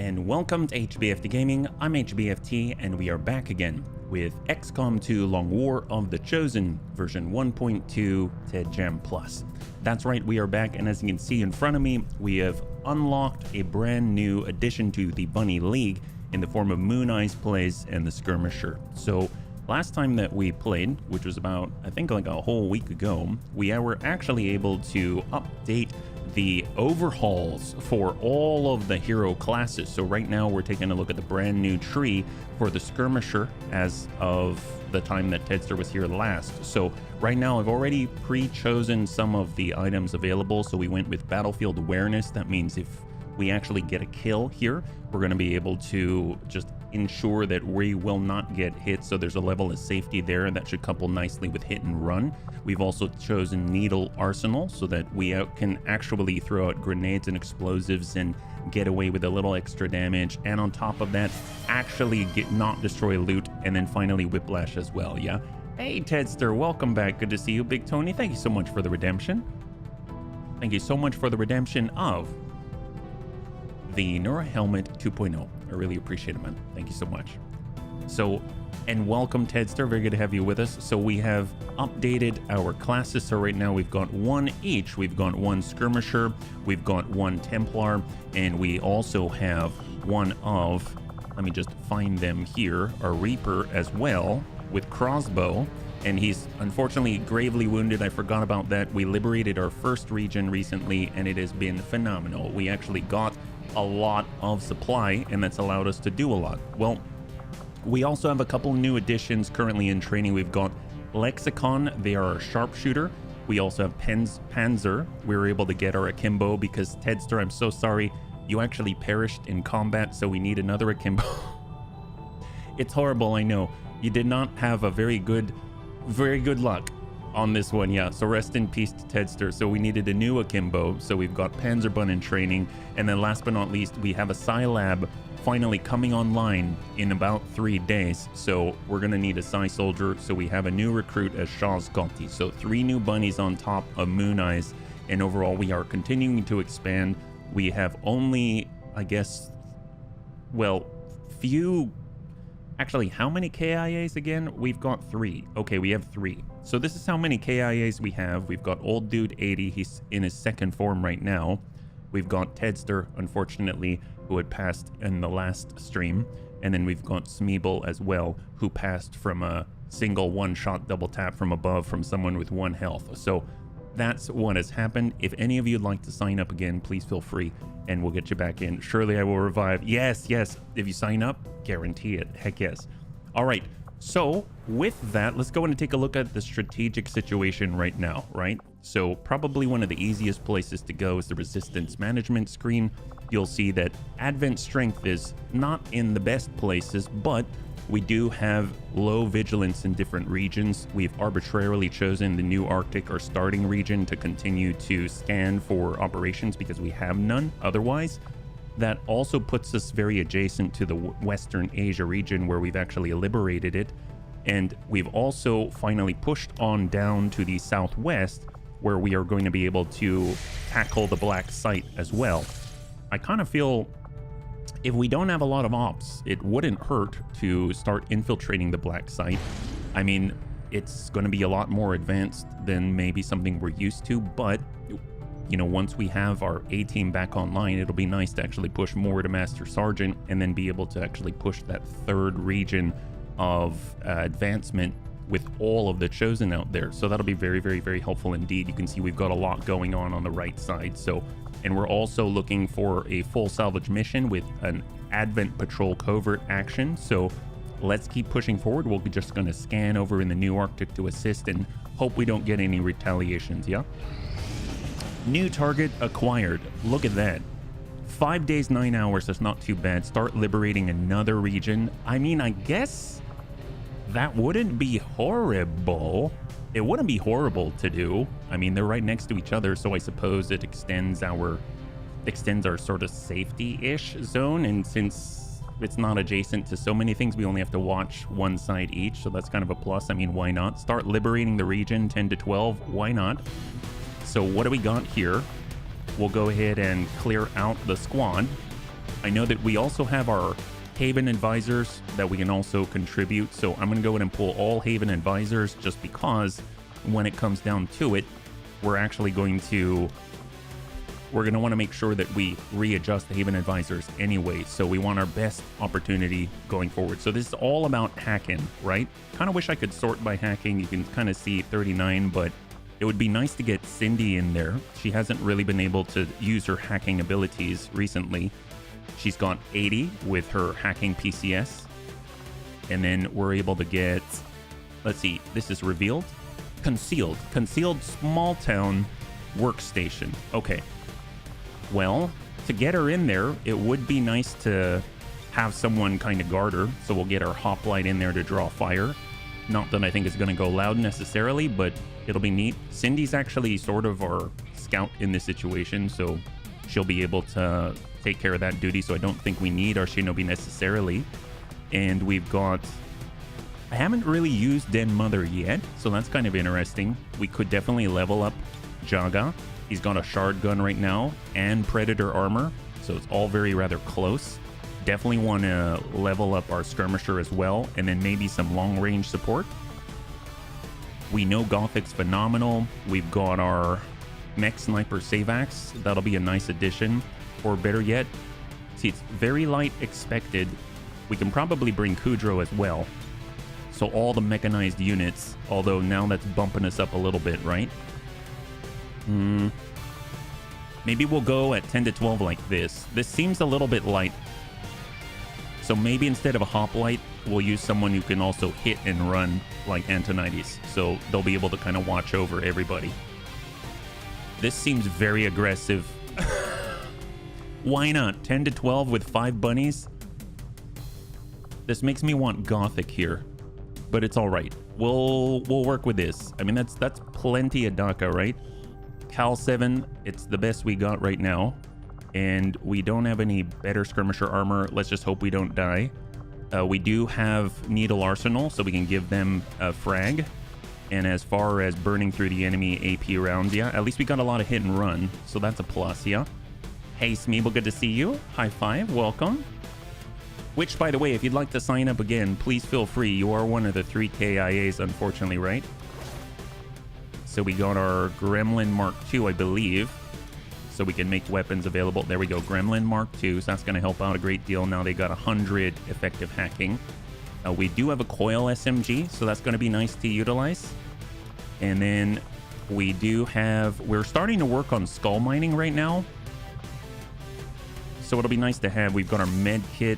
and welcome to HBFT Gaming. I'm HBFT and we are back again with XCOM 2 Long War of the Chosen version 1.2 TED Jam Plus. That's right, we are back, and as you can see in front of me, we have unlocked a brand new addition to the Bunny League in the form of Moon Eyes Plays and the Skirmisher. So last time that we played, which was about, I think like a whole week ago, we were actually able to update the overhauls for all of the hero classes. So right now we're taking a look at the brand new tree for the Skirmisher as of the time that Tedster was here last. So right now I've already pre-chosen some of the items available. So we went with Battlefield Awareness. That means if we actually get a kill here, we're going to be able to just ensure that we will not get hit, so there's a level of safety there, and that should couple nicely with hit and run. We've also chosen Needle Arsenal so that we can actually throw out grenades and explosives and get away with a little extra damage, and on top of that actually not destroy loot, and then finally Whiplash as well. Yeah, hey Tedster, welcome back, good to see you. Big Tony, thank you so much for the redemption. Thank you so much for the redemption of the Neura Helmet 2.0. I really appreciate it, man. Thank you so much. So, and welcome Tedster, very good to have you with us. So we have updated our classes. So right now we've got one each. We've got one Skirmisher, we've got one Templar, and we also have one of, let me just find them here, a Reaper as well with crossbow. And he's unfortunately gravely wounded. I forgot about that. We liberated our first region recently and it has been phenomenal. We actually got a lot of supply and that's allowed us to do a lot. Well, we also have a couple new additions currently in training. We've got Lexicon, they are a sharpshooter. We also have Panzer. We were able to get our Akimbo because Tedster, I'm so sorry, you actually perished in combat, so we need another Akimbo. It's horrible, I know. You did not have a very good luck on this one, yeah. So rest in peace to Tedster. So we needed a new Akimbo. So we've got Panzerbun in training. And then last but not least, we have a Scilab finally coming online in about 3 days. So we're going to need a Psy Soldier. So we have a new recruit as Shaw's Gotti. So 3 new bunnies on top of Moon Eyes. And overall, we are continuing to expand. We have only, I guess, well, few... Actually, how many KIAs again? We've got 3. Okay, we have 3. So this is how many KIAs we have. We've got Old Dude 80. He's in his second form right now. We've got Tedster, unfortunately, who had passed in the last stream. And then we've got Smeeble as well, who passed from a single one-shot double tap from above from someone with 1 health. So that's what has happened. If any of you would like to sign up again, please feel free and we'll get you back in. Surely I will revive. Yes, yes. If you sign up, guarantee it. Heck yes. All right. So with that, let's go in and take a look at the strategic situation right now, right? So probably one of the easiest places to go is the resistance management screen. You'll see that Advent Strength is not in the best places, but we do have low vigilance in different regions. We've arbitrarily chosen the new Arctic or starting region to continue to scan for operations because we have none otherwise. That also puts us very adjacent to the Western Asia region where we've actually liberated it. And we've also finally pushed on down to the southwest where we are going to be able to tackle the Blacksite as well. I kind of feel if we don't have a lot of ops, it wouldn't hurt to start infiltrating the Blacksite. I mean, it's going to be a lot more advanced than maybe something we're used to, but you know, once we have our A-team back online, it'll be nice to actually push more to Master Sergeant and then be able to actually push that 3rd region of advancement with all of the Chosen out there. So that'll be very, very, very helpful indeed. You can see we've got a lot going on the right side. So, and we're also looking for a full salvage mission with an Advent Patrol covert action. So let's keep pushing forward. We're just going to scan over in the new Arctic to assist and hope we don't get any retaliations, yeah? New target acquired. Look at that. 5 days, 9 hours. That's not too bad. Start liberating another region. I mean, I guess that wouldn't be horrible. It wouldn't be horrible to do. I mean, they're right next to each other, so I suppose it extends our sort of safety-ish zone. And since it's not adjacent to so many things, we only have to watch one side each, so that's kind of a plus. I mean, why not? Start liberating the region 10 to 12. Why not? So what do we got here? We'll go ahead and clear out the squad. I know that we also have our Haven Advisors that we can also contribute. So I'm going to go ahead and pull all Haven Advisors just because when it comes down to it, we're actually going to want to make sure that we readjust the Haven Advisors anyway. So we want our best opportunity going forward. So this is all about hacking, right? Kind of wish I could sort by hacking. You can kind of see 39, but it would be nice to get Cindy in there. She hasn't really been able to use her hacking abilities recently. She's got 80 with her hacking PCS. And then we're able to get, let's see, this is revealed. Concealed small town workstation. Okay. Well, to get her in there, it would be nice to have someone kind of guard her. So we'll get our hoplite in there to draw fire. Not that I think it's going to go loud necessarily, but it'll be neat. Cindy's actually sort of our scout in this situation, so she'll be able to take care of that duty. So I don't think we need our Shinobi necessarily. And we've got... I haven't really used Den Mother yet, so that's kind of interesting. We could definitely level up Jaga. He's got a shard gun right now and Predator armor, so it's all very rather close. Definitely want to level up our skirmisher as well, and then maybe some long range support. We know Gothic's phenomenal. We've got our Mech Sniper Savax. That'll be a nice addition. Or better yet, see, it's very light expected. We can probably bring Kudro as well. So all the mechanized units, although now that's bumping us up a little bit, right? Maybe we'll go at 10 to 12 like this. This seems a little bit light. So maybe instead of a hoplite, we'll use someone who can also hit and run like Antonides. So they'll be able to kind of watch over everybody. This seems very aggressive. Why not? 10 to 12 with 5 bunnies? This makes me want Gothic here, but it's all right. We'll work with this. I mean, that's plenty of DACA, right? Cal 7, it's the best we got right now. And we don't have any better skirmisher armor. Let's just hope we don't die. We do have Needle Arsenal, so we can give them a frag. And as far as burning through the enemy AP rounds, yeah, at least we got a lot of hit and run. So that's a plus, yeah. Hey, Smeeble, good to see you. High five, welcome. Which, by the way, if you'd like to sign up again, please feel free. You are one of the 3 KIAs, unfortunately, right? So we got our Gremlin Mark II, I believe. So we can make weapons available. There we go, Gremlin Mark II. So that's going to help out a great deal. Now they got 100 effective hacking. We do have a coil SMG, so that's going to be nice to utilize. And then we do have... We're starting to work on skull mining right now. So it'll be nice to have. We've got our med kit,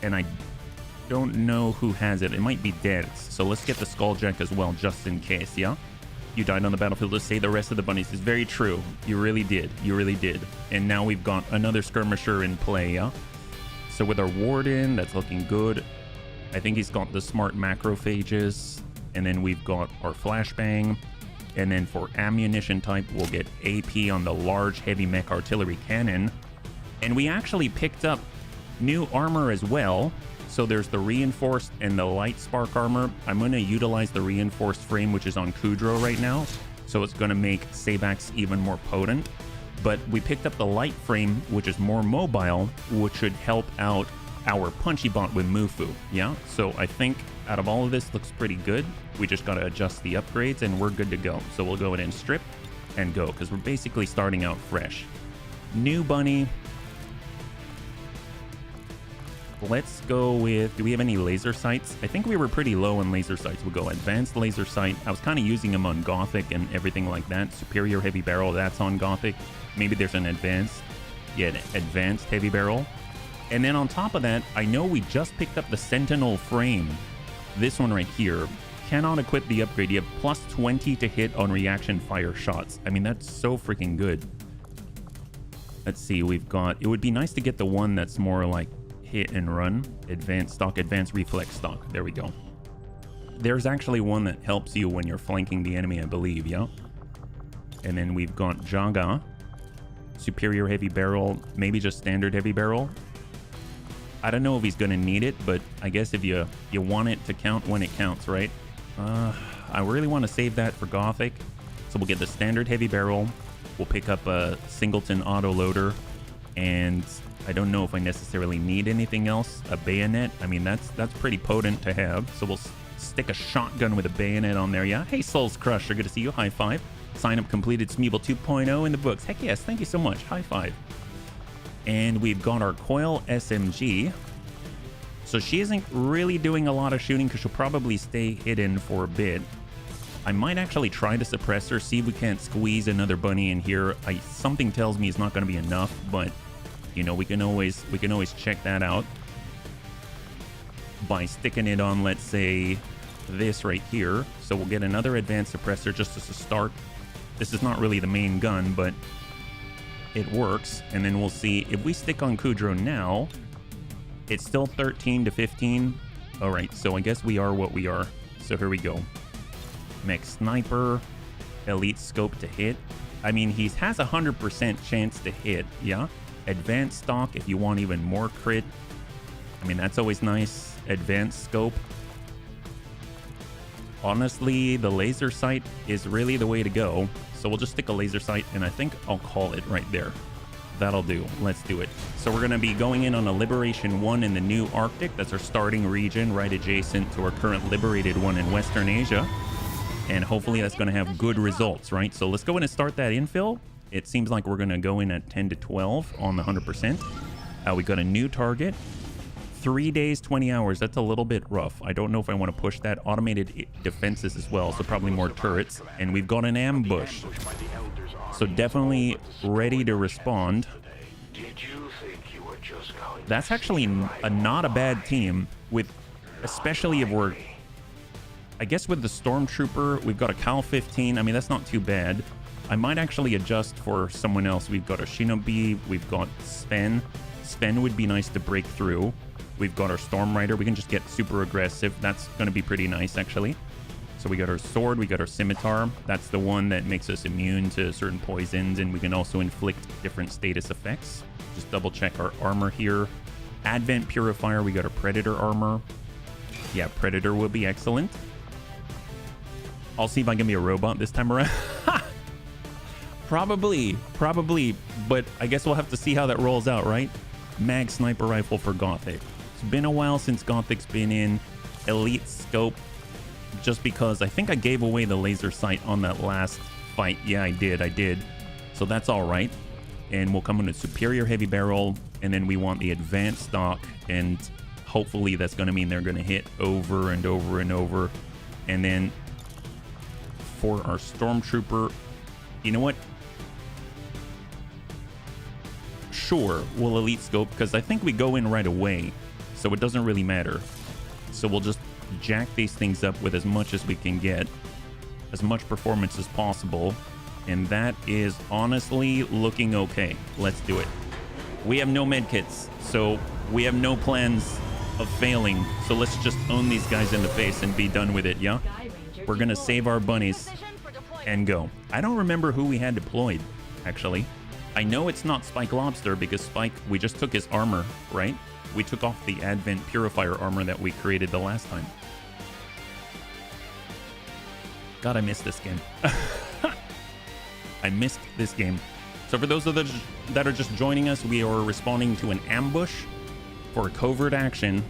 and I don't know who has it. It might be Dance. So let's get the Skulljack as well, just in case, yeah? You died on the battlefield to save the rest of the bunnies. It's very true. You really did. You really did. And now we've got another skirmisher in play, yeah? So with our Warden, that's looking good. I think he's got the smart macrophages. And then we've got our flashbang. And then for ammunition type, we'll get AP on the large heavy mech artillery cannon. And we actually picked up new armor as well. So there's the reinforced and the light spark armor. I'm going to utilize the reinforced frame, which is on Kudro right now. So it's going to make Sabax even more potent. But we picked up the light frame, which is more mobile, which should help out our punchy bot with Mufu. Yeah, so I think out of all of this, looks pretty good. We just got to adjust the upgrades and we're good to go. So we'll go ahead and strip and go, because we're basically starting out fresh. New bunny. Let's go with, do we have any laser sights? I think we were pretty low on laser sights. We'll go advanced laser sight. I was kind of using them on Gothic and everything like that. Superior heavy barrel, that's on Gothic. Maybe there's an advanced, yeah, advanced heavy barrel. And then on top of that, I know we just picked up the Sentinel frame. This one right here. Cannot equip the upgrade. You have plus 20 to hit on reaction fire shots. I mean, that's so freaking good. Let's see, we've got, it would be nice to get the one that's more like hit and run, advanced stock, advanced reflex stock. There we go. There's actually one that helps you when you're flanking the enemy, I believe, yeah? And then we've got Jaga, superior heavy barrel, maybe just standard heavy barrel. I don't know if he's going to need it, but I guess if you want it to count when it counts, right? I really want to save that for Gothic. So we'll get the standard heavy barrel. We'll pick up a Singleton auto loader. And I don't know if I necessarily need anything else. A bayonet, I mean, that's pretty potent to have. So we'll stick a shotgun with a bayonet on there. Yeah. Hey, Souls Crusher, good to see you. High five. Sign up completed. Smeeble 2.0 in the books. Heck yes, thank you so much. High five. And we've got our Coil SMG. So she isn't really doing a lot of shooting because she'll probably stay hidden for a bit. I might actually try to suppress her, see if we can't squeeze another bunny in here. Something tells me it's not going to be enough, but you know, we can always check that out by sticking it on, let's say, this right here. So we'll get another advanced suppressor just as a start. This is not really the main gun, but it works. And then we'll see if we stick on Kudro now. It's still 13 to 15. All right, so I guess we are what we are. So here we go. Mech Sniper, Elite Scope to hit. I mean, he has 100% chance to hit, yeah? Advanced Stock if you want even more crit. I mean, that's always nice. Advanced Scope. Honestly, the laser sight is really the way to go. So we'll just stick a laser sight, and I think I'll call it right there. That'll do. Let's do it. So we're going to be going in on a Liberation 1 in the new Arctic. That's our starting region, right adjacent to our current liberated one in Western Asia. And hopefully that's going to have good results, right? So let's go in and start that infill. It seems like we're going to go in at 10 to 12 on the 100%. We got a new target. 3 days, 20 hours. That's a little bit rough. I don't know if I want to push that. Automated defenses as well, so probably more turrets. And we've got an ambush. So definitely ready to respond. That's actually not a bad team, with especially if we're... I guess with the Stormtrooper, we've got a Cal 15. I mean, that's not too bad. I might actually adjust for someone else. We've got a Shinobi. We've got Sven. Sven would be nice to break through. We've got our Storm Rider. We can just get super aggressive. That's going to be pretty nice, actually. So we got our sword. We got our scimitar. That's the one that makes us immune to certain poisons, and we can also inflict different status effects. Just double check our armor here. Advent Purifier. We got a Predator armor. Yeah, Predator will be excellent. I'll see if I can be a robot this time around. Probably, but I guess we'll have to see how that rolls out, right? Mag Sniper Rifle for Gothic. It's been a while since Gothic's been in. Elite Scope, just because I think I gave away the laser sight on that last fight. Yeah, I did. So that's all right. And we'll come in a Superior Heavy Barrel, and then we want the Advanced Stock, and hopefully that's going to mean they're going to hit over and over and over. And then for our Stormtrooper, you know what? Sure, we'll Elite Scope, because I think we go in right away, so it doesn't really matter. So we'll just jack these things up with as much as we can get, as much performance as possible, and that is honestly looking okay. Let's do it. We have no medkits, so we have no plans of failing, so let's just own these guys in the face and be done with it, yeah? We're gonna save our bunnies and go. I don't remember who we had deployed, actually. I know it's not Spike Lobster, because Spike, we just took his armor, right? We took off the Advent Purifier armor that we created the last time. God, I missed this game. I missed this game. So for those of those that are just joining us, we are responding to an ambush for a covert action,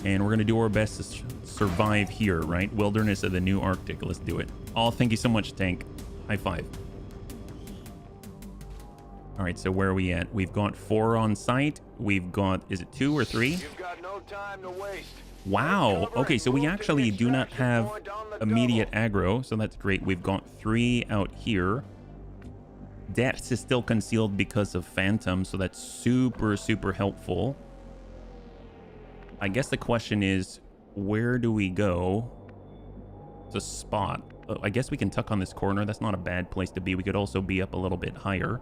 and we're going to do our best to survive here, right? Wilderness of the New Arctic. Let's do it. Oh, thank you so much, Tank. High five. All right, so where are we at? We've got 4 on site. We've got, is it 2 or 3? You've got no time to waste. Wow. Okay, so we actually do not have immediate aggro, so that's great. We've got 3 out here. Death is still concealed because of Phantom, so that's super, super helpful. I guess the question is, where do we go? It's a spot. I guess we can tuck on this corner. That's not a bad place to be. We could also be up a little bit higher.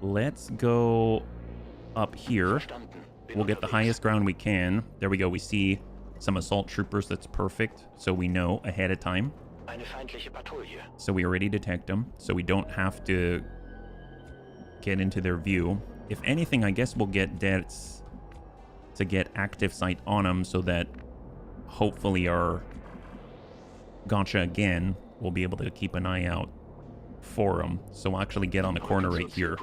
Let's go up here. We'll get the highest ground we can. There we go. We see some assault troopers. That's perfect. So we know ahead of time. So we already detect them. So we don't have to get into their view. If anything, I guess we'll get Dets to get active sight on them, so that hopefully our gotcha again will be able to keep an eye out. for him. So we'll actually get on the corner right here.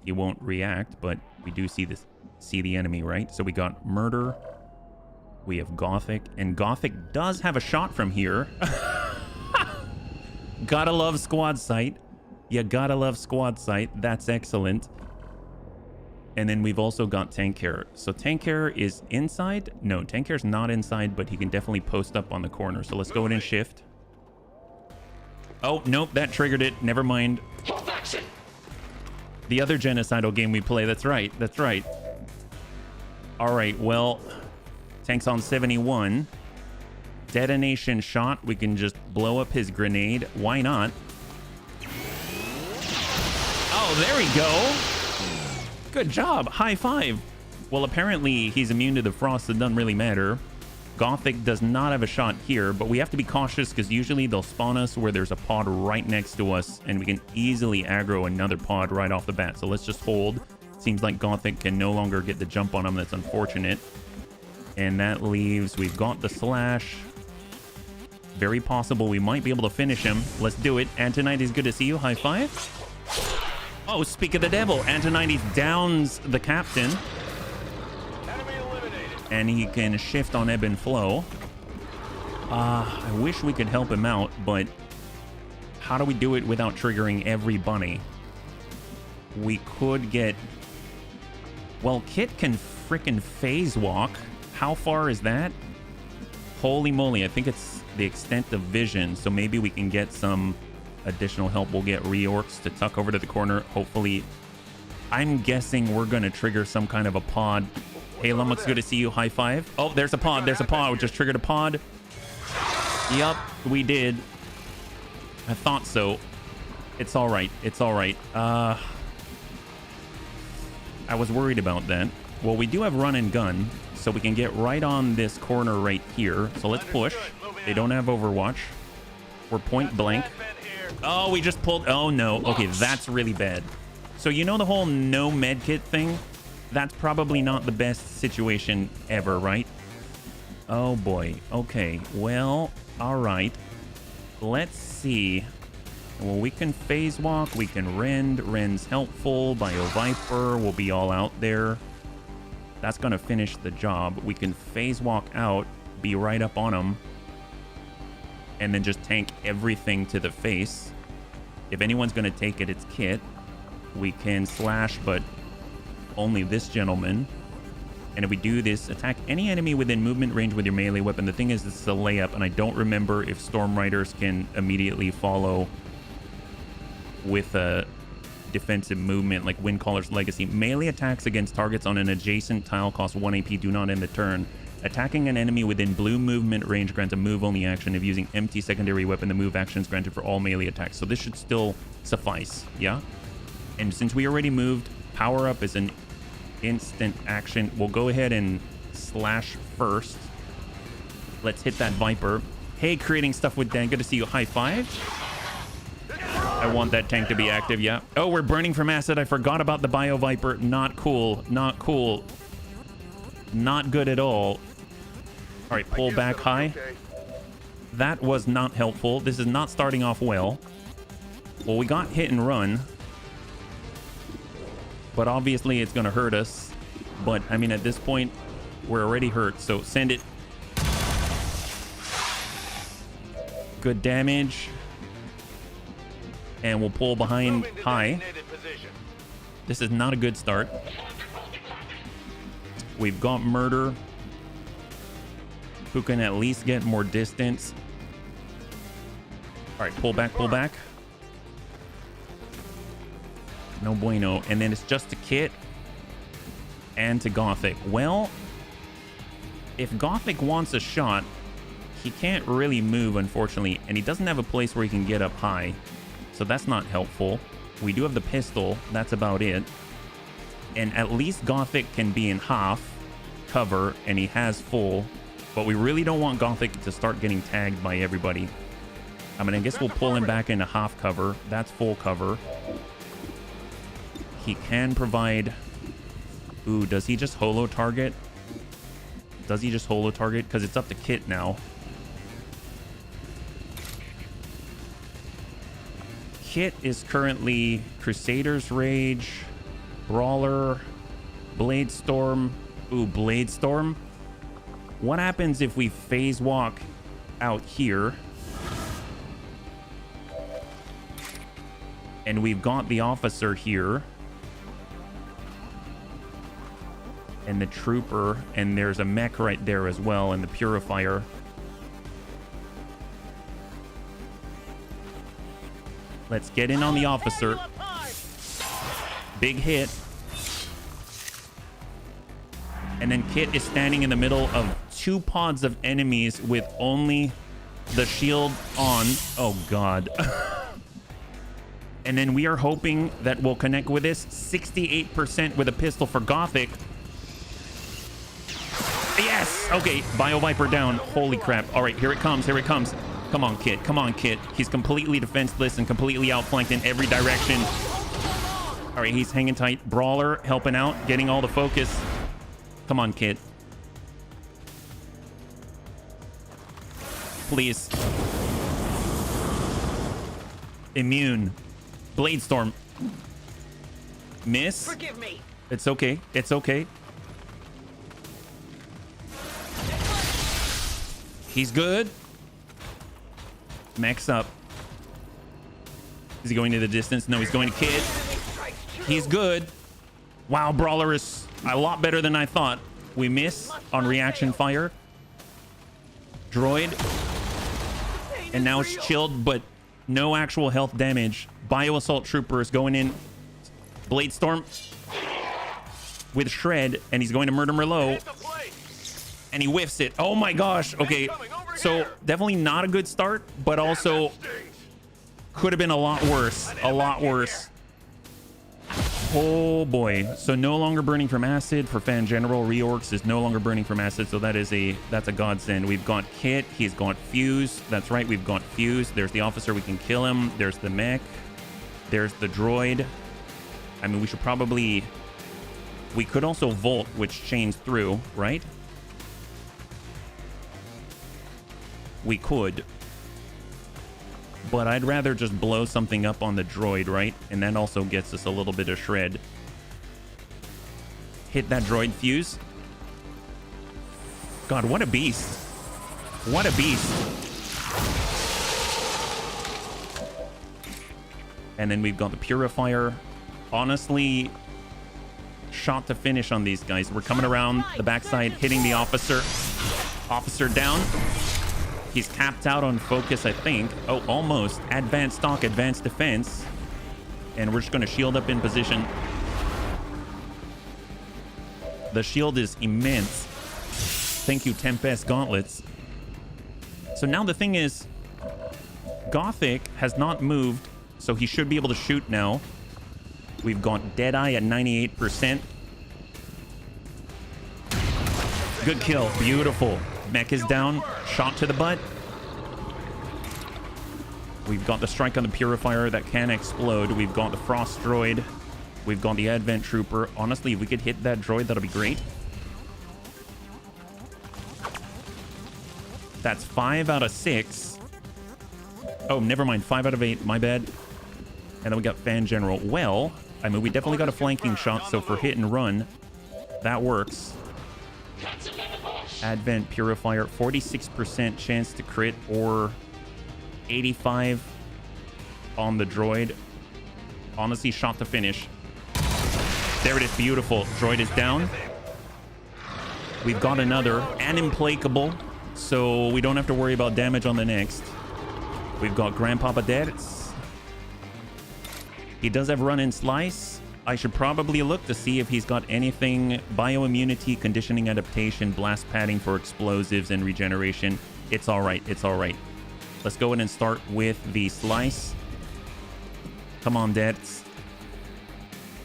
He won't react, but we do see the enemy, right? So we got Murder. We have Gothic, and Gothic does have a shot from here. Gotta love squad sight. You gotta love squad sight. That's excellent. And then we've also got Tank Care. So Tank Care is inside. No, Tank Care's not inside, but he can definitely post up on the corner. So let's go ahead and shift. Oh, nope, that triggered it. Never mind. The other genocidal game we play. That's right. That's right. All right, well, tank's on 71. Detonation shot. We can just blow up his grenade. Why not? Oh, there we go. Good job. High five. Well, apparently he's immune to the frost. It doesn't really matter. Gothic does not have a shot here, but we have to be cautious because usually they'll spawn us where there's a pod right next to us, and we can easily aggro another pod right off the bat. So let's just hold. Seems like Gothic can no longer get the jump on him. That's unfortunate. And that leaves, we've got the slash. Very possible we might be able to finish him. Let's do it. Antonite is good to see you. High five. Oh, speak of the devil. Antonite downs the captain. And he can shift on ebb and flow. I wish we could help him out, but how do we do it without triggering every bunny? We could get... Well, Kit can frickin' phase walk. How far is that? Holy moly, I think it's the extent of vision, so maybe we can get some additional help. We'll get reorcs to tuck over to the corner. Hopefully, I'm guessing we're going to trigger some kind of a pod. Hey, Lummox, good to see you. High five. Oh, there's a pod. There's a pod. We just triggered a pod. Yup, we did. I thought so. It's all right. It's all right. I was worried about that. Well, we do have run and gun, so we can get right on this corner right here. So let's push. They don't have Overwatch. We're point blank. Oh, we just pulled. Oh, no. Okay, that's really bad. So you know the whole no medkit thing? That's probably not the best situation ever, right? Oh, boy. Okay, well, all right. Let's see. Well, we can phase walk. We can rend. Rend's helpful. Bio Viper will be all out there. That's going to finish the job. We can phase walk out, be right up on him, and then just tank everything to the face. If anyone's going to take it, it's Kit. We can slash, but only this gentleman. And if we do this, attack any enemy within movement range with your melee weapon. The thing is, this is a layup, and I don't remember if Storm Riders can immediately follow with a defensive movement like Windcaller's Legacy. Melee attacks against targets on an adjacent tile cost 1 AP, do not end the turn. Attacking an enemy within blue movement range grants a move-only action. If using empty secondary weapon, the move action is granted for all melee attacks. So this should still suffice, yeah? And since we already moved, power up is an instant action. We'll go ahead and slash first. Let's hit that Viper. Hey, creating stuff with Dan. Good to see you. High five. I want that tank to be active, yeah. Oh, we're burning from acid. I forgot about the Bio Viper. Not cool. Not cool. Not good at all. All right, pull back high. That was not helpful. This is not starting off well. Well, we got hit and run. But obviously it's going to hurt us. But, I mean, at this point, we're already hurt. So send it. Good damage. And we'll pull behind high. This is not a good start. We've got Murder, who can at least get more distance. All right, pull back, pull back. No bueno. And then it's just to Kit and to Gothic. Well, if Gothic wants a shot, he can't really move, unfortunately. And he doesn't have a place where he can get up high. So that's not helpful. We do have the pistol. That's about it. And at least Gothic can be in half cover, and he has full. But we really don't want Gothic to start getting tagged by everybody. I mean, I guess we'll pull him back into half cover. That's full cover. He can provide... Ooh, does he just holo target? Does he just holo target? Because it's up to Kit now. Kit is currently Crusader's Rage, Brawler, Blade Storm. Ooh, Blade Storm. What happens if we phase walk out here? And we've got the officer here. And the trooper. And there's a mech right there as well. And the purifier. Let's get in on the officer. Big hit. And then Kit is standing in the middle of 2 pods of enemies with only the shield on. Oh, God. And then we are hoping that we'll connect with this. 68% with a pistol for Gothic. Yes! Okay, Bio Viper down. Holy crap. All right, here it comes. Here it comes. Come on, Kit. Come on, Kit. He's completely defenseless and completely outflanked in every direction. All right, he's hanging tight. Brawler helping out, getting all the focus. Come on, Kit. Please. Immune. Blade Storm. Miss. Forgive me. It's okay. It's okay. He's good. Max up. Is he going to the distance? No, he's going to Kid. He's good. Wow, Brawler is a lot better than I thought. We miss on reaction fire. Droid. And now it's chilled, but no actual health damage. Bio Assault Trooper is going in. Blade Storm with Shred, and he's going to murder Merlot. And he whiffs it. Oh my gosh. Okay, so definitely not a good start, but also could have been a lot worse. A lot worse. Oh boy. So no longer burning from acid for Fan General. Reorcs is no longer burning from acid, so that's a godsend. We've got Kit. He's got Fuse. That's right, we've got Fuse. There's the officer, we can kill him. There's the mech. There's the droid. I mean, we should probably... We could also Volt, which chains through, right? We could. But I'd rather just blow something up on the droid, right? And that also gets us a little bit of shred. Hit that droid fuse. God, what a beast. What a beast. And then we've got the purifier. Honestly, shot to finish on these guys. We're coming around the backside, hitting the officer. Officer down. He's tapped out on focus, I think. Oh, almost. Advanced stock, advanced defense. And we're just going to shield up in position. The shield is immense. Thank you, Tempest Gauntlets. So now the thing is, Gothic has not moved, so he should be able to shoot now. We've got Deadeye at 98%. Good kill. Beautiful. Mech is down. Shot to the butt. We've got the strike on the purifier that can explode. We've got the frost droid. We've got the advent trooper. Honestly, if we could hit that droid, that'll be great. That's 5 out of 6. Oh, never mind. 5 out of 8. My bad. And then we got Fan General. Well, I mean, we definitely got a flanking shot, so for hit and run, that works. Advent Purifier, 46% chance to crit, or 85 on the droid. Honestly, shot to finish. There it is. Beautiful. Droid is down. We've got another, and Implacable, so we don't have to worry about damage on the next. We've got Grandpapa dead. He does have run and slice. I should probably look to see if he's got anything. Bioimmunity, conditioning adaptation, blast padding for explosives and regeneration. It's all right. It's all right. Let's go in and start with the slice. Come on, Dets.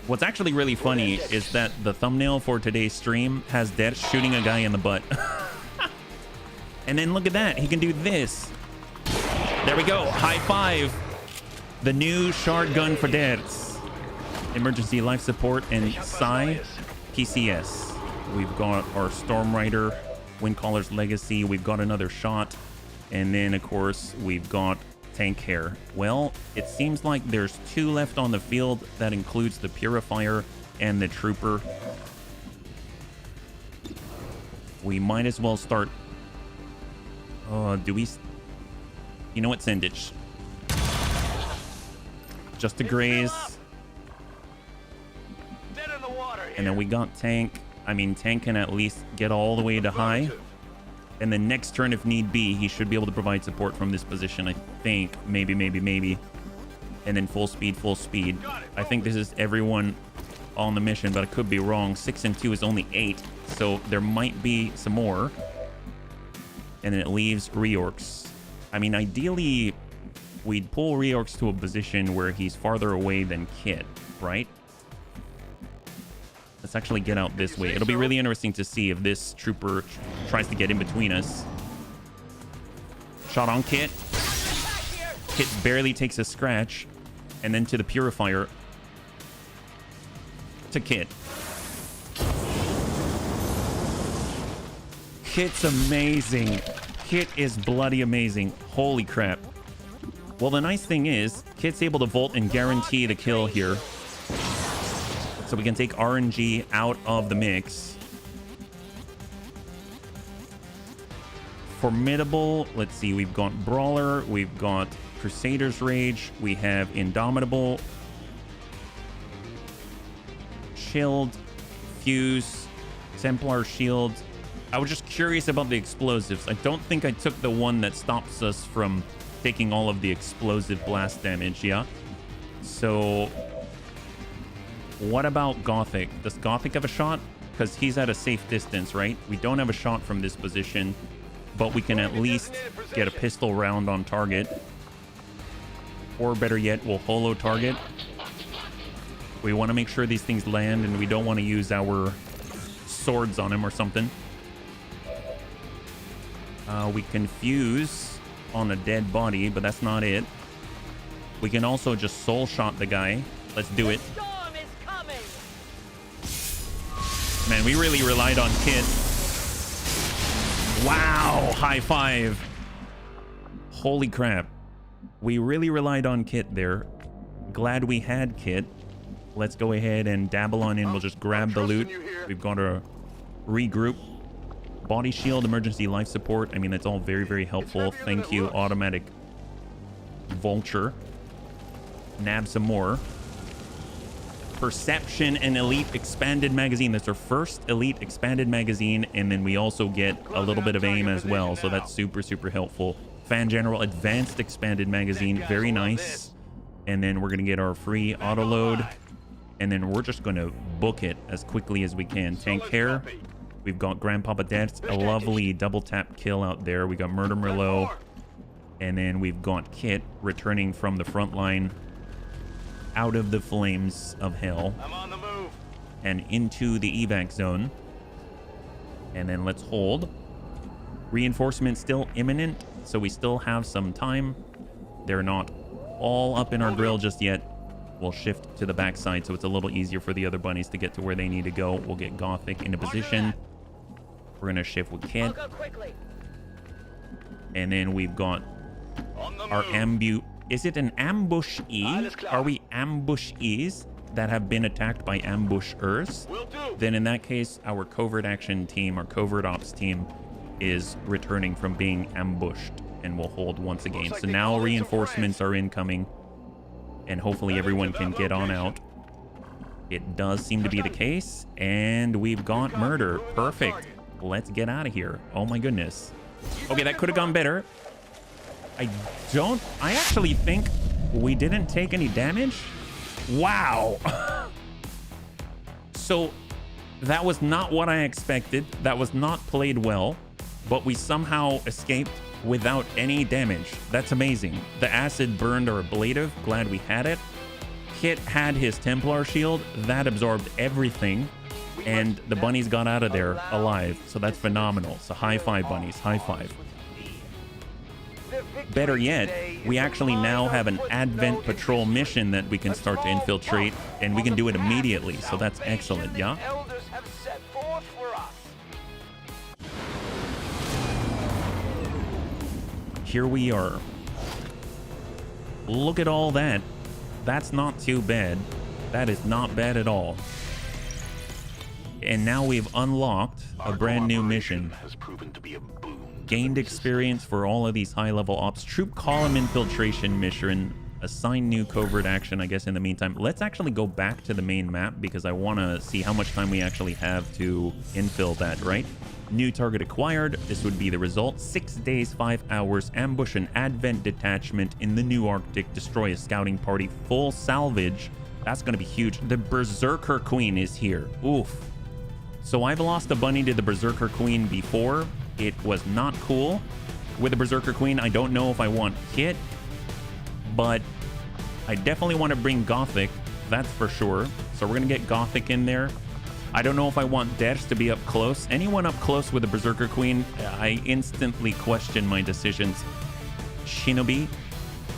What's actually really funny is that the thumbnail for today's stream has Dets shooting a guy in the butt. And then look at that. He can do this. There we go. High five. The new shard gun for Dets. Emergency life support and Psi PCS. We've got our Storm Rider, Windcaller's Legacy. We've got another shot. And then, of course, we've got tank hair. Well, it seems like there's 2 left on the field. That includes the purifier and the trooper. We might as well start. Do we? You know what? Sendage. Just to graze. Dead in the water here. And then we got tank. I mean, tank can at least get all the way to high. And then next turn, if need be, he should be able to provide support from this position, I think. Maybe. And then full speed. I think this is everyone on the mission, but I could be wrong. 6 and 2 is only 8, so there might be some more. And then it leaves reorcs. I mean, ideally, we'd pull reorcs to a position where he's farther away than Kit, right? Let's actually get out this way. It'll be really interesting to see if this trooper tries to get in between us. Shot on Kit. Kit barely takes a scratch. And then to the purifier. To Kit. Kit's amazing. Kit is bloody amazing. Holy crap. Well, the nice thing is, Kit's able to volt and guarantee the kill here. So we can take RNG out of the mix. Formidable. Let's see. We've got Brawler. We've got Crusader's Rage. We have Indomitable. Shield. Fuse. Templar Shield. I was just curious about the explosives. I don't think I took the one that stops us from taking all of the explosive blast damage, yeah? So what about Gothic? Does Gothic have a shot? Because he's at a safe distance, right? We don't have a shot from this position, but we can at least get a pistol round on target. Or better yet, we'll holo target. We want to make sure these things land, and we don't want to use our swords on him or something. We can fuse on a dead body, but that's not it. We can also just soul shot the guy. Let's do it. Man, we really relied on Kit. Wow, high five. Holy crap. We really relied on Kit there. Glad we had Kit. Let's go ahead and dabble on in. We'll just grab the loot. We've got to regroup. Body shield, emergency life support. I mean, that's all very, very helpful. Thank you, automatic vulture. Nab some more. Perception and elite expanded magazine. That's our first elite expanded magazine. And then we also get a little bit of aim as well. So that's super, super helpful. Fan General advanced expanded magazine. Very nice. And then we're going to get our free auto load. And then we're just going to book it as quickly as we can. Tank hair. We've got Grandpapa Deaths, a lovely double tap kill out there. We got Murder Merlot. And then we've got Kit returning from the front line out of the flames of hell. I'm on the move. And into the evac zone. And then let's hold. Reinforcement still imminent, so we still have some time. They're not all up in our grill just yet. We'll shift to the backside so it's a little easier for the other bunnies to get to where they need to go. We'll get Gothic into position. We're going to shift with Kit. And then we've got our ambush. Is it an ambush-e? Are we ambush-es that have been attacked by ambushers? Then in that case, our covert action team, our covert ops team, is returning from being ambushed and will hold once again. So now reinforcements are incoming. And hopefully everyone can get on out. It does seem to be the case. And we've got murder. Perfect. Let's get out of here. Oh my goodness. Okay, that could have gone better. I actually think we didn't take any damage. Wow. So that was not what I expected. That was not played well. But we somehow escaped without any damage. That's amazing. The acid burned our ablative. Glad we had it. Kit had his Templar shield. That absorbed everything. And the bunnies got out of there alive. So that's phenomenal. So high five, bunnies. High five. Better yet, we actually now have an Advent Patrol mission that we can start to infiltrate. And we can do it immediately. So that's excellent, yeah? Here we are. Look at all that. That's not too bad. That is not bad at all. And now we've unlocked a brand new mission. Has proven to be a boon. Gained experience for all of these high-level ops. Troop column infiltration mission. Assign new covert action, I guess, in the meantime. Let's actually go back to the main map because I want to see how much time we actually have to infill that, right? New target acquired. This would be the result. 6 days, 5 hours. Ambush an advent detachment in the new Arctic. Destroy a scouting party. Full salvage. That's going to be huge. The Berserker Queen is here. Oof. So I've lost a bunny to the Berserker Queen before. It was not cool. With the Berserker Queen, I don't know if I want Kit, but I definitely want to bring Gothic. That's for sure. So we're going to get Gothic in there. I don't know if I want Ders to be up close. Anyone up close with the Berserker Queen, I instantly question my decisions. Shinobi.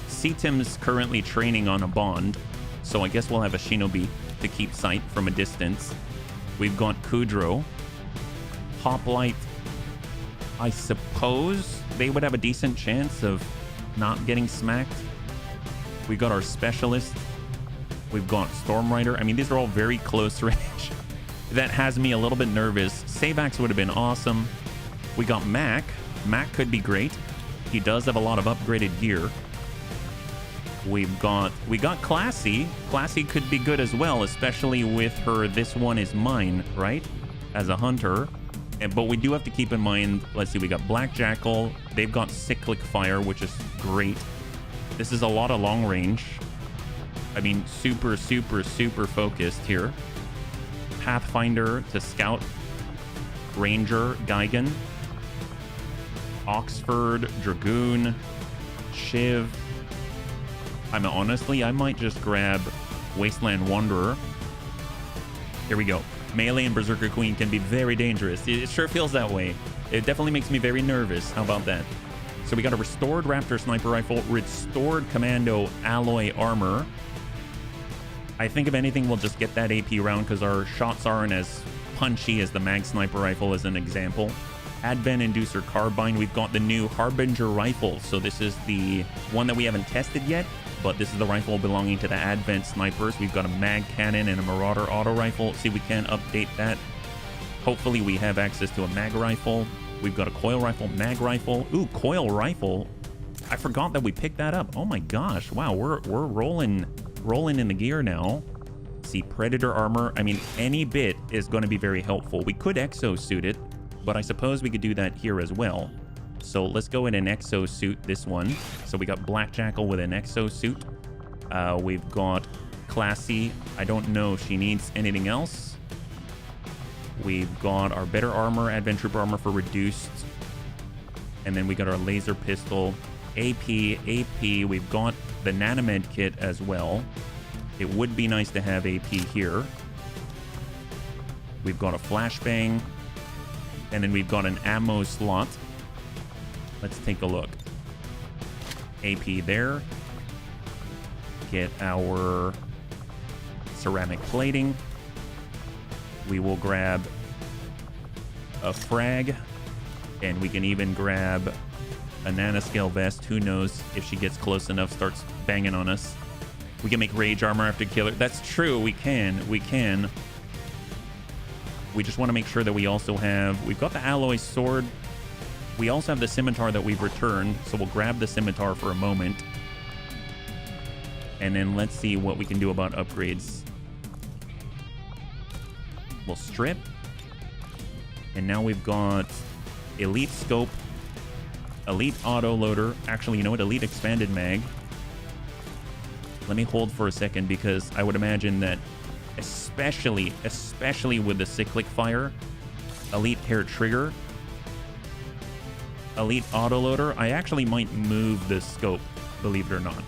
Seatim's currently training on a bond, so I guess we'll have a Shinobi to keep sight from a distance. We've got Kudro. Hoplite. I suppose they would have a decent chance of not getting smacked. We got our Specialist. We've got Stormrider. I mean, these are all very close range. That has me a little bit nervous. Savax would have been awesome. We got Mac. Mac could be great. He does have a lot of upgraded gear. We got Classy. Classy could be good as well, especially with her "This One Is Mine," right? As a hunter. But we do have to keep in mind, let's see, we got Black Jackal. They've got Cyclic Fire, which is great. This is a lot of long range. I mean, super, super, super focused here. Pathfinder to scout. Ranger, Gigan. Oxford, Dragoon, Shiv. I mean, honestly, I might just grab Wasteland Wanderer. Here we go. Melee and Berserker Queen can be very dangerous. It sure feels that way. It definitely makes me very nervous. How about that? So we got a restored Raptor Sniper Rifle, restored Commando Alloy Armor. I think if anything, we'll just get that AP round because our shots aren't as punchy as the Mag Sniper Rifle as an example. Advent Inducer Carbine. We've got the new Harbinger Rifle. So this is the one that we haven't tested yet, but this is the rifle belonging to the Advent Snipers. We've got a Mag Cannon and a Marauder Auto Rifle. See, we can update that. Hopefully we have access to a Mag Rifle. We've got a Coil Rifle, Mag Rifle. Ooh, Coil Rifle. I forgot that we picked that up. Oh my gosh. Wow, we're rolling in the gear now. See, Predator Armor. I mean, any bit is going to be very helpful. We could exosuit it, but I suppose we could do that here as well. So let's go in an exosuit this one. So we got Black Jackal with an exosuit. We've got Classy. I don't know if she needs anything else. We've got our Better Armor, Advent Trooper Armor for reduced. And then we got our Laser Pistol. AP. We've got the Nanomed kit as well. It would be nice to have AP here. We've got a Flashbang. And then we've got an ammo slot. Let's take a look. AP there. Get our ceramic plating. We will grab a frag. And we can even grab a nanoscale vest. Who knows if she gets close enough, starts banging on us. We can make rage armor after killer. That's true. We can. We just want to make sure that we also have... We've got the alloy sword. We also have the scimitar that we've returned. So we'll grab the scimitar for a moment. And then let's see what we can do about upgrades. We'll strip. And now we've got Elite Scope. Elite Auto Loader. Actually, you know what? Elite Expanded Mag. Let me hold for a second because I would imagine that especially with the Cyclic Fire, Elite Hair Trigger, Elite Autoloader, I actually might move the scope, believe it or not.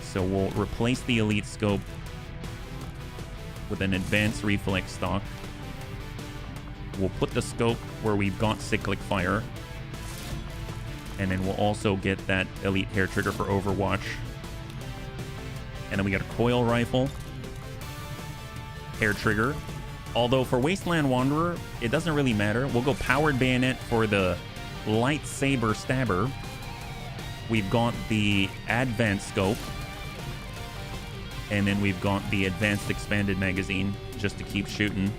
So we'll replace the Elite Scope with an Advanced Reflex stock. We'll put the scope where we've got Cyclic Fire. And then we'll also get that Elite Hair Trigger for Overwatch. And then we got a Coil Rifle. Hair Trigger. Although for Wasteland Wanderer, it doesn't really matter. We'll go Powered Bayonet for the Lightsaber Stabber. We've got the advanced scope. And then we've got the advanced expanded magazine just to keep shooting.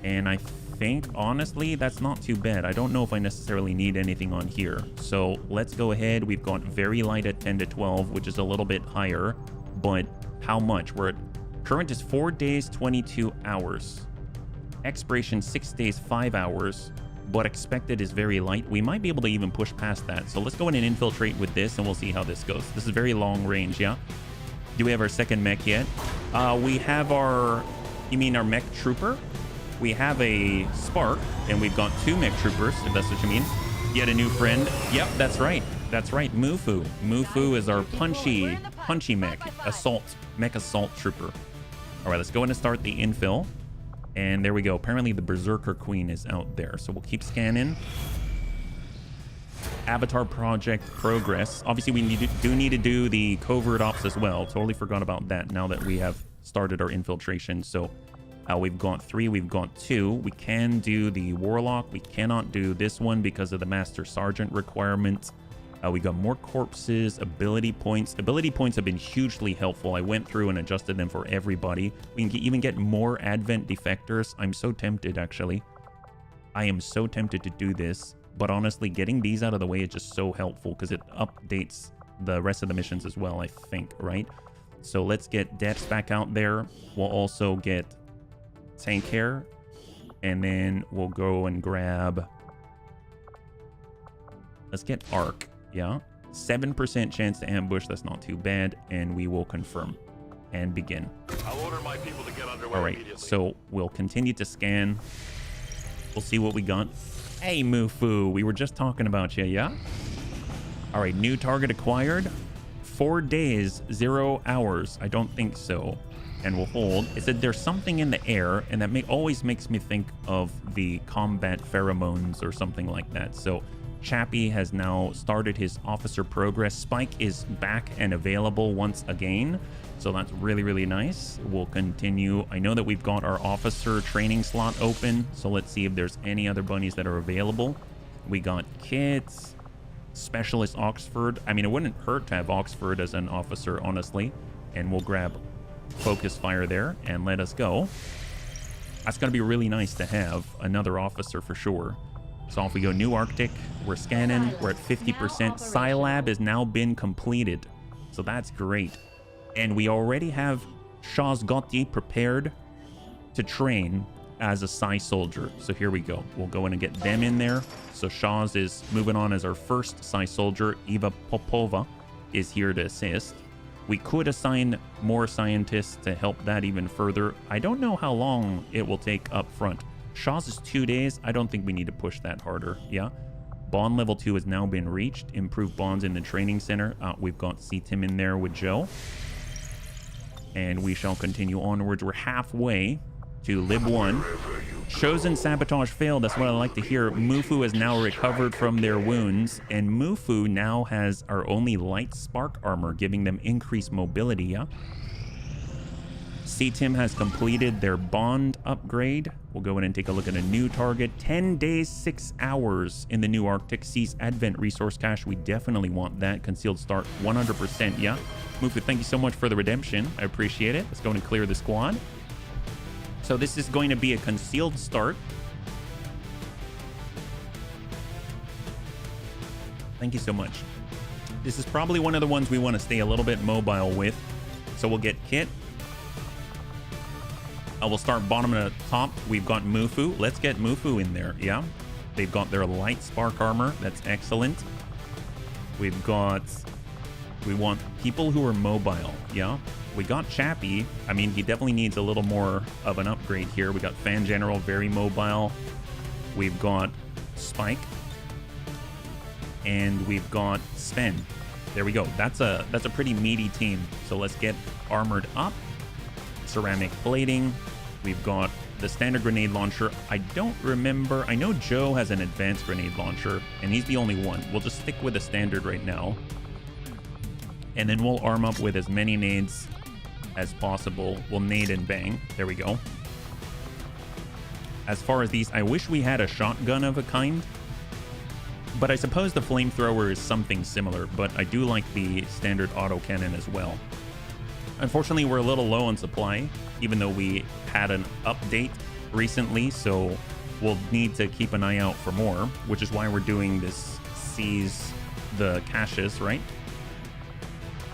And I think, honestly, that's not too bad. I don't know if I necessarily need anything on here. So let's go ahead. We've got very light at 10 to 12, which is a little bit higher. But how much? We're at current is 4 days, 22 hours. Expiration 6 days, 5 hours. But expected is very light. We might be able to even push past that. So let's go in and infiltrate with this, and we'll see how this goes. This is very long range, yeah? Do we have our second mech yet? We have our... You mean our mech trooper? We have a Spark, and we've got 2 mech troopers, if that's what you mean. Yet a new friend. Yep, that's right. That's right, Mufu. Mufu is our punchy mech assault trooper. All right, let's go in and start the infill. And there we go. Apparently the Berserker Queen is out there. So we'll keep scanning. Avatar project progress. Obviously, we do need to do the covert ops as well. Totally forgot about that now that we have started our infiltration. So we've got 3, we've got 2. We can do the Warlock. We cannot do this one because of the Master Sergeant requirement. We got more corpses, ability points. Ability points have been hugely helpful. I went through and adjusted them for everybody. We can even get more Advent defectors. I'm so tempted, actually. I am so tempted to do this. But honestly, getting these out of the way is just so helpful because it updates the rest of the missions as well, I think, right? So let's get Depths back out there. We'll also get Tank Hair. And then we'll go and grab... Let's get Arc. Yeah, 7% chance to ambush. That's not too bad. And we will confirm and begin. I'll order my people to get underway. All right, immediately. So we'll continue to scan. We'll see what we got. Hey, Mufu, we were just talking about you, yeah? All right, new target acquired. 4 days, 0 hours. I don't think so. And we'll hold. It said there's something in the air, and that always makes me think of the combat pheromones or something like that. So Chappie has now started his officer progress. Spike is back and available once again. So that's really, really nice. We'll continue. I know that we've got our officer training slot open. So let's see if there's any other bunnies that are available. We got Kits, Specialist Oxford. I mean, it wouldn't hurt to have Oxford as an officer, honestly. And we'll grab Focus Fire there and let us go. That's going to be really nice to have another officer for sure. So off we go. New Arctic. We're scanning. We're at 50%. Scilab has now been completed. So that's great. And we already have Shaw's Gotti prepared to train as a Psy soldier. So here we go. We'll go in and get them in there. So Shaw's is moving on as our first Psy soldier. Eva Popova is here to assist. We could assign more scientists to help that even further. I don't know how long it will take up front. Shaw's is 2 days. I don't think we need to push that harder. Yeah. Bond level 2 has now been reached. Improved bonds in the training center. We've got C-Tim in there with Joe. And we shall continue onwards. We're halfway to Lib 1. Chosen sabotage failed. That's what I like to hear. Mufu has now recovered from their wounds. And Mufu now has our only light spark armor, giving them increased mobility. Yeah. C-Tim has completed their bond upgrade. We'll go in and take a look at a new target. 10 days, 6 hours in the new Arctic. Sees Advent resource cache. We definitely want that. Concealed start 100%. Yeah. Mufu, thank you so much for the redemption. I appreciate it. Let's go and clear the squad. So this is going to be a concealed start. Thank you so much. This is probably one of the ones we want to stay a little bit mobile with. So we'll get Kit. We'll start bottom to top. We've got Mufu. Let's get Mufu in there. Yeah. They've got their light spark armor. That's excellent. We want people who are mobile. Yeah. We got Chappie. I mean, he definitely needs a little more of an upgrade here. We got Fan General, very mobile. We've got Spike. And we've got Sven. There we go. That's a pretty meaty team. So let's get armored up. Ceramic plating. We've got the standard grenade launcher. I don't remember. I know Joe has an advanced grenade launcher, and he's the only one. We'll just stick with the standard right now. And then we'll arm up with as many nades as possible. We'll nade and bang. There we go. As far as these, I wish we had a shotgun of a kind. But I suppose the flamethrower is something similar, but I do like the standard autocannon as well. Unfortunately, we're a little low on supply, even though we had an update recently, so we'll need to keep an eye out for more, which is why we're doing this seize the caches, right?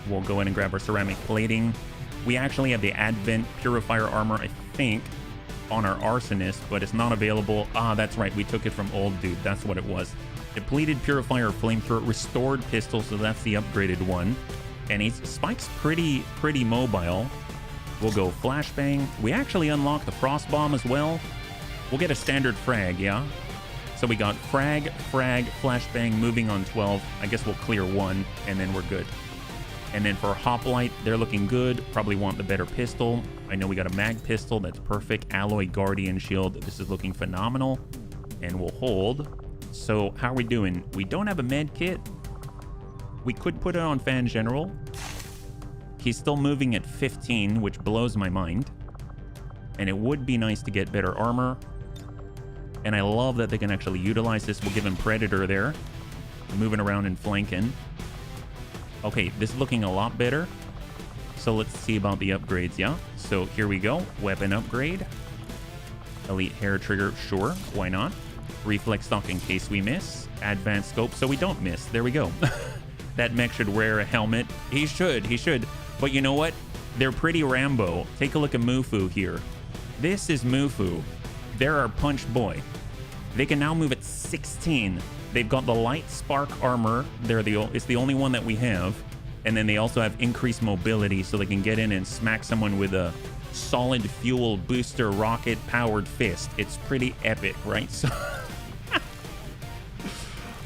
We'll go in and grab our ceramic plating. We actually have the Advent Purifier armor, I think, on our Arsonist, but it's not available. Ah, that's right. We took it from Old Dude. That's what it was. Depleted Purifier Flamethrower, Restored Pistol, so that's the upgraded one. And Spike's pretty mobile. We'll go Flashbang. We actually unlock the Frost Bomb as well. We'll get a standard frag, yeah? So we got frag, Flashbang, moving on 12. I guess we'll clear one, and then we're good. And then for Hoplite, they're looking good. Probably want the better pistol. I know we got a mag pistol. That's perfect. Alloy Guardian Shield. This is looking phenomenal. And we'll hold. So how are we doing? We don't have a med kit. We could put it on Fan General. He's still moving at 15, which blows my mind. And it would be nice to get better armor. And I love that they can actually utilize this. We'll give him Predator there. Moving around and flanking. Okay, this is looking a lot better. So let's see about the upgrades, yeah? So here we go. Weapon upgrade. Elite Hair Trigger, sure. Why not? Reflex Stock in case we miss. Advanced Scope so we don't miss. There we go. That mech should wear a helmet. He should. But you know what? They're pretty Rambo. Take a look at Mufu here. This is Mufu. They're our punch boy. They can now move at 16. They've got the light spark armor. It's the only one that we have. And then they also have increased mobility, so they can get in and smack someone with a solid fuel booster rocket powered fist. It's pretty epic, right? So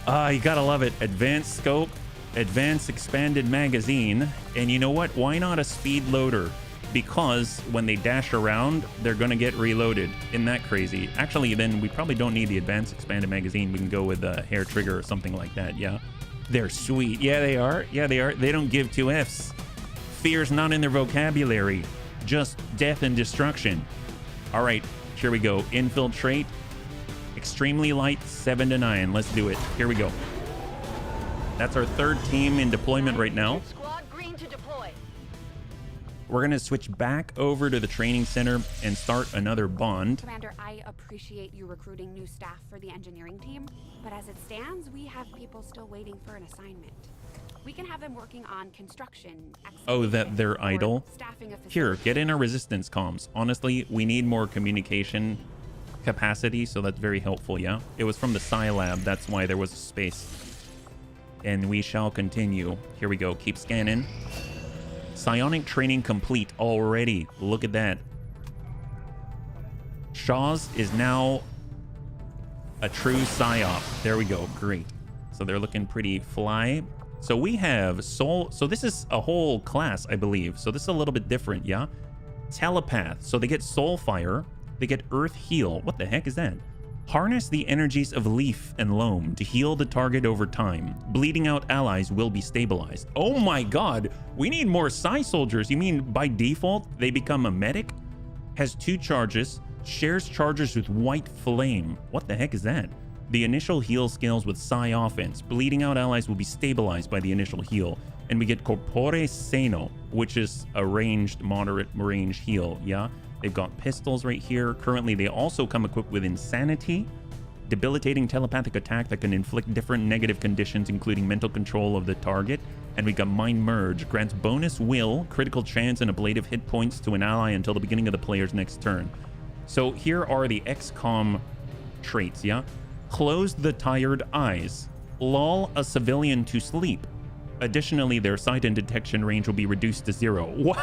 you gotta love it. Advanced scope, advanced expanded magazine, and you know what? Why not a speed loader? Because when they dash around, they're gonna get reloaded. Isn't that crazy? Actually, then we probably don't need the advanced expanded magazine. We can go with a hair trigger or something like that. Yeah, they're sweet. Yeah, they are. They don't give two F's. Fear's not in their vocabulary. Just death and destruction. All right, here we go. Infiltrate. Extremely light, 7 to 9. Let's do it. Here we go. That's our third team in deployment right now. Squad green to deploy. We're going to switch back over to the training center and start another bond. Commander, I appreciate you recruiting new staff for the engineering team, but as it stands, we have people still waiting for an assignment. We can have them working on construction. Oh, that they're idle? Staffing a Here, facility. get in our resistance comms. Honestly, we need more communication capacity, so that's very helpful, yeah? It was from the Psi Lab, that's why there was a space. And we shall continue. Here we go, keep scanning. Psionic training complete already. Look at that. Shaw's is now a true psyop. There we go, great. So they're looking pretty fly. So we have Soul. So this is a whole class, I believe. So this is a little bit different, yeah? Telepath. So they get Soul Fire. They get Earth Heal. What the heck is that? Harness the energies of Leaf and Loam to heal the target over time. Bleeding out allies will be stabilized. Oh my god, we need more Psi soldiers. You mean by default they become a medic? Has 2 charges, shares charges with White Flame. What the heck is that? The initial heal scales with Psi offense. Bleeding out allies will be stabilized by the initial heal. And we get Corpore Sano, which is a ranged, moderate range heal, yeah? They've got pistols right here. Currently, they also come equipped with Insanity, debilitating telepathic attack that can inflict different negative conditions, including mental control of the target. And we got Mind Merge, grants bonus will, critical chance, and ablative hit points to an ally until the beginning of the player's next turn. So here are the XCOM traits, yeah? Close the tired eyes. Lull a civilian to sleep. Additionally, their sight and detection range will be reduced to 0. What?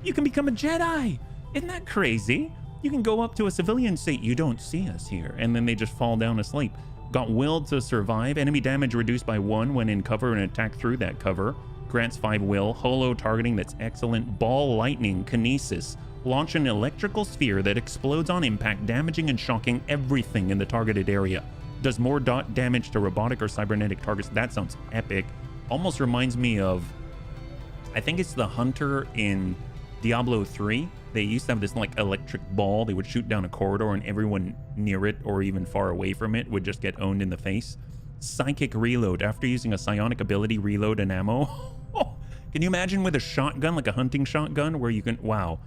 You can become a Jedi. Isn't that crazy? You can go up to a civilian and say, you don't see us here. And then they just fall down asleep. Got will to survive. Enemy damage reduced by 1 when in cover and attack through that cover. Grants 5 will. Holo targeting, that's excellent. Ball lightning, kinesis. Launch an electrical sphere that explodes on impact, damaging and shocking everything in the targeted area. Does more damage to robotic or cybernetic targets. That sounds epic. Almost reminds me of, I think it's the Hunter in Diablo 3. They used to have this like electric ball they would shoot down a corridor, and everyone near it or even far away from it would just get owned in the face. Psychic reload. After using a psionic ability, reload and ammo. Can you imagine with a shotgun, like a hunting shotgun, where you can... Wow.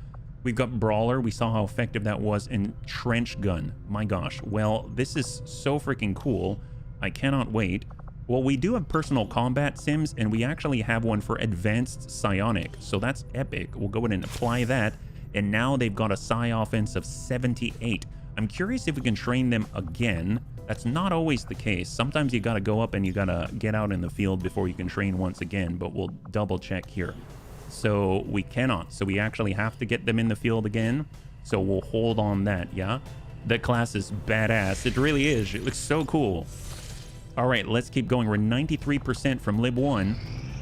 We've got Brawler. We saw how effective that was. And Trench Gun. My gosh. Well, this is so freaking cool. I cannot wait. Well, we do have personal combat sims, and we actually have one for advanced psionic. So that's epic. We'll go ahead and apply that. And now they've got a psi offense of 78. I'm curious if we can train them again. That's not always the case. Sometimes you got to go up and you got to get out in the field before you can train once again, but we'll double check here. So we cannot. So we actually have to get them in the field again. So we'll hold on that, yeah? That class is badass. It really is. It looks so cool. All right, let's keep going. We're 93% from Lib 1,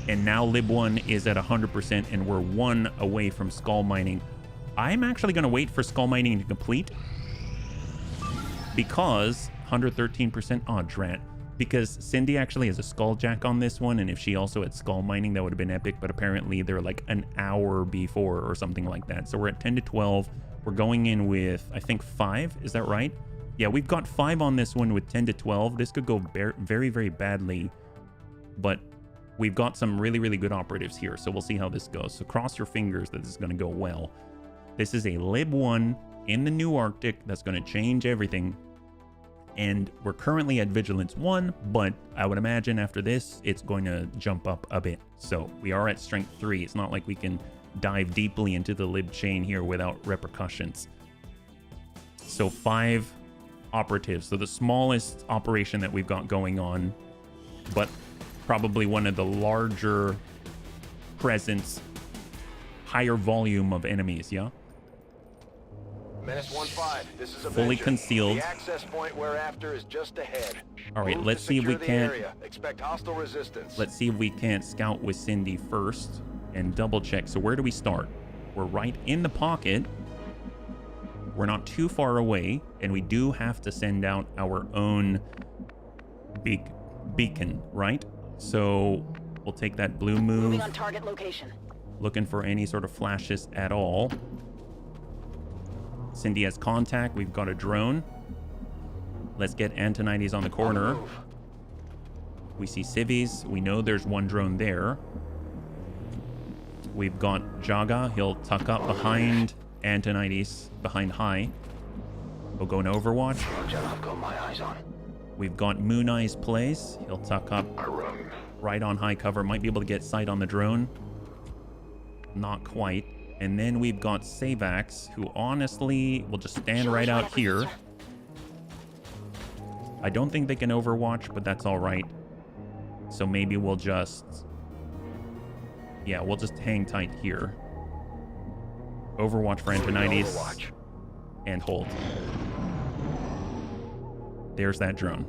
and now Lib 1 is at 100%, and we're 1 away from skull mining. I'm actually going to wait for skull mining to complete because 113%. Oh, drat. Because Cindy actually has a skull jack on this one, and if she also had skull mining, that would have been epic, but apparently they're like an hour before or something like that. So we're at 10 to 12. We're going in with, I think, 5. Is that right? Yeah, we've got 5 on this one with 10 to 12. This could go very, very badly, but we've got some really, really good operatives here, so we'll see how this goes. So cross your fingers that this is going to go well. This is a Lib 1 in the new Arctic that's going to change everything. And we're currently at Vigilance 1, but I would imagine after this, it's going to jump up a bit. So we are at Strength 3. It's not like we can dive deeply into the Lib chain here without repercussions. So 5 operatives. So the smallest operation that we've got going on, but probably one of the larger presence, higher volume of enemies, yeah? Menace 1-5. This is a fully concealed. The access point we're after is just ahead. All right, Move let's to see if we secure the can't. area. Expect hostile resistance. Let's see if we can't scout with Cindy first and double check. So where do we start? We're right in the pocket. We're not too far away, and we do have to send out our own beacon, right? So we'll take that blue move. Moving on target location. Looking for any sort of flashes at all. Cindy has contact. We've got a drone. Let's get Antonides on the corner. We see civvies. We know there's one drone there. We've got Jaga. He'll tuck up behind Antonides, behind high. We'll go in Overwatch. I've got my eyes on. We've got Moon Eyes plays. He'll tuck up right on high cover. Might be able to get sight on the drone. Not quite. And then we've got Savax, who honestly will just stand right out here. I don't think they can Overwatch, but that's all right. So maybe we'll just... Yeah, we'll just hang tight here. Overwatch for Antonides. And hold. There's that drone.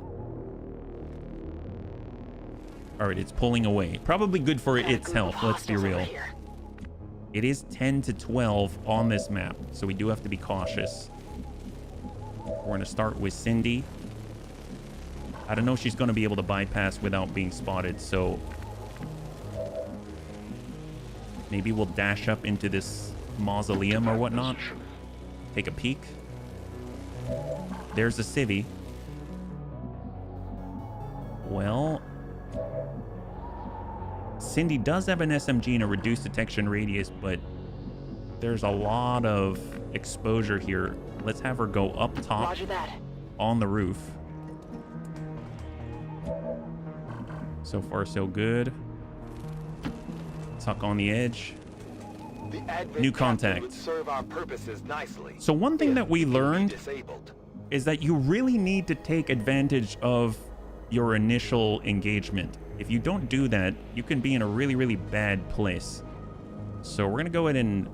All right, it's pulling away. Probably good for its health, let's be real. It is 10 to 12 on this map, so we do have to be cautious. We're going to start with Cindy. I don't know if she's going to be able to bypass without being spotted, so maybe we'll dash up into this mausoleum or whatnot. Take a peek. There's a civvy. Well, Cindy does have an SMG and a reduced detection radius, but there's a lot of exposure here. Let's have her go up top. Roger that. On the roof. So far, so good. Tuck on the edge. New contact. Would serve our purposes nicely. So one thing that we learned is that you really need to take advantage of your initial engagement. If you don't do that, you can be in a really, really bad place. So we're going to go ahead and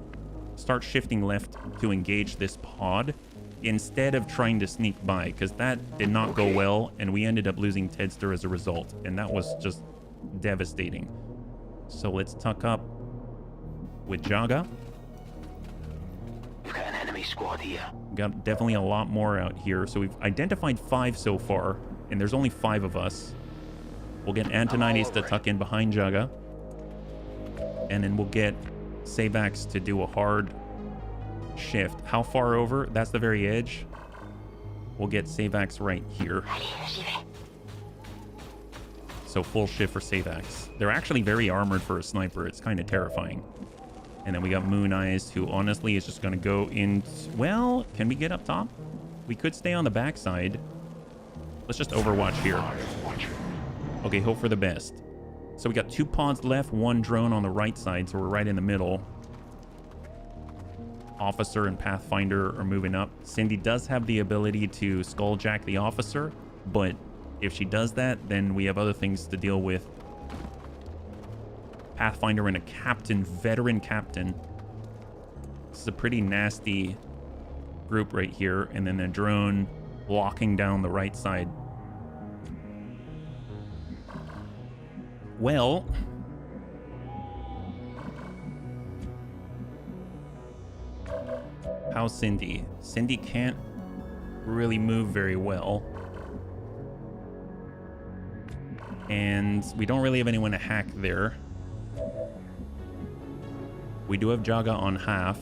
start shifting left to engage this pod instead of trying to sneak by, because that did not go well, and we ended up losing Tedster as a result, and that was just devastating. So let's tuck up with Jaga. We've got an enemy squad here. Got definitely a lot more out here. So we've identified 5 so far, and there's only 5 of us. We'll get Antonides to tuck in behind Jaga. And then we'll get Savax to do a hard shift. How far over? That's the very edge. We'll get Savax right here. So full shift for Savax. They're actually very armored for a sniper. It's kind of terrifying. And then we got Moon Eyes, who honestly is just going to go in. Well, can we get up top? We could stay on the backside. Let's just overwatch here. Okay, hope for the best. So we got 2 pods left, 1 drone on the right side, so we're right in the middle. Officer and Pathfinder are moving up. Cindy does have the ability to skulljack the officer, but if she does that, then we have other things to deal with. Pathfinder and a captain, veteran captain. This is a pretty nasty group right here, and then a drone blocking down the right side. Well, how's Cindy? Cindy can't really move very well, and we don't really have anyone to hack there. We do have Jaga on half.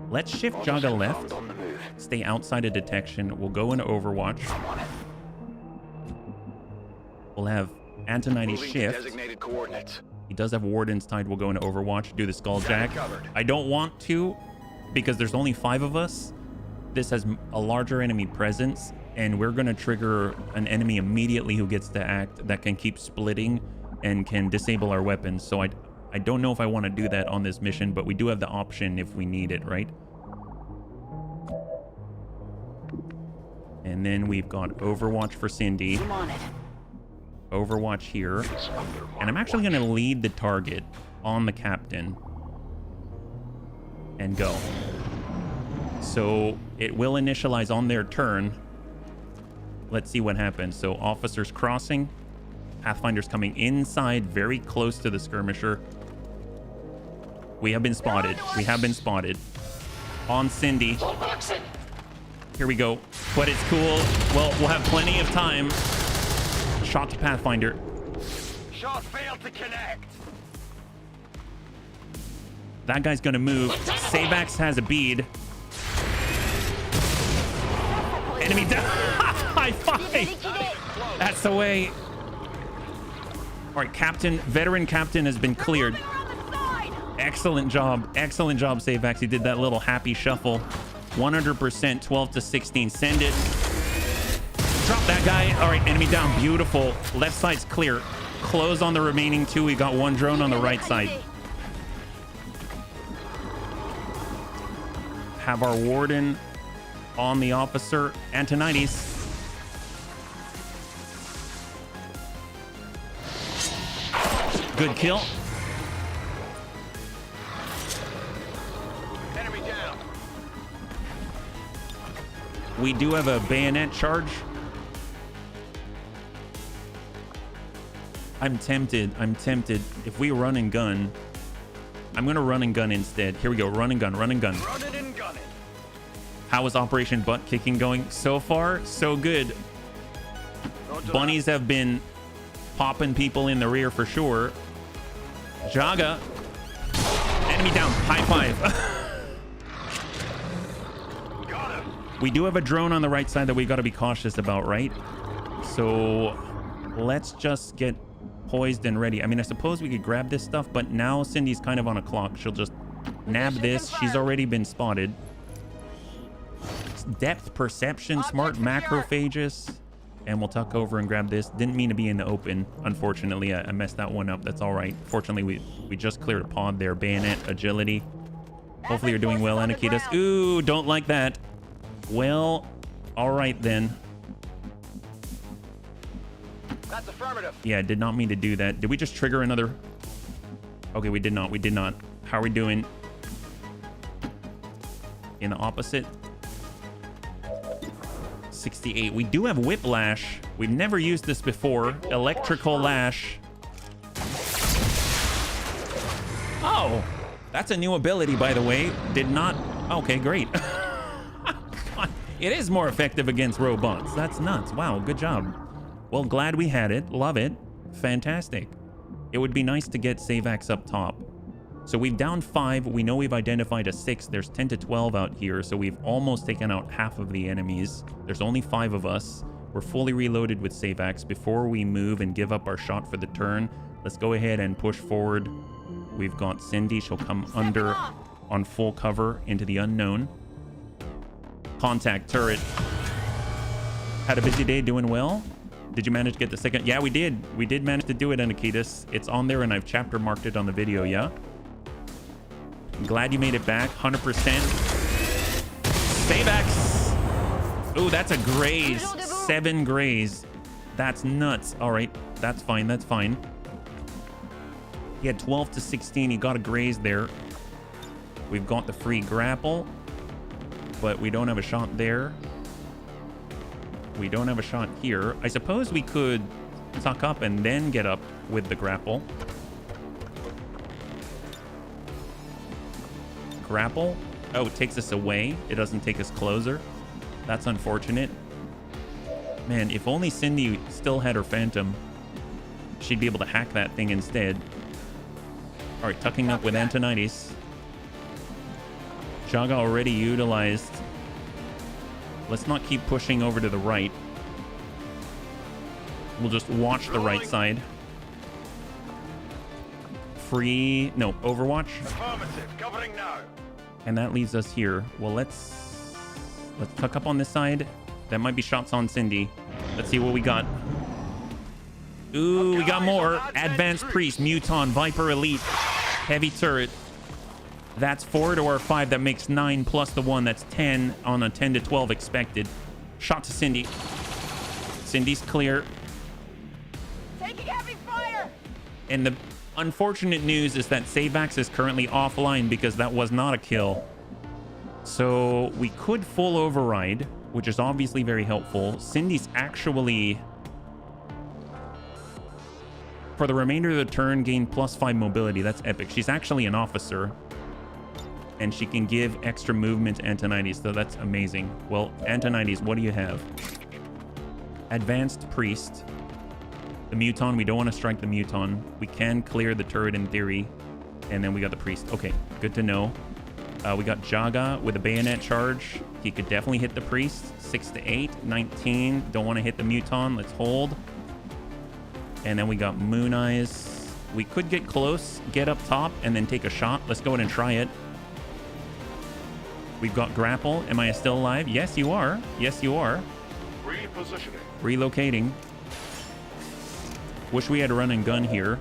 Let's shift Jaga left. Stay outside of detection. We'll go into Overwatch. We'll have Antonite shift. Designated coordinates. He does have Wardens tied. We'll go into Overwatch. Do the Skulljack. I don't want to because there's only 5 of us. This has a larger enemy presence, and we're going to trigger an enemy immediately who gets to act that can keep splitting and can disable our weapons. So I don't know if I want to do that on this mission, but we do have the option if we need it, right? And then we've got Overwatch for Cindy. Overwatch here. And I'm actually going to lead the target on the captain. And go. So it will initialize on their turn. Let's see what happens. So officers crossing. Pathfinder's coming inside, very close to the skirmisher. We have been spotted. We have been spotted. On Cindy. Here we go. But it's cool. Well, we'll have plenty of time. Shot to Pathfinder. Shot failed to connect. That guy's gonna move. Savax has a bead. Enemy down. High five. That's the way. All right, Captain, veteran Captain has been cleared. Excellent job, Savax. He did that little happy shuffle. 100%, 12 to 16. Send it. Drop that guy. All right, enemy down. Beautiful. Left side's clear. Close on the remaining 2. We got 1 drone on the right side. Have our warden on the officer. Antonides. Good kill. Enemy down. We do have a bayonet charge. I'm tempted. If we run and gun, I'm going to run and gun instead. Here we go. Run and gun. Running and gunning. How is Operation Butt Kicking going? So far, so good. Bunnies have been popping people in the rear for sure. Jaga. Enemy down. High five. Got him. We do have a drone on the right side that we got to be cautious about, right? So let's just get poised and ready. I mean, I suppose we could grab this stuff, but now Cindy's kind of on a clock. She'll just nab this. She's already been spotted. Depth perception, smart macrophages. And we'll tuck over and grab this. Didn't mean to be in the open. Unfortunately, I messed that one up. That's all right. Fortunately, we just cleared a pod there. Bayonet, agility. Hopefully you're doing well, Anakitas. Ooh, don't like that. Well, all right then. That's affirmative. Yeah, did not mean to do that. Did we just trigger another? Okay, we did not. We did not. How are we doing? In the opposite. 68. We do have Whiplash. We've never used this before. Electrical Lash. Oh, that's a new ability, by the way. Did not... Okay, great. It is more effective against robots. That's nuts. Wow, good job. Well, glad we had it. Love it. Fantastic. It would be nice to get Savax up top. So we've downed 5. We know we've identified a 6. There's 10 to 12 out here. So we've almost taken out half of the enemies. There's only 5 of us. We're fully reloaded with save axe. Before we move and give up our shot for the turn, let's go ahead and push forward. We've got Cindy. She'll come under on full cover into the unknown. Contact turret. Had a busy day, doing well. Did you manage to get the second? Yeah, we did. We did manage to do it, Anakitas. It's on there and I've chapter marked it on the video, yeah? Glad you made it back. 100%. Save axe. Oh, that's a graze. 7 graze. That's nuts. All right. That's fine. That's fine. He had 12 to 16. He got a graze there. We've got the free grapple, but we don't have a shot there. We don't have a shot here. I suppose we could tuck up and then get up with the grapple. Grapple. Oh, it takes us away. It doesn't take us closer. That's unfortunate. Man, if only Cindy still had her phantom, she'd be able to hack that thing instead. All right, tucking up with Antonides. Jaga already utilized. Let's not keep pushing over to the right. We'll just watch the right side. Free, no, Overwatch. Affirmative, covering now. And that leaves us here. Well, let's tuck up on this side. That might be shots on Cindy. Let's see what we got. Ooh, we got more. Advanced Priest, Muton, Viper Elite, Heavy Turret. That's 4 to our 5. That makes 9 plus the 1. That's 10 on a 10 to 12 expected. Shot to Cindy. Cindy's clear. Taking heavy fire. And the unfortunate news is that save axe is currently offline because that was not a kill. So we could full override, which is obviously very helpful. Cindy's actually, for the remainder of the turn, gain +5 mobility. That's epic. She's actually an officer. And she can give extra movement to Antonides, so that's amazing. Well, Antonides, what do you have? Advanced Priest. The Muton, we don't want to strike the Muton. We can clear the turret in theory. And then we got the Priest. Okay, good to know. We got Jaga with a bayonet charge. He could definitely hit the Priest. 6 to 8, 19. Don't want to hit the Muton. Let's hold. And then we got Moon Eyes. We could get close, get up top, and then take a shot. Let's go ahead and try it. We've got grapple. Am I still alive? Yes, you are. Yes, you are. Repositioning. Relocating. Wish we had a run and gun here.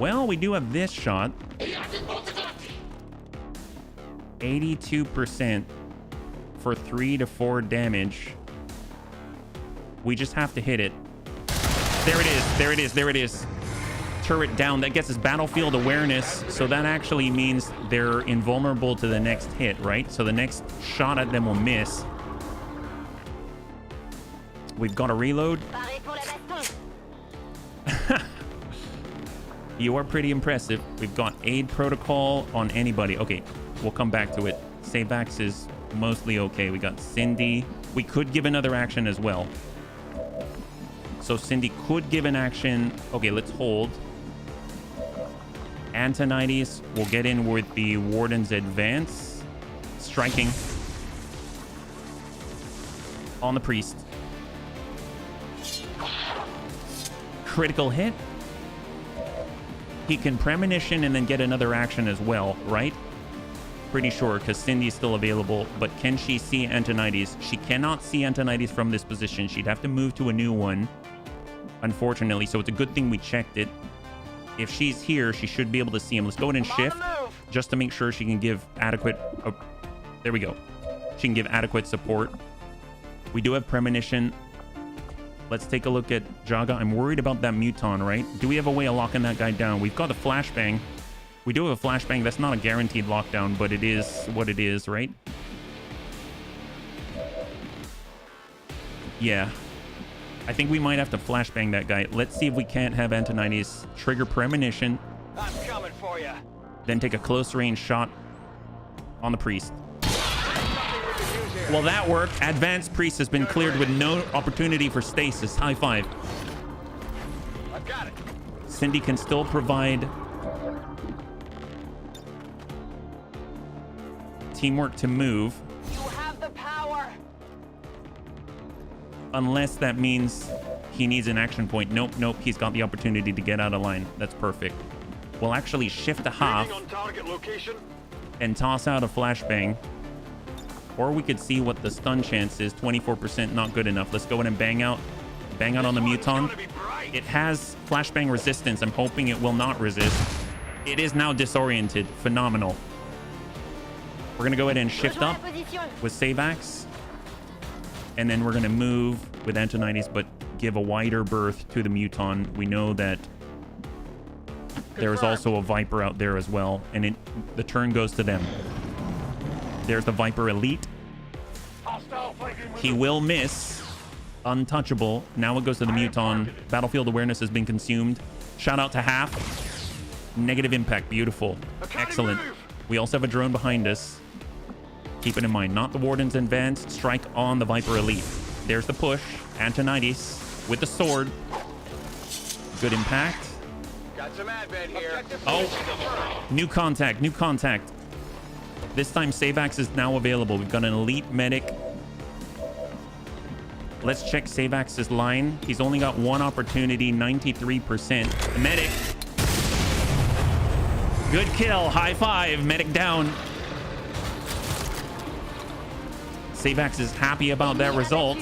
Well, we do have this shot. 82% for 3 to 4 damage. We just have to hit it. There it is. There it is. There it is. Turret down. That gets us battlefield awareness, so that actually means they're invulnerable to the next hit, right? So the next shot at them will miss. We've got a reload. You are pretty impressive. We've got aid protocol on anybody. Okay, we'll come back to it. Save axe is mostly okay. We got Cindy. We could give another action as well. So Cindy could give an action. Okay, let's hold. Antonides will get in with the Warden's advance. Striking. On the Priest. Critical hit. He can premonition and then get another action as well, right? Pretty sure, because Cindy's still available. But can she see Antonides? She cannot see Antonides from this position. She'd have to move to a new one, unfortunately. So it's a good thing we checked it. If she's here, she should be able to see him. Let's go ahead and shift just to make sure she can give adequate... Oh, there we go. She can give adequate support. We do have premonition. Let's take a look at Jaga. I'm worried about that Muton, right? Do we have a way of locking that guy down? We've got a flashbang. We do have a flashbang. That's not a guaranteed lockdown, but it is what it is, right? Yeah. I think we might have to flashbang that guy. Let's see if we can't have Antonides trigger premonition. I'm coming for you. Then take a close range shot on the Priest. Well, that worked. Advanced Priest has been cleared with no opportunity for stasis. High five. I've got it. Cindy can still provide teamwork to move. You have the power. Unless that means he needs an action point. Nope, nope. He's got the opportunity to get out of line. That's perfect. We'll actually shift to half On target location. and toss out a flashbang. Or we could see what the stun chance is. 24%, not good enough. Let's go ahead and bang out on the Muton. It has flashbang resistance. I'm hoping it will not resist. It is now disoriented. Phenomenal. We're going to go ahead and shift up with Savax. And then we're going to move with Antonides, but give a wider berth to the Muton. We know that there is also a Viper out there as well. And the turn goes to them. There's the Viper Elite. He will miss. Untouchable. Now it goes to the Muton. Battlefield awareness has been consumed. Shout out to Half. Negative impact. Beautiful. Excellent. We also have a drone behind us. Keep it in mind. Not the Warden's advanced. Strike on the Viper Elite. There's the push. Antonides with the sword. Good impact. Got some advent here. Oh, new contact. New contact. This time, Savax is now available. We've got an elite medic. Let's check Savax's line. He's only got one opportunity, 93%. Medic. Good kill. High five. Medic down. Savax is happy about that result.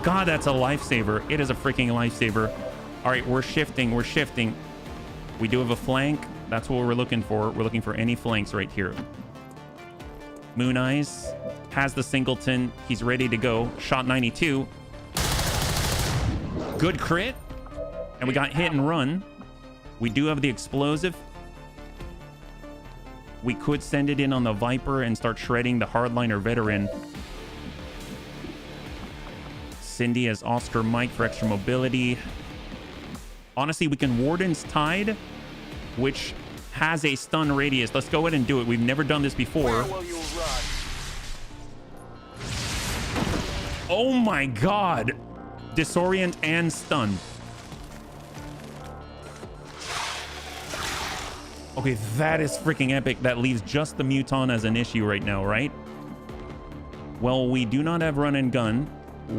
God, that's a lifesaver. It is a freaking lifesaver. All right, we're shifting. We're shifting. We do have a flank. That's what we're looking for. We're looking for any flanks right here. Moon Eyes has the singleton. He's ready to go. Shot 92. Good crit. And we got hit and run. We do have the explosive. We could send it in on the Viper and start shredding the hardliner veteran. Cindy as Oscar Mike for extra mobility. Honestly, we can Warden's Tide, which has a stun radius. Let's go ahead and do it. We've never done this before. Oh my god. Disorient and stun. Okay, that is freaking epic. That leaves just the Muton as an issue right now, right? Well, we do not have run and gun.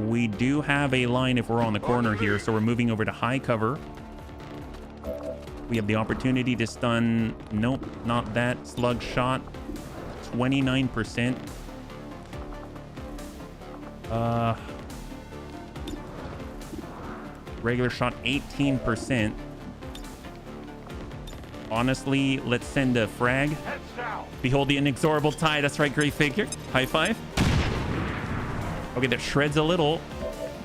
We do have a line if we're on the corner here, so we're moving over to high cover. We have the opportunity to stun. Nope, not that. Slug shot. 29%. Regular shot, 18%. Honestly, let's send a frag. Behold the inexorable tide. That's right, great figure. High five. Okay, that shreds a little.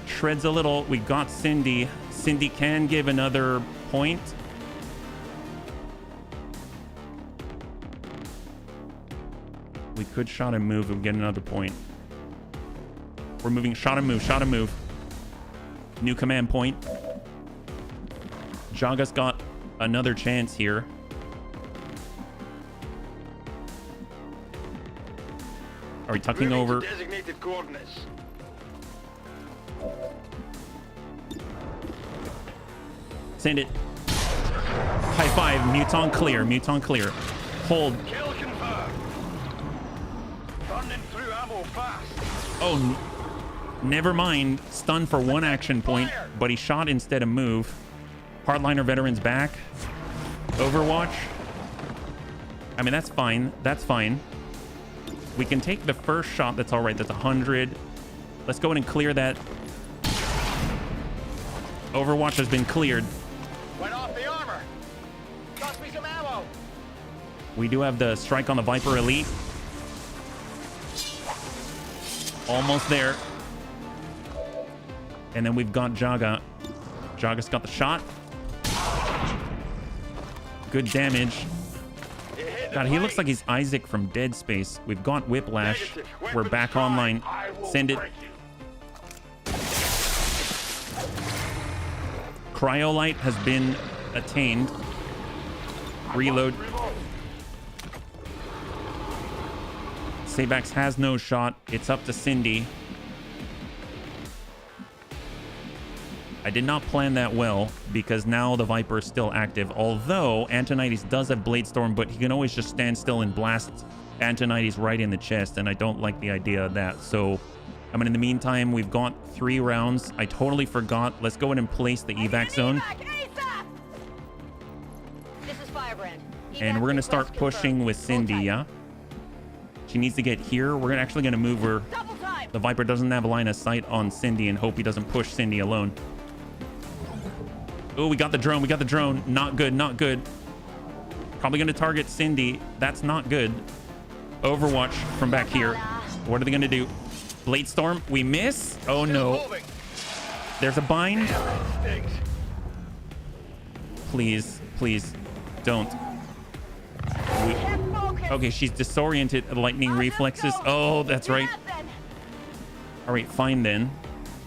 Shreds a little. We got Cindy. Cindy can give another point. We could shot and move and get another point. We're moving shot and move, shot and move. New command point. Jaga's got another chance here. Are we tucking over? Designated coordinates. Send it. High five. Muton clear. Muton clear. Hold. Kill confirmed. Burning through ammo fast. Oh, never mind. Stun for one action point, but he shot instead of move. Hardliner veterans back. Overwatch. I mean, that's fine. That's fine. We can take the first shot. That's all right. That's 100. Let's go in and clear that. Overwatch has been cleared. Went off the armor. Cost me some ammo. We do have the strike on the Viper Elite. Almost there. And then we've got Jaga. Jaga's got the shot. Good damage. God, he looks like he's Isaac from Dead Space. We've got Whiplash. We're back online. Send it. Cryolite has been attained. Reload. Savax has no shot. It's up to Cindy. I did not plan that well because now the Viper is still active. Although Antonides does have Blade Storm, but he can always just stand still and blast Antonides right in the chest, and I don't like the idea of that. So, I mean, in the meantime, we've got 3 rounds. I totally forgot. Let's go ahead and place the evac zone. This is Firebrand. And we're going to start pushing with Cindy, yeah? She needs to get here. We're actually going to move her. Double time. The Viper doesn't have a line of sight on Cindy and hope he doesn't push Cindy alone. Oh, we got the drone. We got the drone. Not good. Not good. Probably going to target Cindy. That's not good. Overwatch from back here. What are they going to do? Blade Storm. We miss. Oh, no. There's a bind. Please. Please. Don't. Okay, she's disoriented. Lightning reflexes. Oh, that's right. All right, fine then.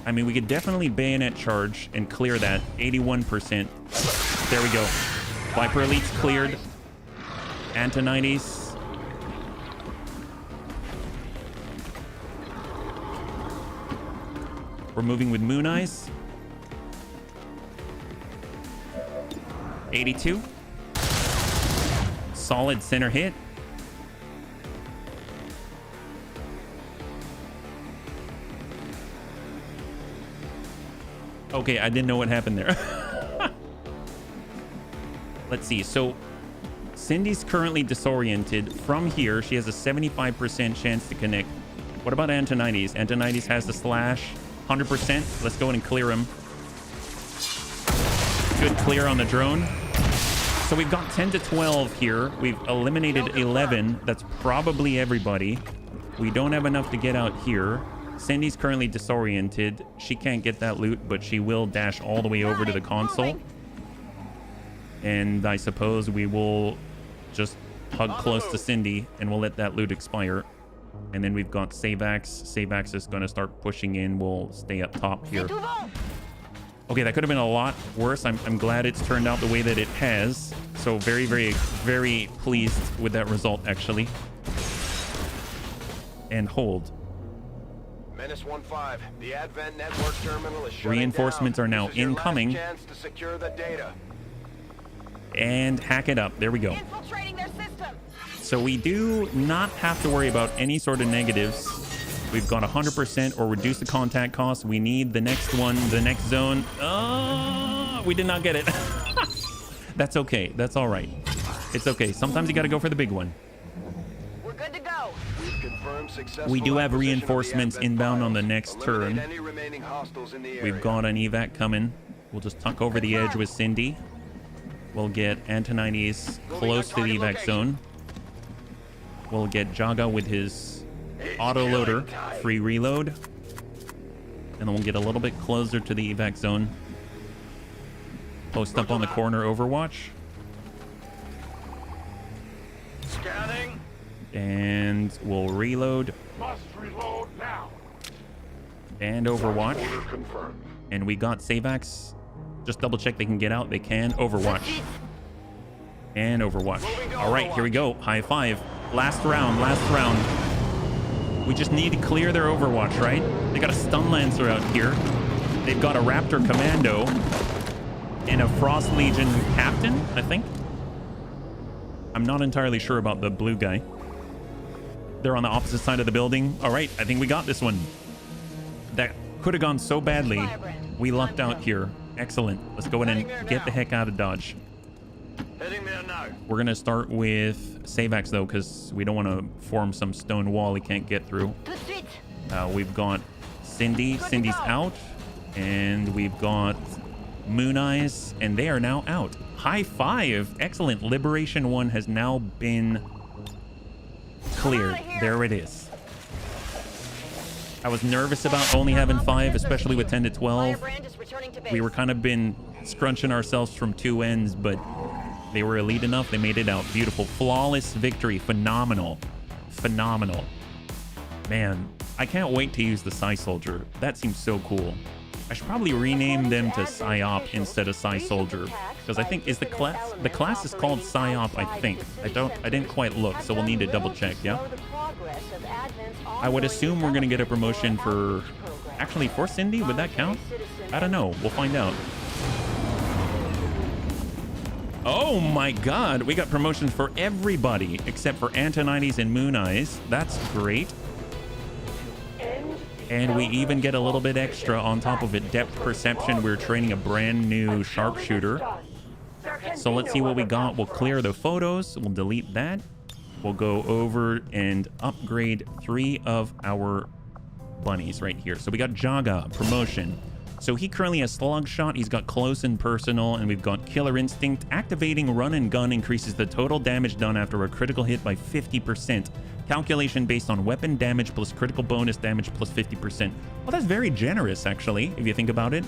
I mean, we could definitely bayonet charge and clear that. 81%. There we go. Viper Elite's cleared. Antonides. We're moving with Moon Eyes. 82. Solid center hit. Okay, I didn't know what happened there. Let's see. So Cindy's currently disoriented. From here, she has a 75% chance to connect. What about Antonides? Antonides has the slash. 100%. Let's go in and clear him. Good clear on the drone. So we've got 10 to 12 here. We've eliminated 11. That's probably everybody. We don't have enough to get out here. Cindy's currently disoriented. She can't get that loot, but she will dash all the way over to the console. And I suppose we will just hug close to Cindy and we'll let that loot expire. And then we've got Savax. Savax is going to start pushing in. We'll stay up top here. Okay, that could have been a lot worse. I'm glad it's turned out the way that it has. So very, very, very pleased with that result, actually. And hold. Menace 1-5. The Advent network terminal is shutting Reinforcements down. are now This is your incoming. last chance to secure the data. And hack it up. There we go. Infiltrating their system. So we do not have to worry about any sort of negatives. We've got 100% or reduce the contact cost. We need the next one, the next zone. Oh, we did not get it. That's okay. That's all right. It's okay. Sometimes you got to go for the big one. We're good to go. We've confirmed successful We do have acquisition of the reinforcements Advent inbound on the files. next Eliminate turn. any remaining hostiles in the area. We've got an evac coming. We'll just tuck over the edge with Cindy. We'll get Antonides close to the evac zone. We'll get Jaga with his auto loader, free reload. And then we'll get a little bit closer to the evac zone. Post up on the corner Overwatch. Scanning. And we'll reload Must reload now. and Overwatch. Order confirmed. And we got Savax. Just double check they can get out. They can. Overwatch. And Overwatch. All right, here we go. High five. Last round, last round. We just need to clear their Overwatch, right? They got a Stun Lancer out here. They've got a Raptor Commando and a Frost Legion Captain, I think. I'm not entirely sure about the blue guy. They're on the opposite side of the building. All right, I think we got this one. That could have gone so badly. We lucked out here. Excellent. Let's go in and get the heck out of Dodge. Heading there now. We're going to start with Savax, though, because we don't want to form some stone wall he can't get through. We've got Cindy. Cindy's out. And we've got Moon Eyes. And they are now out. High five. Excellent. Liberation 1 has now been cleared. There it is. I was nervous about only having 5, especially with 10 to 12. We were kind of been scrunching ourselves from 2 ends, but they were elite enough. They made it out. Beautiful. Flawless victory. Phenomenal. Phenomenal. Man, I can't wait to use the Psy Soldier. That seems so cool. I should probably rename them to Psyop instead of Psy Soldier, because I think the class is called Psyop, I think. I didn't quite look, so we'll need to double check, yeah? I would assume we're going to get a promotion for... Actually, for Cindy, would that count? I don't know. We'll find out. Oh my god, we got promotions for everybody except for Antonides and Moon Eyes. That's great. And we even get a little bit extra on top of it. Depth perception, we're training a brand new sharpshooter. So let's see what we got. We'll clear the photos. We'll delete that. We'll go over and upgrade 3 of our bunnies right here. So we got Jaga, promotion. So he currently has slug shot, he's got close and personal, and we've got killer instinct. Activating run and gun increases the total damage done after a critical hit by 50%. Calculation based on weapon damage plus critical bonus damage plus 50%. Well, that's very generous, actually, if you think about it.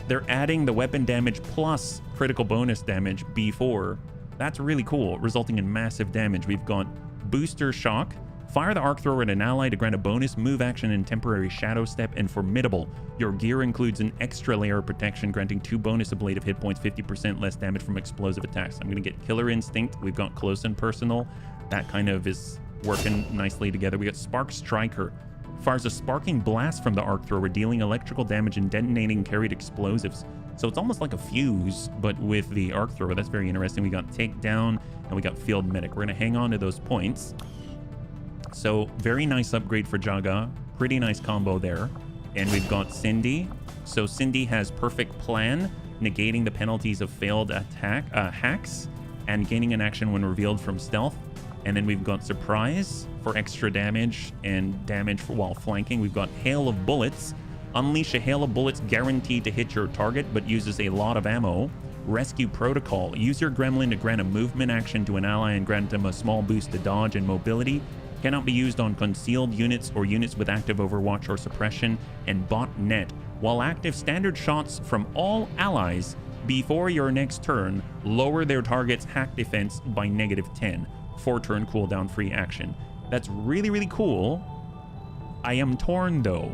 They're adding the weapon damage plus critical bonus damage before. That's really cool, resulting in massive damage. We've got booster shock. Fire the arc thrower at an ally to grant a bonus move action and temporary shadow step, and formidable. Your gear includes an extra layer of protection, granting 2 bonus ablative hit points, 50% less damage from explosive attacks. I'm going to get killer instinct. We've got close and personal. That kind of is working nicely together. We got spark striker. Fires a sparking blast from the arc thrower, dealing electrical damage and detonating carried explosives. So it's almost like a fuse, but with the arc thrower. That's very interesting. We got takedown and we got field medic. We're going to hang on to those points. So very nice upgrade for Jaga. Pretty nice combo there. And we've got Cindy. So Cindy has perfect plan, negating the penalties of failed attack hacks and gaining an action when revealed from stealth. And then we've got surprise for extra damage and damage while flanking. We've got hail of bullets. Unleash a hail of bullets guaranteed to hit your target, but uses a lot of ammo. Rescue protocol. Use your gremlin to grant a movement action to an ally and grant them a small boost to dodge and mobility. Cannot be used on concealed units or units with active overwatch or suppression. And botnet. While active, standard shots from all allies before your next turn lower their target's hack defense by -10. 4-turn cooldown free action. That's really, really cool. I am torn though.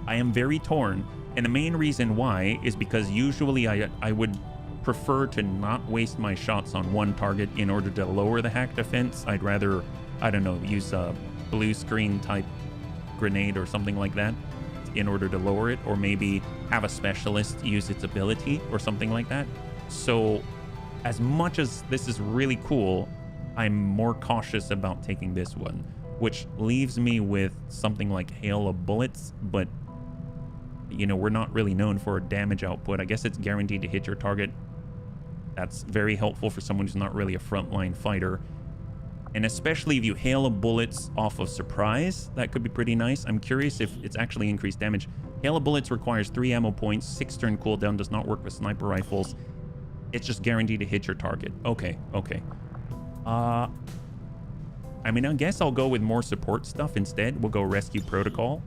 I am very torn. And the main reason why is because usually I would prefer to not waste my shots on one target in order to lower the hack defense. I'd rather, I don't know, use a blue screen type grenade or something like that in order to lower it, or maybe have a specialist use its ability or something like that. So as much as this is really cool, I'm more cautious about taking this one, which leaves me with something like hail of bullets, but you know, we're not really known for damage output. I guess it's guaranteed to hit your target. That's very helpful for someone who's not really a frontline fighter. And especially if you hail of bullets off of surprise, that could be pretty nice. I'm curious if it's actually increased damage. Hail of bullets requires 3 ammo points, 6-turn cooldown, does not work with sniper rifles. It's just guaranteed to hit your target. Okay, okay. I mean, I guess I'll go with more support stuff instead. We'll go rescue protocol.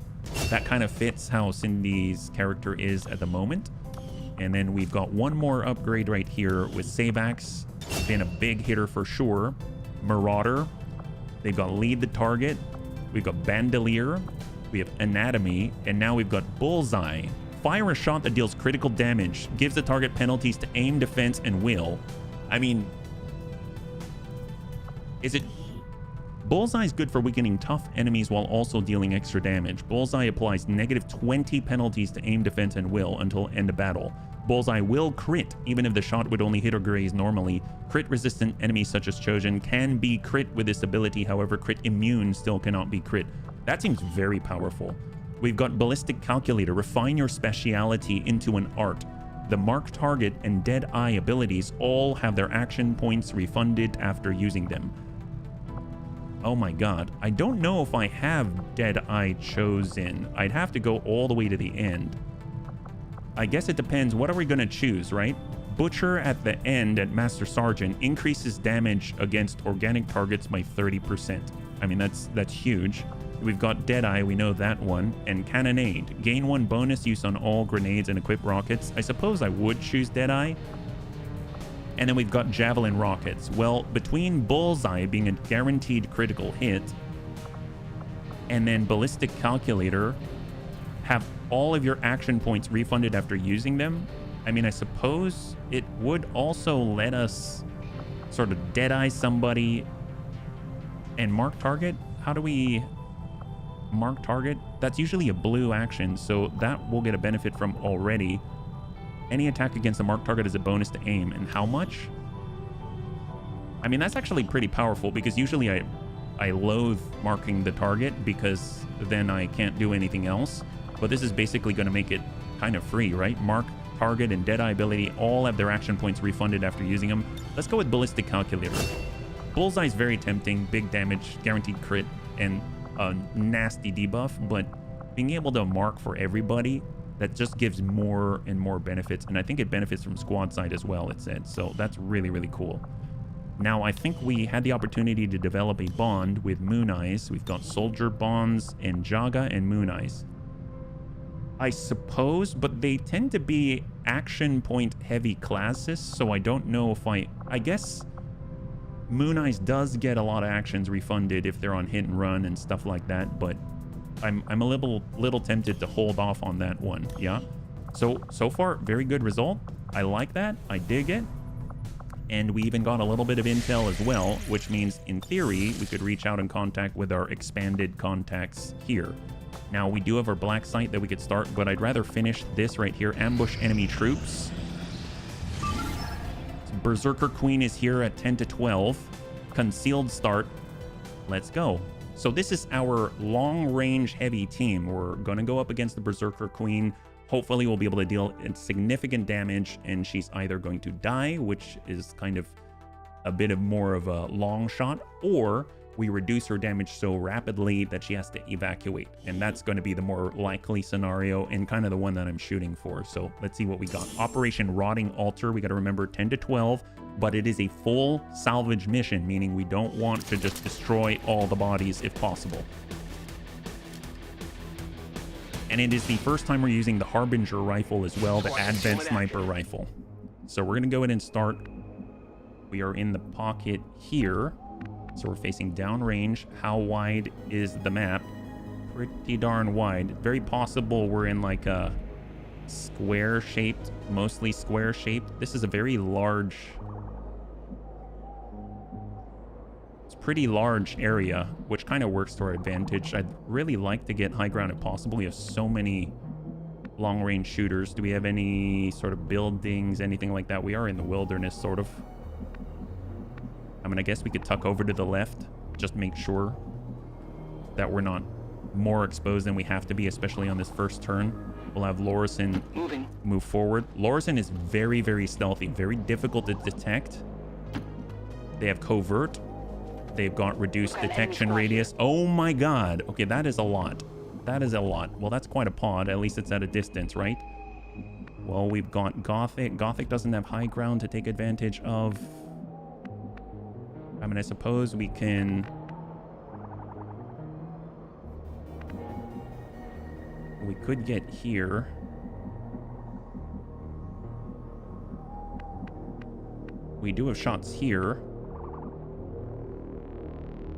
That kind of fits how Cindy's character is at the moment. And then we've got one more upgrade right here with Savax. Been a big hitter for sure. Marauder. They've got lead the target. We've got Bandolier. We have Anatomy. And now we've got Bullseye. Fire a shot that deals critical damage. Gives the target penalties to aim, defense, and will. I mean, is it... Bullseye is good for weakening tough enemies while also dealing extra damage. Bullseye applies -20 penalties to aim, defense, and will until end of battle. Bullseye will crit, even if the shot would only hit or graze normally. Crit-resistant enemies such as Chosen can be crit with this ability, however, crit immune still cannot be crit. That seems very powerful. We've got Ballistic Calculator. Refine your speciality into an art. The Mark Target and Dead Eye abilities all have their action points refunded after using them. Oh my god, I don't know if I have Dead Eye Chosen. I'd have to go all the way to the end. I guess it depends. What are we going to choose, right? Butcher at the end at Master Sergeant increases damage against organic targets by 30%. I mean, that's huge. We've got Deadeye, we know that one. And Cannonade. Gain 1 bonus use on all grenades and equip rockets. I suppose I would choose Deadeye. And then we've got Javelin rockets. Well, between Bullseye being a guaranteed critical hit and then Ballistic Calculator, have all of your action points refunded after using them. I mean, I suppose it would also let us sort of Deadeye somebody and mark target. How do we mark target? That's usually a blue action, so that we'll get a benefit from already. Any attack against a marked target is a bonus to aim. And how much? I mean, that's actually pretty powerful because usually I loathe marking the target because then I can't do anything else. But this is basically going to make it kind of free, right? Mark, target, and Deadeye ability all have their action points refunded after using them. Let's go with Ballistic Calculator. Bullseye's very tempting, big damage, guaranteed crit, and a nasty debuff, but being able to mark for everybody, that just gives more and more benefits, and I think it benefits from squad side as well, it said, so that's really, really cool. Now, I think we had the opportunity to develop a bond with Moon Eyes. We've got Soldier Bonds and Jaga and Moon Eyes, I suppose, but they tend to be action point heavy classes, so I don't know if I guess Moon Eyes does get a lot of actions refunded if they're on hit and run and stuff like that, but I'm a little tempted to hold off on that one. Yeah. So far, very good result. I like that. I dig it. And we even got a little bit of intel as well, which means in theory, we could reach out and contact with our expanded contacts here. Now, we do have our Blacksite that we could start, but I'd rather finish this right here. Ambush enemy troops. Berserker Queen is here at 10 to 12. Concealed start. Let's go. So this is our long-range heavy team. We're going to go up against the Berserker Queen. Hopefully we'll be able to deal significant damage, and she's either going to die, which is kind of a bit of more of a long shot, or we reduce her damage so rapidly that she has to evacuate. And that's going to be the more likely scenario and kind of the one that I'm shooting for. So let's see what we got. Operation Rotting Altar. We got to remember 10 to 12, but it is a full salvage mission, meaning we don't want to just destroy all the bodies if possible. And it is the first time we're using the Harbinger rifle as well, the Advent Sniper rifle. So we're going to go ahead and start. We are in the pocket here. So we're facing downrange. How wide is the map? Pretty darn wide. Very possible we're in like a square-shaped, mostly square-shaped. This is a very large... It's a pretty large area, which kind of works to our advantage. I'd really like to get high ground if possible. We have so many long-range shooters. Do we have any sort of buildings, anything like that? We are in the wilderness, sort of. I mean, I guess we could tuck over to the left, just make sure that we're not more exposed than we have to be, especially on this first turn. We'll have Lorison move forward. Lorison is very, very stealthy, very difficult to detect. They have covert. They've got reduced detection radius. Oh my god. Okay, that is a lot. That is a lot. Well, that's quite a pod. At least it's at a distance, right? Well, we've got Gothic. Gothic doesn't have high ground to take advantage of. I mean, I suppose we can... We could get here. We do have shots here.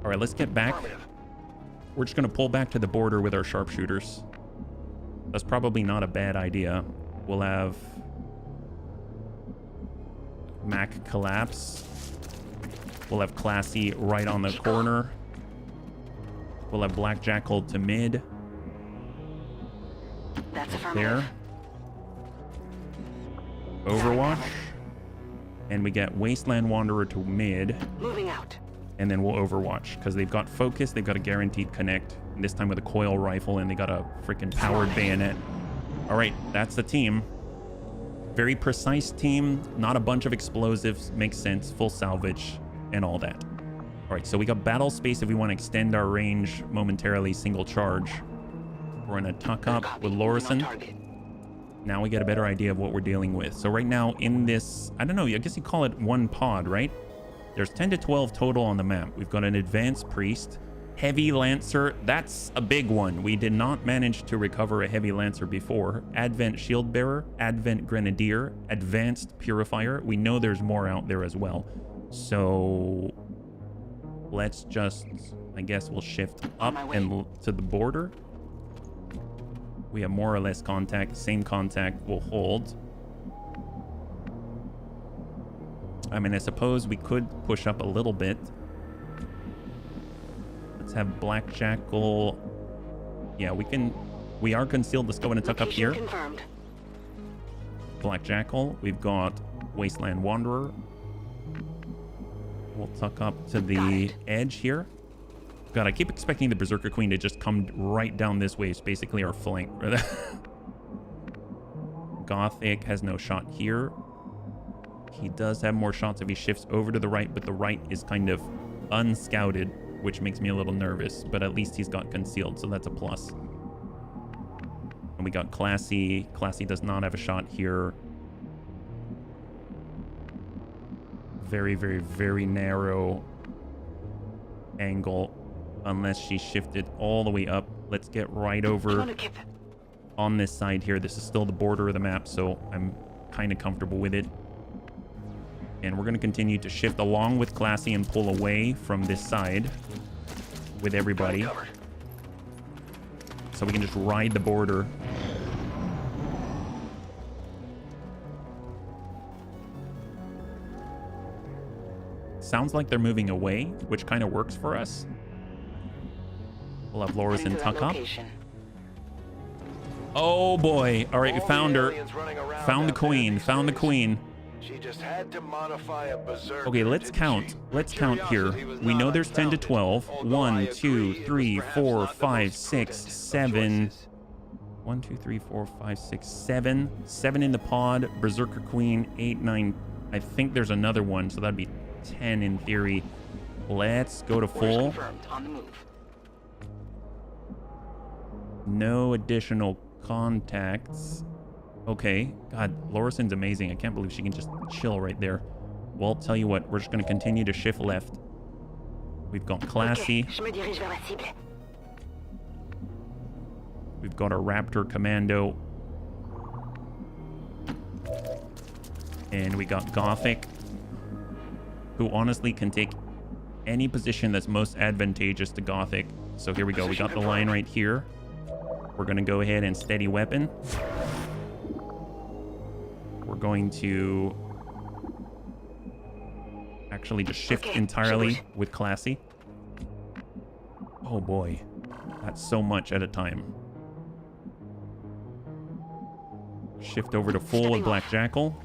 All right, let's get back. We're just going to pull back to the border with our sharpshooters. That's probably not a bad idea. We'll have Mac collapse. We'll have Classy right on the corner. We'll have Black Jackal to mid. That's there. Overwatch. And we get Wasteland Wanderer to mid. Moving out. And then we'll Overwatch, because they've got focus, they've got a guaranteed connect, and this time with a coil rifle, and they got a freaking powered bayonet. All right, that's the team. Very precise team, not a bunch of explosives, makes sense, full salvage, and all that. All right, so we got battle space if we want to extend our range momentarily, single charge. We're going to tuck up with Lorison. Now we get a better idea of what we're dealing with. So right now in this, I don't know, I guess you call it one pod, right? There's 10 to 12 total on the map. We've got an Advanced Priest, Heavy Lancer. That's a big one. We did not manage to recover a Heavy Lancer before. Advent Shield Bearer, Advent Grenadier, Advanced Purifier. We know there's more out there as well. So let's just, I guess we'll shift up and to the border. We have more or less contact. Same contact will hold. I mean, I suppose we could push up a little bit. Let's have Black Jackal. Yeah, we can. We are concealed. Let's go in and tuck up here. Confirmed. Black Jackal. We've got Wasteland Wanderer. We'll tuck up to the edge here. God, I keep expecting the Berserker Queen to just come right down this way. It's basically our flank. Gothic has no shot here. He does have more shots if he shifts over to the right, but the right is kind of unscouted, which makes me a little nervous, but at least he's got concealed, so that's a plus. And we got Classy. Classy does not have a shot here. Very, very, very narrow angle unless she shifted all the way up. Let's get right over on this side here. This is still the border of the map, so I'm kind of comfortable with it. And we're going to continue to shift along with Classy and pull away from this side with everybody. So we can just ride the border. Sounds like they're moving away, which kind of works for us. We'll have Lorison tuck up. Oh boy. All right, we found her. Found the queen. Found the queen. She just had to modify a berserker. Okay, let's count. Let's count here. We know there's 10 to 12. 1, 2, 3, 4, 5, 6, 7. 1, 2, 3, 4, 5, 6, 7. 7 in the pod. Berserker Queen. 8, 9. I think there's another one, so that'd be 10 in theory. Let's go to full. On the move. No additional contacts. Okay. God, Lorison's amazing. I can't believe she can just chill right there. Well, tell you what, we're just going to continue to shift left. We've got Classy. We've got our Raptor Commando. And we got Gothic, who honestly can take any position that's most advantageous to Gothic. So here we go. We got the line right here. We're going to go ahead and steady weapon. We're going to actually just shift entirely with Classy. Oh boy. That's so much at a time. Shift over to full with Black Jackal.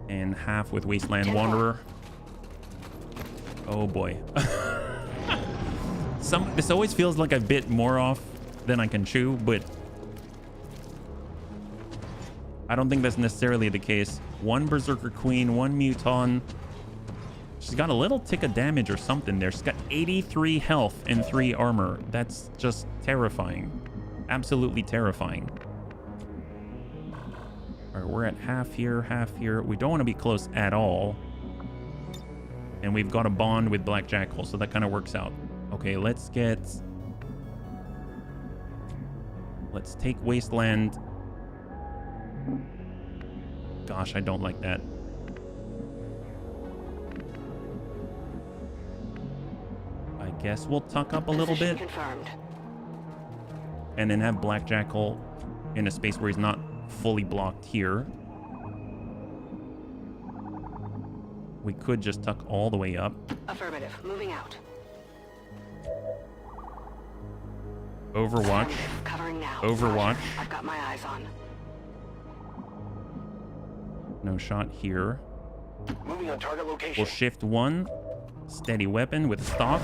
And half with Wasteland Wanderer. Oh boy. This always feels like I bit more off than I can chew, but I don't think that's necessarily the case. One Berserker Queen, one Muton. She's got a little tick of damage or something there. She's got 83 health and 3 armor. That's just terrifying. Absolutely terrifying. All right, we're at half here, half here. We don't want to be close at all. And we've got a bond with Black Jackal, so that kind of works out. Okay, let's take Wasteland. Gosh, I don't like that. I guess we'll tuck up a little bit. Confirmed. And then have Black Jackal in a space where he's not fully blocked here. We could just tuck all the way up. Affirmative. Moving out. Overwatch. Covering now. Overwatch. I've got my eyes on. No shot here. Moving on target location. We'll shift one. Steady weapon with stock.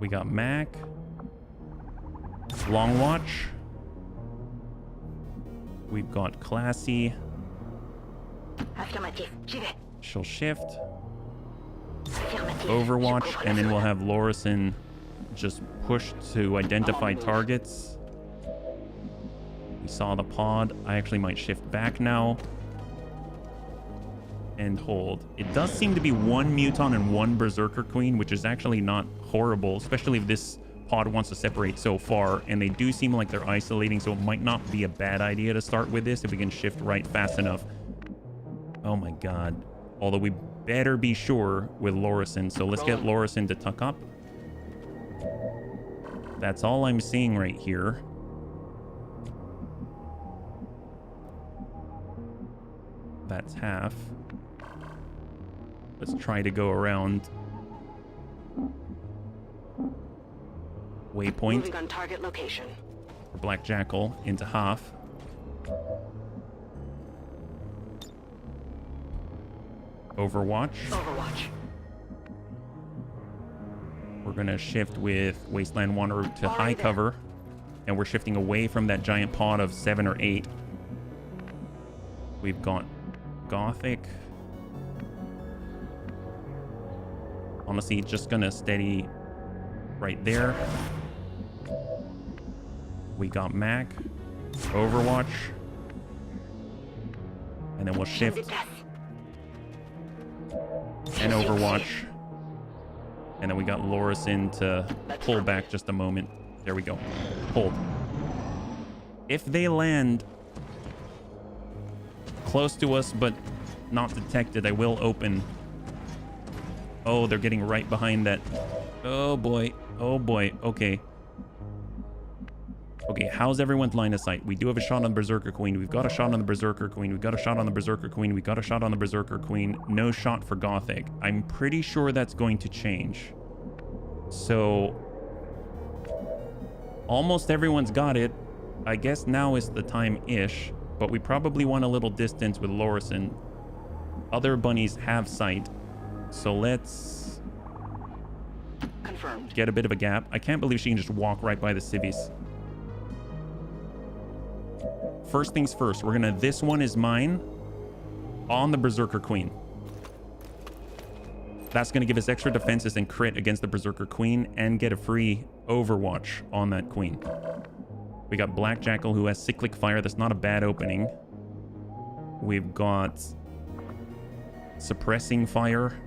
We got Mac. Long watch. We've got Classy. Affirmative. J'y vais. She'll shift. Affirmative. Overwatch, and then we'll have Lorison just push to identify targets. We saw the pod. I actually might shift back now. And hold. It does seem to be one Muton and one Berserker Queen, which is actually not horrible, especially if this pod wants to separate so far. And they do seem like they're isolating, so it might not be a bad idea to start with this if we can shift right fast enough. Oh my god. Although we better be sure with Lorison. So let's get Lorison to tuck up. That's all I'm seeing right here. That's half. Let's try to go around. Waypoint. Moving on target location. For Black Jackal into half. Overwatch. Overwatch. We're gonna shift with Wasteland Wanderer to high Already there. cover. And we're shifting away from that giant pod of 7 or 8. We've got Gothic. Honestly, just gonna steady right there. We got Mac, Overwatch, and then we'll shift and Overwatch. And then we got Lorison to pull back just a moment. There we go. Hold. If they land close to us but not detected, I will open. Oh, they're getting right behind that. Oh boy. Oh boy. Okay. Okay, how's everyone's line of sight? We do have a shot on the Berserker Queen. We've got a shot on the Berserker Queen. We've got a shot on the Berserker Queen. We've got a shot on the Berserker Queen. No shot for Gothic. I'm pretty sure that's going to change. So almost everyone's got it. I guess now is the time-ish, but we probably want a little distance with Lorison. Other bunnies have sight, so let's Confirmed. get a bit of a gap. I can't believe she can just walk right by the civvies. First things first, we're gonna, this one is mine on the Berserker Queen. That's gonna give us extra defenses and crit against the Berserker Queen and get a free Overwatch on that Queen. We got Black Jackal who has Cyclic Fire. That's not a bad opening. We've got Suppressing Fire.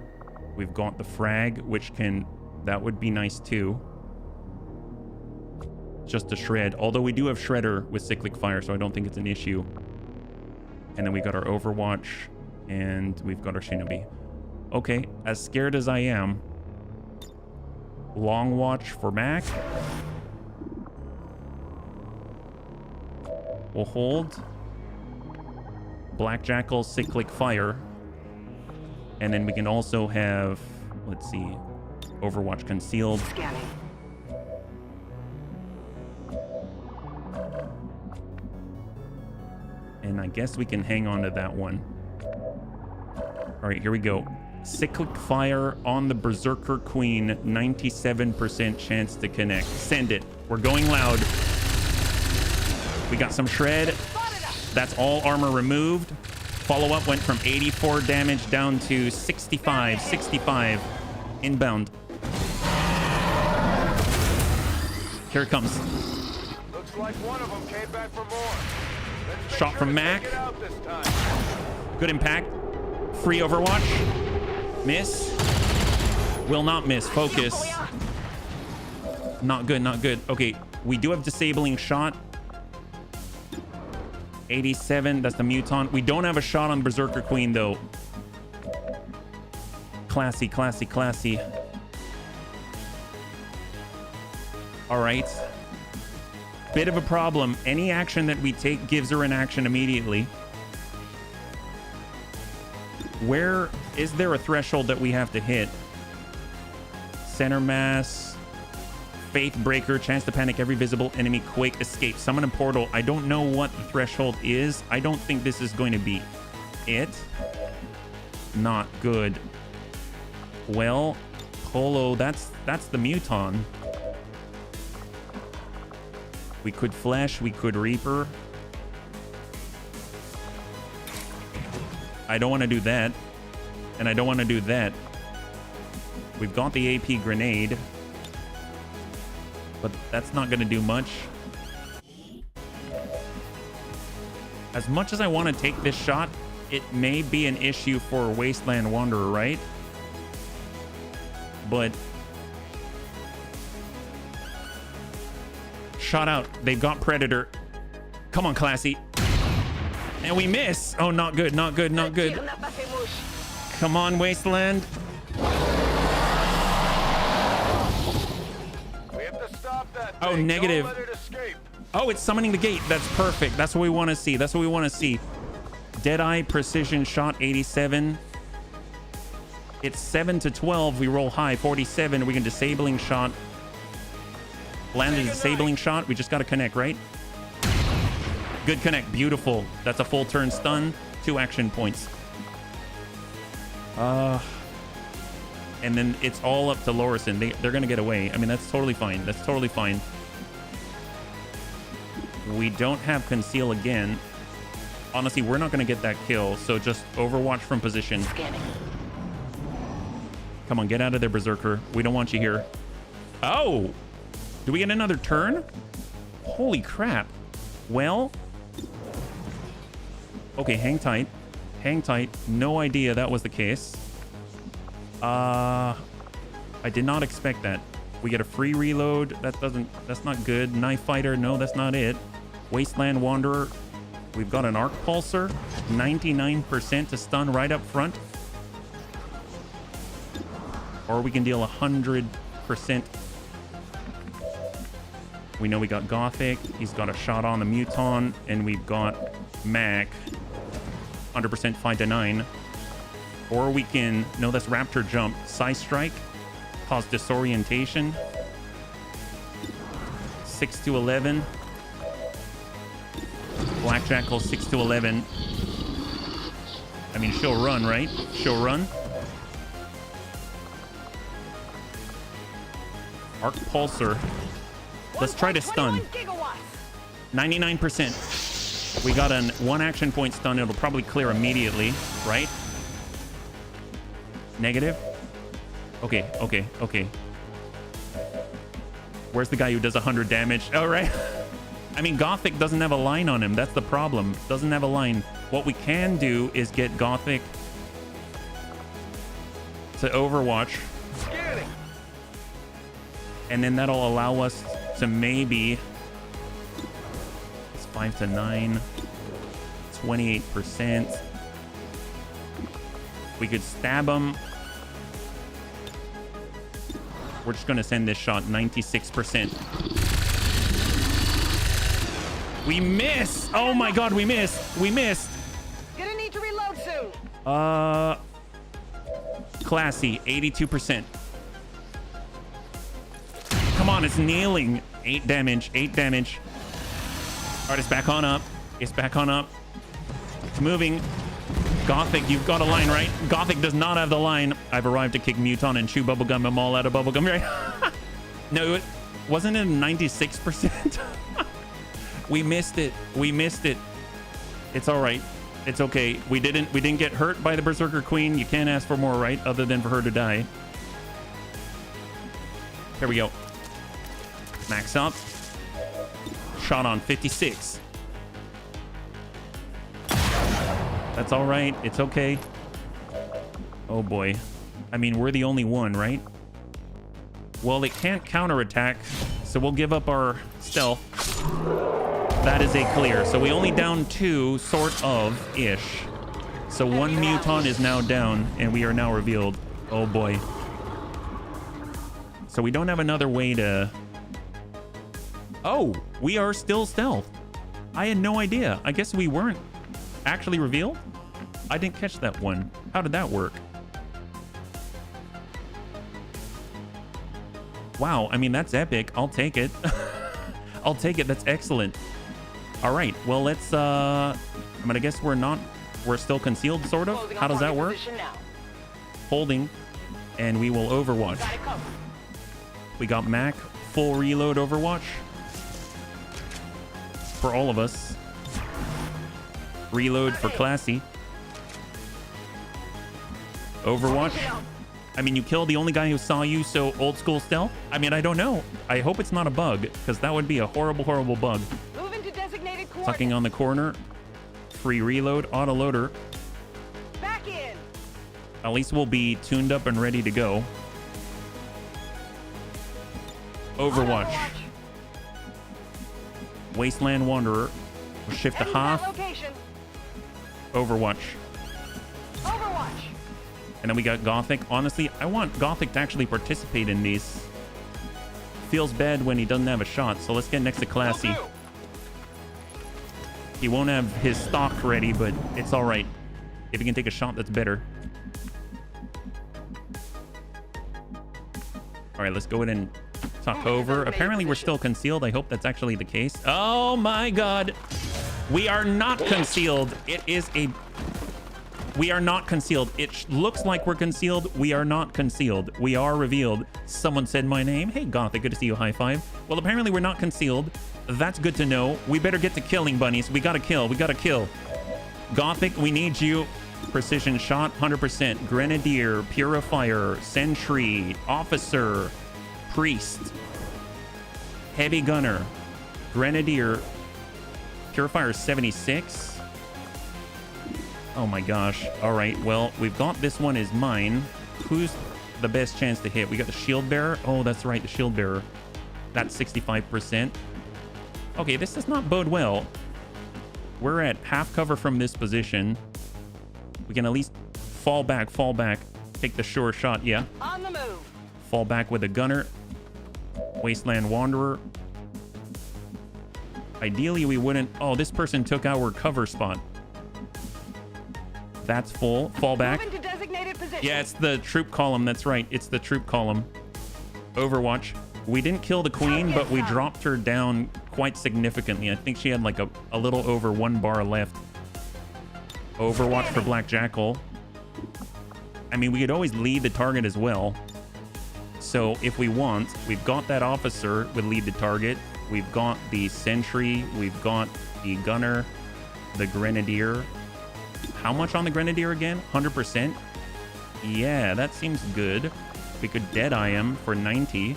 We've got the Frag, which can, that would be nice too. Just to shred, although we do have Shredder with Cyclic Fire, so I don't think it's an issue. And then we got our Overwatch and we've got our Shinobi. Okay, as scared as I am, Long Watch for Mac. We'll hold. Black Jackal, Cyclic Fire. And then we can also have, let's see, Overwatch concealed. Scanning. And I guess we can hang on to that one. All right, here we go. Cyclic Fire on the Berserker Queen, 97% chance to connect. Send it. We're going loud. We got some shred. That's all armor removed. Follow-up went from 84 damage down to 65. Inbound. Here it comes. Looks like one of them came back for more. Let's make Shot sure from to Mac. take it out this time. Good impact. Free Overwatch. Miss. Will not miss. Focus. Not good, not good. Okay, we do have disabling shot. 87, that's the Mutant. We don't have a shot on Berserker Queen though. Classy, classy, classy. All right. Bit of a problem. Any action that we take gives her an action immediately. Where is there a threshold that we have to hit? Center mass, Faith Breaker, chance to panic every visible enemy, quake, escape, summon a portal. I don't know what the threshold is. I don't think this is going to be it. Not good. Well, Polo, that's the Muton. We could Flesh, we could Reaper. I don't want to do that. And I don't want to do that. We've got the AP grenade. But that's not going to do much. As much as I want to take this shot, it may be an issue for Wasteland Wanderer, right? But shot out. They've got Predator. Come on, Classy. And we miss. Oh, not good, not good, not good. Come on, Wasteland. We have to stop that Oh, thing. negative. Don't let it escape. Oh, it's summoning the gate. That's perfect. That's what we want to see. That's what we want to see. Deadeye, precision shot, 87. It's 7 to 12. We roll high, 47. We can disabling shot. Land a disabling shot. We just got to connect, right? Good connect. Beautiful. That's a full turn stun. 2 action points. And then it's all up to Lorison. They're going to get away. I mean, that's totally fine. That's totally fine. We don't have conceal again. Honestly, we're not going to get that kill. So just overwatch from position. Scanning. Come on, get out of there, Berserker. We don't want you here. Oh! Do we get another turn? Holy crap. Well... Okay, hang tight. Hang tight. No idea that was the case. I did not expect that. We get a free reload. That's not good. Knife Fighter. No, that's not it. Wasteland Wanderer. We've got an Arc Pulsar. 99% to stun right up front. Or we can deal 100%. We know we got Gothic. He's got a shot on the Muton. And we've got Mac. 100% 5 to 9. Or we can... No, that's Raptor Jump. Side Strike. Cause disorientation. 6 to 11. Black Jackal 6 to 11. I mean, she'll run, right? She'll run. Arc Pulsar. Let's try to stun. 99%. We got an 1 action point stun. It'll probably clear immediately, right? Negative. Okay, okay, okay. Where's the guy who does 100 damage? Oh, right. I mean, Gothic doesn't have a line on him. That's the problem. Doesn't have a line. What we can do is get Gothic to Overwatch. Scanning. And then that'll allow us to maybe... It's 5 to 9. 28%. We could stab him. We're just going to send this shot. 96%. We miss! Oh my god, we missed! We missed! Gonna need to reload soon. Classy. 82%. Come on, it's nailing. 8 damage. 8 damage. Alright, it's back on up. It's back on up. It's moving. Gothic, you've got a line, right? Gothic does not have the line. I've arrived to kick Muton and chew bubblegum them all out of bubblegum, right? No, it wasn't it 96%? We missed it. We missed it. It's all right. It's okay. We didn't get hurt by the Berserker Queen. You can't ask for more, right? Other than for her to die. Here we go. Max up. Shot on 56. That's all right. It's okay. Oh boy. I mean, we're the only one, right? Well, it can't counterattack, so we'll give up our stealth. That is a clear. So we only down 2, sort of, ish. So 1 Muton is now down, and we are now revealed. Oh boy. So we don't have another way to... Oh, we are still stealth. I had no idea. I guess we weren't actually revealed? I didn't catch that one. How did that work? Wow, I mean, that's epic. I'll take it. I'll take it. That's excellent. All right, well, let's... I mean, I guess we're still concealed, sort of. How does that work? Holding, and we will overwatch. We got Mac, full reload overwatch. For all of us. Reload for Classy. Overwatch. I mean, you killed the only guy who saw you, so old school stealth? I mean, I don't know. I hope it's not a bug, because that would be a horrible, horrible bug. Moving to designated coordinates. Tucking on the corner. Free reload. Auto loader. Back in. At least we'll be tuned up and ready to go. Overwatch. Wasteland Wanderer. We'll shift to half. Overwatch. Overwatch. And then we got Gothic. Honestly, I want Gothic to actually participate in these. Feels bad when he doesn't have a shot, so let's get next to Classy. He won't have his stock ready, but it's all right. If he can take a shot, that's better. All right, let's go ahead and tuck over. Apparently, we're still concealed. I hope that's actually the case. Oh my god. We are not concealed. It is a... We are not concealed. It looks like we're concealed. We are not concealed. We are revealed. Someone said my name. Hey, Gothic, good to see you. High five. Well, apparently we're not concealed. That's good to know. We better get to killing, bunnies. We gotta kill. We gotta kill. Gothic, we need you. Precision shot, 100%. Grenadier, Purifier, Sentry, Officer, Priest, Heavy Gunner, Grenadier, Purifier 76. Oh my gosh. All right, well, we've got this one is mine. Who's the best chance to hit? We got the Shield Bearer. Oh, that's right, the Shield Bearer. That's 65%. Okay, this does not bode well. We're at half cover from this position. We can at least fall back, take the sure shot. Yeah. On the move. Fall back with a gunner. Wasteland Wanderer. Ideally, we wouldn't. Oh, this person took our cover spot. That's full. Fall back. Move into designated position. Yeah, it's the troop column. That's right. It's the troop column. Overwatch. We didn't kill the queen, but we dropped her down quite significantly. I think she had like a little over 1 bar left. Overwatch for Black Jackal. I mean, we could always lead the target as well. So if we want, we've got that officer with lead the target. We've got the sentry. We've got the gunner, the grenadier. How much on the grenadier again? 100%. Yeah, that seems good. We could deadeye him for 90.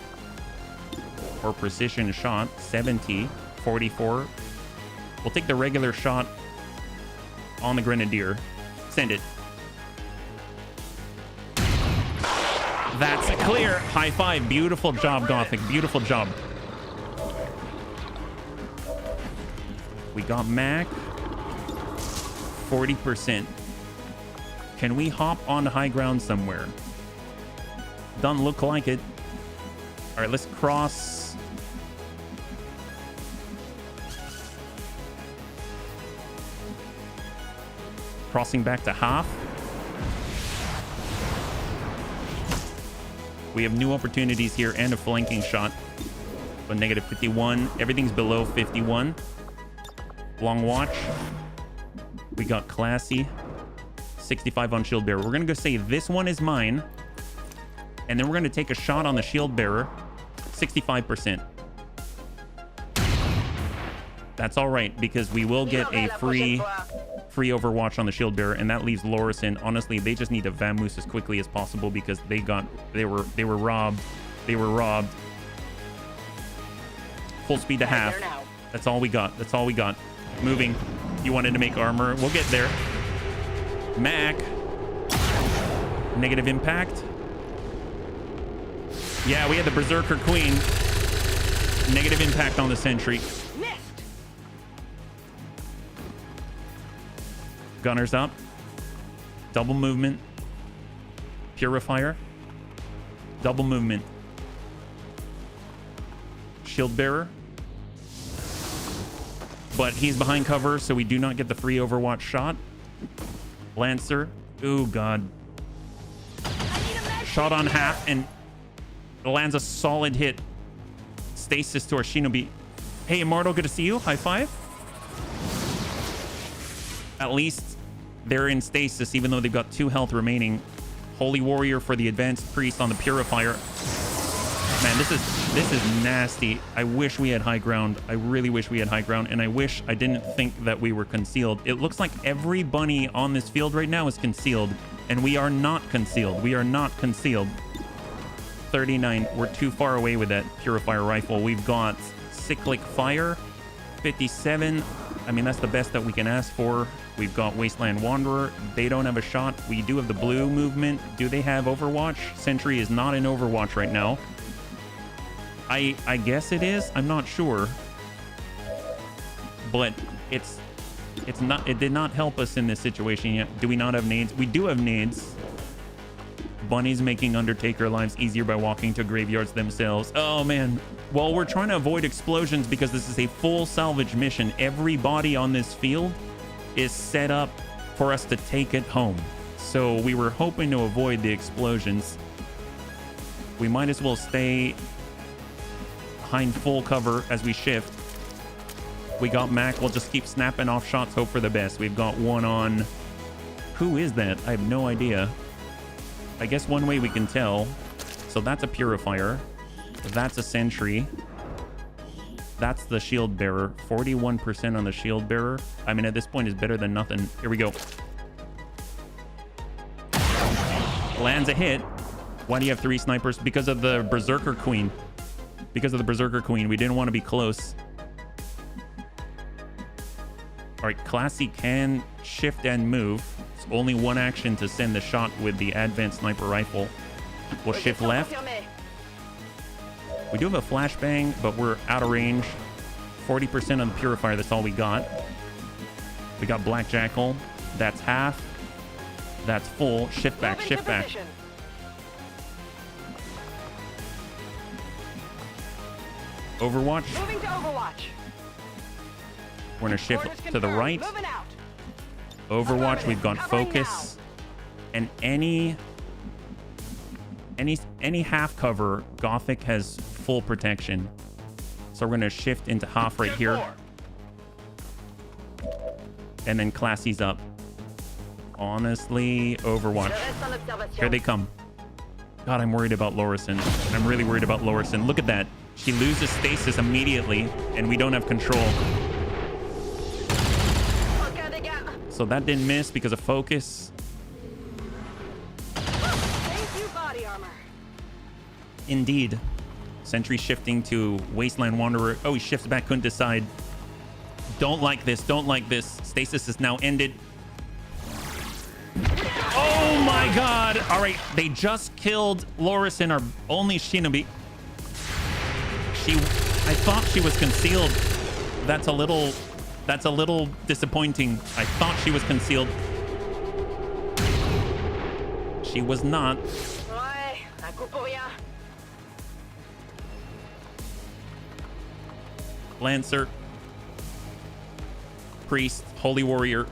Or precision shot, 70, 44. We'll take the regular shot on the grenadier. Send it. That's clear. High five. Beautiful job, Gothic. Beautiful job. We got Mac. 40%. Can we hop on high ground somewhere? Doesn't look like it. All right, let's cross. Crossing back to half. We have new opportunities here and a flanking shot. But negative 51. Everything's below 51. Long watch. We got classy. 65 on shield bearer. We're going to go say this one is mine. And then we're going to take a shot on the shield bearer. 65%. That's all right, because we will get a free overwatch on the shield bearer, and that leaves Lorison. Honestly, they just need to vamoose as quickly as possible because they were robbed. They were robbed. Full speed to half. That's all we got. That's all we got. Moving. You wanted to make armor. We'll get there. Mac. Negative impact. Yeah, we had the Berserker Queen. Negative impact on the sentry. Missed. Gunners up. Double movement. Purifier. Double movement. Shield bearer. But he's behind cover, so we do not get the free overwatch shot. Lancer. Ooh, God. Shot on half and lands a solid hit. Stasis to our Shinobi. Hey, Immortal, good to see you. High five. At least they're in stasis, even though they've got 2 health remaining. Holy Warrior for the Advanced Priest on the Purifier. Man, this is nasty. I wish we had high ground. I really wish we had high ground, and I wish I didn't think that we were concealed. It looks like every bunny on this field right now is concealed, and we are not concealed. We are not concealed. 39. We're too far away with that Purifier rifle. We've got Cyclic Fire. 57. I mean, that's the best that we can ask for. We've got Wasteland Wanderer. They don't have a shot. We do have the blue movement. Do they have Overwatch? Sentry is not in Overwatch right now. I guess it is. I'm not sure. But it's not. It did not help us in this situation yet. Do we not have nades? We do have nades. Bunnies making Undertaker lives easier by walking to graveyards themselves. Oh, man. Well, we're trying to avoid explosions because this is a full salvage mission. Every body on this field is set up for us to take it home. So we were hoping to avoid the explosions. We might as well stay behind full cover as we shift. We got Mac. We'll just keep snapping off shots. Hope for the best. We've got one on Who is that? I have no idea. I guess one way we can tell. So that's a purifier. That's a sentry. That's the shield bearer. 41% on the shield bearer. I mean, at this point, is better than nothing. Here we go. Lands a hit. Why do you have 3 snipers? Because of the Berserker Queen. Because of the Berserker Queen. We didn't want to be close. All right, Classy can shift and move. It's only one action to send the shot with the advanced sniper rifle. We'll shift left. We do have a flashbang, but we're out of range. 40% on the purifier, that's all we got. We got Black Jackal. That's half. That's full. Shift back, shift back. Overwatch. Moving to Overwatch. We're gonna shift Orders to the confirmed. right. Moving out. Overwatch, we've got Covering focus. And any half cover, Gothic has full protection. So we're gonna shift into half right here. And then Classy's up. Honestly, Overwatch. Here they come. God, I'm worried about Lorison. I'm really worried about Lorison. Look at that. She loses stasis immediately, and we don't have control. So that didn't miss because of focus. Thank you, body armor. Indeed. Sentry shifting to Wasteland Wanderer. Oh, he shifts back, couldn't decide. Don't like this, don't like this. Stasis is now ended. Oh my god. All right, they just killed Lorison, our only Shinobi. I thought she was concealed. That's a little disappointing. I thought she was concealed. She was not. Lancer. Priest. Holy Warrior.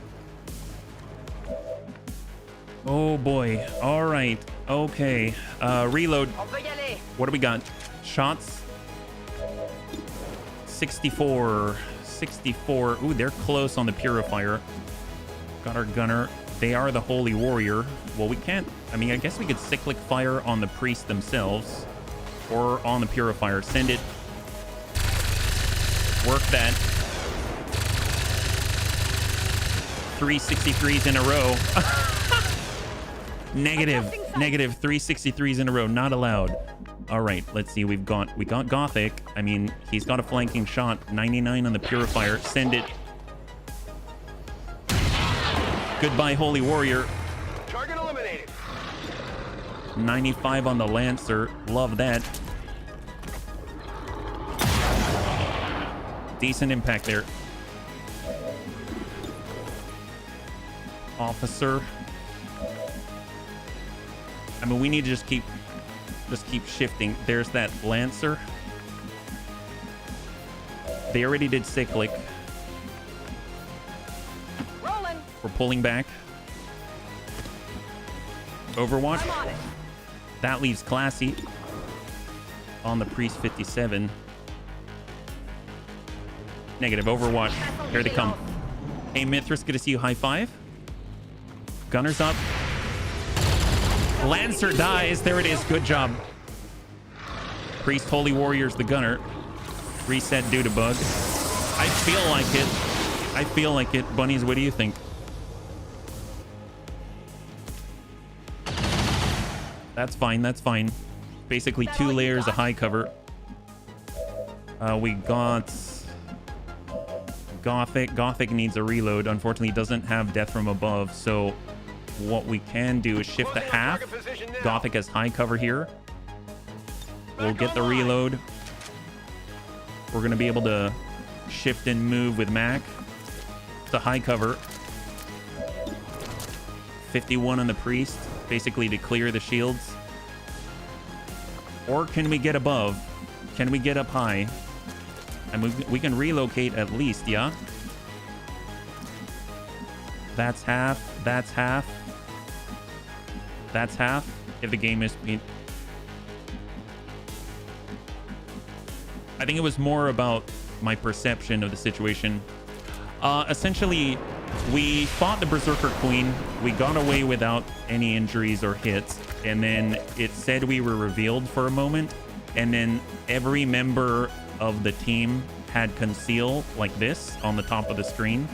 Oh boy. All right. Okay. Reload. What do we got? Shots. 64. 64. Ooh, they're close on the purifier. Got our gunner. They are the Holy Warrior. Well, we can't. I mean, I guess we could cyclic fire on the priest themselves or on the purifier. Send it. Work that. 363s in a row. Negative 363s in a row. Not allowed. All right, let's see. We got Gothic. I mean, he's got a flanking shot. 99 on the purifier. Send it. Goodbye, Holy Warrior. Target eliminated. 95 on the Lancer. Love that. Decent impact there. Officer. I mean, we need to just keep shifting. There's that Lancer. They already did cyclic. Rolling. We're pulling back. Overwatch. I'm on it. That leaves Classy on the Priest 57. Negative. Overwatch. Here they come. Hey, Mithras, good to see you. High five. Gunner's up. Lancer dies. There it is. Good job. Priest Holy Warrior's the gunner. Reset due to bug. I feel like it. I feel like it. Bunnies, what do you think? That's fine. That's fine. Basically 2 layers of high cover. We got Gothic. Gothic needs a reload. Unfortunately, doesn't have death from above. So what we can do is shift to half. Gothic has high cover here. We'll get the reload. We're going to be able to shift and move with Mac to high cover. 51 on the Priest, basically to clear the shields. Or can we get above? Can we get up high? And we can relocate at least, yeah? That's half. That's half. That's half. If the game is... I think it was more about my perception of the situation. Essentially, we fought the Berserker Queen. We got away without any injuries or hits. And then it said we were revealed for a moment. And then every member of the team had conceal like this on the top of the screen.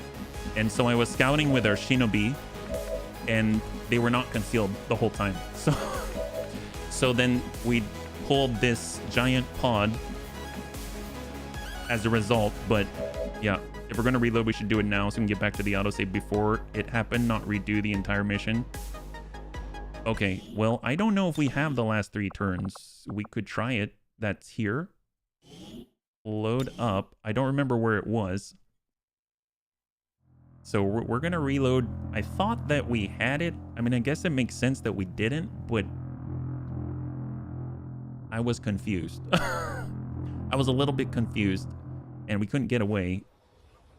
And so I was scouting with our Shinobi, and they were not concealed the whole time. So then we pulled this giant pod as a result. But yeah, if we're going to reload, we should do it now so we can get back to the autosave before it happened, not redo the entire mission. Okay, well, I don't know if we have the last 3 turns. We could try it. That's here. Load up. I don't remember where it was. So we're going to reload. I thought that we had it. I mean, I guess it makes sense that we didn't, but I was confused. I was a little bit confused, and we couldn't get away.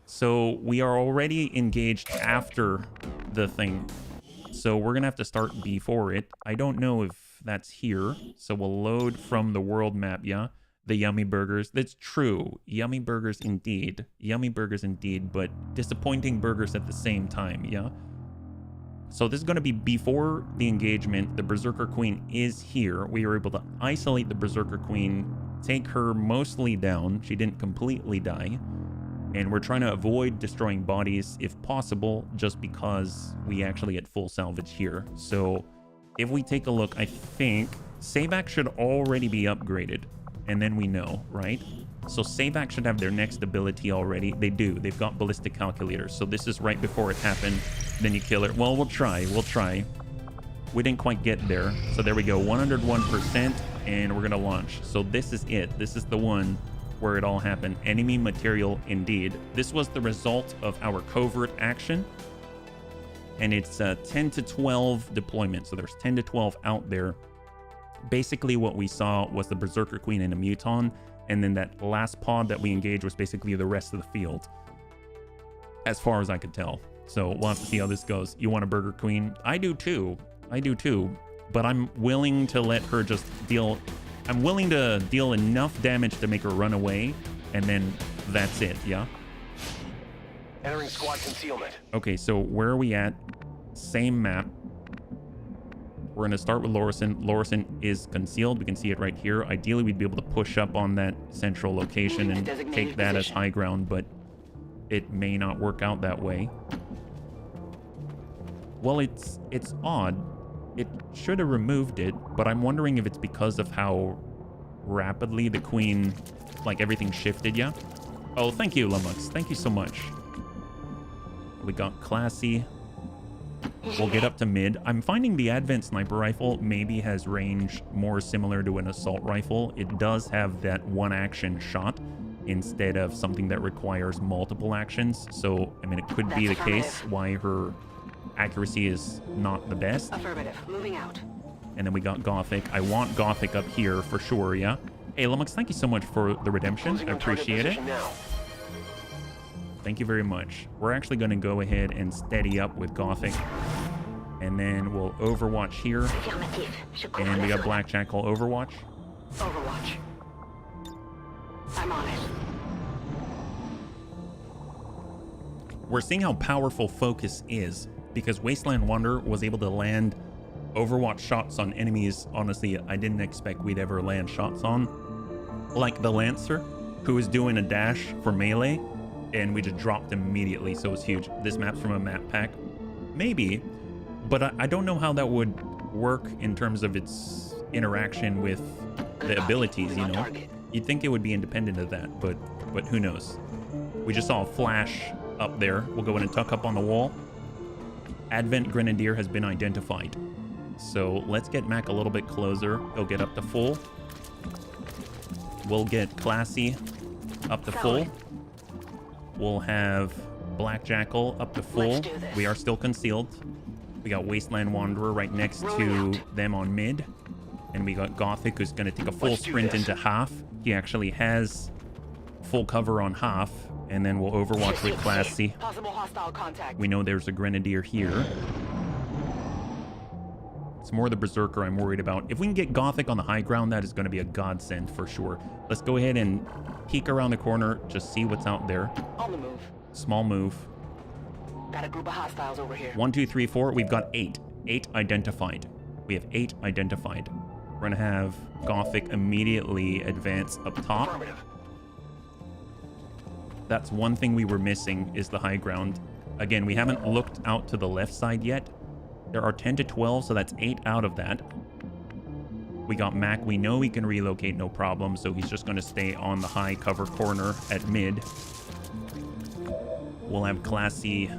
So we are already engaged after the thing. So we're going to have to start before it. I don't know if that's here. So we'll load from the world map, yeah? The yummy burgers. That's true. Yummy burgers indeed. Yummy burgers indeed, but disappointing burgers at the same time, yeah? So this is going to be before the engagement. The Berserker Queen is here. We were able to isolate the Berserker Queen, take her mostly down. She didn't completely die. And we're trying to avoid destroying bodies if possible, just because we actually get full salvage here. So if we take a look, I think Savac should already be upgraded. And then we know, right? So Savac should have their next ability already. They do. They've got ballistic calculators. So this is right before it happened. Then you kill her. Well, we'll try. We'll try. We didn't quite get there. So there we go. 101%. And we're going to launch. So this is it. This is the one where it all happened. Enemy material indeed. This was the result of our covert action. And it's 10 to 12 deployments. So there's 10 to 12 out there. Basically what we saw was the Berserker Queen and a Muton, and then that last pod that we engaged was basically the rest of the field, as far as I could tell. So we'll have to see how this goes. You want a Burger Queen? I do too. I do too. But I'm willing to let her just deal... I'm willing to deal enough damage to make her run away, and then that's it, yeah? Entering squad concealment. Okay, so where are we at? Same map. We're going to start with Lorison. Lorison is concealed. We can see it right here. Ideally, we'd be able to push up on that central location and take that as high ground, but it may not work out that way. Well, it's odd. It should have removed it, but I'm wondering if it's because of how rapidly the Queen, like, everything shifted, yeah? Oh, thank you, Lumux. Thank you so much. We got Classy. We'll get up to mid. I'm finding the Advent Sniper Rifle maybe has range more similar to an assault rifle. It does have that one action shot instead of something that requires multiple actions. So, I mean, it could be the case why her accuracy is not the best. Affirmative. Moving out. And then we got Gothic. I want Gothic up here for sure, yeah? Hey, Lumux, thank you so much for the redemption. I appreciate it. Thank you very much. We're actually going to go ahead and steady up with Gothic. And then we'll Overwatch here. And we got Black Jackal Overwatch. Overwatch. I'm on it. We're seeing how powerful focus is, because Wasteland Wanderer was able to land Overwatch shots on enemies, honestly, I didn't expect we'd ever land shots on. Like the Lancer, who was doing a dash for melee, and we just dropped him immediately, so it was huge. This map's from a map pack. Maybe, but I don't know how that would work in terms of its interaction with the abilities, you know? You'd think it would be independent of that, but who knows? We just saw a flash up there. We'll go in and tuck up on the wall. Advent Grenadier has been identified. So let's get Mac a little bit closer. He'll get up to full. We'll get Classy up to full. We'll have Black Jackal up to full. We are still concealed. We got Wasteland Wanderer right next to them on mid. And we got Gothic, who's going to take a full sprint into half. He actually has full cover on half. And then we'll Overwatch with Classy. Possible hostile contact. We know there's a Grenadier here. It's more the Berserker I'm worried about. If we can get Gothic on the high ground, that is going to be a godsend for sure. Let's go ahead and peek around the corner, just see what's out there. On the move. Small move. Got a group of hostiles over here. 1, 2, 3, 4. We've got 8. 8 identified. We have 8 identified. We're going to have Gothic immediately advance up top. Affirmative. That's one thing we were missing, is the high ground. Again, we haven't looked out to the left side yet. There are 10 to 12, so that's 8 out of that. We got Mac. We know we can relocate, no problem, so he's just going to stay on the high cover corner at mid. We'll have Classy.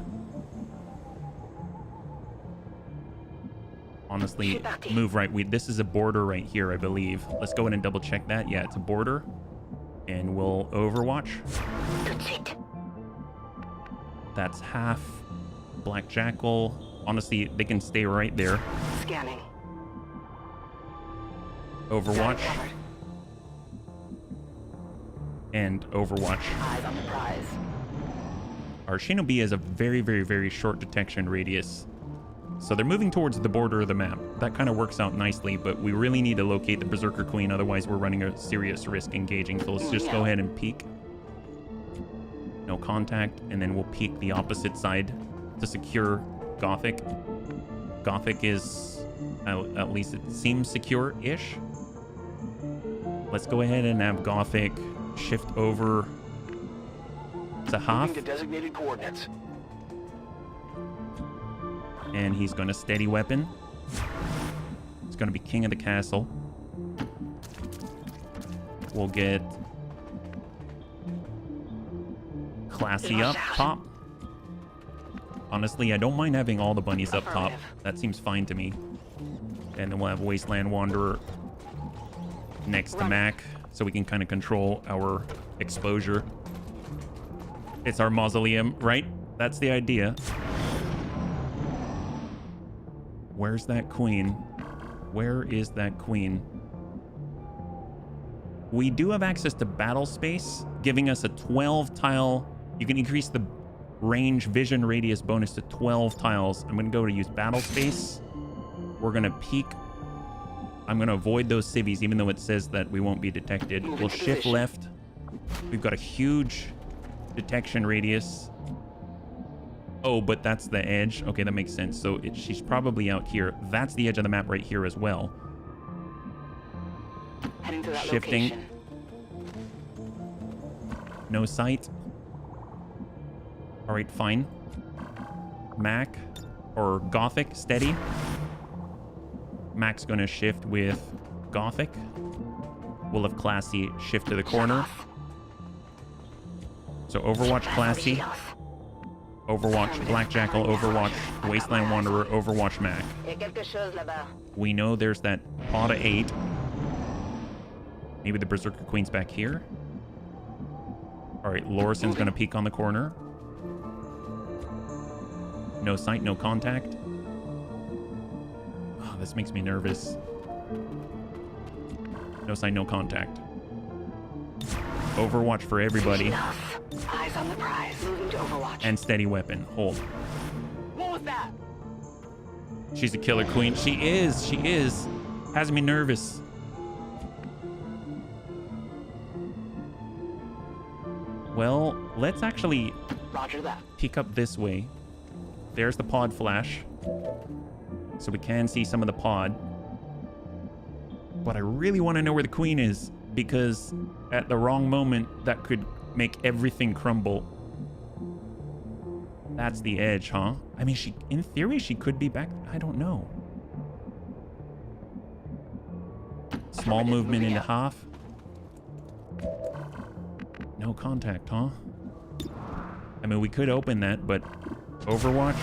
Honestly, move right. This is a border right here, I believe. Let's go in and double check that. Yeah, it's a border. And we'll Overwatch. That's half Black Jackal. Honestly, they can stay right there. Scanning. Overwatch. And Overwatch. Eyes on the prize. Our Shinobi has a very, very, very short detection radius. So they're moving towards the border of the map. That kind of works out nicely, but we really need to locate the Berserker Queen, otherwise we're running a serious risk engaging. So let's just go ahead and peek. No contact, and then we'll peek the opposite side to secure Gothic. Gothic is, at least it seems secure-ish. Let's go ahead and have Gothic shift over to half. Moving to designated coordinates. And he's going to steady weapon. He's going to be king of the castle. We'll get Classy up top. Honestly, I don't mind having all the bunnies up top. That seems fine to me. And then we'll have Wasteland Wanderer next to Mac, so we can kind of control our exposure. It's our mausoleum, right? That's the idea. Where's that queen? Where is that queen? We do have access to battle space, giving us a 12 tile. You can increase the range vision radius bonus to 12 tiles. I'm going to go to use battle space. We're going to peek. I'm going to avoid those civvies, even though it says that we won't be detected. We'll shift left. We've got a huge detection radius. Oh, but that's the edge. Okay, that makes sense. So she's probably out here. That's the edge of the map right here as well. Heading to that Shifting. location. No sight. All right, fine. Mac or Gothic, steady. Mac's going to shift with Gothic. We'll have Classy shift to the corner. So Overwatch Classy. Overwatch Black Jackal, Overwatch Wasteland Wanderer, Overwatch Mac. We know there's that pod of 8. Maybe the Berserker Queen's back here. All right, Lorison's going to peek on the corner. No sight, no contact. Oh, this makes me nervous. No sight, no contact. Overwatch for everybody. Eyes on the prize. Moving to Overwatch. And steady weapon. Hold. What was that? She's a killer queen. She is. She is. Has me nervous. Well, let's actually Roger that. peek up this way. There's the pod flash. So we can see some of the pod. But I really want to know where the queen is, because at the wrong moment, that could make everything crumble. That's the edge, huh? I mean, in theory, she could be back. I don't know. Small movement into half. No contact, huh? I mean, we could open that, but Overwatch.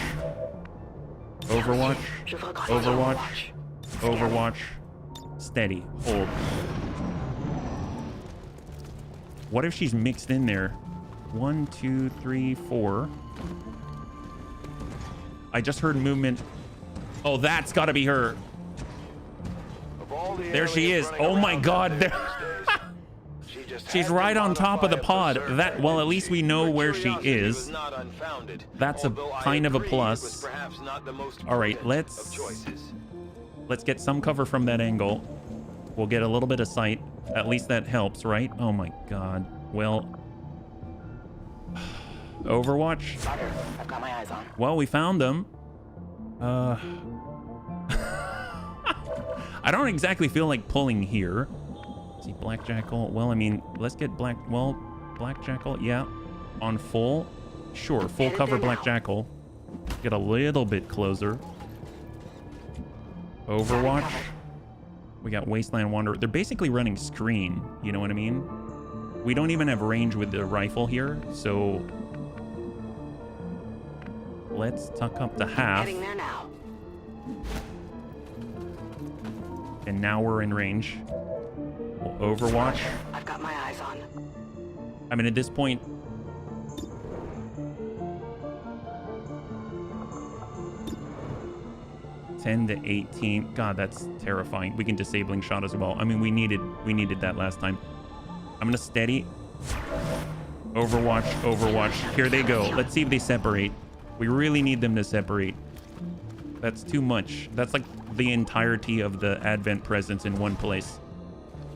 Overwatch. Overwatch. Overwatch. Steady. Hold. What if she's mixed in there? 1, 2, 3, 4. I just heard movement. Oh, that's got to be her. There she is. Oh my God. There. She's right on top of the pod. That, well, at least we know where she is. That's a kind of a plus. All right, let's get some cover from that angle. We'll get a little bit of sight. At least that helps, right? Oh my God. Well, Overwatch. Roger. I've got my eyes on. Well, we found them. I don't exactly feel like pulling here. See, Black Jackal. Well, I mean, let's get Black Jackal. Yeah, on full. Sure, full cover Black Jackal. Get a little bit closer. Overwatch. We got Wasteland Wanderer. They're basically running screen. You know what I mean? We don't even have range with the rifle here, so let's tuck up to half. Heading there now. And now we're in range. We'll Overwatch. I've got my eyes on. I mean, at this point, $10 to $18. God, that's terrifying. We can disabling shot as well. I mean, we needed that last time. I'm gonna steady. Overwatch, Overwatch. Here they go. Let's see if they separate. We really need them to separate. That's too much. That's like the entirety of the Advent presence in one place.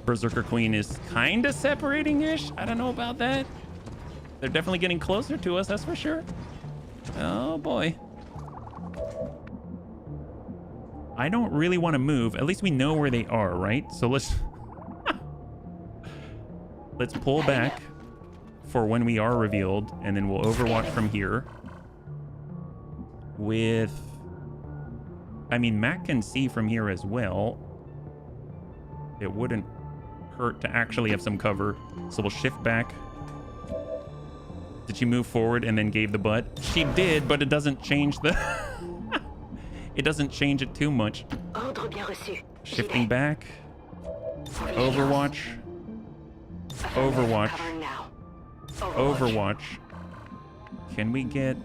Berserker Queen is kind of separating-ish. I don't know about that. They're definitely getting closer to us, that's for sure. Oh, boy. I don't really want to move. At least we know where they are, right? So let's... let's pull back for when we are revealed, and then we'll Overwatch from here. With... I mean, Mac can see from here as well. It wouldn't hurt to actually have some cover. So we'll shift back. Did she move forward and then gave the butt? She did, but it doesn't change the... it doesn't change it too much. Shifting back. Overwatch. Overwatch. Overwatch. Can we get...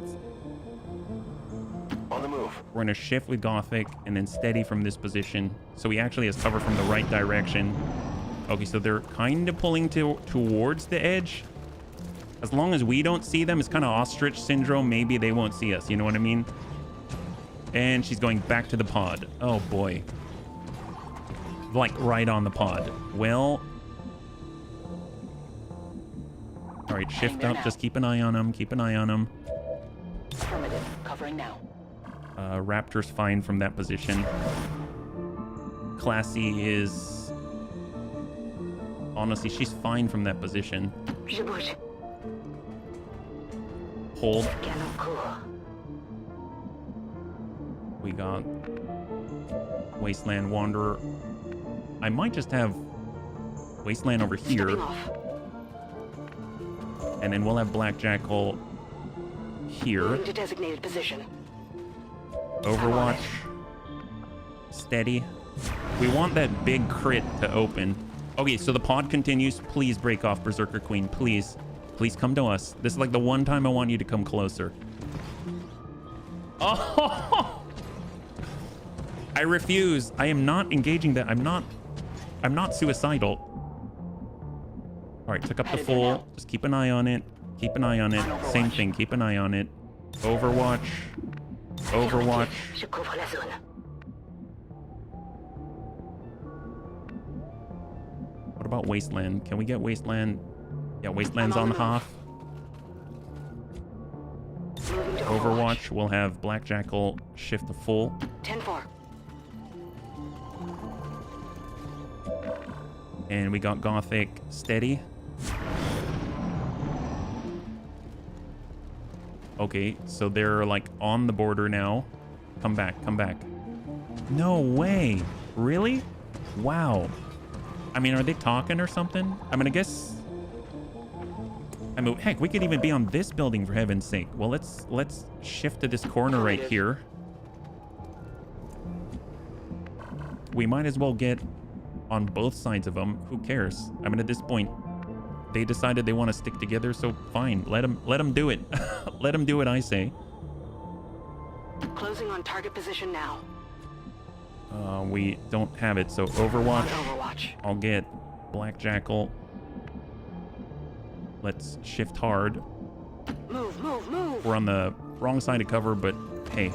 On the move. We're gonna shift with Gothic and then steady from this position. So he actually has cover from the right direction. Okay, so they're kind of pulling towards the edge. As long as we don't see them, it's kind of ostrich syndrome. Maybe they won't see us, you know what I mean? And she's going back to the pod. Oh boy. Like right on the pod. Well. All right, shift up. Just keep an eye on them. Keep an eye on them. Affirmative. Covering now. Raptor's fine from that position. Classy is... Honestly, she's fine from that position. Hold. We got Wasteland Wanderer. I might just have Wasteland over here. And then we'll have Black Jackal here. Moving to designated position. Overwatch. Steady. We want that big crit to open. Okay, so the pod continues. Please break off, Berserker Queen. Please. Please come to us. This is like the one time I want you to come closer. Oh! I refuse. I am not engaging that. I'm not suicidal. All right, took up the full. Just keep an eye on it. Keep an eye on it. Same thing. Keep an eye on it. Overwatch. Overwatch. What about Wasteland? Can we get Wasteland? Yeah, Wasteland's on half. Overwatch. We'll have Black Jackal shift to full. 10-4. And we got Gothic steady. Okay, so they're like on the border now. Come back, come back. No way. Really? Wow. I mean, are they talking or something? I mean, I guess... I mean, heck, we could even be on this building for heaven's sake. Well, let's shift to this corner right here. We might as well get on both sides of them. Who cares? I mean, at this point, they decided they want to stick together, so fine. Let them do it. Let them do it, I say. Closing on target position now. We don't have it, so Overwatch. I'll get Black Jackal. Let's shift hard. Move, move, move. We're on the wrong side of cover, but hey,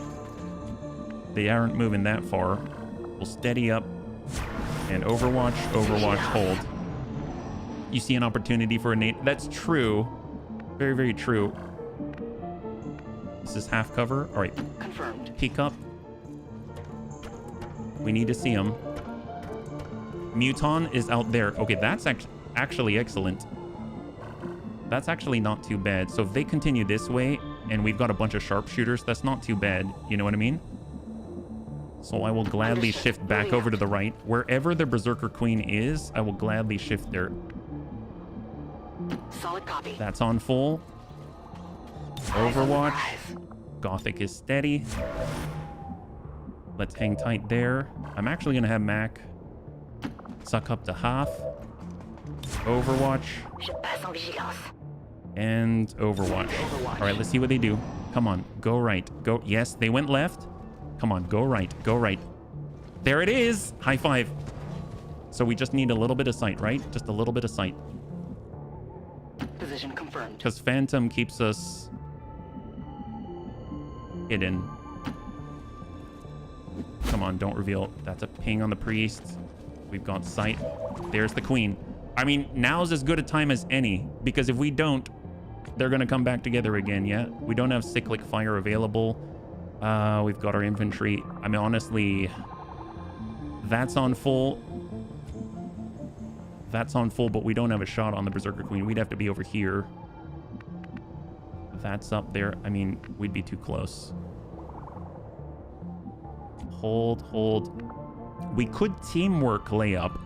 they aren't moving that far. We'll steady up and Overwatch, Overwatch, hold. You see an opportunity for a nade? That's true. Very, very true. This is half cover. All right, Confirmed. peek up. We need to see him. Muton is out there. Okay, that's actually excellent. That's actually not too bad. So if they continue this way and we've got a bunch of sharpshooters, that's not too bad. You know what I mean? So I will gladly shift back over to the right. Wherever the Berserker Queen is, I will gladly shift there. Solid copy. That's on full. Overwatch. Gothic is steady. Let's hang tight there. I'm actually going to have Mac suck up to half. Overwatch. And Overwatch. All right, let's see what they do. Come on, go right. Go. Yes, they went left. Come on, go right. Go right. There it is. High five. So we just need a little bit of sight, right? Just a little bit of sight. Position confirmed. Because Phantom keeps us hidden. Come on, don't reveal. That's a ping on the priest. We've got sight. There's the queen. I mean, now's as good a time as any, because if we don't, they're going to come back together again, yeah? We don't have cyclic fire available. We've got our infantry. I mean, honestly, that's on full. That's on full, but we don't have a shot on the Berserker Queen. We'd have to be over here. That's up there. I mean, we'd be too close. Hold, hold. We could teamwork layup.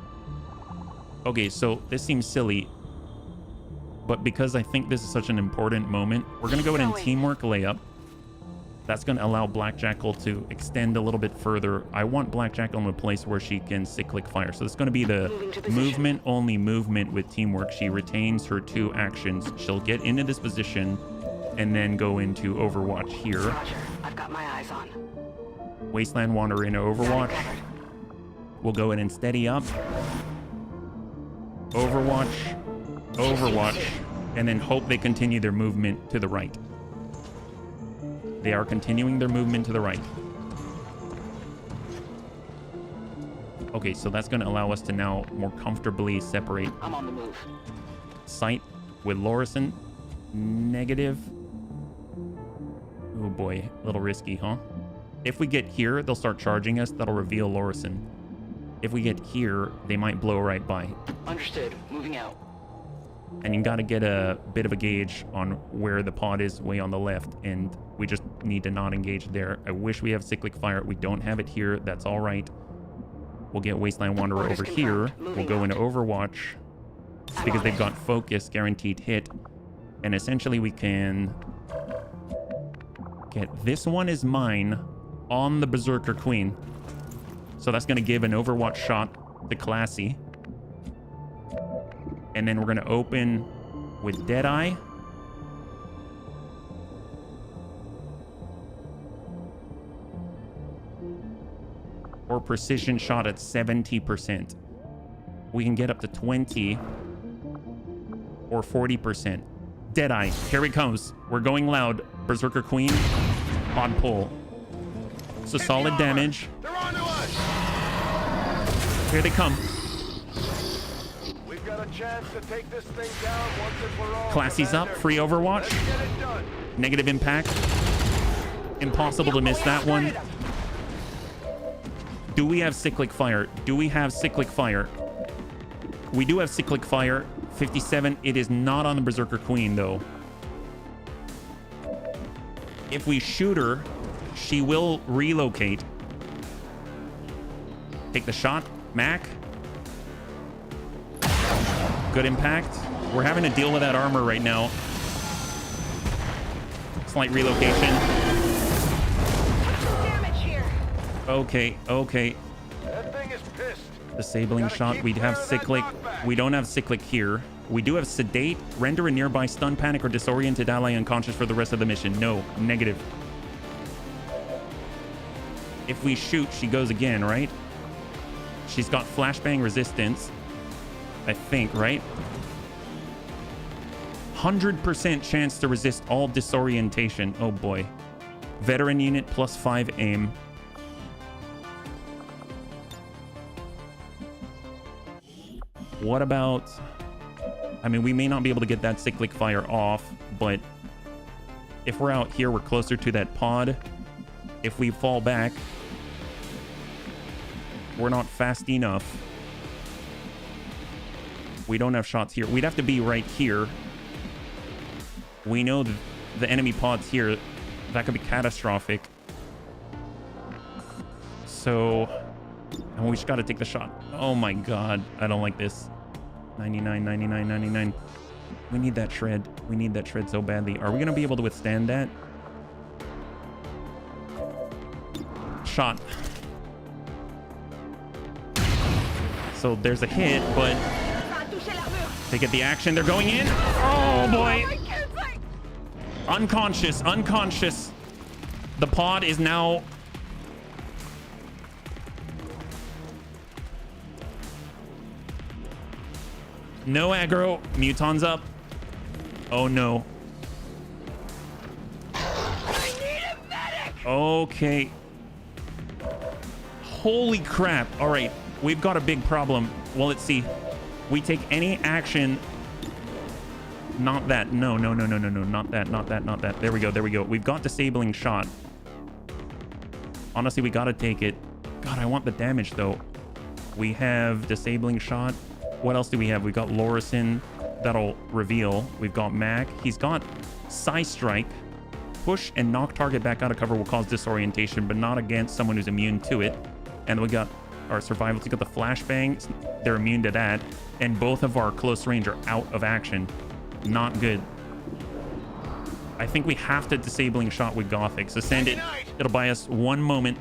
Okay, so this seems silly, but because I think this is such an important moment, we're going to go ahead and teamwork layup. That's going to allow Black Jackal to extend a little bit further. I want Black Jackal in a place where she can cyclic fire. So it's going to be the movement only movement with teamwork. She retains her 2 actions. She'll get into this position and then go into Overwatch here. Roger. I've got my eyes on. Wasteland Wanderer into Overwatch. We'll go in and steady up. Overwatch. Overwatch. And then hope they continue their movement to the right. They are continuing their movement to the right. Okay, so that's going to allow us to now more comfortably separate. I'm on the move. Sight with Lorison. Negative. Oh boy, a little risky, huh? If we get here, they'll start charging us. That'll reveal Lorison. If we get here, they might blow right by. Understood. Moving out. And you got to get a bit of a gauge on where the pod is way on the left, and we just need to not engage there. I wish we have cyclic fire. We don't have it here. That's all right. We'll get Wasteland Wanderer over here. We'll go into Overwatch because they've got focus, guaranteed hit. And essentially we can get this one is mine on the Berserker Queen. So that's going to give an Overwatch shot to Classy. And then we're going to open with Deadeye. Or precision shot at 70%. We can get up to 20 or 40%. Deadeye, here he comes. We're going loud. Berserker Queen, odd pull. So solid damage. They're on to us. Here they come. We've got a chance to take this thing down once and for all. Classy's up, free Overwatch. Let's get it done. Negative impact. Impossible to miss that one. Do we have cyclic fire? Do we have cyclic fire? We do have cyclic fire. 57. It is not on the Berserker Queen, though. If we shoot her, she will relocate. Take the shot. Mac. Good impact. We're having to deal with that armor right now. Slight relocation. Okay, okay. That thing is pissed. Disabling shot. We have cyclic. We don't have cyclic here. We do have sedate. Render a nearby stun, panic, or disoriented ally unconscious for the rest of the mission. No, negative. If we shoot, she goes again, right? She's got flashbang resistance, I think, right? 100% chance to resist all disorientation. Oh boy. Veteran unit plus 5 aim. What about... I mean, we may not be able to get that cyclic fire off, but if we're out here, we're closer to that pod. If we fall back, we're not fast enough. We don't have shots here. We'd have to be right here. We know the enemy pod's here. That could be catastrophic. So, and we just got to take the shot. Oh my god, I don't like this. 99, 99, 99. We need that shred. We need that shred so badly. Are we going to be able to withstand that? Shot. So there's a hit, but they get the action. They're going in. Oh boy. Unconscious, unconscious. The pod is now... No aggro. Muton's up. Oh no. I need a medic! Okay. Holy crap. All right. We've got a big problem. Well, let's see. We take any action. Not that. No, no, no, no, no, no. Not that, not that, not that. There we go. There we go. We've got disabling shot. Honestly, we got to take it. God, I want the damage, though. We have disabling shot. What else do we have? We got Lorison. That'll reveal. We've got Mac. He's got Psy Strike. Push and knock target back out of cover will cause disorientation, but not against someone who's immune to it. And we got our survivals. We got the flashbang. They're immune to that. And both of our close range are out of action. Not good. I think we have to disabling shot with Gothic. So send it. It'll buy us 1 moment.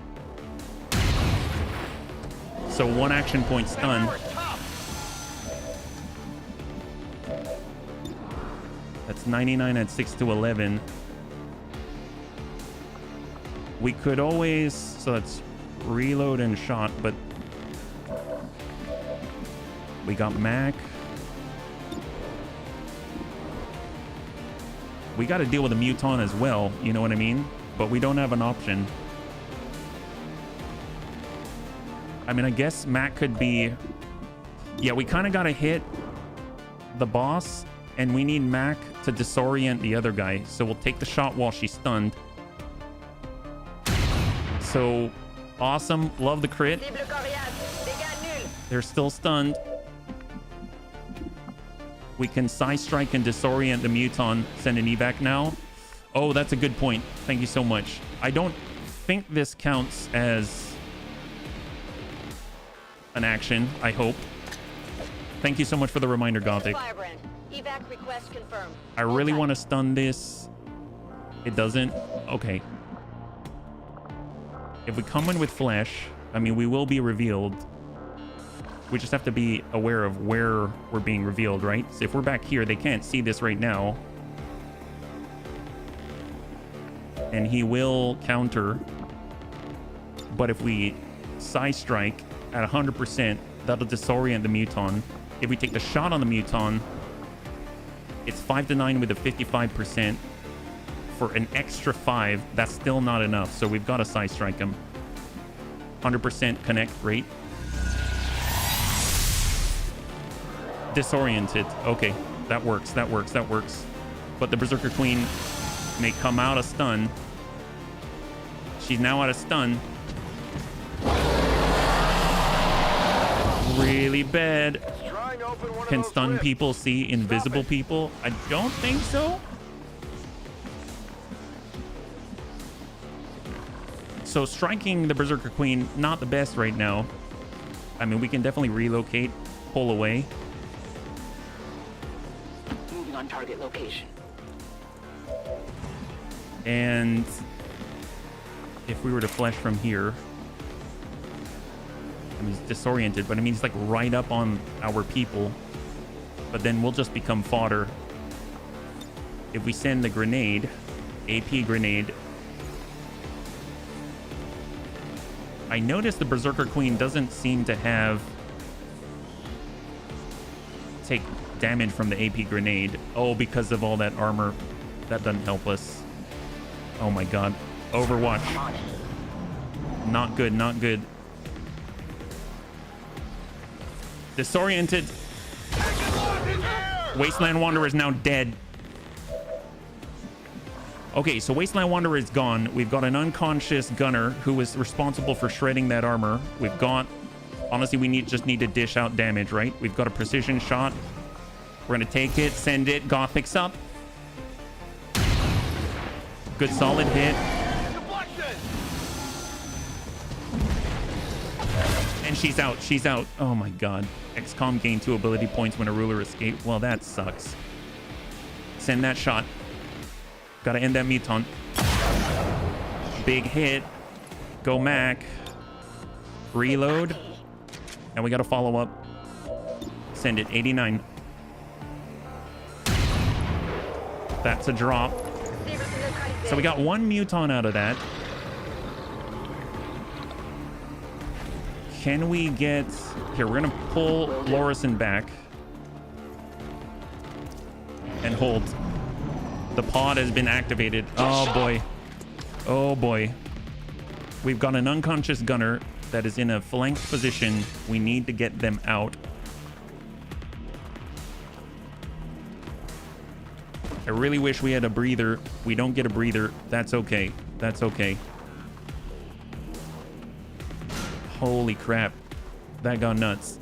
So 1 action point stun. That's 99 at 6 to 11. We could always... So that's reload and shot, but... We got Mac. We got to deal with a Muton as well, you know what I mean? But we don't have an option. I mean, I guess Mac could be... Yeah, we kind of got to hit the boss, and we need Mac to disorient the other guy. So we'll take the shot while she's stunned. So, awesome. Love the crit. They're still stunned. We can Psy Strike and disorient the Muton. Send an evac now. Oh, that's a good point. Thank you so much. I don't think this counts as an action, I hope. Thank you so much for the reminder, Gothic. Evac request confirmed. I really want to stun this. It doesn't. Okay. If we come in with flesh, I mean, we will be revealed. We just have to be aware of where we're being revealed, right? So if we're back here, they can't see this right now. And he will counter. But if we Psy Strike at 100%, that'll disorient the Muton. If we take the shot on the Muton, it's 5 to 9 with a 55%. For an extra 5, that's still not enough. So we've got to Psy Strike him. 100% connect rate. Disoriented. Okay, that works, that works, that works. But the Berserker Queen may come out of stun. She's now out of stun. Really bad. Can stun people see invisible people? I don't think so. So striking the Berserker Queen, not the best right now. I mean, we can definitely relocate, pull away. Moving on target location. And if we were to flesh from here, I mean, he's disoriented, but I mean, he's like right up on our people. But then we'll just become fodder. If we send the grenade, AP grenade. I noticed the Berserker Queen doesn't seem to have take damage from the AP grenade. Oh, because of all that armor. That doesn't help us. Oh my god. Overwatch. Not good, not good. Disoriented. Wasteland Wanderer is now dead. Okay, so Wasteland Wanderer is gone. We've got an unconscious gunner who was responsible for shredding that armor. We've got... Honestly, we just need to dish out damage, right? We've got a precision shot. We're going to take it, send it. Gothic's up. Good solid hit. And she's out. She's out. Oh my god. XCOM gained 2 ability points when a ruler escaped. Well, that sucks. Send that shot. Gotta end that muton. Big hit. Go Mac. Reload. And we gotta follow up. Send it. 89. That's a drop. So we got 1 muton out of that. Can we get... Here, we're gonna pull Lorison back. And hold. The pod has been activated. Oh boy. Oh boy. We've got an unconscious gunner that is in a flanked position. We need to get them out. I really wish we had a breather. We don't get a breather. That's okay. That's okay. Holy crap. That got nuts.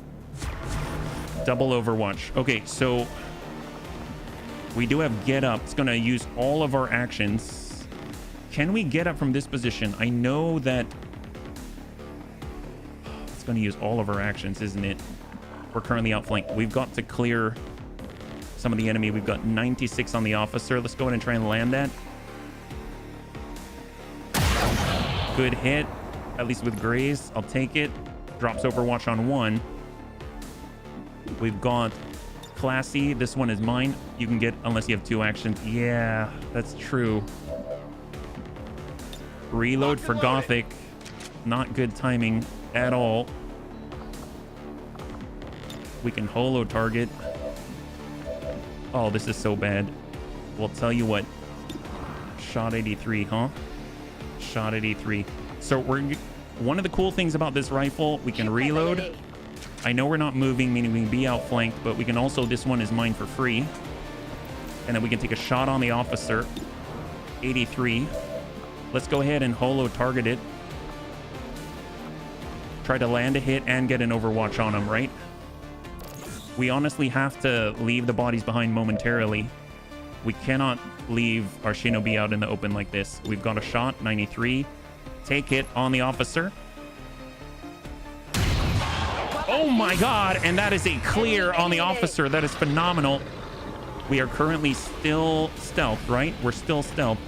Double Overwatch. Okay, so we do have get up. It's going to use all of our actions. Can we get up from this position? I know that it's going to use all of our actions, isn't it? We're currently outflanked. We've got to clear some of the enemy. We've got 96 on the officer. Let's go ahead and try and land that. Good hit. At least with Graze. I'll take it. Drops Overwatch on 1. We've got Classy. This one is mine. You can get unless you have 2 actions. Yeah, that's true. Reload for Gothic. Not good timing at all. We can holo target. Oh, this is so bad. Well, tell you what. Shot 83, huh? Shot 83. So one of the cool things about this rifle, we can reload. I know we're not moving, meaning we can be outflanked, but we can also, this one is mine for free. And then we can take a shot on the officer. 83. Let's go ahead and holo target it. Try to land a hit and get an Overwatch on him, right? We honestly have to leave the bodies behind momentarily. We cannot leave our Shinobi out in the open like this. We've got a shot, 93. Take it on the officer. Oh my god, and that is a clear on the officer. That is phenomenal. We are currently still stealth, right? We're still stealth.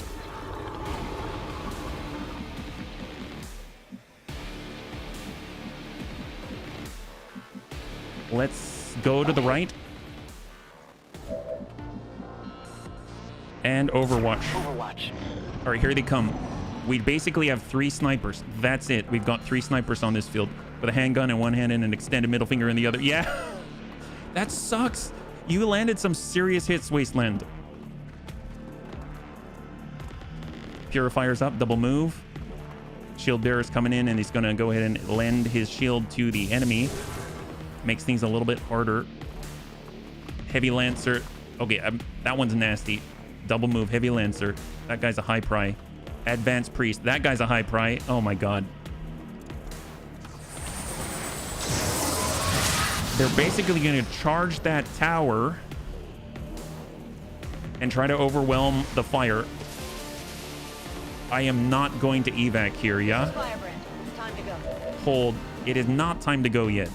Let's go to the right. And Overwatch. Overwatch. All right, here they come. We basically have 3 snipers. That's it. We've got 3 snipers on this field with a handgun in one hand and an extended middle finger in the other. Yeah, that sucks. You landed some serious hits, Wasteland. Purifier's up, double move. Shield bearer's coming in and he's gonna go ahead and lend his shield to the enemy. Makes things a little bit harder. Heavy Lancer. Okay, that one's nasty. Double move, Heavy Lancer. That guy's a high pry. Advanced Priest. That guy's a high pry. Oh my god. They're basically going to charge that tower and try to overwhelm the fire. I am not going to evac here, yeah? Firebrand, it's time to go. Hold. It is not time to go yet.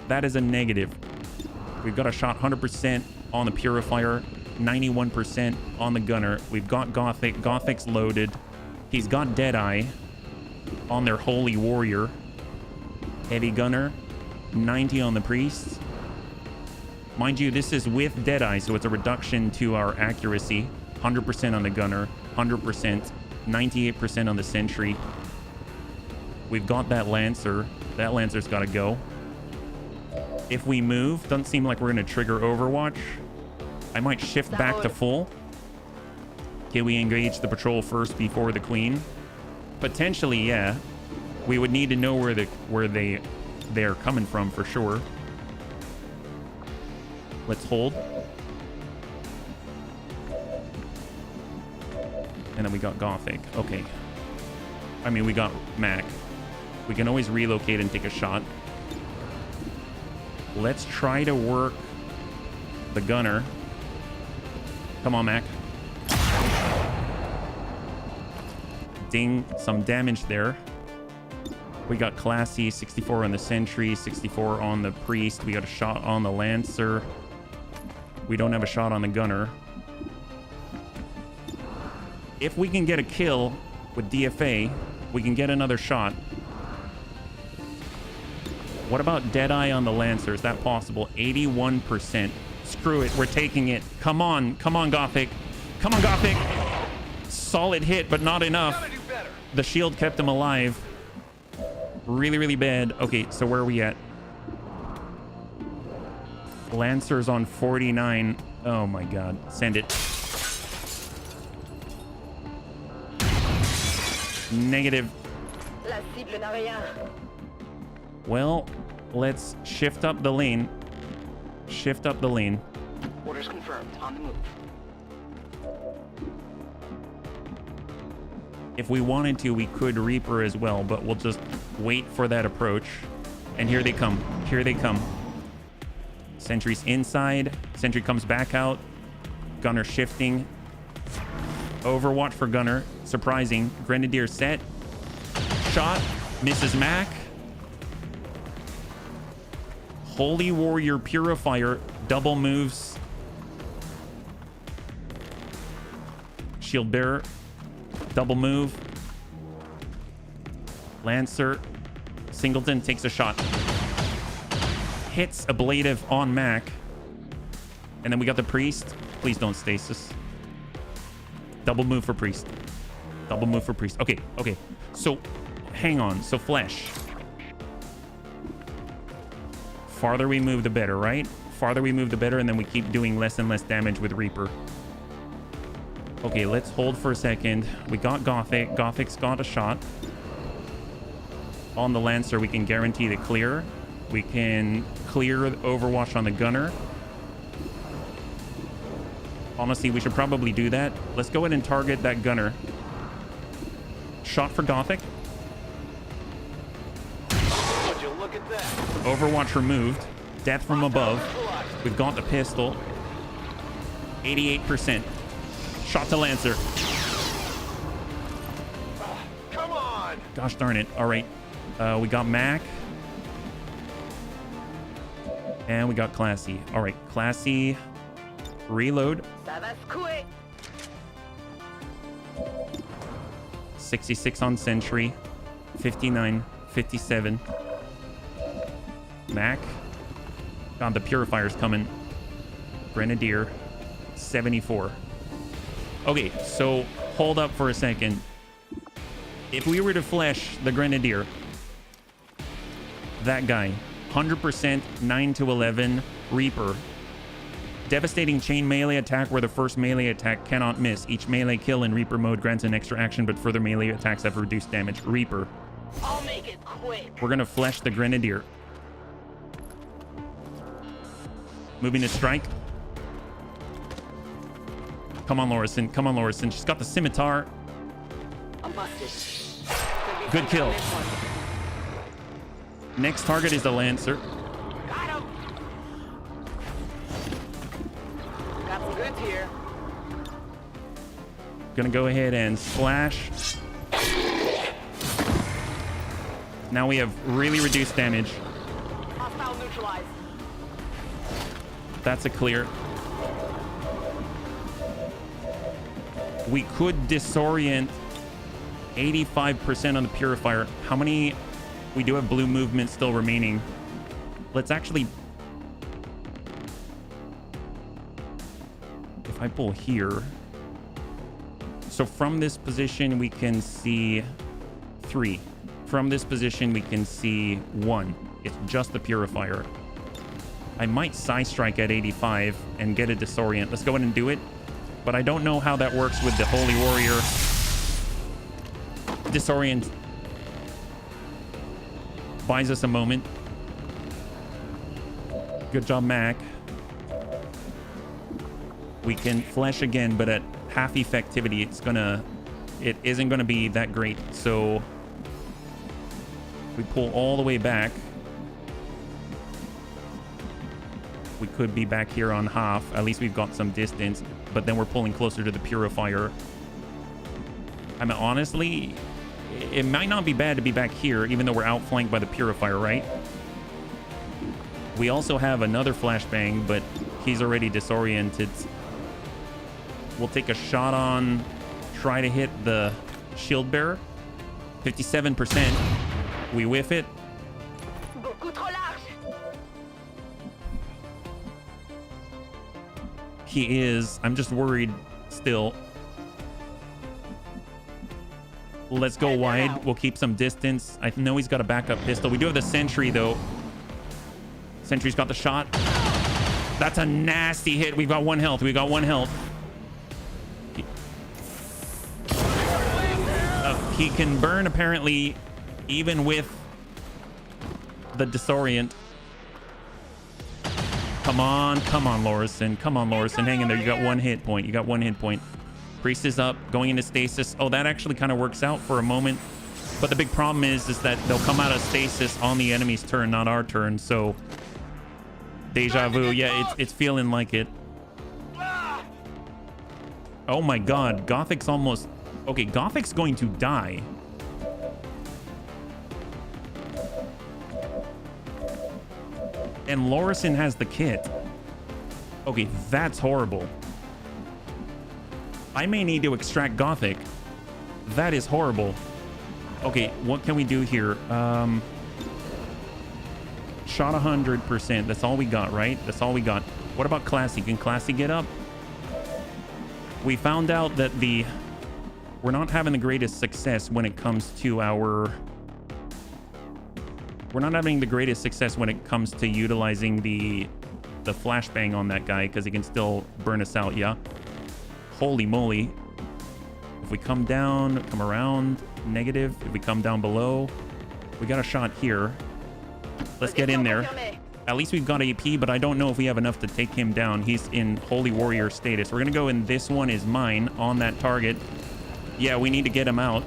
That is a negative. We've got a shot 100% on the Purifier, 91% on the Gunner. We've got Gothic. Gothic's loaded. He's got Deadeye on their Holy Warrior. Heavy Gunner, 90 on the Priest. Mind you, this is with Deadeye, so it's a reduction to our accuracy. 100% on the Gunner, 100%, 98% on the Sentry. We've got that Lancer. That Lancer's got to go. If we move, doesn't seem like we're going to trigger Overwatch. I might shift back to full. Can we engage the patrol first before the Queen? Potentially, yeah. We would need to know where they're coming from for sure. Let's hold. And then we got Gothic. Okay. I mean, we got Mac. We can always relocate and take a shot. Let's try to work the gunner. Come on, Mac. Ding, some damage there. We got Classy, 64 on the Sentry, 64 on the Priest. We got a shot on the Lancer. We don't have a shot on the gunner. If we can get a kill with DFA, we can get another shot. What about Deadeye on the Lancer? Is that possible? 81%. Screw it. We're taking it. Come on. Come on, Gothic. Come on, Gothic. Solid hit, but not enough. The shield kept him alive. Really, really bad. Okay, so where are we at? Lancer's on 49. Oh my god. Send it. Negative. Well, let's shift up the lane. Shift up the lane. Orders confirmed. On the move. If we wanted to, we could Reaper as well, but we'll just wait for that approach. And here they come. Here they come. Sentry's inside. Sentry comes back out. Gunner shifting. Overwatch for Gunner. Surprising. Grenadier set. Shot. Misses Mac. Holy Warrior Purifier. Double moves. Shield Bearer. Double move. Lancer. Singleton takes a shot. Hits Ablative on Mac. And then we got the Priest. Please don't stasis. Double move for Priest. Double move for Priest. Okay, okay. So, hang on. So, Flesh. Farther we move, the better, right? Farther we move, the better, and then we keep doing less and less damage with Reaper. Okay, let's hold for a second. We got Gothic. Gothic's got a shot. On the Lancer, we can guarantee the clear. We can clear the Overwatch on the Gunner. Honestly, we should probably do that. Let's go ahead and target that Gunner. Shot for Gothic. Would you look at that? Overwatch removed. Death from above. We've got the pistol. 88%. Shot to Lancer. Come on! Gosh darn it. All right. We got Mac. And we got Classy. All right. Classy. Reload. 66 on Sentry. 59. 57. Mac. God, the Purifier's coming. Grenadier. 74. Okay, so hold up for a second. If we were to flesh the Grenadier, that guy, 100%, 9 to 11, Reaper. Devastating chain melee attack where the first melee attack cannot miss. Each melee kill in Reaper mode grants an extra action, but further melee attacks have reduced damage. Reaper. I'll make it quick. We're gonna flesh the Grenadier. Moving to strike. Come on, Lorison. Come on, Lorison. She's got the scimitar. I'm busted. Good kill. Next target is the Lancer. Got him. Got some goods here. Gonna go ahead and slash. Now we have really reduced damage. Hostile neutralized. That's a clear. We could disorient 85% on the Purifier. How many? We do have blue movement still remaining. Let's actually... If I pull here... So from this position, we can see 3. From this position, we can see 1. It's just the Purifier. I might side strike at 85 and get a disorient. Let's go ahead and do it. But I don't know how that works with the Holy Warrior. Disorient buys us a moment. Good job, Mac. We can flesh again, but at half effectivity, it's gonna it isn't going to be that great. So we pull all the way back. We could be back here on half. At least we've got some distance, but then we're pulling closer to the purifier. I mean, honestly, it might not be bad to be back here, even though we're outflanked by the purifier, right? We also have another flashbang, but he's already disoriented. We'll take a shot on, try to hit the shield bearer. 57%. We whiff it. Beaucoup trop large. He is. I'm just worried still. Let's go wide. We'll keep some distance. I know he's got a backup pistol. We do have the sentry, though. Sentry's got the shot. That's a nasty hit. We've got 1 health. We got 1 health. He can burn, apparently, even with the disorient. Come on, Lorison. Come on, Lorison. Hang in there. You got 1 hit point. You got 1 hit point. Priest is up, going into stasis. Oh, that actually kind of works out for a moment. But the big problem is that they'll come out of stasis on the enemy's turn, not our turn. So, deja vu. Yeah, it's feeling like it. Oh my God, Gothic's almost... Okay, Gothic's going to die. And Lorison has the kit. Okay, that's horrible. I may need to extract Gothic. That is horrible. Okay, what can we do here? Shot 100%. That's all we got, right? That's all we got. What about Classy? Can Classy get up? We found out that we're not having the greatest success when it comes to our... We're not having the greatest success when it comes to utilizing the flashbang on that guy, because he can still burn us out, yeah? Holy moly. If we come down, come around, negative. If we come down below, we got a shot here. Let's get in there. At least we've got AP, but I don't know if we have enough to take him down. He's in Holy Warrior status. We're going to go in. This one is mine on that target. Yeah, we need to get him out.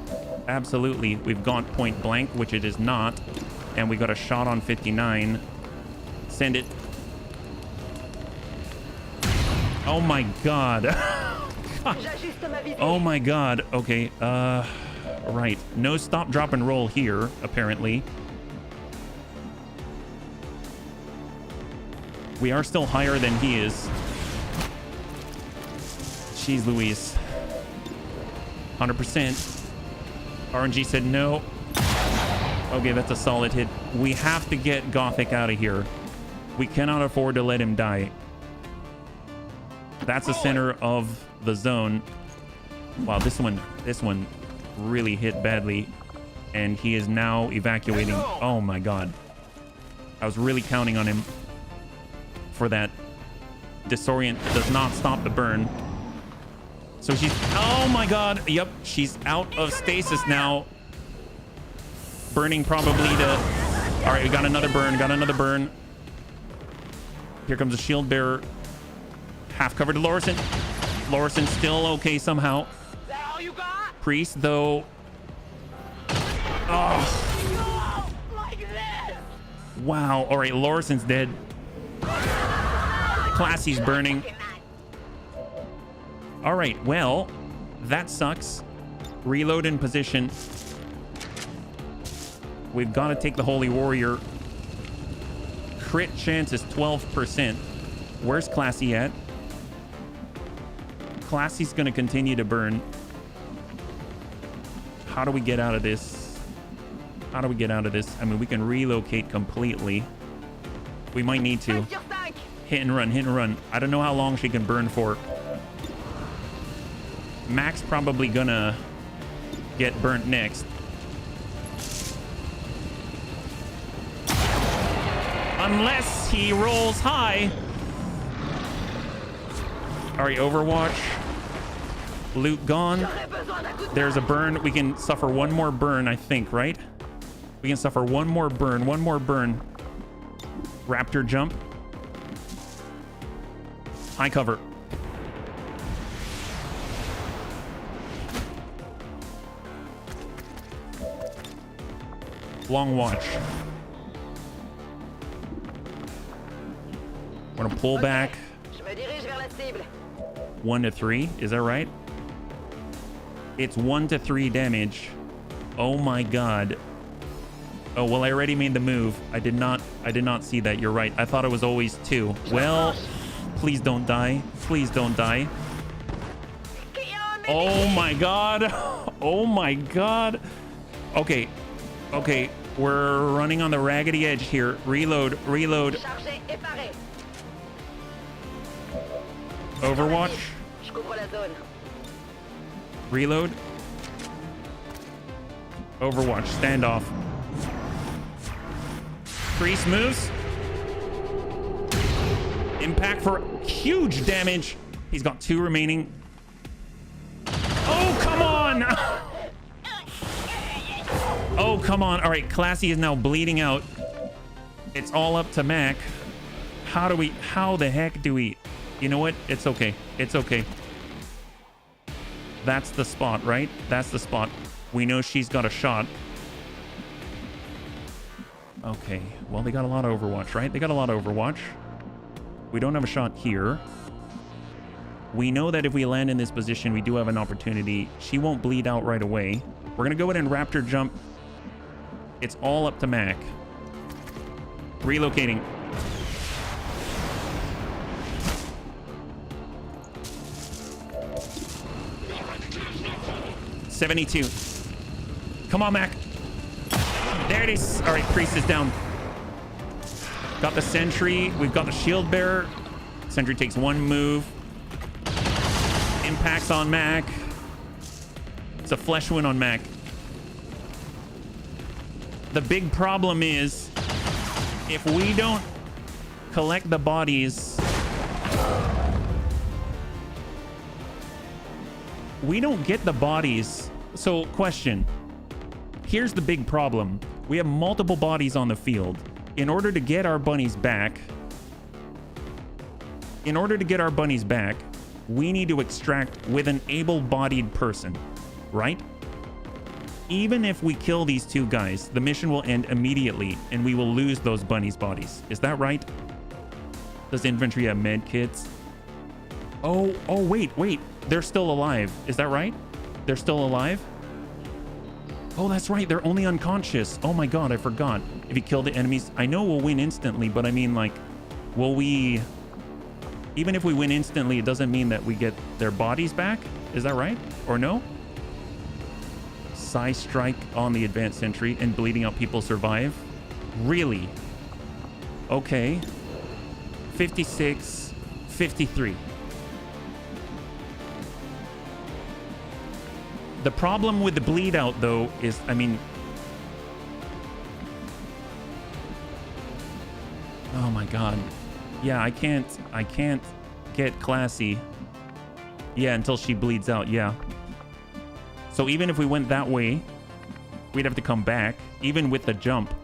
Absolutely. We've got point blank, which it is not. And we got a shot on 59. Send it. Oh my God. Oh my God. Okay. Right. No stop, drop, and roll here, apparently. We are still higher than he is. Jeez Louise. 100%. RNG said no. Okay, that's a solid hit. We have to get Gothic out of here. We cannot afford to let him die. That's the center of the zone. Wow, this one really hit badly. And he is now evacuating. Oh my God. I was really counting on him for that. Disorient does not stop the burn. So she's... Oh my God. Yep, she's out of stasis now. Burning probably to... All right, we got another burn. Here comes a shield bearer. Half covered to Lorison. Lorison still okay somehow. Is that all you got? Priest, though. Oh. Like this. Wow. All right, Lorison's dead. Classy's burning. All right, well, that sucks. Reload in position. We've got to take the Holy Warrior. Crit chance is 12%. Where's Classy at? Classy's going to continue to burn. How do we get out of this? I mean, we can relocate completely. We might need to. Hit and run. I don't know how long she can burn for. Mac's probably gonna get burnt next. Unless he rolls high. All right, Overwatch. Loot gone. There's a burn. We can suffer one more burn, I think, right? We can suffer one more burn. Raptor jump. High cover. Long watch. We're gonna pull back. Je me dirige vers la cible. 1 to 3, is that right? It's 1 to 3 damage. Oh my god. Oh, well, I already made the move. I did not see that. You're right. I thought it was always 2. Well, please don't die. Please don't die. Oh my god. Oh my god. Okay. Okay. We're running on the raggedy edge here. Reload. Reload. Chargé et paré. Overwatch. Je couvre la zone. Reload. Overwatch. Standoff. Priest moves. Impact for huge damage. He's got 2 remaining. Oh, come on. Oh, come on. All right, Classy is now bleeding out. It's all up to Mac. How the heck do we... You know what? It's okay. It's okay. That's the spot, right? That's the spot. We know she's got a shot. Okay. Well, they got a lot of Overwatch, right? They got a lot of Overwatch. We don't have a shot here. We know that if we land in this position, we do have an opportunity. She won't bleed out right away. We're going to go ahead and Raptor jump. It's all up to Mac. Relocating. $72. Come on, Mac. There it is. All right, Priest is down. Got the Sentry. We've got the Shield Bearer. Sentry takes 1 move. Impacts on Mac. It's a flesh win on Mac. The big problem is if we don't collect the bodies, we don't get the bodies. So, question. Here's the big problem. We have multiple bodies on the field. In order to get our bunnies back, we need to extract with an able-bodied person, right? Even if we kill these 2 guys, the mission will end immediately and we will lose those bunnies' bodies. Is that right? Does infantry have med kits? Oh, wait. They're still alive. Is that right? They're still alive? Oh, that's right. They're only unconscious. Oh my god, I forgot. If you kill the enemies, I know we'll win instantly, but I mean, like, will we... Even if we win instantly, it doesn't mean that we get their bodies back? Is that right? Or no? Psy strike on the advanced sentry and bleeding out people survive? Really? Okay. 56, 53. The problem with the bleed out, though, is, I mean... Oh my god. Yeah, I can't get Classy. Yeah, until she bleeds out, yeah. So even if we went that way, we'd have to come back. Even with the jump,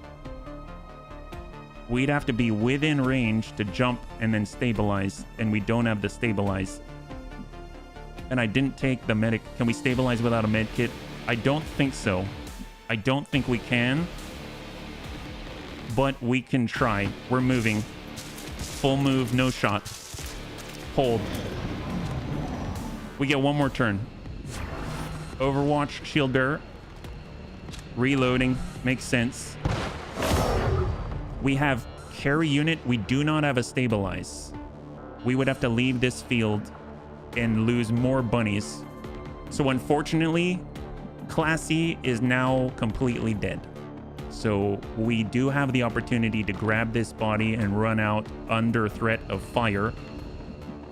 we'd have to be within range to jump and then stabilize, and we don't have the stabilize. And I didn't take the medic. Can we stabilize without a med kit? I don't think so. I don't think we can. But we can try. We're moving. Full move, no shot. Hold. We get 1 more turn. Overwatch, Shield Bearer. Reloading. Makes sense. We have carry unit. We do not have a stabilize. We would have to leave this field and lose more bunnies. So unfortunately, Classy is now completely dead. So we do have the opportunity to grab this body and run out under threat of fire.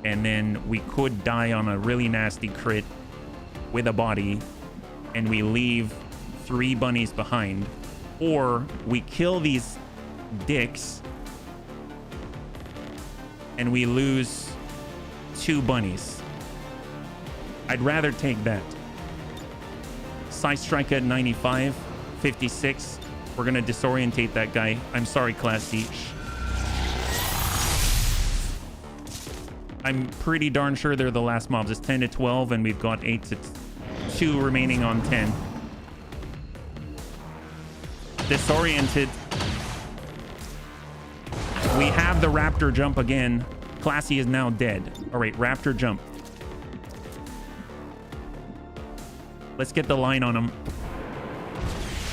And then we could die on a really nasty crit with a body and we leave 3 bunnies behind. Or we kill these dicks and we lose 2 bunnies. I'd rather take that. Psy strike at 95, 56. We're gonna disorientate that guy. I'm sorry, Classy. I'm pretty darn sure they're the last mobs. It's 10 to 12 and we've got 8 to 2 remaining on 10. disoriented. We have the raptor jump again. Classy is now dead. All right, raptor jump. Let's get the line on him.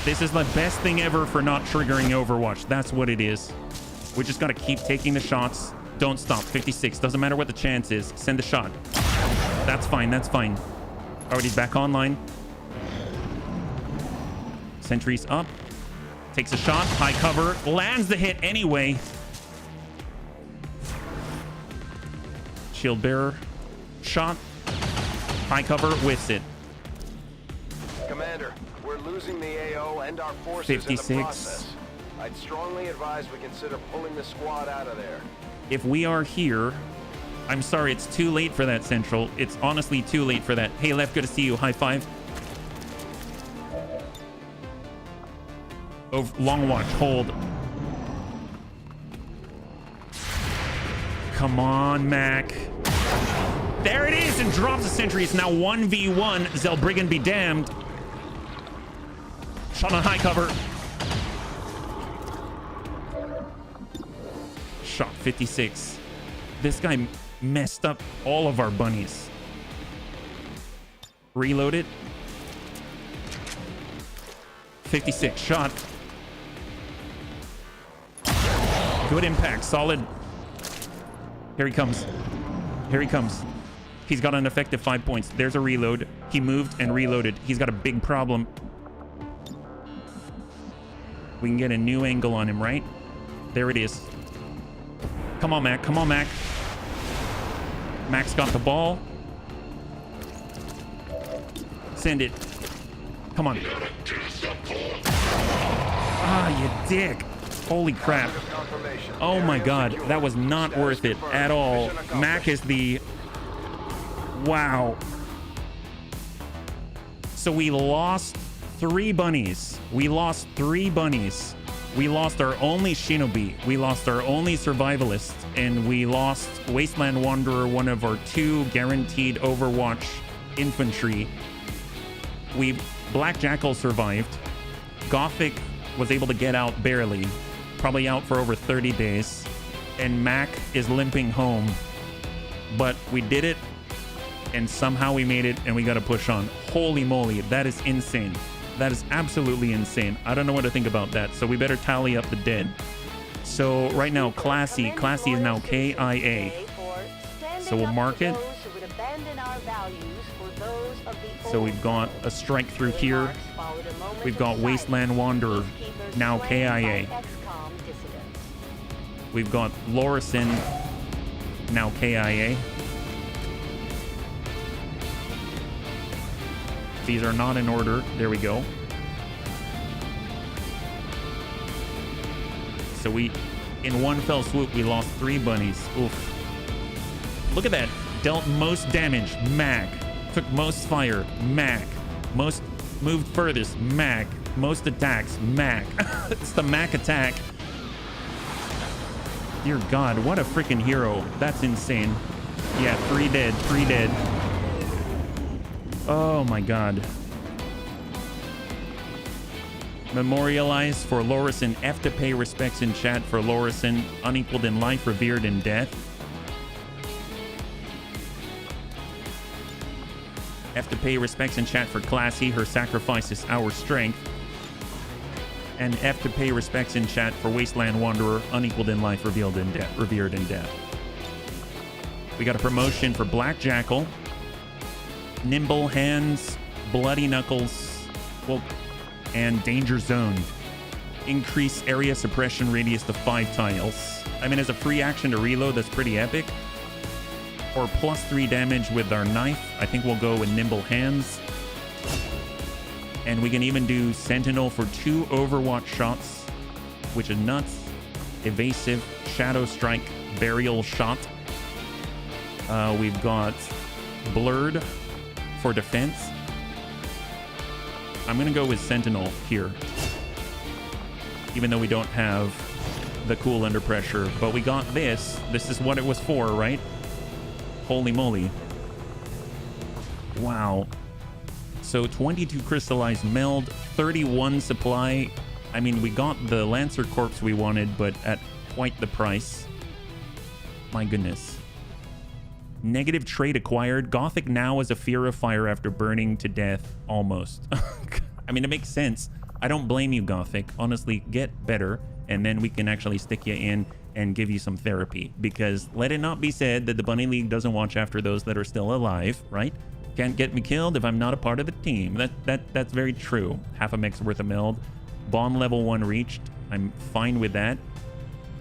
This is the best thing ever for not triggering Overwatch. That's what it is. We just got to keep taking the shots. Don't stop. 56. Doesn't matter what the chance is. Send a shot. That's fine. That's fine. All right, he's back online. Sentry's up. Takes a shot. High cover. Lands the hit anyway. Shield bearer. Shot. High cover. Whiffs it. Commander, we're losing the AO and our forces 56. in the process. I'd strongly advise we consider pulling the squad out of there. If we are here, I'm sorry, it's too late for that, Central. It's honestly too late for that. Hey, Left, good to see you. High five. Oh, long watch. Hold. Come on, Mac. There it is, and drops a sentry. It's now 1v1. Zelbriggan be damned. Shot on high cover. Shot 56. This guy messed up all of our bunnies. Reload it. 56 shot. Good impact. Solid. Here he comes. Here he comes. He's got an effective 5 points. There's a reload. He moved and reloaded. He's got a big problem. We can get a new angle on him, right? There it is. Come on, Mac. Come on, Mac. Mac's got the ball. Send it. Come on. Ah, you dick. Holy crap. Oh my god. That was not worth it at all. Mac is the... Wow. So we lost 3 bunnies. We lost 3 bunnies. We lost our only Shinobi. We lost our only Survivalist. And we lost Wasteland Wanderer, one of our 2 guaranteed Overwatch infantry. Black Jackal survived. Gothic was able to get out barely. Probably out for over 30 days. And Mac is limping home. But we did it. And somehow we made it. And we got to push on. Holy moly. That is insane. That is absolutely insane. I don't know what to think about that. So we better tally up the dead. So right now, Classy is now KIA. So we'll mark it. So we've got a strike through here. We've got Wasteland Wanderer, now KIA. We've got Lorison, now KIA. These are not in order. There we go. So in one fell swoop, we lost 3 bunnies. Oof. Look at that. Dealt most damage, Mac. Took most fire, Mac. Most moved furthest, Mac. Most attacks, Mac. It's the Mac attack. Dear God, what a freaking hero. That's insane. Yeah, 3 dead, 3 dead. Oh my God. Memorialized for Lorison. F to pay respects in chat for Lorison. Unequaled in life, revered in death. F to pay respects in chat for Classy. Her sacrifice is our strength. And F to pay respects in chat for Wasteland Wanderer. Unequaled in life, revered in death. We got a promotion for Black Jackal. Nimble Hands, Bloody Knuckles, well, and Danger Zone. Increase area suppression radius to 5 tiles. I mean, as a free action to reload, that's pretty epic. Or +3 damage with our knife. I think we'll go with Nimble Hands. And we can even do Sentinel for 2 Overwatch shots, which is nuts. Evasive, Shadow Strike, Burial Shot. We've got Blurred for defense. I'm gonna go with Sentinel here, even though we don't have the cool under pressure, but we got this. This is what it was for, right? Holy moly. Wow. So 22 crystallized meld, 31 supply, I mean, we got the Lancer Corps we wanted, but at quite the price. My goodness. Negative trait acquired. Gothic now is a fear of fire after burning to death, almost. I mean, it makes sense. I don't blame you, Gothic. Honestly, get better, and then we can actually stick you in and give you some therapy. Because let it not be said that the Bunny League doesn't watch after those that are still alive, right? Can't get me killed if I'm not a part of the team. That's very true. Half a mech's worth of meld. Bond level 1 reached. I'm fine with that.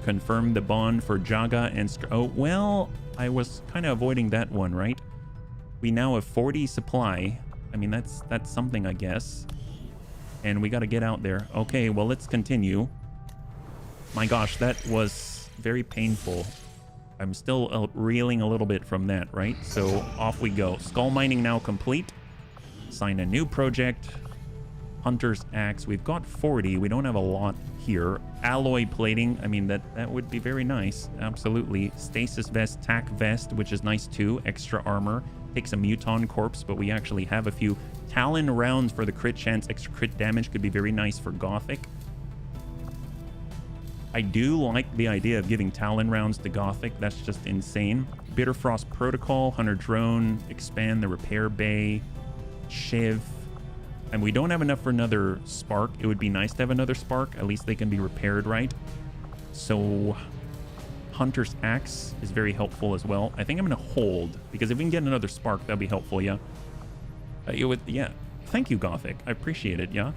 Confirm the bond for Jaga and... Oh, well, I was kind of avoiding that one, right? We now have 40 supply. I mean, that's something, I guess. And we got to get out there. Okay, well, let's continue. My gosh, that was very painful. I'm still reeling a little bit from that, right? So off we go. Skull mining now complete. Sign a new project. Hunter's axe. We've got 40. We don't have a lot here. Alloy plating. I mean, that would be very nice. Absolutely. Stasis vest, tac vest, which is nice too. Extra armor. Takes a muton corpse, but we actually have a few. Talon rounds for the crit chance. Extra crit damage could be very nice for Gothic. I do like the idea of giving Talon rounds to Gothic. That's just insane. Bitterfrost Protocol, Hunter Drone, expand the repair bay, Shiv. And we don't have enough for another Spark. It would be nice to have another Spark. At least they can be repaired, right? So Hunter's Axe is very helpful as well. I think I'm going to hold, because if we can get another Spark, that'd be helpful, yeah? Yeah. Thank you, Gothic. I appreciate it, yeah?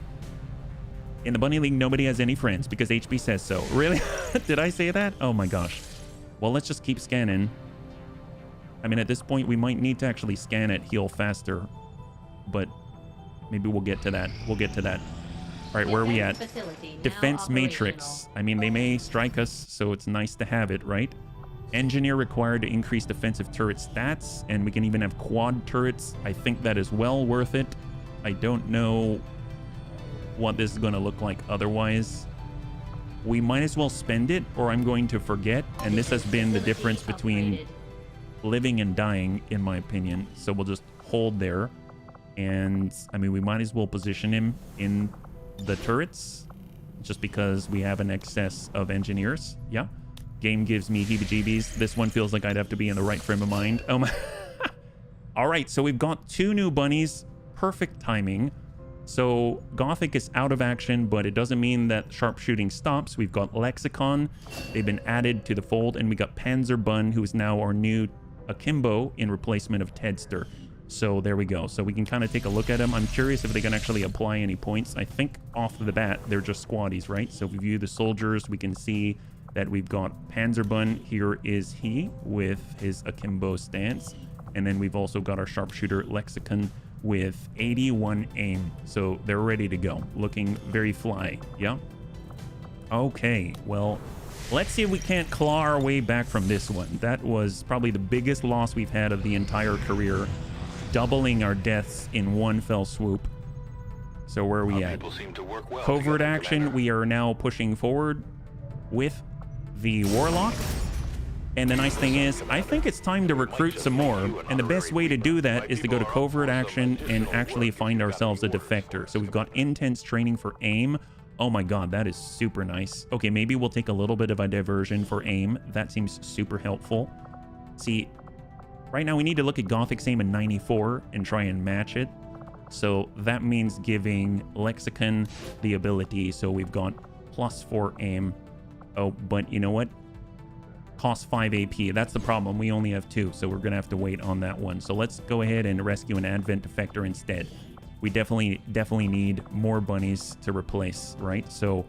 In the Bunny League, nobody has any friends because HB says so. Really? Did I say that? Oh my gosh. Well, let's just keep scanning. I mean, at this point, we might need to actually scan it, heal faster. But maybe we'll get to that. We'll get to that. All right, where are we at? Defense Matrix. I mean, they may strike us, so it's nice to have it, right? Engineer required to increase defensive turret stats, and we can even have quad turrets. I think that is well worth it. I don't know what this is going to look like otherwise. We might as well spend it, or I'm going to forget, and this has been the difference between living and dying, in my opinion. So we'll just hold there, and I mean, we might as well position him in the turrets just because we have an excess of engineers. Yeah, game gives me heebie-jeebies. This one feels like I'd have to be in the right frame of mind. Oh my. All right, so we've got 2 new bunnies. Perfect timing. So Gothic is out of action, but it doesn't mean that sharpshooting stops. We've got Lexicon. They've been added to the fold, and we got Panzer Bun, who is now our new Akimbo in replacement of Tedster. So there we go. So we can kind of take a look at them. I'm curious if they can actually apply any points. I think off the bat, they're just squaddies, right? So if we view the soldiers, we can see that we've got Panzer Bun. Here is he with his Akimbo stance. And then we've also got our sharpshooter Lexicon with 81 aim. So they're ready to go. Looking very fly. Yeah. Okay. Well, let's see if we can't claw our way back from this one. That was probably the biggest loss we've had of the entire career. Doubling our deaths in one fell swoop. So where are we at? Covert action. We are now pushing forward with the Warlock. And the nice thing is, I think it's time to recruit some more. And the best way to do that is to go to covert action and actually find ourselves a defector. So we've got intense training for aim. Oh my god, that is super nice. Okay, maybe we'll take a little bit of a diversion for aim. That seems super helpful. See, right now we need to look at Gothic's aim in 94 and try and match it. So that means giving Lexicon the ability. So we've got +4 aim. Oh, but you know what? Cost 5 AP. That's the problem. We only have 2, so we're gonna have to wait on that one. So let's go ahead and rescue an Advent Defector instead. We definitely need more bunnies to replace, right? So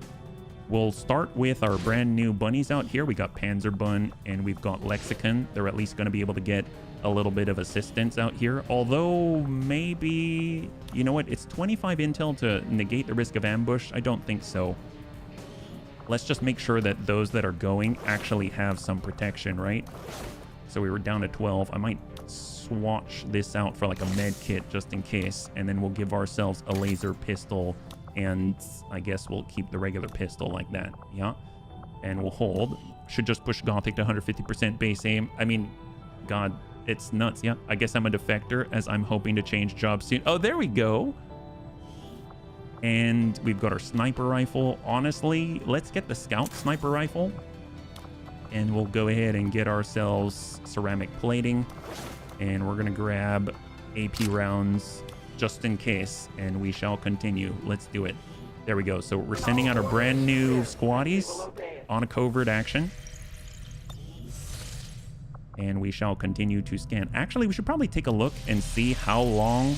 we'll start with our brand new bunnies out here. We got Panzer Bun and we've got Lexicon. They're at least going to be able to get a little bit of assistance out here. Although maybe, you know what? It's 25 intel to negate the risk of ambush. I don't think so. Let's just make sure that those that are going actually have some protection, right? So we were down to 12. I might swatch this out for like a med kit just in case, and then we'll give ourselves a laser pistol, and I guess we'll keep the regular pistol like that. Yeah, and we'll hold. Should just push Gothic to 150% base aim. I mean, god, it's nuts. Yeah, I guess I'm a defector as I'm hoping to change jobs soon. Oh, there we go. And we've got our sniper rifle. Honestly, let's get the scout sniper rifle. And we'll go ahead and get ourselves ceramic plating. And we're going to grab AP rounds just in case. And we shall continue. Let's do it. There we go. So we're sending out our brand new squaddies on a covert action. And we shall continue to scan. Actually, we should probably take a look and see how long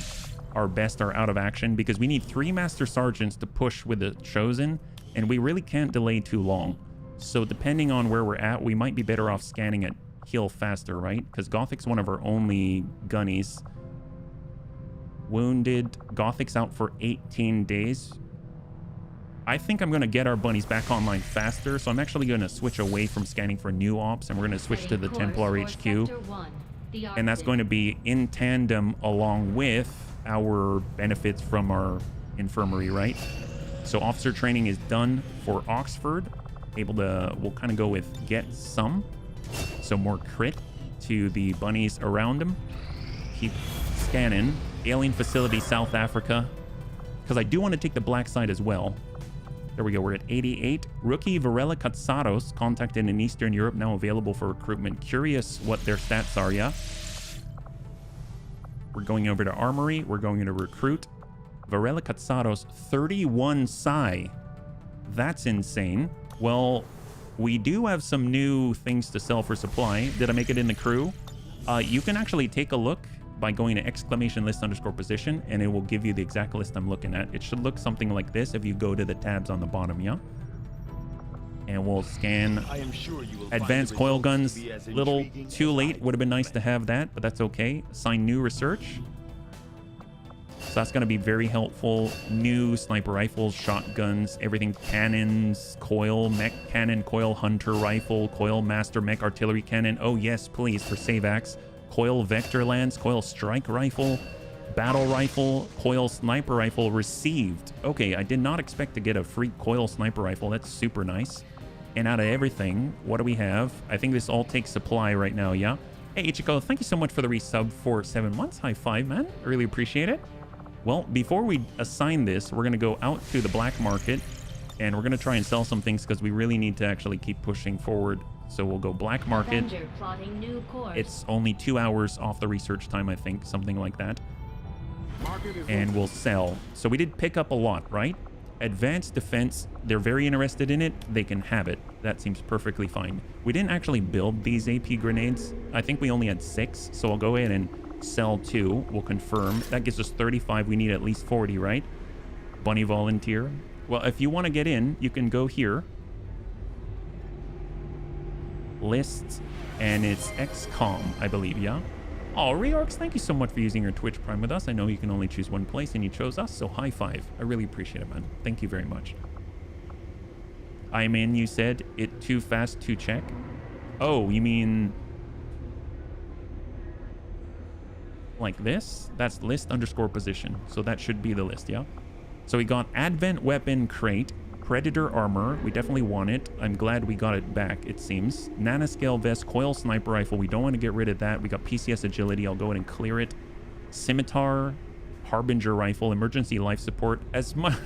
our best are out of action, because we need 3 Master Sergeants to push with the Chosen, and we really can't delay too long. So depending on where we're at, we might be better off scanning at heal faster, right? Because Gothic's one of our only gunnies. Wounded. Gothic's out for 18 days. I think I'm going to get our bunnies back online faster, so I'm actually going to switch away from scanning for new ops, and we're going to switch to the Templar HQ. And that's going to be in tandem along with our benefits from our infirmary, right? So officer training is done for Oxford. We'll kind of go with get some. So more crit to the bunnies around him. Keep scanning. Alien facility, South Africa. Because I do want to take the Blacksite as well. There we go. We're at 88. Rookie Varela Katsaros, contacted in Eastern Europe, now available for recruitment. Curious what their stats are, yeah? We're going over to Armory. We're going to recruit. Varela Katsaros, 31 Psi. That's insane. Well, we do have some new things to sell for supply. Did I make it in the crew? You can actually take a look by going to !list_position, and it will give you the exact list I'm looking at. It should look something like this if you go to the tabs on the bottom, yeah? And we'll scan advanced coil guns. Little too late. Would have been nice to have that, but that's okay. Assign new research. So that's going to be very helpful. New sniper rifles, shotguns, everything. Cannons, coil, mech cannon, coil hunter rifle, coil master mech artillery cannon. Oh yes, please, for SAVAX. Coil vector lance, coil strike rifle, battle rifle, coil sniper rifle received. Okay, I did not expect to get a free coil sniper rifle. That's super nice. And out of everything, what do we have? I think this all takes supply right now, yeah? Hey, Ichiko, thank you so much for the resub for 7 months. High five, man. I really appreciate it. Well, before we assign this, we're going to go out to the black market, and we're going to try and sell some things because we really need to actually keep pushing forward. So we'll go black market. It's only 2 hours off the research time, I think, something like that. And we'll sell. So we did pick up a lot, right? Advanced defense, they're very interested in it. They can have it. That seems perfectly fine. We didn't actually build these AP grenades. I think we only had 6. So I'll go ahead and sell 2. We'll confirm. That gives us 35. We need at least 40, right? Bunny volunteer. Well, if you want to get in, you can go here. Lists, and it's XCOM, I believe, yeah? Oh, Reorx, thank you so much for using your Twitch Prime with us. I know you can only choose one place, and you chose us, so high five. I really appreciate it, man. Thank you very much. I'm in, you said. It too fast to check? Oh, you mean... like this? That's list_position. So that should be the list, yeah? So we got Advent Weapon Crate. Predator armor, we definitely want it. I'm glad we got it back, it seems. Nanoscale vest, coil sniper rifle, we don't want to get rid of that. We got PCS agility, I'll go ahead and clear it. Scimitar, Harbinger rifle, emergency life support. As much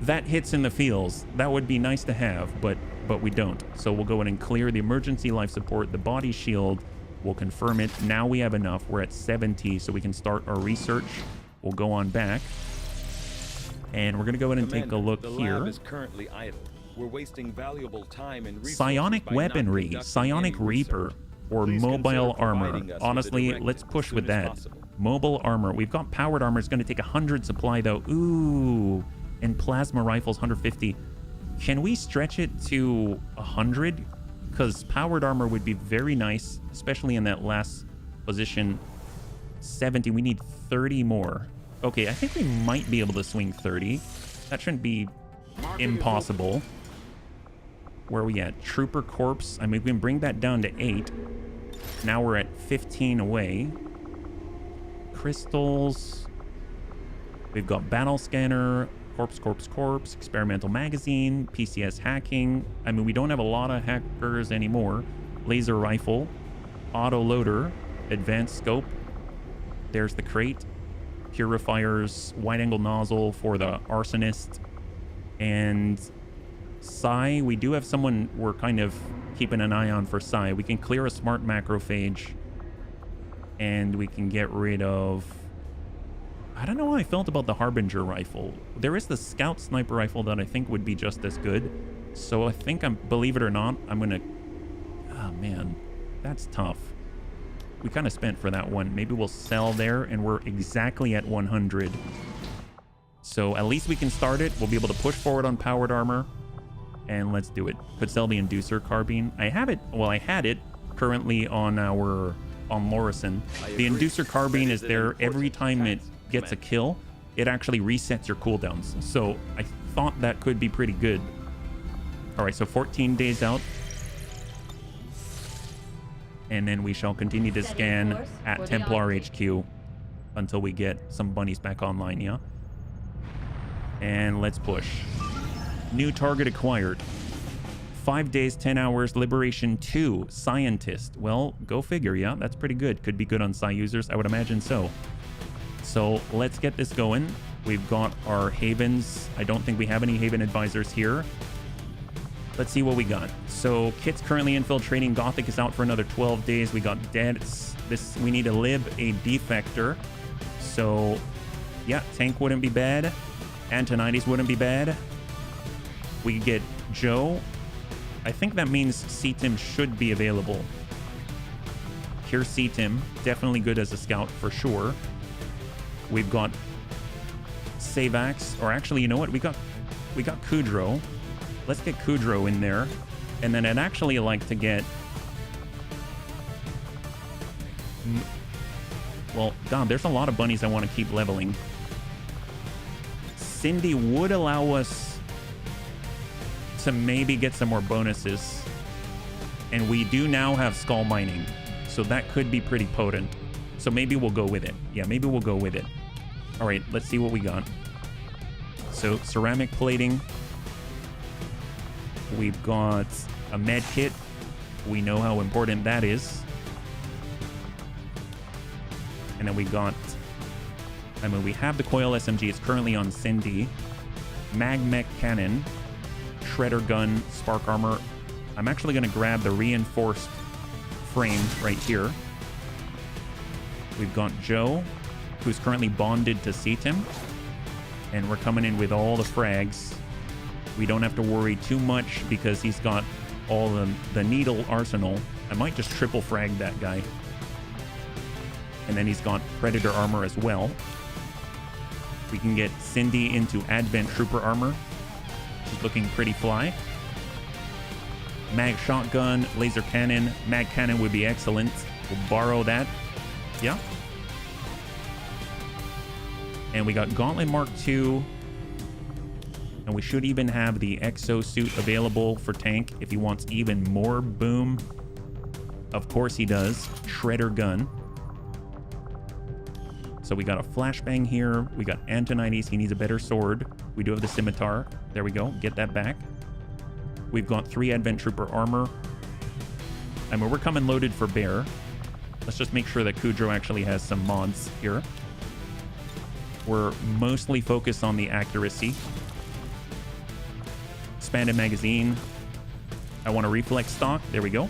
that hits in the feels, that would be nice to have, but we don't. So we'll go ahead and clear the emergency life support, the body shield, we'll confirm it. Now we have enough, we're at 70, so we can start our research. We'll go on back. And we're going to go ahead and take a look here. Lab is currently idle. We're wasting valuable time and resources Psionic weaponry, Psionic Reaper, or mobile armor. Honestly, let's push with that. Mobile armor. We've got powered armor. It's going to take 100 supply, though. Ooh. And plasma rifles, 150. Can we stretch it to 100? Because powered armor would be very nice, especially in that last position. 70. We need 30 more. Okay, I think we might be able to swing 30. That shouldn't be impossible. Where are we at? Trooper Corpse. I mean, we can bring that down to 8. Now we're at 15 away. Crystals. We've got Battle Scanner, Corpse, Experimental Magazine, PCS Hacking. I mean, we don't have a lot of hackers anymore. Laser Rifle, Auto Loader, Advanced Scope. There's the crate. purifiers, wide-angle nozzle for the arsonist, and Psy. We do have someone we're kind of keeping an eye on for Psy. We can clear a smart macrophage, and we can get rid of... I don't know how I felt about the Harbinger rifle. There is the Scout sniper rifle that I think would be just as good. So I think believe it or not, I'm gonna... Oh man, that's tough. We kind of spent for that one. Maybe we'll sell there, and we're exactly at 100. So at least we can start it. We'll be able to push forward on powered armor, and let's do it. Could sell the Inducer carbine. I have it. Well, I had it currently on Lorison. The Inducer carbine is there every time it gets a kill. It actually resets your cooldowns. So I thought that could be pretty good. All right, so 14 days out. And then we shall continue to scan at Templar HQ until we get some bunnies back online, yeah? And let's push. New target acquired. 5 days, 10 hours, Liberation 2, Scientist. Well, go figure, yeah? That's pretty good. Could be good on Psi users, I would imagine so. So let's get this going. We've got our Havens. I don't think we have any Haven advisors here. Let's see what we got. So Kit's currently infiltrating. Gothic is out for another 12 days. We got Deads. We need to lib a defector. So yeah, Tank wouldn't be bad. Antonides wouldn't be bad. We get Joe. I think that means CTIM should be available. Here's CTIM. Definitely good as a scout for sure. We've got Savax. Or actually, you know what? We got Kudrow. Let's get Kudrow in there. And then I'd actually like to get... Well, God, there's a lot of bunnies I want to keep leveling. Cindy would allow us to maybe get some more bonuses. And we do now have skull mining. So that could be pretty potent. So maybe we'll go with it. Yeah, maybe we'll go with it. All right, let's see what we got. So ceramic plating. We've got a med kit. We know how important that is. And then we got... I mean, we have the coil SMG. It's currently on Cindy. Mag mech cannon. Shredder gun. Spark armor. I'm actually going to grab the reinforced frame right here. We've got Joe, who's currently bonded to CTIM. And we're coming in with all the frags. We don't have to worry too much because he's got all the needle arsenal. I might just triple frag that guy. And then he's got Predator armor as well. We can get Cindy into Advent Trooper armor. She's looking pretty fly. Mag shotgun, laser cannon. Mag cannon would be excellent. We'll borrow that. Yeah. And we got Gauntlet Mark II. And we should even have the exosuit available for Tank if he wants even more boom. Of course he does. Shredder gun. So we got a flashbang here. We got Antonides. He needs a better sword. We do have the scimitar. There we go. Get that back. We've got 3 Advent Trooper armor. I mean, we're coming loaded for Bear. Let's just make sure that Kudrow actually has some mods here. We're mostly focused on the accuracy. Expanded magazine. I want a reflex stock. There we go.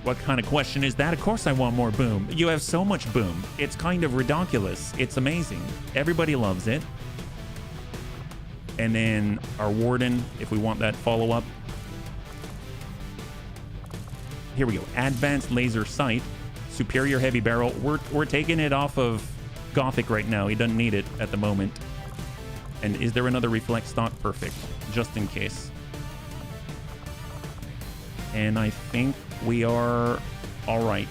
What kind of question is that? Of course I want more boom. You have so much boom. It's kind of ridiculous. It's amazing. Everybody loves it. And then our Warden, if we want that follow-up. Here we go. Advanced laser sight. Superior heavy barrel. We're taking it off of Gothic right now. He doesn't need it at the moment. And is there another reflex stock? Perfect. Just in case. And I think we are all right.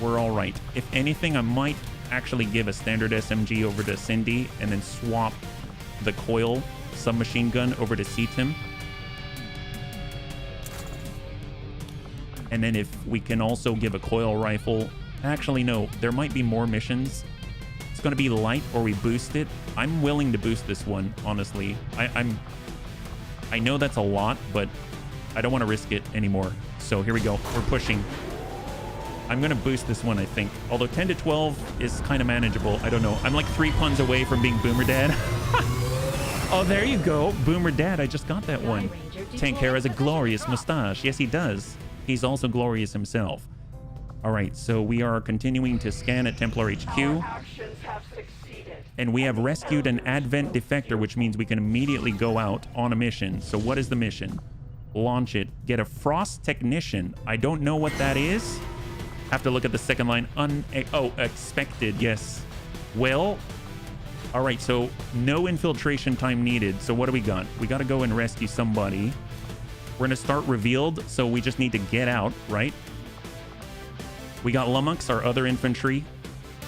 We're all right. If anything, I might actually give a standard SMG over to Cindy and then swap the coil submachine gun over to CTIM. And then if we can also give a coil rifle... Actually, no. There might be more missions. It's going to be light or we boost it. I'm willing to boost this one, honestly. I know that's a lot, but I don't want to risk it anymore. So here we go. We're pushing. I'm going to boost this one, I think. Although 10 to 12 is kind of manageable. I don't know. I'm like 3 puns away from being Boomer Dad. Oh, there you go. Boomer Dad. I just got that one. Tank Hair has a glorious mustache. Yes, he does. He's also glorious himself. All right, so we are continuing to scan at Templar HQ. And we have rescued an Advent defector, which means we can immediately go out on a mission. So what is the mission? Launch it. Get a Frost Technician. I don't know what that is. Have to look at the second line. Expected. Yes. Well, all right. So no infiltration time needed. So what do we got? We got to go and rescue somebody. We're going to start revealed. So we just need to get out, right? We got Lummox, our other infantry.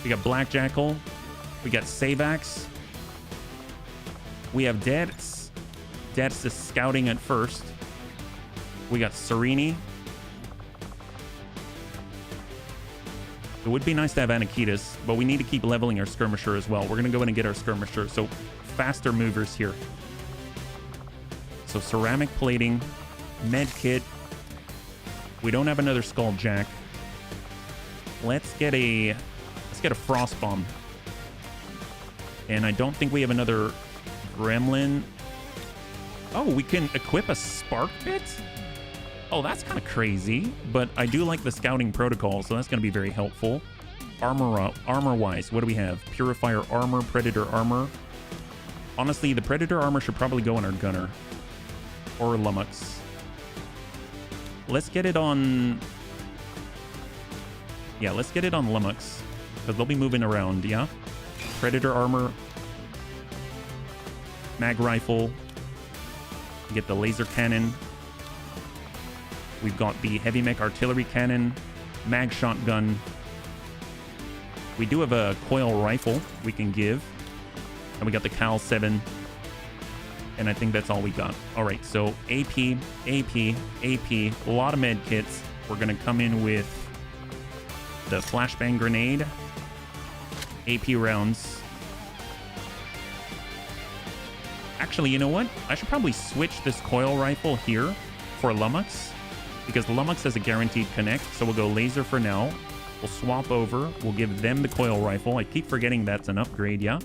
We got Black Jackal. We got Savax. We have Dets. Dets is scouting at first. We got Serini. It would be nice to have Anakitas, but we need to keep leveling our skirmisher as well. We're going to go in and get our skirmisher. So faster movers here. So ceramic plating, med kit. We don't have another skull jack. Let's get a frost bomb. And I don't think we have another gremlin. Oh, we can equip a spark bit? Oh, that's kind of crazy, but I do like the scouting protocol, so that's going to be very helpful. Armor-wise, what do we have? Purifier armor, Predator armor. Honestly, the Predator armor should probably go on our gunner. Or Lummox. Let's get it on... Yeah, let's get it on Lummox, because they'll be moving around, yeah? Predator armor. Mag rifle. Get the laser cannon. We've got the heavy mech artillery cannon, mag shotgun. We do have a coil rifle we can give. And we got the Cal 7. And I think that's all we got. All right, so AP, AP, AP, a lot of med kits. We're going to come in with the flashbang grenade, AP rounds. Actually, you know what? I should probably switch this coil rifle here for Lummox, because Lummox has a guaranteed connect. So we'll go laser for now. We'll swap over. We'll give them the coil rifle. I keep forgetting that's an upgrade, yeah?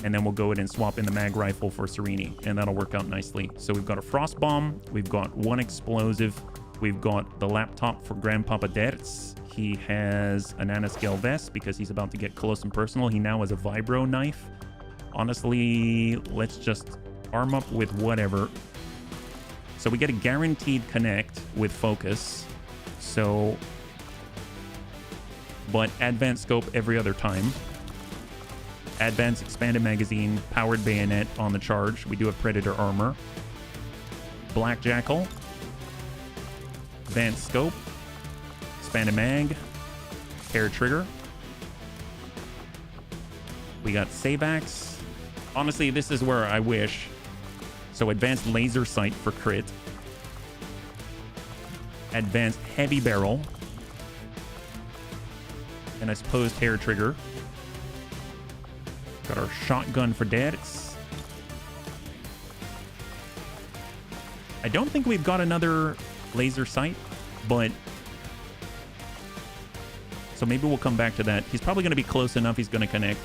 And then we'll go ahead and swap in the mag rifle for Serini, and that'll work out nicely. So we've got a frost bomb. We've got one explosive. We've got the laptop for Grandpapa Dertz. He has a nanoscale vest because he's about to get close and personal. He now has a vibro knife. Honestly, let's just arm up with whatever. So we get a guaranteed connect with focus. So, but advanced scope every other time. Advanced expanded magazine, powered bayonet on the charge. We do have Predator armor. Black Jackal. Advanced scope. Expanded mag. Hair trigger. We got Savax. Honestly, this is where I wish. So advanced laser sight for crit. Advanced heavy barrel. And I suppose hair trigger. Got our shotgun for Dad's. I don't think we've got another laser sight, but... So maybe we'll come back to that. He's probably going to be close enough. He's going to connect.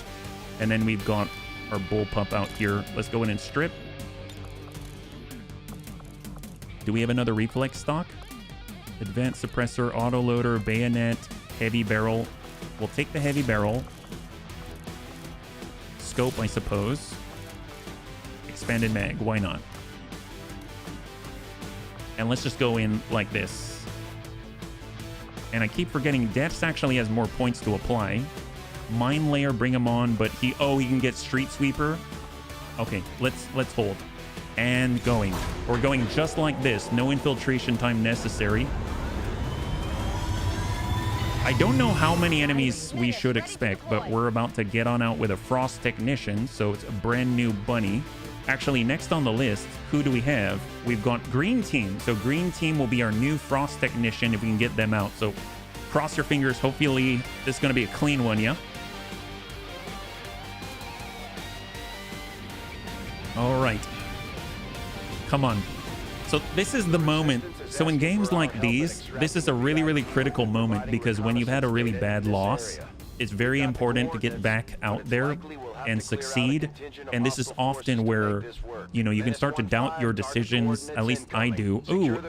And then we've got our bullpup out here. Let's go in and strip. Do we have another reflex stock? Advanced suppressor, autoloader, bayonet, heavy barrel. We'll take the heavy barrel. Scope, I suppose. Expanded mag, why not? And let's just go in like this. And I keep forgetting Dex actually has more points to apply. Mine Layer, bring him on, but he can get Street Sweeper. Okay, let's hold. And going. We're going just like this. No infiltration time necessary. I don't know how many enemies we should expect, but we're about to get on out with a Frost Technician, so it's a brand new bunny. Actually, next on the list, who do we have? We've got Green Team. So Green Team will be our new Frost Technician if we can get them out. So cross your fingers. Hopefully this is going to be a clean one, yeah? All right. Come on. So this is the moment So in games like these, this is a really, really critical moment because when you've had a really bad loss, it's very important to get back out there and succeed. And this is often where, you know, you can start to doubt your decisions. At least I do. Ooh,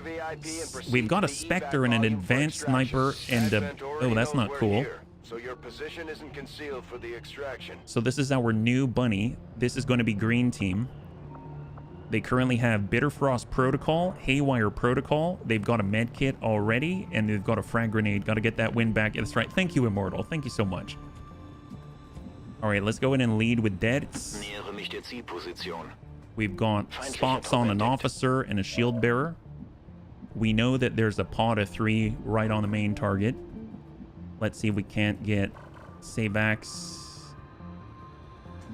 we've got a Spectre and an advanced sniper and a... Oh, that's not cool. So your position isn't concealed for the extraction. So this is our new bunny. This is going to be green team. They currently have Bitter Frost Protocol, Haywire Protocol. They've got a med kit already, and they've got a frag grenade. Got to get that win back. That's right. Thank you, Immortal. Thank you so much. All right, let's go in and lead with deaths. We've got spots on an officer and a shield bearer. We know that there's a pod of 3 right on the main target. Let's see if we can't get Savax.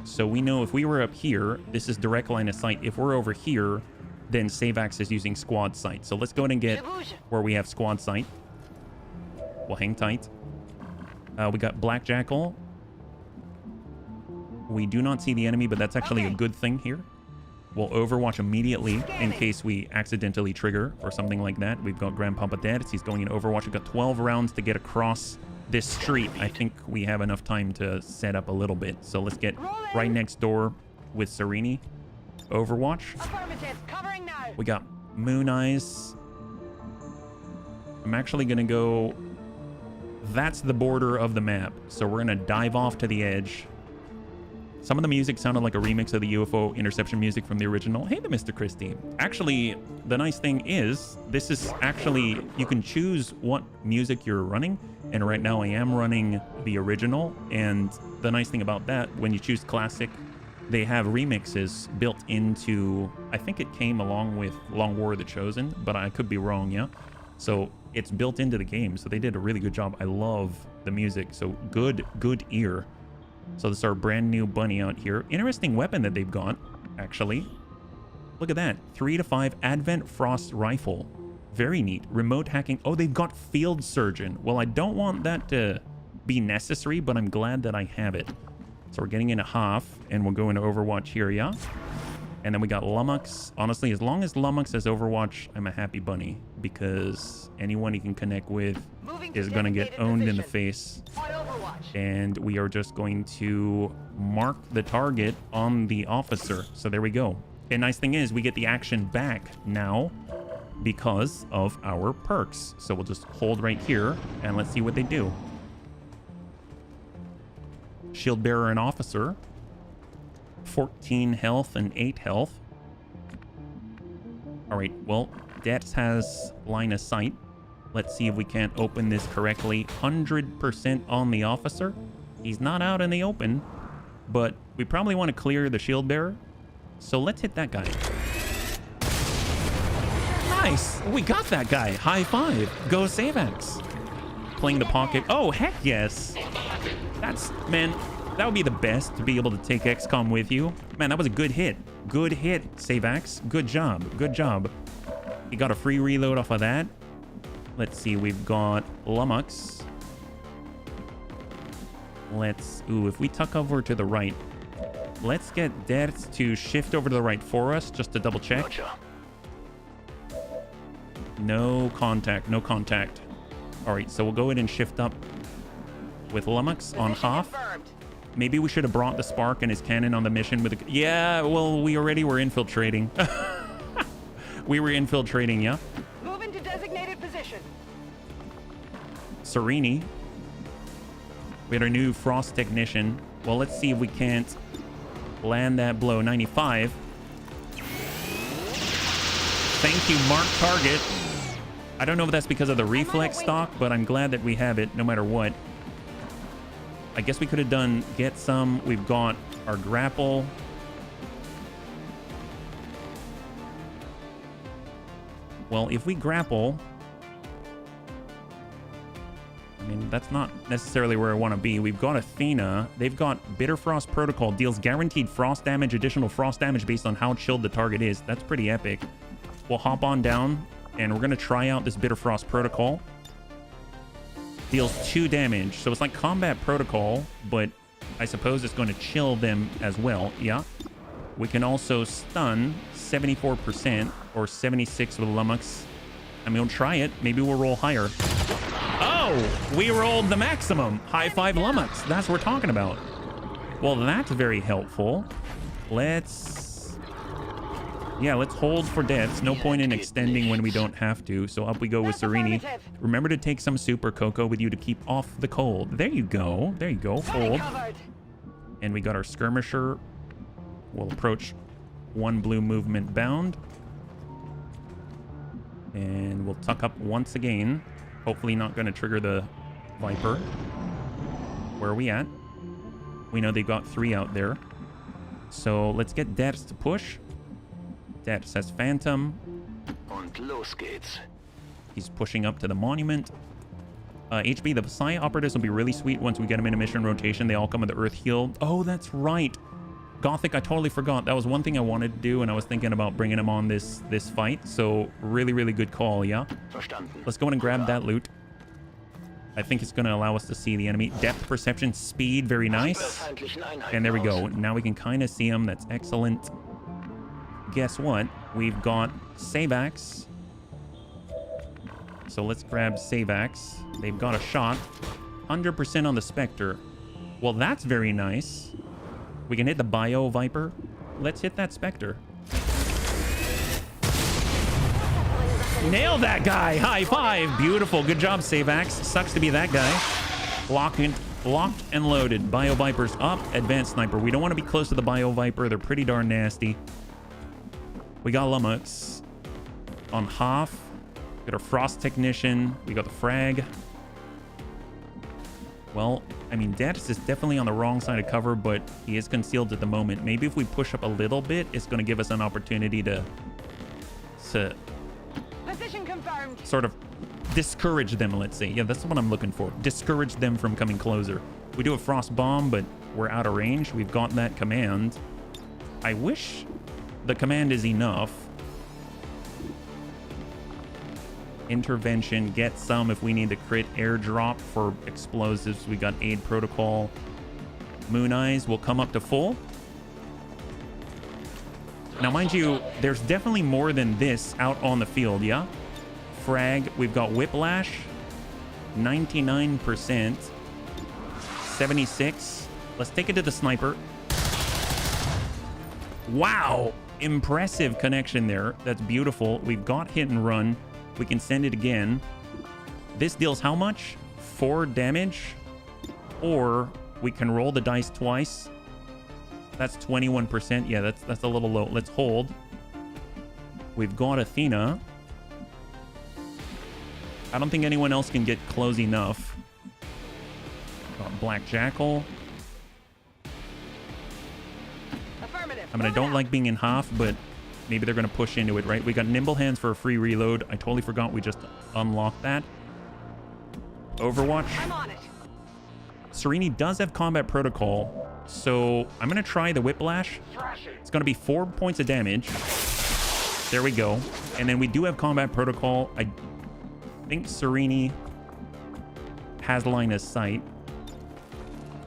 So we know if we were up here, this is direct line of sight. If we're over here, then Savax is using squad sight. So let's go ahead and get where we have squad sight. We'll hang tight. We got Black Jackal. We do not see the enemy, but that's actually a good thing here. We'll overwatch immediately in case we accidentally trigger or something like that. We've got Grandpapa dead. He's going in overwatch. We've got 12 rounds to get across this street. I think we have enough time to set up a little bit. So let's get right next door with Serini. Overwatch. We got Moon Eyes. I'm actually going to go... That's the border of the map. So we're going to dive off to the edge. Some of the music sounded like a remix of the UFO interception music from the original. Hey there, Mr. Christie. Actually, the nice thing is, this is actually, you can choose what music you're running. And right now I am running the original. And the nice thing about that, when you choose classic, they have remixes built into, I think it came along with Long War of the Chosen, but I could be wrong, yeah? So it's built into the game. So they did a really good job. I love the music. So good ear. So this is our brand new bunny out here. Interesting weapon that they've got, actually. Look at that. 3 to 5 Advent Frost Rifle. Very neat. Remote hacking. Oh, they've got Field Surgeon. Well, I don't want that to be necessary, but I'm glad that I have it. So we're getting in a half, and we'll go into Overwatch here, yeah? And then we got Lummox. Honestly, as long as Lummox has Overwatch, I'm a happy bunny. Because anyone he can connect with is going to get owned in the face. And we are just going to mark the target on the officer. So there we go. And nice thing is we get the action back now because of our perks. So we'll just hold right here and let's see what they do. Shield bearer and officer. 14 health and 8 health. All right, well, Dex has line of sight. Let's see if we can't open this correctly. 100% on the officer. He's not out in the open, but we probably want to clear the shield bearer. So let's hit that guy. Nice. We got that guy. High five. Go Savax. Playing the pocket. Oh, heck yes. That's, man, that would be the best to be able to take XCOM with you. Man, that was a good hit. Good hit, Savax. Good job. Good job. You got a free reload off of that. Let's see, we've got Lummox. Let's... Ooh, if we tuck over to the right, let's get Death to shift over to the right for us, just to double check. Gotcha. No contact, no contact. All right, so we'll go ahead and shift up with Lummox on half. Maybe we should have brought the Spark and his cannon on the mission with the... Yeah, well, we already were infiltrating. We were infiltrating, yeah? Move into designated position. Serini. We had our new Frost Technician. Well, let's see if we can't land that blow. 95. Thank you, Mark Target. I don't know if that's because of the reflex stock, but I'm glad that we have it no matter what. I guess we could have done get some. We've got our grapple. Well, if we grapple, I mean, that's not necessarily where I want to be. We've got Athena. They've got Bitter Frost Protocol. Deals guaranteed frost damage, additional frost damage based on how chilled the target is. That's pretty epic. We'll hop on down, and we're going to try out this Bitter Frost Protocol. Deals 2 damage. So it's like Combat Protocol, but I suppose it's going to chill them as well. Yeah. We can also stun 74% or 76 with Lummox. I mean, we'll try it. Maybe we'll roll higher. Oh, we rolled the maximum. High five Lummox. That's what we're talking about. Well, that's very helpful. Let's hold for deaths. No point in extending when we don't have to. So up we go with Serini. Remember to take some Super Cocoa with you to keep off the cold. There you go. There you go. Hold. And we got our skirmisher. We'll approach 1 blue movement bound. And we'll tuck up once again. Hopefully not going to trigger the Viper. Where are we at? We know they've got 3 out there. So let's get Debs to push. Debs says Phantom. Und los geht's. He's pushing up to the monument. HB, the Psi operatives will be really sweet once we get them in a mission rotation. They all come with the Earth Heal. Oh, that's right. Gothic, I totally forgot. That was one thing I wanted to do, and I was thinking about bringing him on this fight. So really, really good call, yeah? Verstanden. Let's go in and grab that loot. I think it's going to allow us to see the enemy. Depth perception, speed, very nice. And there we go. Now we can kind of see them. That's excellent. Guess what? We've got Savax. So let's grab Savax. They've got a shot. 100% on the Spectre. Well, that's very nice. We can hit the Bio Viper. Let's hit that Spectre. Nailed that guy. High five. Beautiful. Good job, Savax. Sucks to be that guy. Locked and loaded. Bio Viper's up. Advanced Sniper. We don't want to be close to the Bio Viper. They're pretty darn nasty. We got Lummox on half. Got our Frost Technician. We got the Frag. Well, I mean, Datus is definitely on the wrong side of cover, but he is concealed at the moment. Maybe if we push up a little bit, it's going to give us an opportunity to Position confirmed. sort of discourage them, let's say. Yeah, that's what I'm looking for. Discourage them from coming closer. We do a Frost Bomb, but we're out of range. We've got that command. I wish the command is enough. Intervention, get some if we need the crit. Airdrop for explosives. We got aid protocol. Moon Eyes will come up to full. Now, mind you, there's definitely more than this out on the field, yeah? Frag, we've got Whiplash, 99%, 76. Let's take it to the Sniper. Wow, impressive connection there. That's beautiful. We've got Hit and Run. We can send it again. This deals how much? 4 damage. Or we can roll the dice twice. That's 21%. Yeah, that's a little low. Let's hold. We've got Athena. I don't think anyone else can get close enough. Got Black Jackal. Affirmative. I mean, I don't like being in half, but maybe they're going to push into it, right? We got Nimble Hands for a free reload. I totally forgot we just unlocked that. Overwatch. I'm on it. Serini does have combat protocol, so I'm going to try the Whiplash. It's going to be 4 points of damage. There we go. And then we do have combat protocol. I think Serini has line of sight.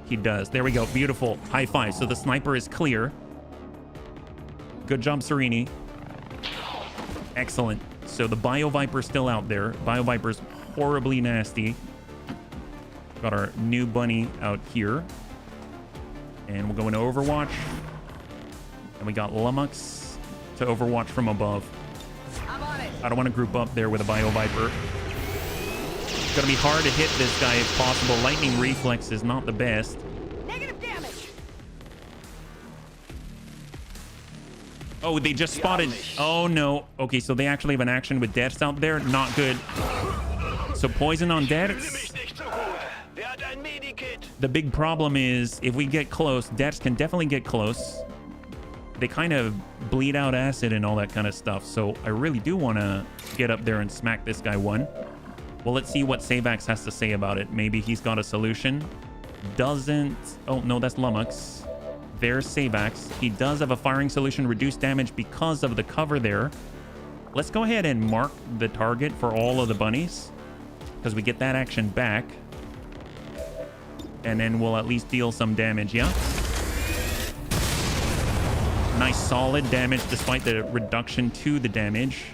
He does. There we go. Beautiful. High five. So the Sniper is clear. Good job, Serini. Excellent. So the Bio Viper's still out there. Bio Viper's horribly nasty. Got our new bunny out here. And we'll go into Overwatch. And we got Lummox to Overwatch from above. I'm on it. I don't want to group up there with a Bio Viper. It's going to be hard to hit this guy if possible. Lightning Reflex is not the best. Negative damage. Oh, they just spotted. Oh, no. Okay, so they actually have an action with Deaths out there. Not good. So poison on Deaths. The big problem is if we get close, Deaths can definitely get close. They kind of bleed out acid and all that kind of stuff. So I really do want to get up there and smack this guy one. Well, let's see what Savax has to say about it. Maybe he's got a solution. Doesn't... Oh, no, that's Lummox. There's Savax. He does have a firing solution, reduced damage because of the cover there. Let's go ahead and mark the target for all of the bunnies, because we get that action back. And then we'll at least deal some damage, yeah? Nice solid damage despite the reduction to the damage.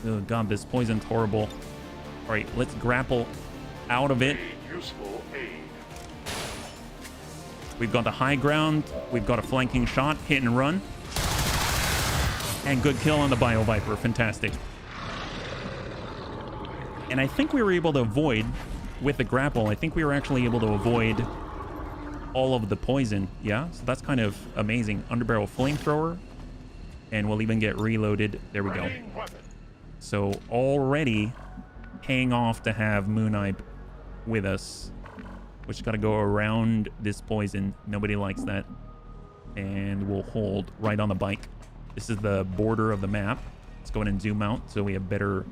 Oh god, this poison's horrible. All right, let's grapple out of it. Useful aid. We've got the high ground. We've got a flanking shot, hit and run. And good kill on the Bio Viper. Fantastic. And I think we were able to avoid, with the grapple, I think we were actually able to avoid all of the poison. Yeah, so that's kind of amazing. Underbarrel flamethrower. And we'll even get reloaded. There we go. So already paying off to have Moon-Eye with us. Which got to go around this poison. Nobody likes that. And we'll hold right on the bike. This is the border of the map. Let's go ahead and zoom out so we have better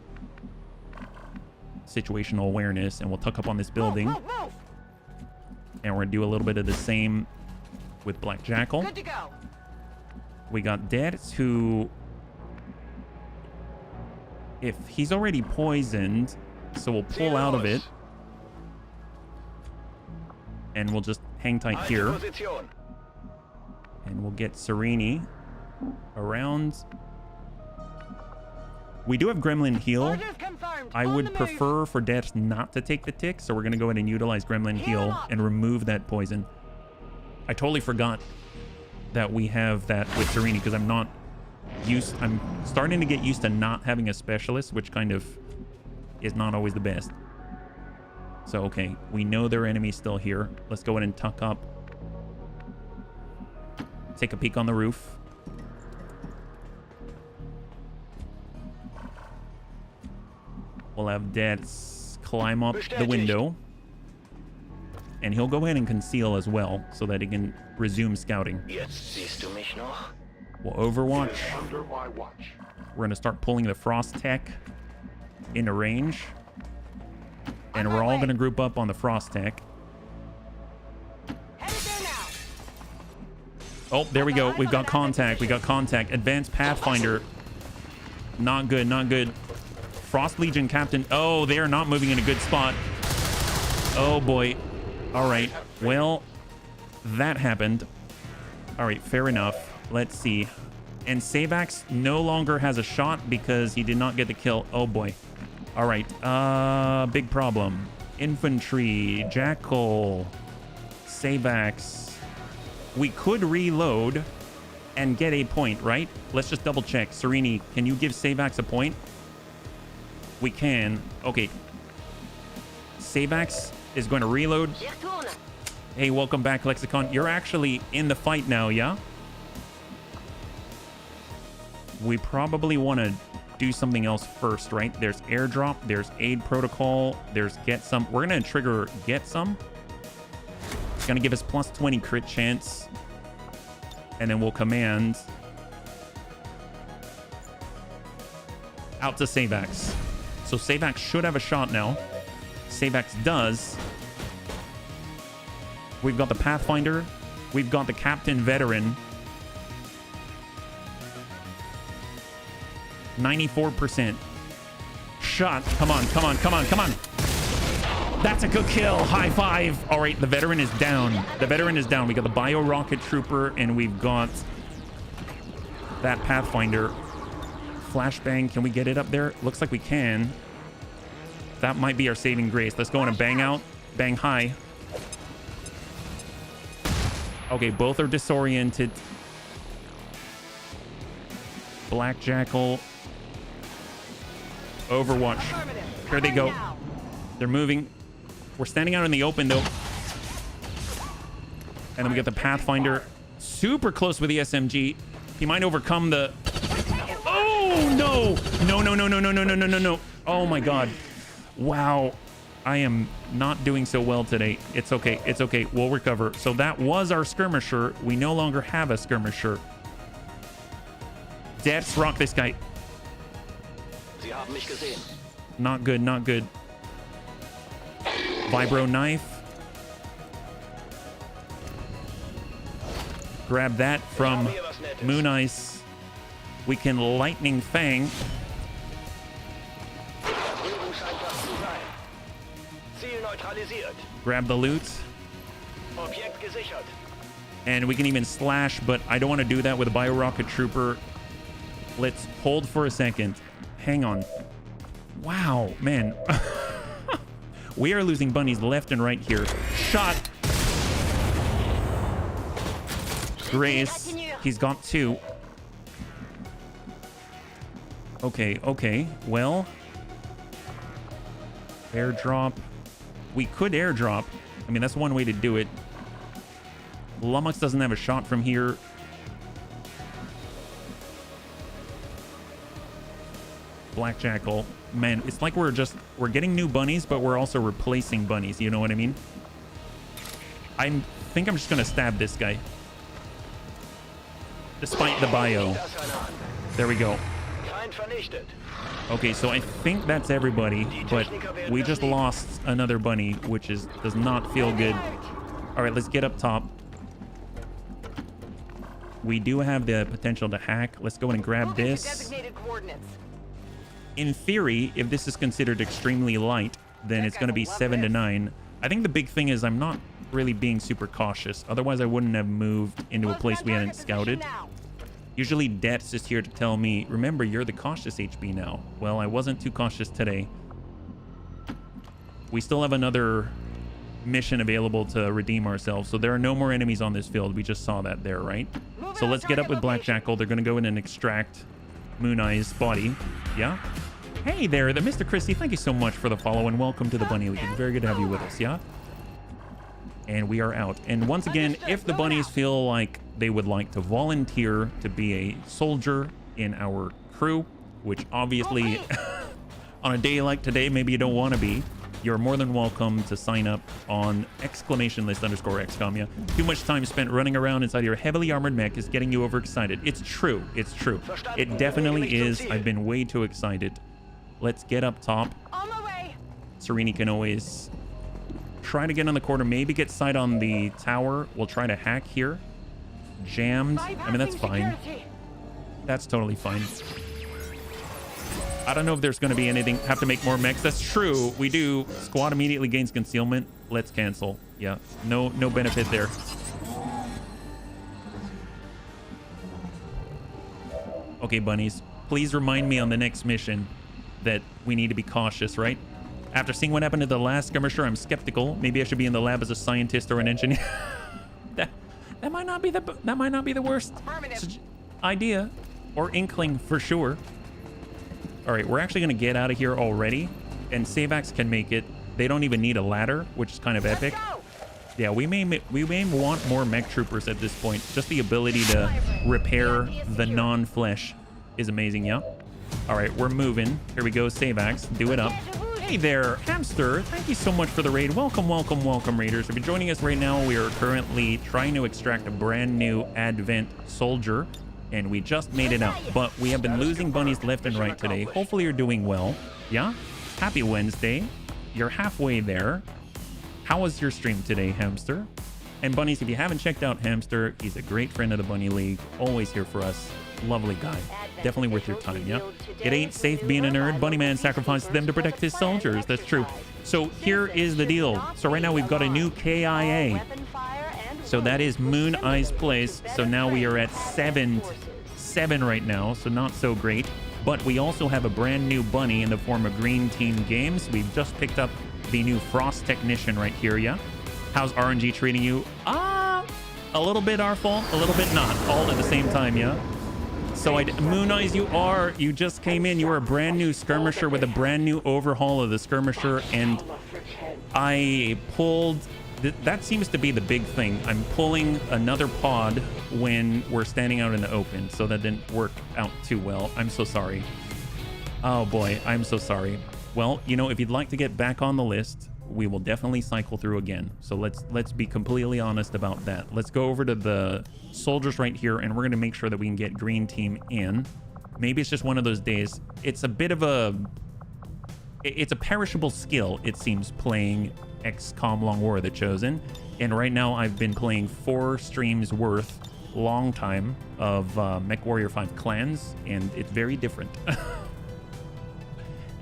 situational awareness. And we'll tuck up on this building. And we're going to do a little bit of the same with Black Jackal. Good to go. We got Deads who... If he's already poisoned, so we'll pull out of it. And we'll just hang tight here. And we'll get Serini around. We do have Gremlin heal. Orders confirmed. I On would the move. prefer for Death not to take the tick, so we're going to go ahead and utilize Gremlin heal and remove that poison. I totally forgot that we have that with Serini because I'm starting to get used to not having a specialist, which kind of is not always the best. So, okay, we know their enemy's still here. Let's go ahead and tuck up. Take a peek on the roof. We'll have Deads climb up the window. And he'll go ahead and conceal as well so that he can resume scouting. We'll overwatch. Under my watch. We're going to start pulling the Frost Tech into range. And we're all going to group up on the Frost Tech. Headed there now. Oh, there we go. We've got contact. We got contact. Advanced Pathfinder. Not good, not good. Frost Legion Captain. Oh, they are not moving in a good spot. Oh, boy. All right. Well, that happened. All right, fair enough. Let's see. And Savax no longer has a shot because he did not get the kill. Oh, boy. All right. Big problem. Infantry, Jackal, Savax. We could reload and get a point, right? Let's just double check. Serini, can you give Savax a point? We can. Okay. Savax is going to reload. Hey, welcome back, Lexicon. You're actually in the fight now, yeah? We probably want to do something else first, right? There's airdrop, there's aid protocol, there's get some. We're going to trigger get some. It's going to give us plus 20 crit chance. And then we'll command out to Savax. So Savax should have a shot now. Savax does. We've got the Pathfinder. We've got the Captain Veteran. 94% shot. Come on, come on, come on, come on. That's a good kill. High five. All right, the Veteran is down. The Veteran is down. We got the Bio Rocket Trooper, and we've got that Pathfinder. Flashbang. Can we get it up there? Looks like we can. That might be our saving grace. Let's go on a bang out. Bang high. Okay, both are disoriented. Black Jackal. Overwatch. Here they go. They're moving. We're standing out in the open, though. And then we got the Pathfinder. Super close with the SMG. He might overcome the... Oh, no! No, no, no, no, no, no, no, no, no, no. Oh, my God. Wow. I am not doing so well today. It's okay. It's okay. We'll recover. So that was our skirmisher. We no longer have a skirmisher. Deaths, rock this guy. Not good, not good. Vibro knife. Grab that from Moon Ice. We can Lightning Fang. Grab the loot. And we can even slash, but I don't want to do that with a Bio Rocket Trooper. Let's hold for a second. hang on. Wow, man. We are losing bunnies left and right here. Shot. Grace. He's got 2. Okay. Well. Airdrop. We could airdrop. I mean, that's one way to do it. Lummox doesn't have a shot from here. Black Jackal. Man, it's like we're getting new bunnies, but we're also replacing bunnies. You know what I mean? I think I'm just going to stab this guy. Despite the bio. There we go. Okay, so I think that's everybody, but we just lost another bunny, which does not feel good. All right, let's get up top. We do have the potential to hack. Let's go and grab this. Designated coordinates. In theory, if this is considered extremely light, then it's going to be 7 to 9. I think the big thing is I'm not really being super cautious. Otherwise, I wouldn't have moved into a place we hadn't scouted. Usually, Death's just here to tell me, remember, you're the cautious HB now. Well, I wasn't too cautious today. We still have another mission available to redeem ourselves. So there are no more enemies on this field. We just saw that there, right? So let's get up with Black Jackal. They're going to go in and extract Moon Eye's body. Yeah? Hey there, Mr. Christie. Thank you so much for the follow and welcome to the Bunny League. It's very good to have you with us, yeah? And we are out. And once again, if the bunnies feel like they would like to volunteer to be a soldier in our crew, which obviously on a day like today, maybe you don't want to be, you're more than welcome to sign up on !list_XCOM. Yeah? Too much time spent running around inside your heavily armored mech is getting you overexcited. It's true. It's true. It definitely is. I've been way too excited. Let's get up top. On my way. Serini can always try to get on the corner, maybe get sight on the tower. We'll try to hack here. Jammed. I mean, that's fine. That's totally fine. I don't know if there's going to be anything. Have to make more mechs. That's true. We do. Squad immediately gains concealment. Let's cancel. Yeah. No benefit there. Okay, bunnies. Please remind me on the next mission that we need to be cautious, right? After seeing what happened to the last skirmisher, I'm skeptical. Maybe I should be in the lab as a scientist or an engineer. that might not be the worst idea or inkling for sure. All right, we're actually going to get out of here already, and Savax can make it. They don't even need a ladder, which is kind of epic. Yeah, we may want more mech troopers at this point. Just the ability to repair the non-flesh is amazing, yeah? All right, we're moving. Here we go, Savax. Do it up. Hey there, Hamster. Thank you so much for the raid. Welcome, welcome, welcome, raiders. If you're joining us right now, we are currently trying to extract a brand new Advent soldier, and we just made it out. But we have been losing bunnies left and right today. Hopefully you're doing well. Yeah? Happy Wednesday. You're halfway there. How was your stream today, Hamster? And bunnies, if you haven't checked out Hamster, he's a great friend of the Bunny League. Always here for us. Lovely guy. Definitely worth your time, yeah? It ain't safe being a nerd. Bunny Man sacrifices them to protect his soldiers. That's true. So here is the deal. So right now we've got a new KIA. So that is Moon Eye's place. So now we are at 7 right now. So not so great. But we also have a brand new bunny in the form of Green Team Games. We've just picked up the new Frost Technician right here, yeah? How's RNG treating you? A little bit our fault, a little bit not. All at the same time, yeah? So Moon Eyes, you just came in. You are a brand new skirmisher with a brand new overhaul of the skirmisher, and I pulled, that seems to be the big thing. I'm pulling another pod when we're standing out in the open, so that didn't work out too well. I'm so sorry. Oh boy, I'm so sorry. Well, you know, if you'd like to get back on the list, we will definitely cycle through again. So let's be completely honest about that. Let's go over to the soldiers right here, and we're going to make sure that we can get Green Team in. Maybe it's just one of those days. It's a bit of it's a perishable skill, it seems, playing XCOM Long War of the Chosen. And right now I've been playing 4 streams worth, long time, of MechWarrior 5 Clans, and it's very different.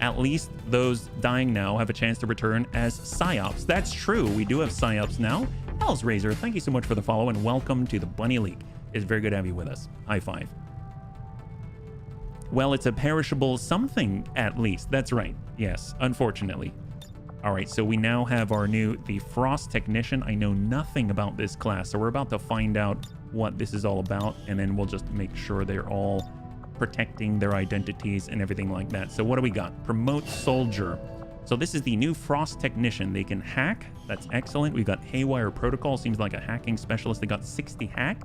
At least those dying now have a chance to return as PsyOps. That's true. We do have PsyOps now. Hell's Razor, thank you so much for the follow, and welcome to the Bunny League. It's very good to have you with us. High five. Well, it's a perishable something at least. That's right. Yes, unfortunately. All right, so we now have the Frost Technician. I know nothing about this class, so we're about to find out what this is all about, and then we'll just make sure they're all protecting their identities and everything like that. So what do we got? Promote Soldier. So this is the new Frost Technician. They can hack. That's excellent. We've got Haywire Protocol. Seems like a hacking specialist. They got 60 hack.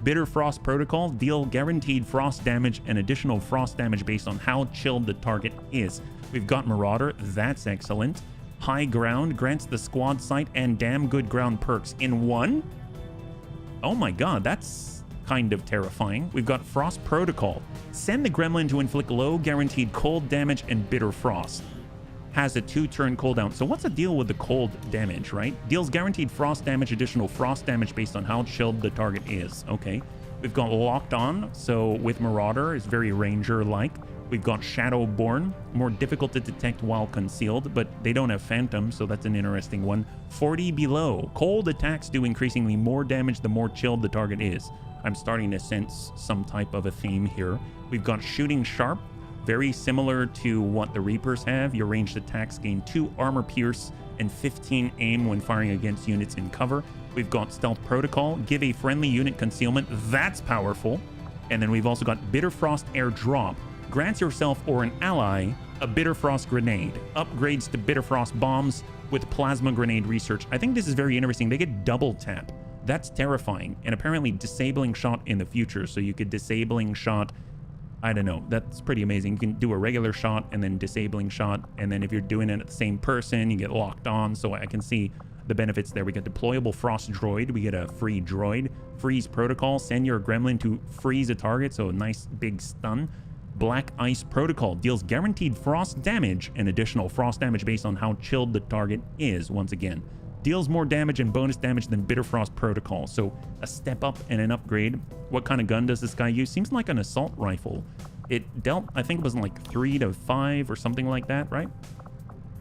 Bitter Frost Protocol. Deal guaranteed frost damage and additional frost damage based on how chilled the target is. We've got Marauder. That's excellent. High Ground grants the squad sight and damn good ground perks in one. Oh my god, that's kind of terrifying. We've got Frost Protocol. Send the gremlin to inflict low guaranteed cold damage and bitter frost. Has a 2-turn cooldown. So what's the deal with the cold damage, right? Deals guaranteed frost damage, additional frost damage based on how chilled the target is. Okay. We've got Locked On. So with Marauder, is very Ranger-like. We've got Shadowborn, more difficult to detect while concealed, but they don't have Phantom, so that's an interesting one. 40 below. Cold attacks do increasingly more damage the more chilled the target is. I'm starting to sense some type of a theme here. We've got Shooting Sharp, very similar to what the Reapers have. Your ranged attacks gain 2 armor pierce and 15 aim when firing against units in cover. We've got Stealth Protocol, give a friendly unit concealment. That's powerful. And then we've also got Bitter Frost Airdrop. Grants yourself or an ally a Bitter Frost grenade. Upgrades to Bitter Frost bombs with plasma grenade research. I think this is very interesting. They get double tap. That's terrifying. And apparently disabling shot in the future. So you could disabling shot, I don't know. That's pretty amazing. You can do a regular shot and then disabling shot. And then if you're doing it at the same person, you get locked on. So I can see the benefits there. We get deployable Frost Droid. We get a free droid. Freeze Protocol. Send your gremlin to freeze a target. So a nice big stun. Black Ice Protocol deals guaranteed frost damage and additional frost damage based on how chilled the target is. Once again, deals more damage and bonus damage than Bitter Frost Protocol, so a step up and an upgrade. What kind of gun does this guy use? Seems like an assault rifle. It dealt, I think it was like 3 to 5 or something like that, right?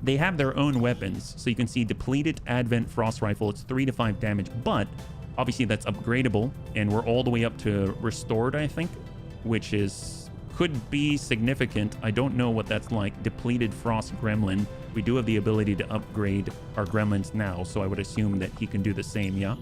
They have their own weapons, so you can see depleted Advent Frost Rifle. It's 3 to 5 damage, but obviously that's upgradable, and we're all the way up to restored, I think, which is could be significant. I don't know what that's like. Depleted Frost Gremlin. We do have the ability to upgrade our gremlins now, so I would assume that he can do the same, yeah?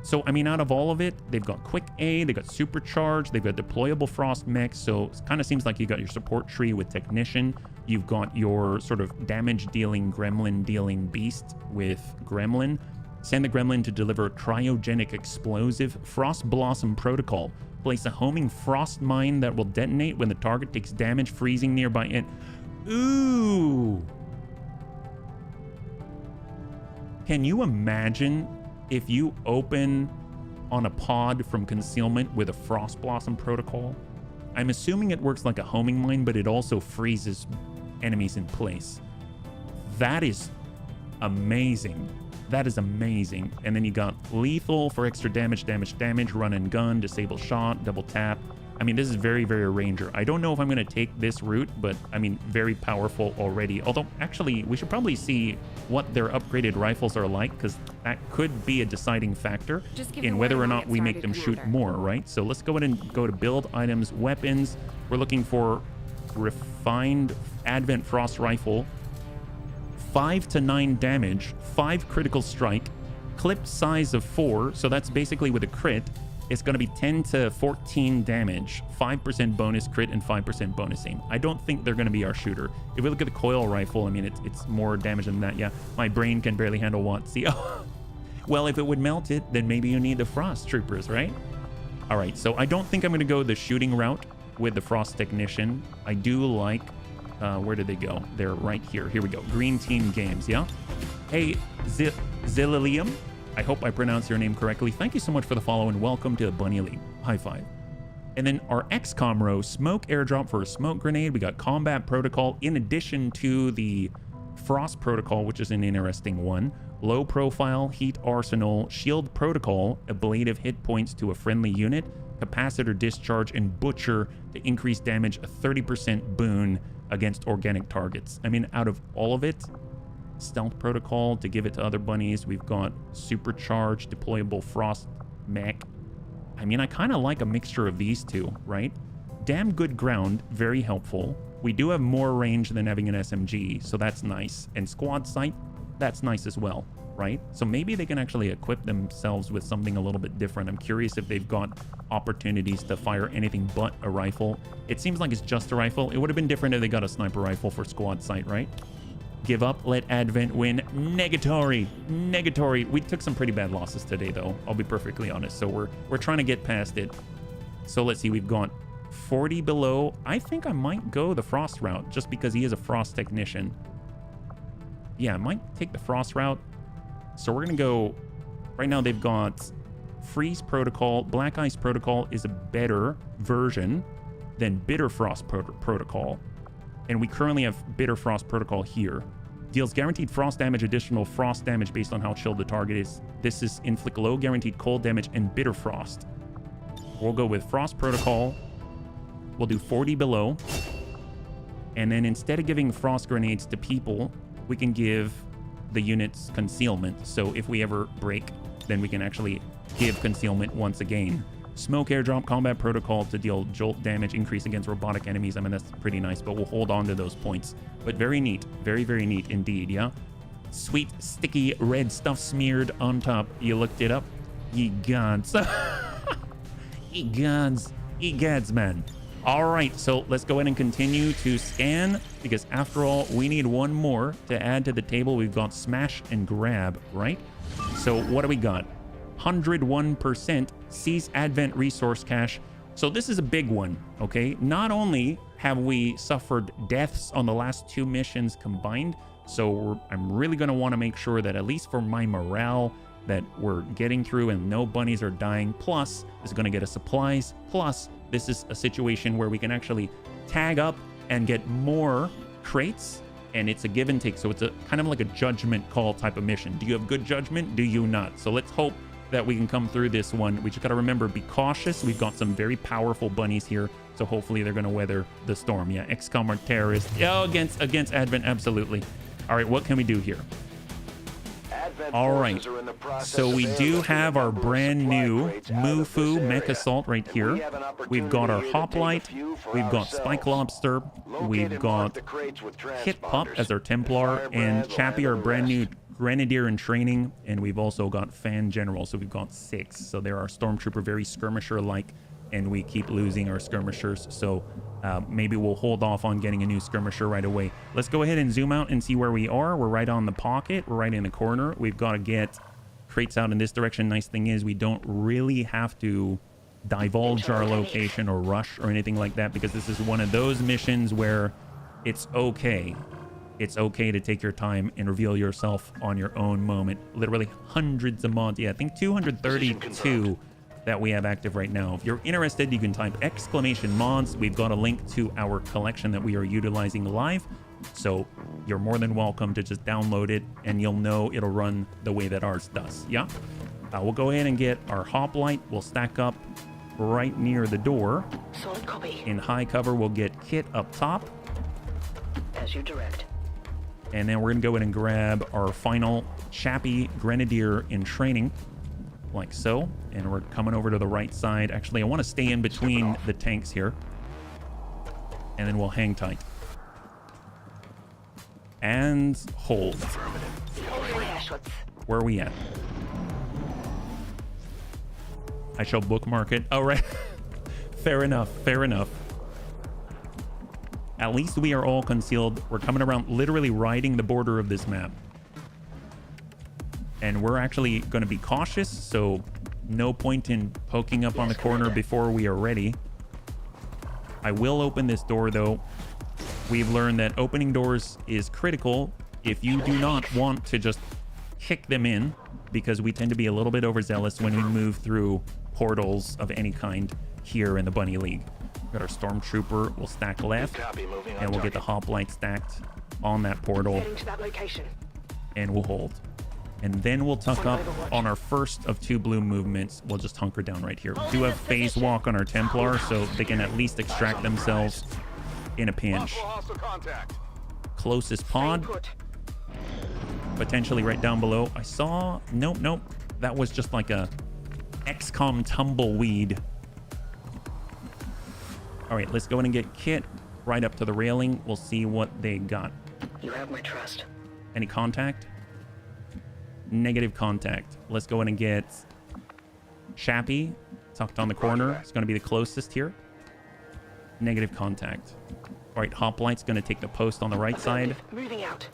So, I mean, out of all of it, they've got Quick A, they've got Supercharge, they've got deployable Frost Mech, so it kind of seems like you got your support tree with Technician. You've got your sort of damage-dealing, gremlin-dealing beast with Gremlin. Send the gremlin to deliver cryogenic explosive. Frost Blossom Protocol. Place a homing frost mine that will detonate when the target takes damage, freezing nearby it. Ooh. Can you imagine if you open on a pod from concealment with a Frost Blossom Protocol? I'm assuming it works like a homing mine, but it also freezes enemies in place. That is amazing. That is amazing. And then you got lethal for extra damage, run and gun, disable shot, double tap. I mean, this is very, very Ranger. I don't know if I'm going to take this route, but I mean, very powerful already. Although, actually, we should probably see what their upgraded rifles are like, because that could be a deciding factor in whether or not we make them shoot more, right? So let's go ahead and go to build items, weapons. We're looking for refined Advent Frost Rifle. 5 to 9 damage, 5 critical strike, clip size of 4, so that's basically with a crit, it's going to be 10 to 14 damage, 5% bonus crit and 5% bonus aim. I don't think they're going to be our shooter. If we look at the coil rifle, I mean, it's more damage than that. Yeah, my brain can barely handle WOTC. Well, if it would melt it, then maybe you need the Frost Troopers, right? All right, so I don't think I'm going to go the shooting route with the Frost Technician. I do like... where did they go? They're right here. Here we go. Green Team Games, yeah? Hey, Zililium. I hope I pronounced your name correctly. Thank you so much for the follow and welcome to Bunny Elite. High five. And then our XCOM row, smoke airdrop for a smoke grenade. We got combat protocol in addition to the frost protocol, which is an interesting one. Low profile, heat arsenal, shield protocol, ablative hit points to a friendly unit, capacitor discharge, and butcher to increase damage, a 30% boon against organic targets. I mean, out of all of it, stealth protocol to give it to other bunnies. We've got supercharged deployable frost mech. I mean, I kind of like a mixture of these two, right? damn good ground, very helpful. We do have more range than having an SMG, so that's nice. And squad sight, that's nice as well, right? So maybe they can actually equip themselves with something a little bit different. I'm curious if they've got opportunities to fire anything but a rifle. It seems like it's just a rifle. It would have been different if they got a sniper rifle for squad sight, right? Give up, let Advent win. Negatory. Negatory. We took some pretty bad losses today, though. I'll be perfectly honest. So we're trying to get past it. So let's see. We've got 40 below. I think I might go the Frost route just because he is a Frost technician. Yeah, I might take the Frost route. So we're going to go... Right now they've got Freeze Protocol. Black Ice Protocol is a better version than Bitter Frost Protocol. And we currently have Bitter Frost Protocol here. Deals guaranteed frost damage, additional frost damage based on how chilled the target is. This is inflict low guaranteed cold damage and Bitter Frost. We'll go with Frost Protocol. We'll do 40 below. And then instead of giving frost grenades to people, we can give the units concealment. So if we ever break, then we can actually give concealment once again. Smoke Airdrop Combat Protocol to deal jolt damage increase against robotic enemies. I mean, that's pretty nice, but we'll hold on to those points. But very neat. Very, very neat indeed, yeah? Sweet, sticky, red stuff smeared on top. You looked it up? Ye gods. Ye gods. Ye gods, man. All right, so let's go ahead and continue to scan, because after all, we need one more to add to the table. We've got Smash and Grab, right? So what do we got? 101% seize Advent resource cache. So this is a big one, okay? Not only have we suffered deaths on the last 2 missions combined, so I'm really going to want to make sure that at least for my morale, that we're getting through and no bunnies are dying. Plus, this is going to get us supplies. Plus, this is a situation where we can actually tag up and get more crates, and it's a give and take. So it's a kind of like a judgment call type of mission. Do you have good judgment? Do you not? So let's hope that we can come through this one. We just got to remember, be cautious. We've got some very powerful bunnies here, so hopefully they're going to weather the storm. Yeah, XCOM are terrorists. Oh, against Advent, absolutely. All right, what can we do here? All right, so we do have our brand new Mufu Mech Assault right here. We've got our Hoplite, we've got Spike Lobster, we've got Hit Pup as our Templar, and Chappie, our brand new Grenadier in training, and we've also got Fan General, so we've got 6. So they're our Stormtrooper, very skirmisher-like, and we keep losing our skirmishers, so maybe we'll hold off on getting a new skirmisher right away. Let's go ahead and zoom out and see where we are. We're right on the pocket. We're right in the corner. We've got to get crates out in this direction. Nice thing is we don't really have to divulge our location or rush or anything like that, because this is one of those missions where it's okay. It's okay to take your time and reveal yourself on your own moment. Literally hundreds of mods. Yeah, I think 232 that we have active right now. If you're interested, you can type !mods. We've got a link to our collection that we are utilizing live. So you're more than welcome to just download it, and you'll know it'll run the way that ours does. Yeah. We'll go ahead and get our Hoplite. We'll stack up right near the door. Solid copy. In high cover, we'll get Kit up top. As you direct. And then we're going to go ahead and grab our final Chappie Grenadier in training, like so. And we're coming over to the right side. Actually, I want to stay in between the tanks here. And then we'll hang tight. And hold. Where are we at? I shall bookmark it. Oh, right. Fair enough. Fair enough. At least we are all concealed. We're coming around, literally riding the border of this map. And we're actually going to be cautious, so no point in poking up on the corner before we are ready. I will open this door, though. We've learned that opening doors is critical if you do not want to just kick them in, because we tend to be a little bit overzealous when we move through portals of any kind here in the Bunny League. Got our Stormtrooper, we'll stack left, and we'll get the Hoplite stacked on that portal, and we'll hold. And then we'll tuck up on our first of 2 blue movements. We'll just hunker down right here. We do have phase walk on our Templar, so they can at least extract themselves in a pinch. Closest pod, potentially right down below. I saw, nope, that was just like a XCOM tumbleweed. All right, let's go in and get Kit right up to the railing. We'll see what they got. You have my trust. Any contact? Negative contact. Let's go in and get Chappie tucked on the corner. It's going to be the closest here. Negative contact. All right, Hoplight's going to take the post on the right side. Moving out.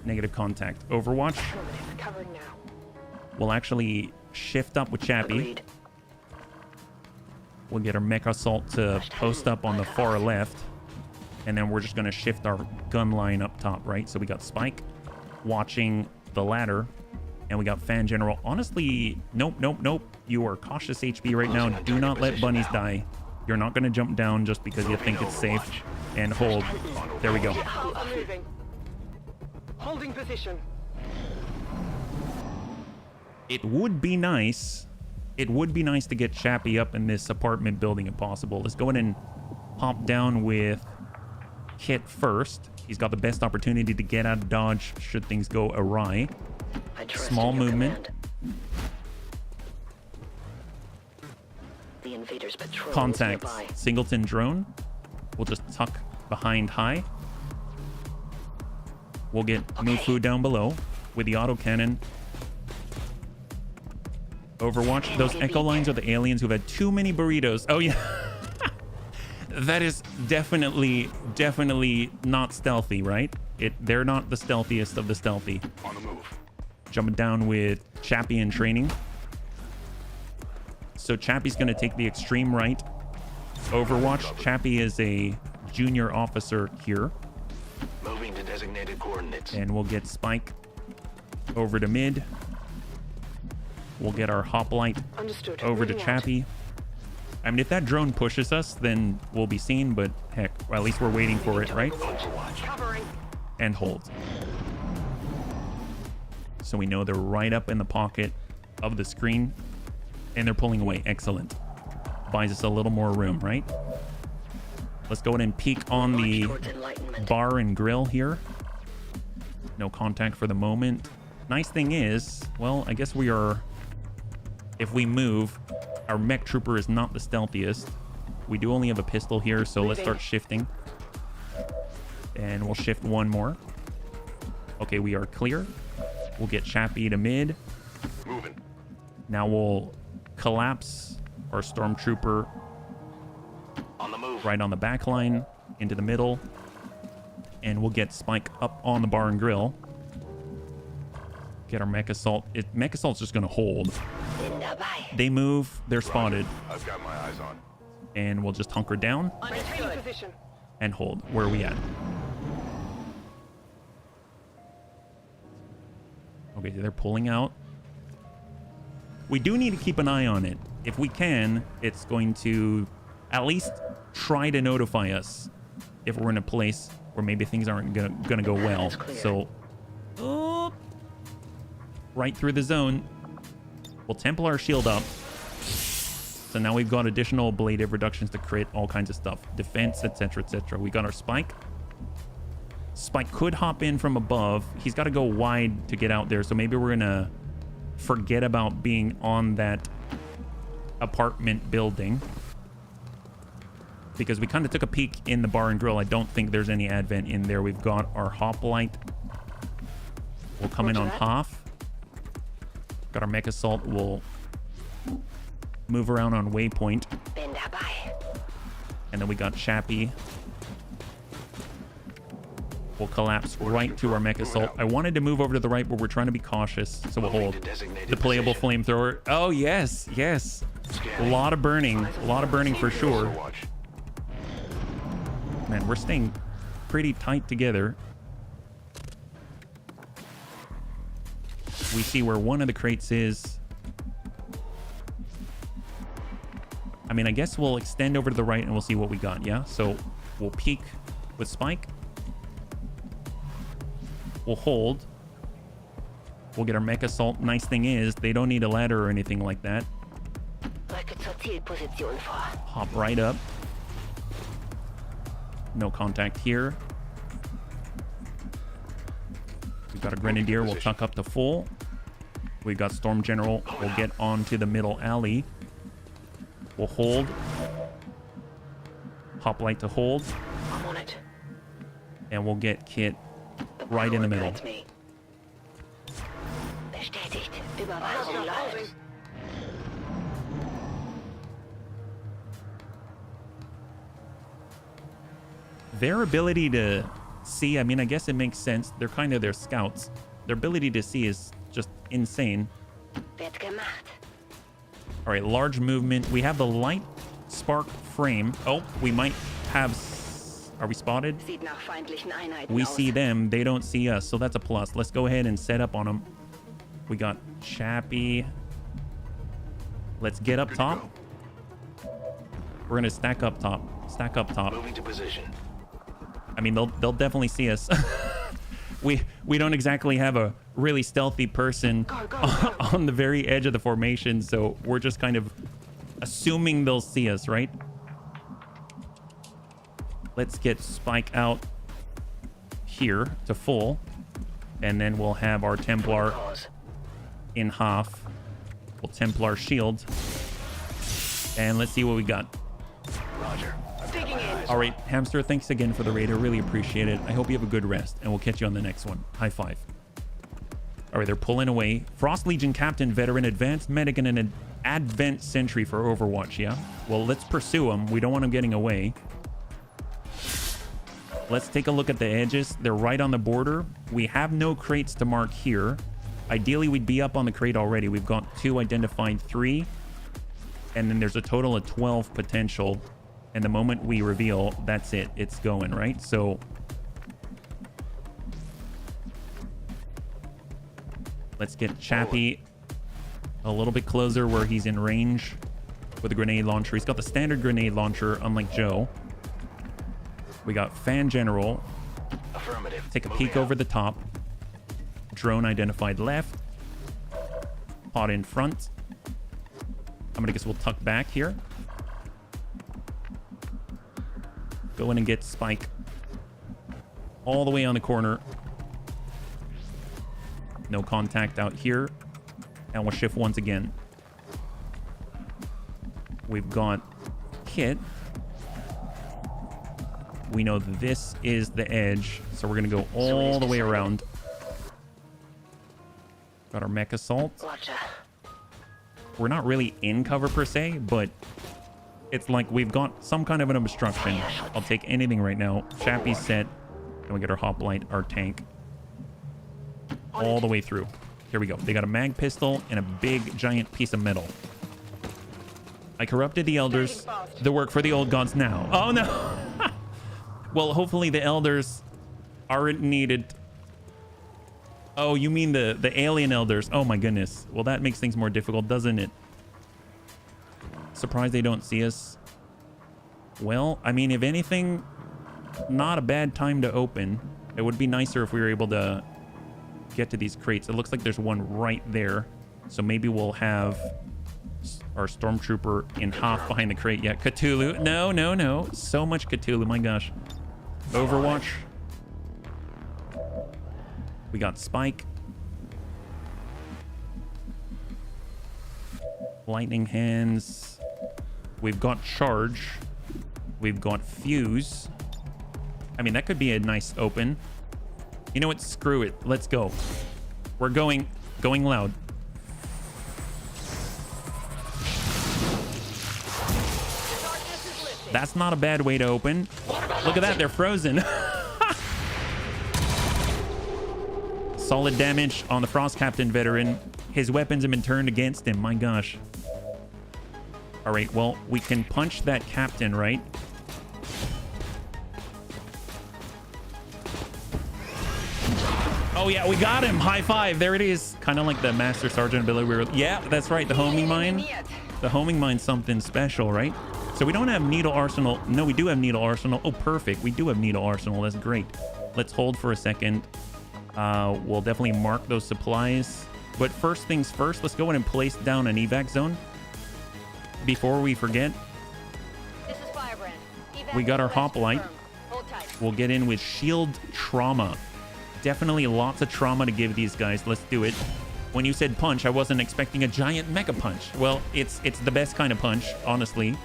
Negative contact. Overwatch. Affirmative. Covering now. We'll actually shift up with Chappie. Agreed. We'll get our Mech Assault to post up on the far left. And then we're just going to shift our gun line up top, right? So we got Spike watching the ladder. And we got Fan General. Honestly, nope. You are cautious HB right now. Do not let bunnies die. You're not going to jump down just because you think it's safe. And hold. There we go. I'm moving. Holding position. It would be nice. It would be nice to get Chappie up in this apartment building if possible. Let's go in and hop down with Kit first. He's got the best opportunity to get out of dodge should things go awry. I trust Small in your movement. command. The invaders patrol Contact. nearby. Singleton drone. We'll just tuck behind high. We'll get Mufu down below with the autocannon. Overwatch. Those echo lines are the aliens who've had too many burritos. Oh, yeah. That is definitely not stealthy, right? They're not the stealthiest of the stealthy. On the move. Jumping down with Chappie in training. So Chappie's going to take the extreme right. Overwatch. Chappie is a junior officer here. Moving to designated coordinates. And we'll get Spike over to mid. We'll get our Hoplite Understood. over to Moving out. Chappie. I mean, if that drone pushes us, then we'll be seen, but heck, well, at least we're waiting for it, right? Covering. And hold. So we know they're right up in the pocket of the screen, and they're pulling away. Excellent. Buys us a little more room, right? Let's go in and peek on March the towards enlightenment. bar and grill here. No contact for the moment. Nice thing is, well, I guess we are... If we move, our mech trooper is not the stealthiest. We do only have a pistol here, so let's start shifting. And we'll shift one more. Okay, we are clear. We'll get Chappie to mid. Moving. Now we'll collapse our stormtrooper On the move. right on the back line into the middle. And we'll get Spike up on the bar and grill. Get our mech assault. Mech assault's just gonna hold. They move, they're spotted, I've got my eyes on. and we'll just hunker down Understood. Position. and hold. Where are we at? Okay, they're pulling out. We do need to keep an eye on it. If we can, it's going to at least try to notify us if we're in a place where maybe things aren't gonna go well. So, right through the zone. We'll temple our shield up. So now we've got additional ablative reductions to crit, all kinds of stuff. Defense, etc., etc. We got our Spike. Spike could hop in from above. He's got to go wide to get out there. So maybe we're going to forget about being on that apartment building. Because we kind of took a peek in the bar and grill. I don't think there's any advent in there. We've got our Hoplite. We'll come in on half. Got our mech assault. We'll move around on waypoint. And then we got Chappie. We'll collapse right to our mech assault. I wanted to move over to the right, but we're trying to be cautious, so we'll hold. The playable flamethrower. Oh, yes, yes. A lot of burning for sure. Man, we're staying pretty tight together. We see where one of the crates is. I mean, I guess we'll extend over to the right and we'll see what we got, yeah? So we'll peek with Spike. We'll hold. We'll get our mech assault. Nice thing is, they don't need a ladder or anything like that. Hop right up. No contact here. We've got a Grenadier. We'll tuck up to full. We've got Storm General. We'll get onto the middle alley. We'll hold. hoplite to hold, I'm on it. and we'll get Kit The right in the power middle. guides me. Bestätigt. Überwachung Roger, läuft. holding. Their ability to see, I mean, I guess it makes sense. They're kind of their scouts. Their ability to see is just insane. Wird gemacht. All right, large movement. We have the light spark frame. Oh, we might have... Are we spotted? Sieht nach feindlichen Einheiten We aus. see them. They don't see us, so that's a plus. Let's go ahead and set up on them. We got Chappie. Let's get up top. We're going to stack up top. Stack up top. Moving to position. I mean, they'll definitely see us. we don't exactly have a really stealthy person on the very edge of the formation, so we're just kind of assuming they'll see us, right? Let's get Spike out here to full, and then we'll have our Templar in half. We'll Templar shield, and let's see what we got. Roger. Digging in. All right, Hamster, thanks again for the raid. I really appreciate it. I hope you have a good rest, and we'll catch you on the next one. High five. All right, they're pulling away. Frost Legion Captain, Veteran, Advanced Medic, and an Advent Sentry for Overwatch, yeah? Well, let's pursue them. We don't want them getting away. Let's take a look at the edges. They're right on the border. We have no crates to mark here. Ideally, we'd be up on the crate already. We've got 2 identified, 3. And then there's a total of 12 potential. And the moment we reveal, that's it. It's going, right? So let's get Chappie a little bit closer where he's in range with a grenade launcher. He's got the standard grenade launcher, unlike Joe. We got Fan General. Affirmative. Take a Moving peek out. over the top. Drone identified left. Pod in front. I'm gonna guess we'll tuck back here. Go in and get Spike. All the way on the corner. No contact out here. And we'll shift once again. We've got Kit. We know this is the edge, so we're gonna go all the way around. Got our mech assault. Roger. We're not really in cover per se, but it's like we've got some kind of an obstruction. I'll take anything right now. Chappie's set, and we get our hoplite, our tank, all the way through. Here we go. They got a mag pistol and a big giant piece of metal. I corrupted the elders. The work for the old gods now. Oh no. Well, hopefully the elders aren't needed. Oh, you mean the alien elders? Oh my goodness. Well, that makes things more difficult, doesn't it? Surprised they don't see us. Well, I mean, if anything, not a bad time to open. It would be nicer if we were able to get to these crates. It looks like there's one right there. So maybe we'll have our stormtrooper in half behind the crate. Yeah, Cthulhu. No, no, no. So much Cthulhu. My gosh. Overwatch. We got Spike. Lightning hands. We've got charge. We've got fuse. I mean, that could be a nice open. You know what? Screw it. Let's go. We're going loud. That's not a bad way to open. Look at that. They're frozen. Solid damage on the Frost Captain veteran. His weapons have been turned against him. My gosh. All right. Well, we can punch that captain, right? Oh, yeah. We got him. High five. There it is. Kind of like the Master Sergeant ability. Yeah, that's right. The homing mine. The homing mine's something special, right? So we don't have needle arsenal. No, we do have needle arsenal. Oh, perfect. We do have needle arsenal. That's great. Let's hold for a second. We'll definitely mark those supplies. But first things first, let's go in and place down an evac zone. Before we forget, This is Firebrand. Evac we got our request hoplite. confirmed. Hold tight. We'll get in with shield trauma. Definitely lots of trauma to give these guys. Let's do it. When you said punch, I wasn't expecting a giant mega punch. Well, it's the best kind of punch, honestly.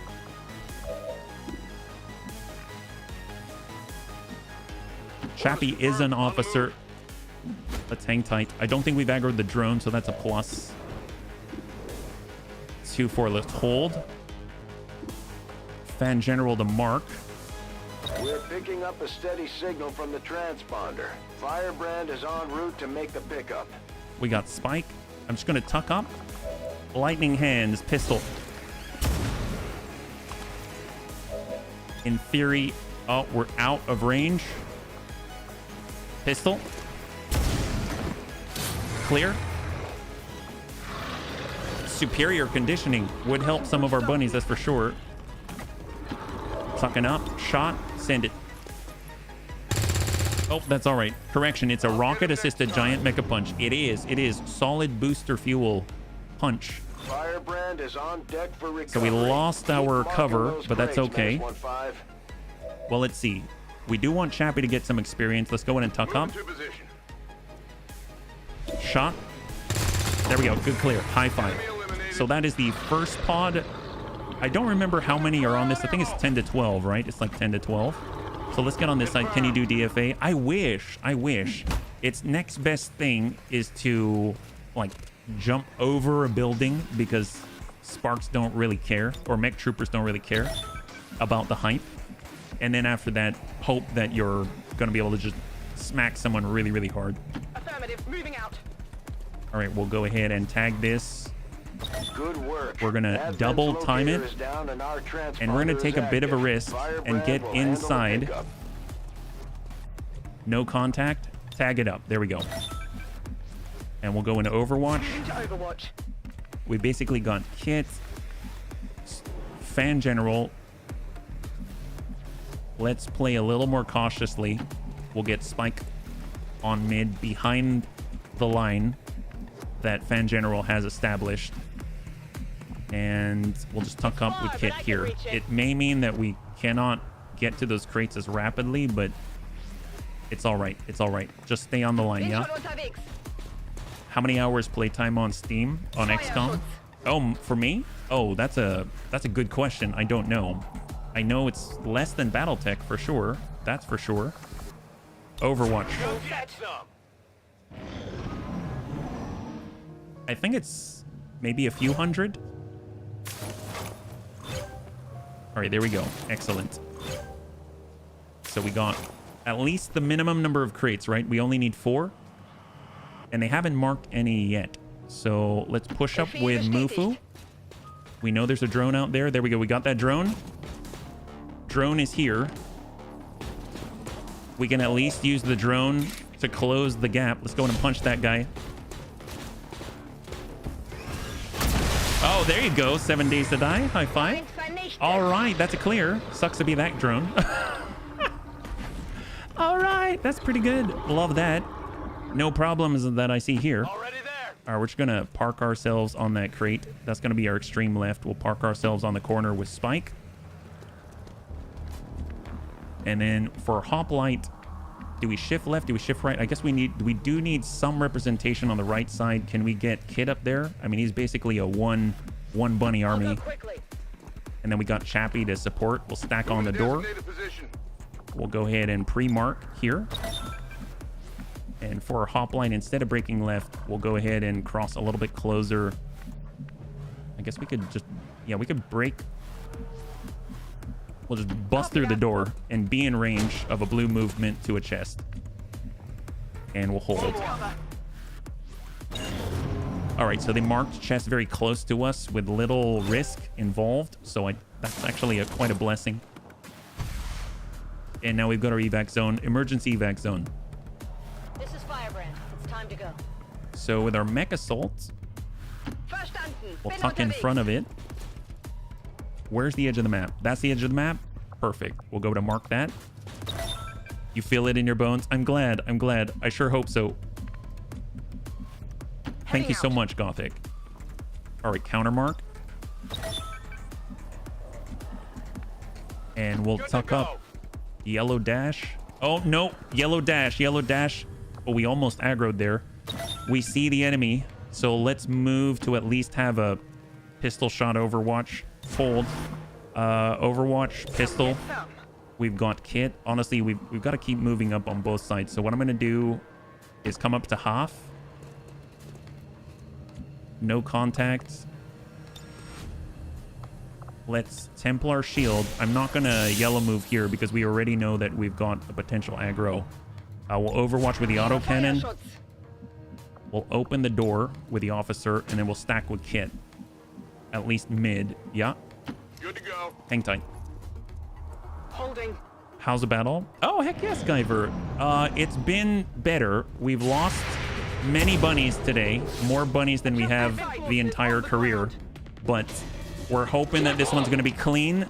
Chappie is an officer. Let's hang tight. I don't think we've aggroed the drone, so that's a plus. 2-4. Let's hold. Fan General to mark. We're picking up a steady signal from the transponder. Firebrand is en route to make the pickup. We got Spike. I'm just going to tuck up. Lightning Hands, pistol. In theory, oh, we're out of range. Pistol. Clear. Superior conditioning would help some of our bunnies, that's for sure. Tucking up. Shot. Send it. Oh, that's all right. Correction, it's a rocket-assisted giant mecha punch. It is. It is. Solid booster fuel punch. Firebrand is on deck for recovery. So we lost our cover, but that's okay. Menace 1-5. Well, let's see. We do want Chappie to get some experience. Let's go in and tuck up. Shot. There we go. Good clear. High five. So that is the first pod. I don't remember how many are on this. I think it's 10 to 12, right? It's like 10 to 12. So let's get on this side. Can you do DFA? I wish. Its next best thing is to, like, jump over a building because Sparks don't really care, or mech troopers don't really care about the height. And then after that, hope that you're going to be able to just smack someone really, really hard. Affirmative. Moving out. All right, we'll go ahead and tag this. Good work. We're going to Advent's double time it, locator is down and our and we're going to transponder take a is bit of a active. risk Firebrand and get will handle the inside. pickup. No contact. Tag it up. There we go. And we'll go into Overwatch. Into Overwatch. We basically got Kit, Fan General. Let's play a little more cautiously. We'll get Spike on mid behind the line that Fan General has established. And we'll just tuck up with Kit here. It may mean that we cannot get to those crates as rapidly, but it's all right. It's all right. Just stay on the line, yeah? How many hours playtime on Steam on XCOM? Oh, for me? Oh, that's a good question. I don't know. I know it's less than BattleTech for sure. That's for sure. Overwatch. Go get some. I think it's maybe a few hundred. All right, there we go. Excellent. So we got at least the minimum number of crates, right? We only need 4. And they haven't marked any yet. So let's push up with Mufu. We know there's a drone out there. There we go. We got that drone. Drone is here. We can at least use the drone to close the gap. Let's go in and punch that guy. Oh, there you go. 7 days to die. High five. All right. That's a clear. Sucks to be that drone. All right. That's pretty good. Love that. No problems that I see here. Already there. All right, we're just going to park ourselves on that crate. That's going to be our extreme left. We'll park ourselves on the corner with Spike. And then for Hoplite, do we shift left? Do we shift right? I guess we do need some representation on the right side. Can we get Kid up there? I mean, he's basically a one bunny army. And then we got Chappie to support. We'll stack on the door. We'll go ahead and pre-mark here. And for our Hopline, instead of breaking left, we'll go ahead and cross a little bit closer. I guess we could just, yeah, we could break. We'll just bust through the door and be in range of a blue movement to a chest. And we'll hold. All right, so they marked chest very close to us with little risk involved. So that's actually quite a blessing. And now we've got our evac zone, emergency evac zone. This is Firebrand. It's time to go. So with our mech assault, we'll tuck in front of it. Where's the edge of the map? That's the edge of the map. Perfect. We'll go to mark that. You feel it in your bones? I'm glad. I'm glad. I sure hope so. Thank you so much, Gothic. All right, counter mark. And we'll tuck up. Yellow dash. Oh, no. Yellow dash. Yellow dash. Oh, we almost aggroed there. We see the enemy. So let's move to at least have a pistol shot Overwatch. Hold. Overwatch, pistol. We've got Kit. Honestly, we've got to keep moving up on both sides. So what I'm going to do is come up to half. No contact. Let's Templar shield. I'm not going to yellow move here because we already know that we've got a potential aggro. We'll overwatch with the autocannon. We'll open the door with the officer, and then we'll stack with Kit. At least mid. Yeah. Good to go. Hang tight. Holding. How's the battle? Oh, heck yes, Guyver. It's been better. We've lost many bunnies today. More bunnies than we have the entire career. But we're hoping that this one's going to be clean.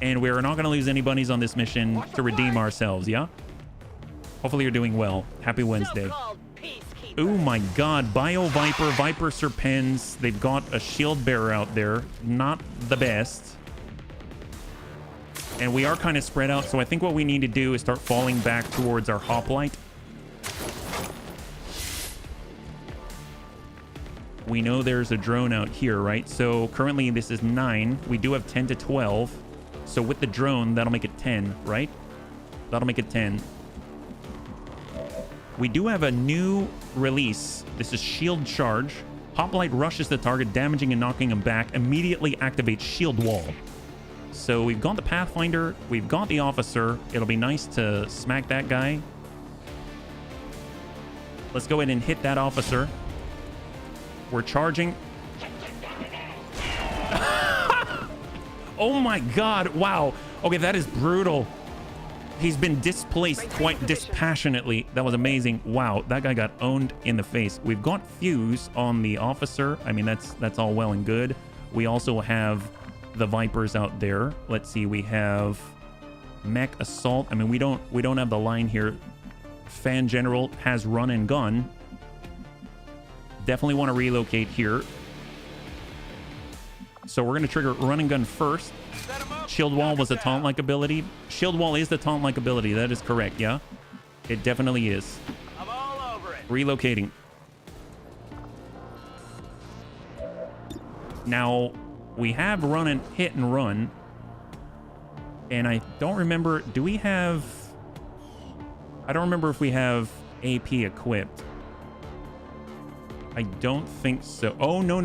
And we're not going to lose any bunnies on this mission to redeem ourselves, yeah? Hopefully you're doing well. Happy Wednesday. Oh my god, Bio Viper, Viper Serpens. They've got a shield bearer out there. Not the best. And we are kind of spread out, so I think what we need to do is start falling back towards our hoplite. We know there's a drone out here, right? So currently this is 9. We do have 10 to 12. So with the drone, that'll make it 10, right? That'll make it 10. We do have a new release. This is Shield Charge. Hoplite rushes the target, damaging and knocking him back. Immediately activates Shield Wall. So we've got the Pathfinder. We've got the Officer. It'll be nice to smack that guy. Let's go ahead and hit that Officer. We're charging. Oh my god. Wow. Okay, that is brutal. He's been displaced quite dispassionately. That was amazing. Wow, that guy got owned in the face. We've got Fuse on the Officer. I mean, that's all well and good. We also have the Vipers out there. Let's see, we have Mech Assault. I mean, we don't have the line here. Fan General has Run and Gun. Definitely want to relocate here. So we're going to trigger Run and Gun first. Shield Wall was a taunt-like ability. Shield Wall is the taunt-like ability. That is correct, yeah? It definitely is. I'm all over it. Relocating. Now, we have run and hit and run. And I don't remember... Do we have... I don't remember if we have AP equipped. I don't think so. Oh, no.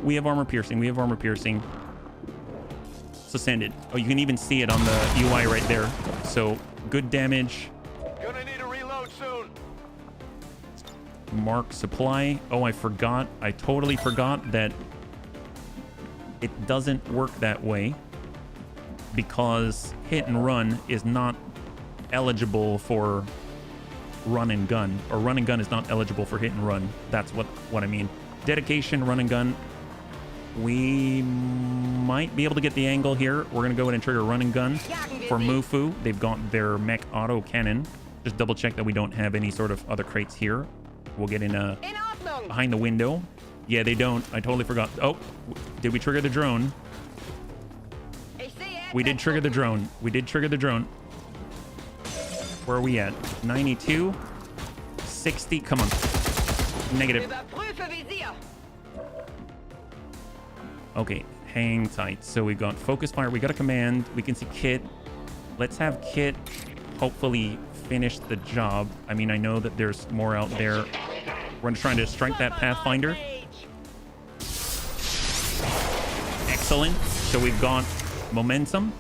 We have armor piercing. We have armor piercing. Ascended. Oh, you can even see it on the UI right there. So good damage. Gonna need a reload soon. Mark supply. Oh, I forgot. I totally forgot that it doesn't work that way because hit and run is not eligible for run and gun, or run and gun is not eligible for hit and run. That's what I mean. Dedication, run and gun. We might be able to get the angle here. We're going to go ahead and trigger run and gun for Mufu. They've got their mech auto cannon. Just double check that we don't have any sort of other crates here. We'll get in behind the window. Yeah, they don't. I totally forgot. Oh, did we trigger the drone? We did trigger the drone. We did trigger the drone. Where are we at? 92? 60? Come on. Negative. Okay, hang tight. So we've got focus fire. We got a command. We can see Kit. Let's have Kit hopefully finish the job. I mean, I know that there's more out there. We're trying to strike that Pathfinder. Excellent. So we've got momentum.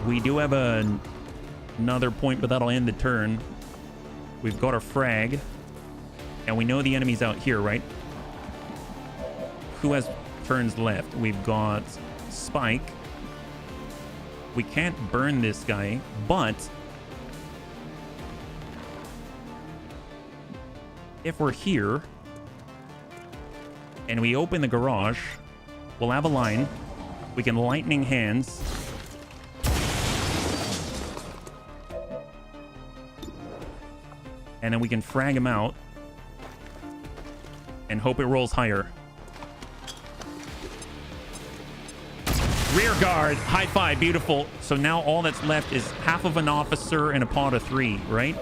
We do have another point, but that'll end the turn. We've got our frag, and we know the enemy's out here, right? Who has turns left? We've got Spike. We can't burn this guy, but if we're here and we open the garage, we'll have a line. We can lightning hands. And then we can frag him out and hope it rolls higher. Rear guard, high five, beautiful. So now all that's left is half of an officer and a pod of 3, right?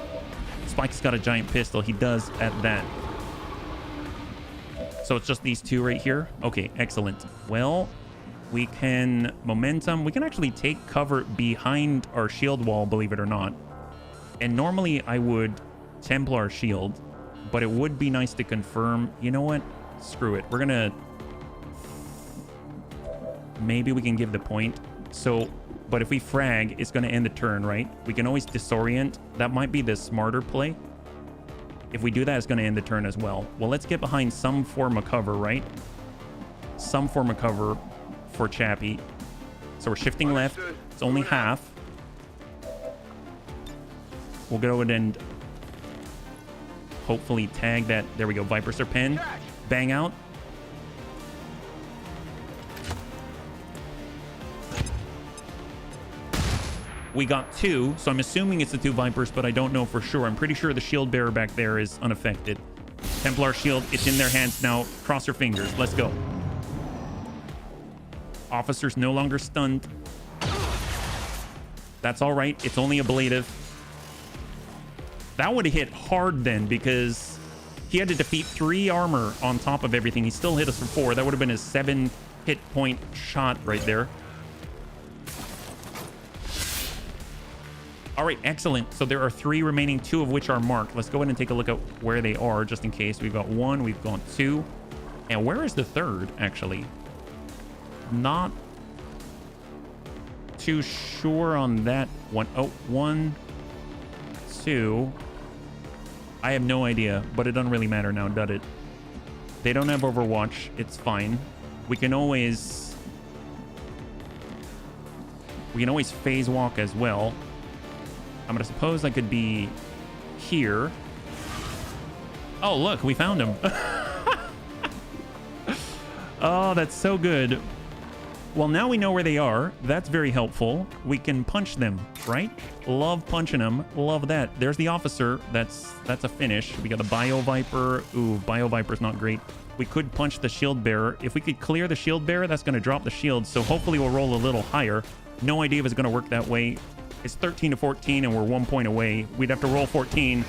Spike's got a giant pistol. He does at that. So it's just these two right here. Okay, excellent. Well, we can momentum. We can actually take cover behind our shield wall, believe it or not. And normally I would Templar shield, but it would be nice to confirm. You know what? Screw it. We're gonna... Maybe we can give the point. So, but if we frag, it's gonna end the turn, right? We can always disorient. That might be the smarter play. If we do that, it's gonna end the turn as well. Well, let's get behind some form of cover, right? Some form of cover for Chappie. So we're shifting left. It's only half. We'll go ahead and hopefully tag that. There we go. Viper Serpent. Bang out. We got two, so I'm assuming it's the two Vipers, but I don't know for sure. I'm pretty sure the shield bearer back there is unaffected. Templar shield, it's in their hands now. Cross your fingers. Let's go. Officer's no longer stunned. That's all right. It's only ablative. That would have hit hard then, because he had to defeat 3 armor on top of everything. He still hit us for 4. That would have been a 7 hit point shot right there. All right, excellent. So there are 3 remaining, 2 of which are marked. Let's go ahead and take a look at where they are, just in case. We've got 1, we've got 2. And where is the 3rd, actually? Not too sure on that one. Oh, 1, 2. I have no idea, but it doesn't really matter now, does it? They don't have Overwatch. It's fine. We can always phase walk as well. I'm gonna suppose I could be here. Oh, look, we found him. Oh, that's so good. Well, now we know where they are. That's very helpful. We can punch them, right? Love punching them. Love that. There's the officer. That's a finish. We got the Bio Viper. Ooh, Bio Viper's not great. We could punch the shield bearer. If we could clear the shield bearer, that's going to drop the shield. So hopefully we'll roll a little higher. No idea if it's going to work that way. It's 13 to 14 and we're 1 point away. We'd have to roll 14.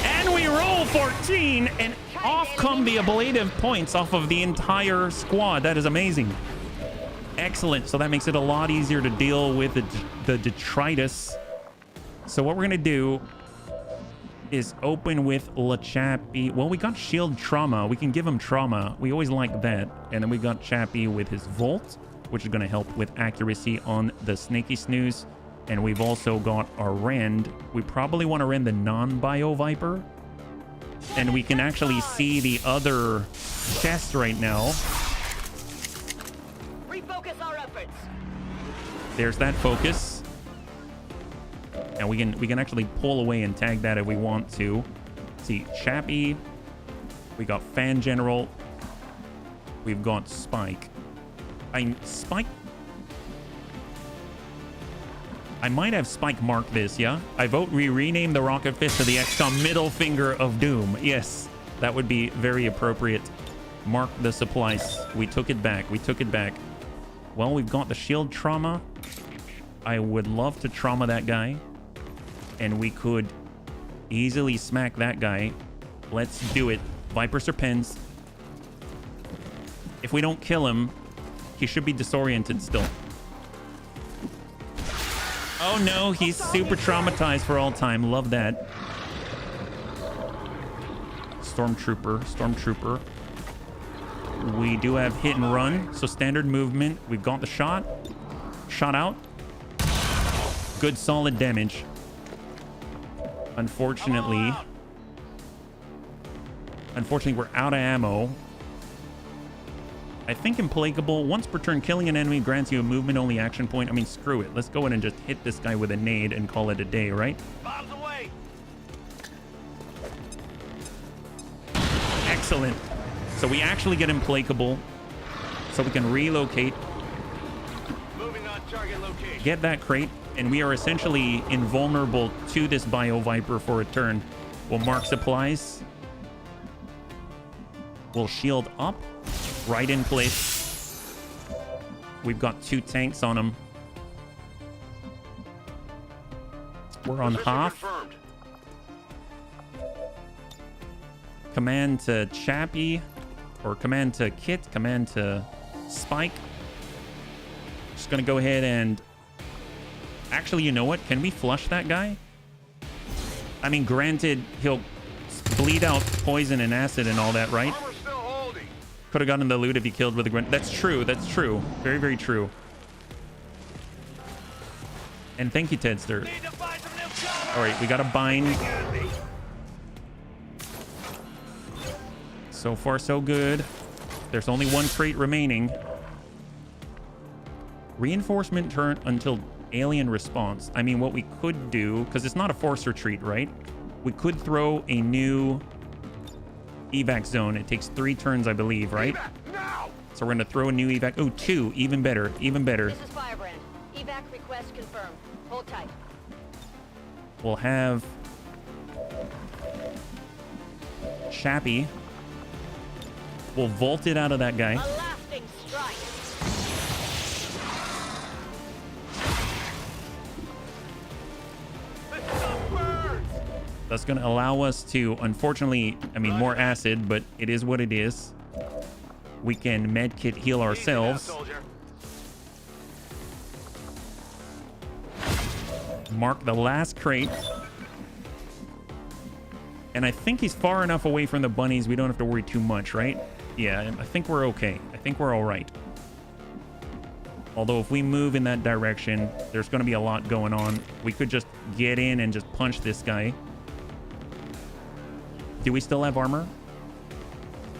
And we roll 14 and off come the ablative points off of the entire squad. That is amazing. Excellent. So that makes it a lot easier to deal with the detritus. So what we're going to do is open with LeChappie. Well, we got shield trauma. We can give him trauma. We always like that. And then we got Chappie with his Volt, which is going to help with accuracy on the Snaky Snooze. And we've also got our Rend. We probably want to rend the non-Bio Viper. And we can actually see the other chest right now. Refocus our efforts. There's that focus. And we can actually pull away and tag that if we want to. See, Chappie. We got Fan General. We've got Spike. Spike. I might have Spike mark this, yeah? I vote we rename the Rocket Fist to the XCOM Middle Finger of Doom. Yes, that would be very appropriate. Mark the supplies. We took it back. We took it back. Well, we've got the shield trauma. I would love to trauma that guy. And we could easily smack that guy. Let's do it. Viper Serpents. If we don't kill him, he should be disoriented still. Oh no, he's super traumatized for all time. Love that. Stormtrooper. We do have hit and run, so standard movement. We've got the shot. Shot out. Good solid damage. Unfortunately, we're out of ammo. I think Implacable, once per turn, killing an enemy grants you a movement-only action point. I mean, screw it. Let's go in and just hit this guy with a nade and call it a day, right? Bombs away. Excellent. So we actually get Implacable, so we can relocate. Moving on target location. Get that crate, and we are essentially invulnerable to this Bio Viper for a turn. We'll mark supplies. We'll shield up. Right in place. We've got 2 tanks on them. We're on half. Confirmed. Command to Chappie. or command to Kit, command to Spike. Just gonna go ahead and actually, you know what? Can we flush that guy? I mean, granted, he'll bleed out poison and acid and all that, right? Armor still holding. Could have gotten the loot if he killed with a grenade. That's true. That's true. Very, very true. And thank you, Tedster. All right, we got to bind. So far, so good. There's only one crate remaining. Reinforcement turn until alien response. I mean, what we could do, because it's not a forced retreat, right? We could throw a new evac zone. It takes 3 turns, I believe, right? Now! So we're going to throw a new evac. Oh, 2. Even better. Even better. This is Firebrand. Evac request confirmed. Hold tight. We'll have Chappie. We'll vault it out of that guy. A lasting strike. That's going to allow us to, unfortunately, I mean, more acid, but it is what it is. We can medkit heal ourselves. Mark the last crate. And I think he's far enough away from the bunnies. We don't have to worry too much, right? Yeah, I think we're okay. I think we're all right. Although if we move in that direction, there's going to be a lot going on. We could just get in and just punch this guy. Do we still have armor?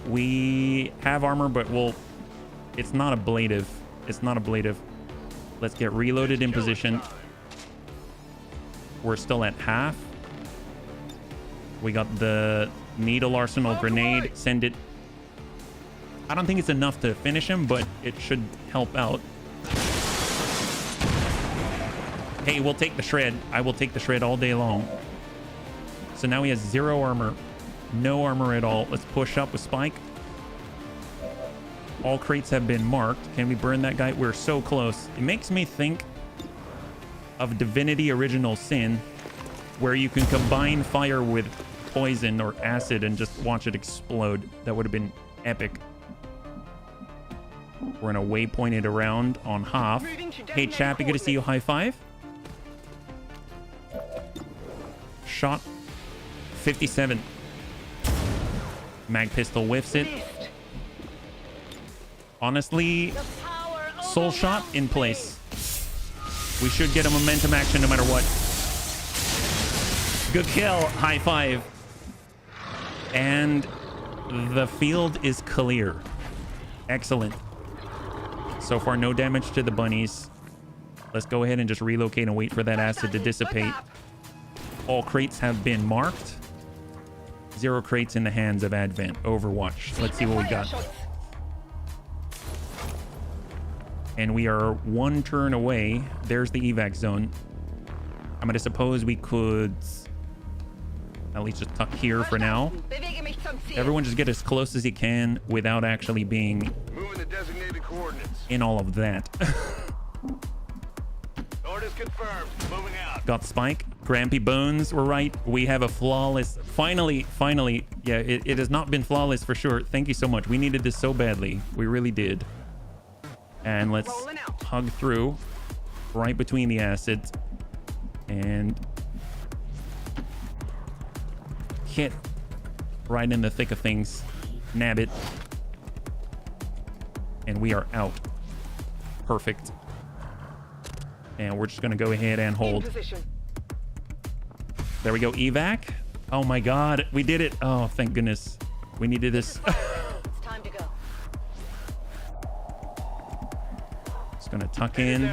We have armor, but it's not ablative. It's not ablative. Let's get reloaded in position. We're still at half. We got the needle arsenal grenade. Send it. I don't think it's enough to finish him, but it should help out. Hey, we'll take the shred. I will take the shred all day long. So now he has 0 armor. No armor at all. Let's push up with Spike. All crates have been marked. Can we burn that guy? We're so close. It makes me think of Divinity Original Sin, where you can combine fire with poison or acid and just watch it explode. That would have been epic. We're gonna waypoint it around on half. Hey, Chappie, good to see you. High five. Shot 57. Mag pistol whiffs it. Honestly, soul shot in place. We should get a momentum action no matter what. Good kill. High five. And the field is clear. Excellent. So far, no damage to the bunnies. Let's go ahead and just relocate and wait for that acid to dissipate. All crates have been marked. 0 crates in the hands of Advent. Overwatch. Let's see what we got. And we are 1 turn away. There's the evac zone. I'm going to suppose we could at least just tuck here for now. Everyone just get as close as you can without actually being Moving the designated coordinates. in all of that. Orders confirmed. Moving out. Got Spike. Grampy Bones were right. We have a flawless... Finally. Yeah, it has not been flawless for sure. Thank you so much. We needed this so badly. We really did. And let's hug through right between the acids and hit right in the thick of things. Nab it. And we are out. Perfect. And we're just going to go ahead and hold. There we go. Evac. Oh my God. We did it. Oh, thank goodness. We needed this. It's time to go. Just going to tuck in.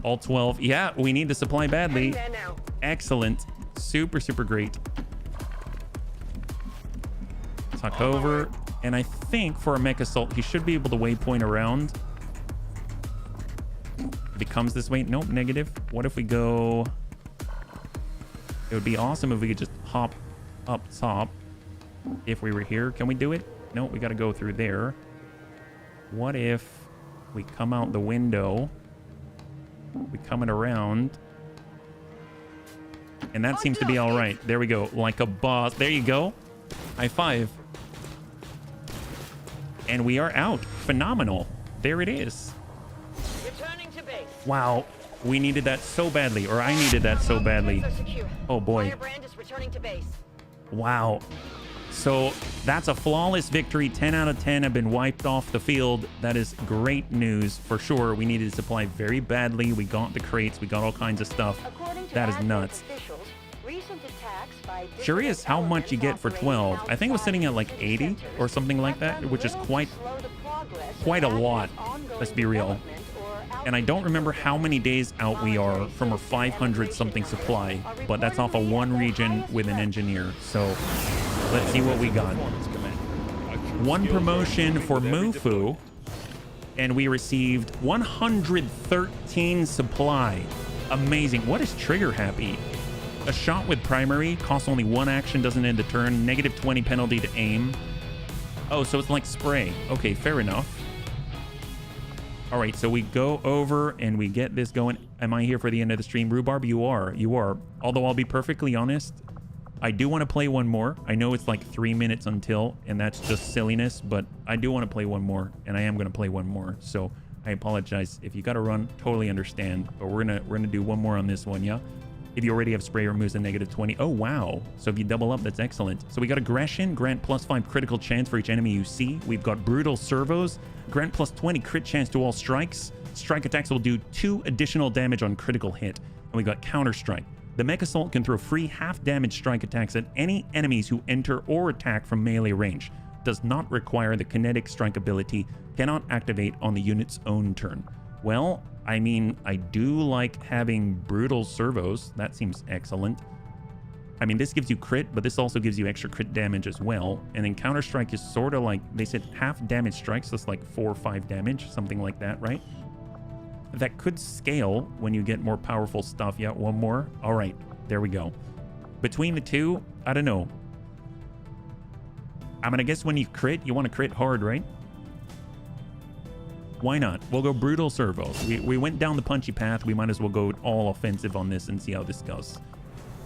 All 12. Yeah, we need the supply badly. Excellent. Super, super great. Tuck over. And I think for a mech assault, he should be able to waypoint around. If he comes this way, nope, negative. What if we go... It would be awesome if we could just hop up top. If we were here, can we do it? No, we got to go through there. What if we come out the window? We come it around. And that seems to be all right. There we go. Like a boss. There you go. High five. And we are out. Phenomenal. There it is. Returning to base. Wow. We needed that so badly, or I needed that so badly. Are secure. Oh boy. Firebrand is returning to base. Wow. So that's a flawless victory. 10 out of 10 have been wiped off the field. That is great news for sure. We needed supply very badly. We got the crates. We got all kinds of stuff. That is nuts. Curious how much you get for 12. I think it was sitting at like 80 or something like that, which is quite a lot. Let's be real. And I don't remember how many days out we are from our 500 something supply, but that's off of one region with an engineer. So let's see what we got. One promotion for Mufu, and we received 113 supply. Amazing. What is trigger happy? A shot with primary costs only one action, doesn't end the turn. Negative 20 penalty to aim. Oh, so it's like spray. Okay, fair enough. All right, so we go over and we get this going. Am I here for the end of the stream? Rhubarb, you are. You are. Although I'll be perfectly honest, I do want to play one more. I know it's like 3 minutes until, and that's just silliness, but I do want to play one more, and I am going to play one more. So I apologize. If you got to run, totally understand. But we're gonna do one more on this one, yeah? If you already have spray or moves a negative 20. Oh, wow. So if you double up, that's excellent. So we got aggression, grant +5 critical chance for each enemy you see. We've got brutal servos, grant +20 crit chance to all strikes. Strike attacks will do 2 additional damage on critical hit. And we got counter strike. The mech assault can throw free half damage strike attacks at any enemies who enter or attack from melee range. Does not require the kinetic strike ability. Cannot activate on the unit's own turn. Well, I mean, I do like having brutal servos. That seems excellent. I mean, this gives you crit, but this also gives you extra crit damage as well. And then Counter-Strike is sort of like, they said half damage strikes, so it's like 4 or 5 damage, something like that, right? That could scale when you get more powerful stuff. Yeah, one more. All right, there we go. Between the two, I don't know. I'm going to guess when you crit, you want to crit hard, right? Why not? We'll go brutal servos. We went down the punchy path. We might as well go all offensive on this and see how this goes.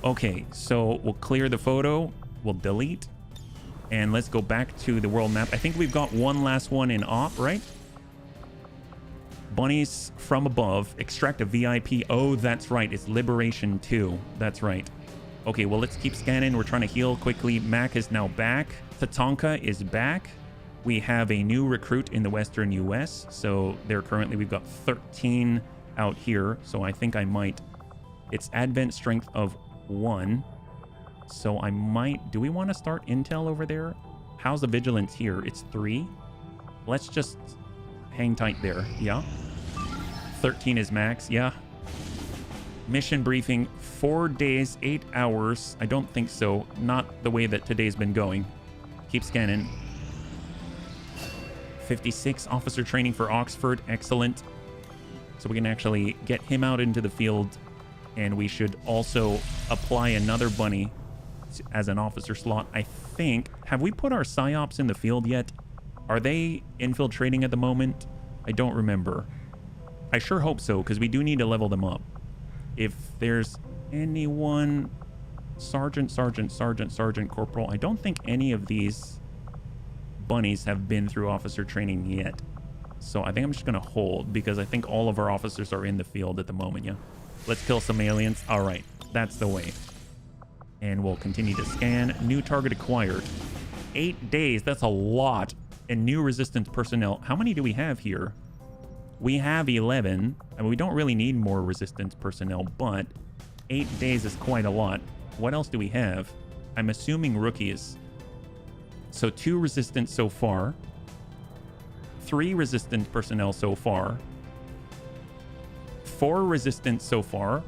Okay, so we'll clear the photo. We'll delete. And let's go back to the world map. I think we've got one last one in op, right? Bunnies from above. Extract a VIP. Oh, that's right. It's Liberation 2. That's right. Okay, well, let's keep scanning. We're trying to heal quickly. Mac is now back. Tatanka is back. We have a new recruit in the Western US. So there currently we've got 13 out here. So I think I might... It's Advent strength of 1. So I might... Do we want to start intel over there? How's the vigilance here? It's 3. Let's just hang tight there. Yeah. 13 is max. Yeah. Mission briefing. 4 days, 8 hours. I don't think so. Not the way that today's been going. Keep scanning. 56 officer training for Oxford. Excellent. So we can actually get him out into the field. And we should also apply another bunny as an officer slot. I think... Have we put our PsyOps in the field yet? Are they infiltrating at the moment? I don't remember. I sure hope so, because we do need to level them up. If there's anyone... Sergeant, Corporal. I don't think any of these bunnies have been through officer training yet. So I think I'm just going to hold, because I think all of our officers are in the field at the moment, yeah? Let's kill some aliens. All right, that's the way. And we'll continue to scan. New target acquired. 8 days, that's a lot. And new resistance personnel. How many do we have here? We have 11. I mean, we don't really need more resistance personnel, but 8 days is quite a lot. What else do we have? I'm assuming rookies. So 2 resistance so far. 3 resistant personnel so far. 4 resistance so far.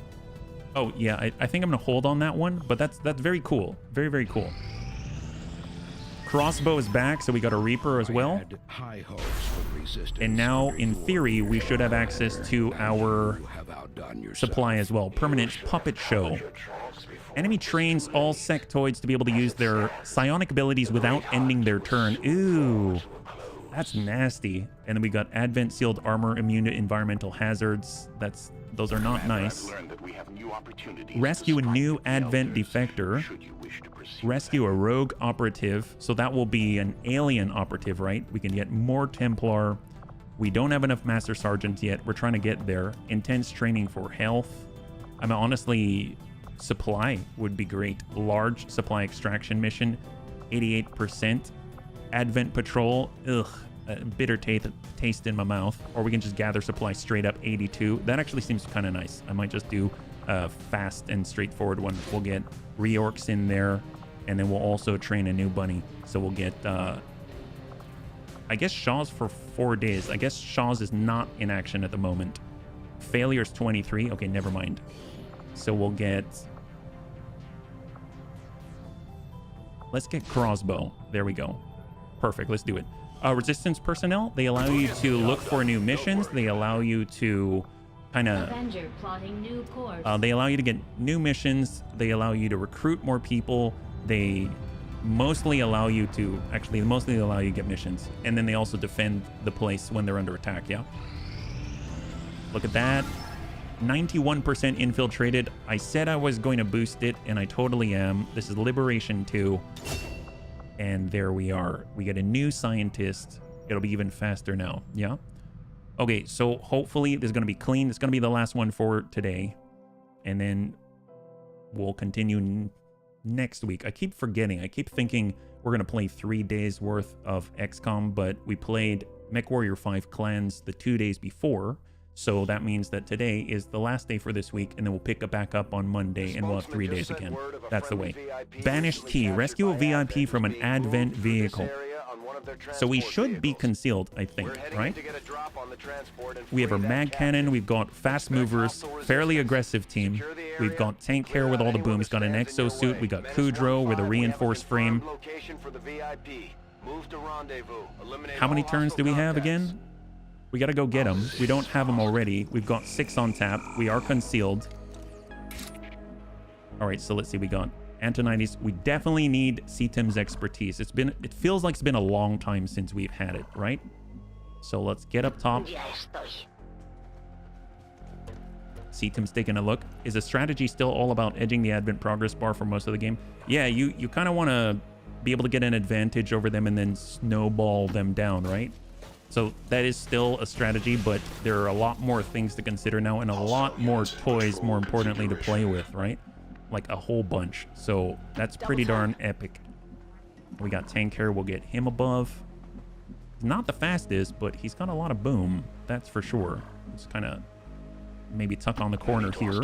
Oh, yeah, I think I'm going to hold on that one, but that's very cool. Very, very cool. Crossbow is back, so we got a Reaper as well. And now, in theory, we should have access to our supply as well. Permanent Puppet Show. Enemy trains all sectoids to be able to use their psionic abilities without ending their turn. Ooh, that's nasty. And then we got Advent Sealed Armor, immune to environmental hazards. Those are not nice. Rescue a new Advent defector. rescue a rogue operative. So that will be an alien operative, right? We can get more Templar. We don't have enough Master Sergeants yet. We're trying to get there. Intense training for health. I mean, honestly, supply would be great. Large supply extraction mission, 88%. Advent patrol, ugh, bitter taste in my mouth. Or we can just gather supply straight up, 82. That actually seems kind of nice. I might just do a fast and straightforward one. We'll get reorcs in there, and then we'll also train a new bunny. So we'll get, I guess, Shaw's for 4 days. I guess Shaw's is not in action at the moment. Failure's 23. Okay, never mind. So we'll get... Let's get crossbow. There we go. Perfect. Let's do it. Resistance personnel, they allow you to look for new missions. They allow you to kind of... they allow you to get new missions. They allow you to recruit more people. They mostly allow you to... Actually, they mostly allow you to get missions. And then they also defend the place when they're under attack, yeah? Look at that. 91% infiltrated. I said I was going to boost it, and I totally am. This is Liberation 2. And there we are. We get a new scientist. It'll be even faster now. Yeah? Okay, so hopefully this is going to be clean. It's going to be the last one for today. And then we'll continue next week. I keep forgetting. I keep thinking we're going to play 3 days worth of XCOM, but we played MechWarrior 5 Clans the 2 days before. So that means that today is the last day for this week, and then we'll pick it back up on Monday, and we'll have 3 days again. That's the way. Banished key. Rescue a VIP from an Advent vehicle. So we should be concealed, I think, right? We have our mag cannon. We've got fast movers, fairly aggressive team. We've got tank care with all the boom. He's got an exosuit. We got Kudrow with a reinforced frame. How many turns do we have again? We got to go get them. We don't have them already. We've got 6 on tap. We are concealed. All right, so let's see. We got Antonides. We definitely need CTIM's expertise. It feels like it's been a long time since we've had it, right? So let's get up top. CTIM's taking a look. Is the strategy still all about edging the Advent progress bar for most of the game? Yeah, you kind of want to be able to get an advantage over them and then snowball them down, right? So that is still a strategy, but there are a lot more things to consider now and a lot more toys, more importantly, to play with, right? Like a whole bunch. So that's pretty darn epic. We got tank here. We'll get him above. He's not the fastest, but he's got a lot of boom. That's for sure. Let's kind of maybe tuck on the corner here.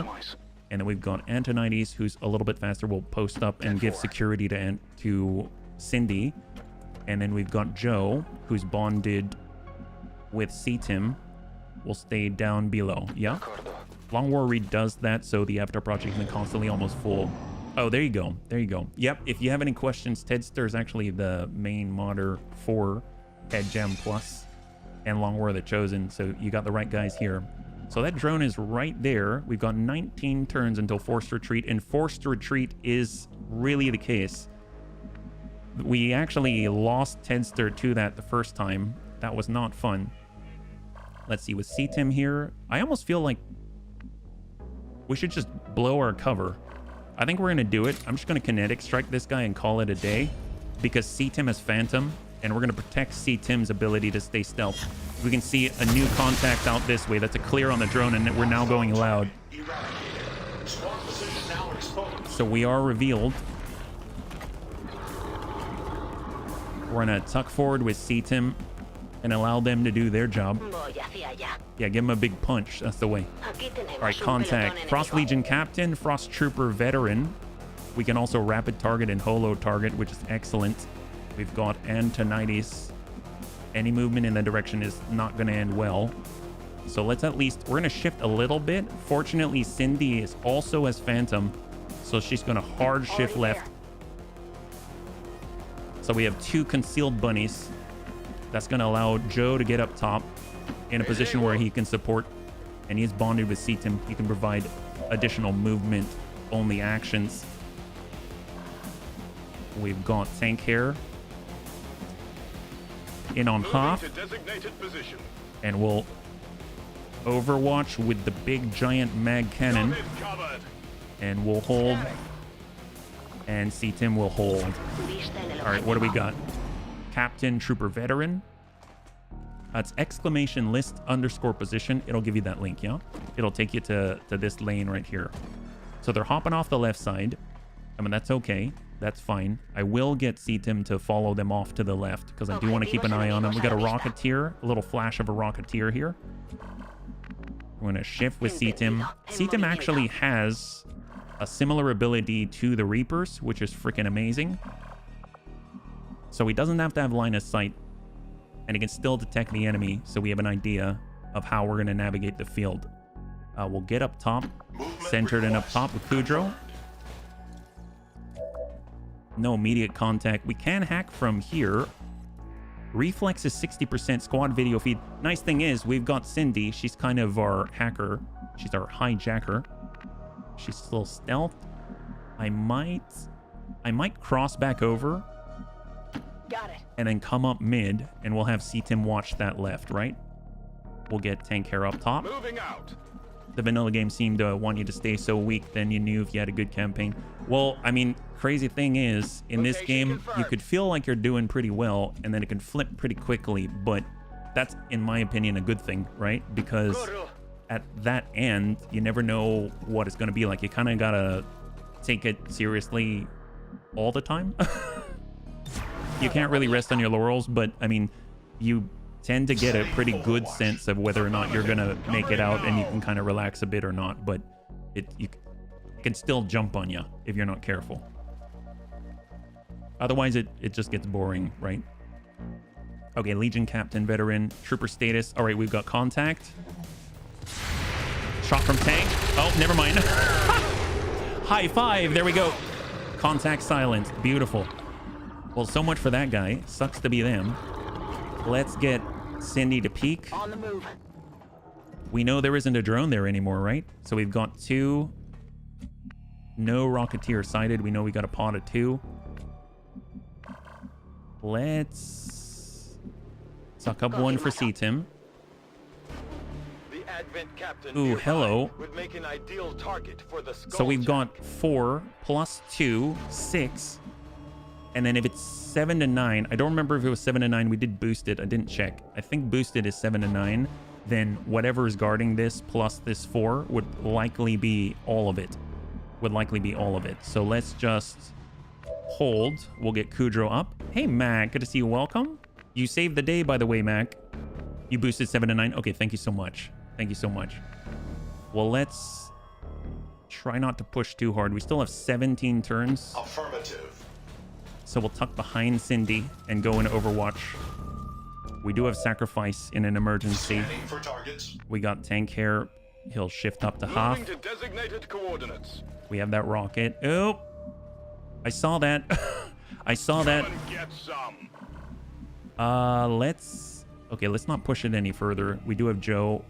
And then we've got Antonides, who's a little bit faster. We'll post up and give security to Cindy. And then we've got Joe, who's bonded with CTIM. Will stay down below. Yeah? Long War Reed does that, so the Avatar project has been constantly almost full. Oh, there you go. There you go. Yep, if you have any questions, Tedster is actually the main modder for Headjam Plus and Long War of the Chosen, so you got the right guys here. So that drone is right there. We've got 19 turns until forced retreat, and forced retreat is really the case. We actually lost Tedster to that the first time. That was not fun. Let's see, with CTIM here, I almost feel like we should just blow our cover. I think we're going to do it. I'm just going to kinetic strike this guy and call it a day because CTIM has Phantom, and we're going to protect CTIM's ability to stay stealth. We can see a new contact out this way. That's a clear on the drone, and we're now going loud. So we are revealed. We're going to tuck forward with CTIM and allow them to do their job. Yeah, give them a big punch. That's the way. All right, contact. Frost Legion Captain, Frost Trooper Veteran. We can also rapid target and holo target, which is excellent. We've got Antonides. Any movement in that direction is not going to end well. So let's at least... We're going to shift a little bit. Fortunately, Cindy is also as Phantom, so she's going to hard shift left. So we have 2 concealed bunnies. That's going to allow Joe to get up top in a position where he can support, and he's bonded with CTIM. He can provide additional movement only actions. We've got tank here in on half, and we'll overwatch with the big giant mag cannon, and we'll hold And C-Tim will hold. All right, what do we got? Captain, Trooper, Veteran. That's exclamation list underscore position. It'll give you that link, yeah? It'll take you to this lane right here. So they're hopping off the left side. I mean, that's okay. That's fine. I will get C-Tim to follow them off to the left because I do want to keep an eye on them. We got a Rocketeer, a little flash of a Rocketeer here. We're going to shift with C-Tim. C-Tim actually has a similar ability to the Reapers, which is freaking amazing. So he doesn't have to have line of sight, and he can still detect the enemy, so we have an idea of how we're going to navigate the field. We'll get up top, centered and up top with Kudrow. No immediate contact. We can hack from here. Reflex is 60%, squad video feed. Nice thing is, we've got Cindy. She's kind of our hacker. She's our hijacker. She's still stealth. I might cross back over. Got it. And then come up mid, and we'll have C-Tim watch that left, right? We'll get Tank Hair up top. Moving out. The vanilla game seemed to want you to stay so weak, then you knew if you had a good campaign. Well, I mean, crazy thing is, in this game, you could feel like you're doing pretty well, and then it can flip pretty quickly, but that's, in my opinion, a good thing, right? Because at that end, you never know what it's going to be like. You kind of got to take it seriously all the time. You can't really rest on your laurels, but, I mean, you tend to get a pretty good sense of whether or not you're going to make it out, and you can kind of relax a bit or not, but it can still jump on you if you're not careful. Otherwise, it just gets boring, right? Okay, Legion Captain, Veteran, Trooper status. All right, we've got contact. Shot from tank. Oh, never mind. High five. There we go. Contact silent. Beautiful. Well, so much for that guy. Sucks to be them. Let's get Cindy to peek. On the move. We know there isn't a drone there anymore, right? So we've got 2. No Rocketeer sighted. We know we got a pod of 2. Let's suck up one for C-Tim. The Advent Captain Ooh, hello. would make an ideal target for the So we've got 4 plus 2, 6. And then if it's 7 to 9, I don't remember if it was 7 to 9. We did boost it. I didn't check. I think boosted is 7 to 9. Then whatever is guarding this plus this 4 would likely be all of it. So let's just hold. We'll get Kudrow up. Hey, Mac. Good to see you. Welcome. You saved the day, by the way, Mac. You boosted 7 to 9. Okay, thank you so much. Thank you so much. Well, let's try not to push too hard. We still have 17 turns. Affirmative. So we'll tuck behind Cindy and go into Overwatch. We do have Sacrifice in an emergency. For targets. We got Tank Hair. He'll shift up to half. Moving to designated coordinates. We have that rocket. Oh, I saw that. I saw that. Come and get some. Let's not push it any further. We do have Joe.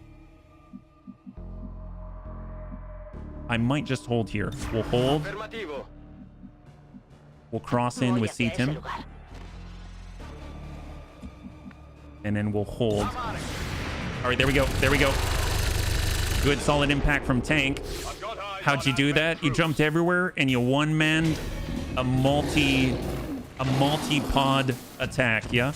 I might just hold here. We'll hold. Affirmativo. We'll cross in with C-Tim. And then we'll hold. All right, there we go. There we go. Good solid impact from Tank. How'd you do that? You jumped everywhere and you one-manned a multi-pod attack, yeah?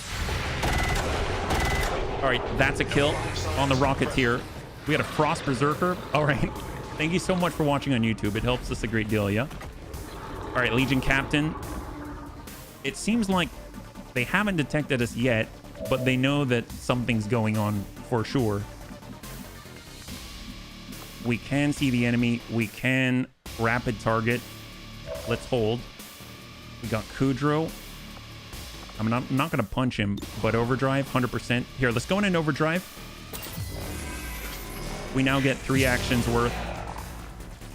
All right, that's a kill on the Rocketeer. We had a Frost Berserker. All right. Thank you so much for watching on YouTube. It helps us a great deal, yeah? All right, Legion Captain. It seems like they haven't detected us yet, but they know that something's going on for sure. We can see the enemy. We can rapid target. Let's hold. We got Kudrow. I'm not going to punch him, but overdrive, 100%. Here, let's go in an overdrive. We now get 3 actions worth.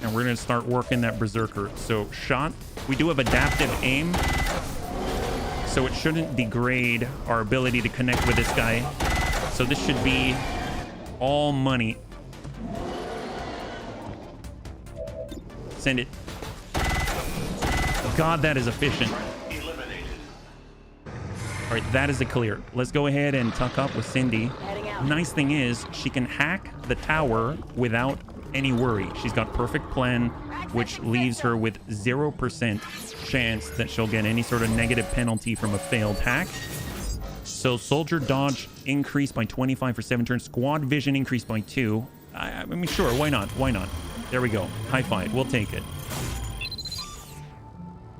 And we're going to start working that Berserker. So, shot. We do have adaptive aim. So, it shouldn't degrade our ability to connect with this guy. So, this should be all money. Send it. God, that is efficient. All right, that is a clear. Let's go ahead and tuck up with Cindy. Nice thing is, she can hack the tower without any worry. She's got perfect plan, which leaves her with 0% chance that she'll get any sort of negative penalty from a failed hack. So soldier dodge increased by 25 for 7 turns. Squad vision increased by 2. I mean, sure, why not? Why not? There we go. High five. We'll take it.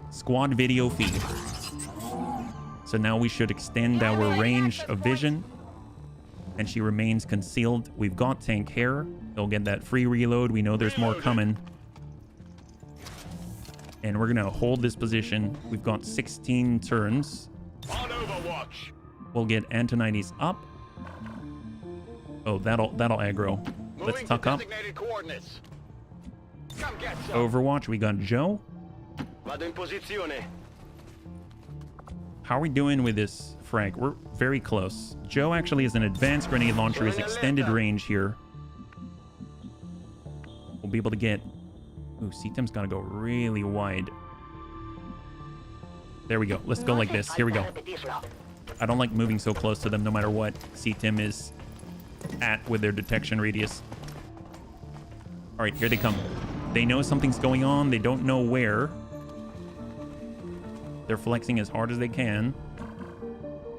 Squad video feed. So now we should extend our range of vision. And she remains concealed. We've got tank hair. He'll get that free reload. We know there's more coming. And we're going to hold this position. We've got 16 turns. On Overwatch. We'll get Antonides up. Oh, that'll aggro. Let's tuck up. Designated coordinates. Come get some. Overwatch, we got Joe. Vado in posizione. How are we doing with this frag? We're very close. Joe actually has an advanced grenade launcher, his extended range here. We'll be able to get... Ooh, CTEM's got to go really wide. There we go. Let's go like this. Here we go. I don't like moving so close to them no matter what CTEM is at with their detection radius. All right, here they come. They know something's going on. They don't know where. They're flexing as hard as they can.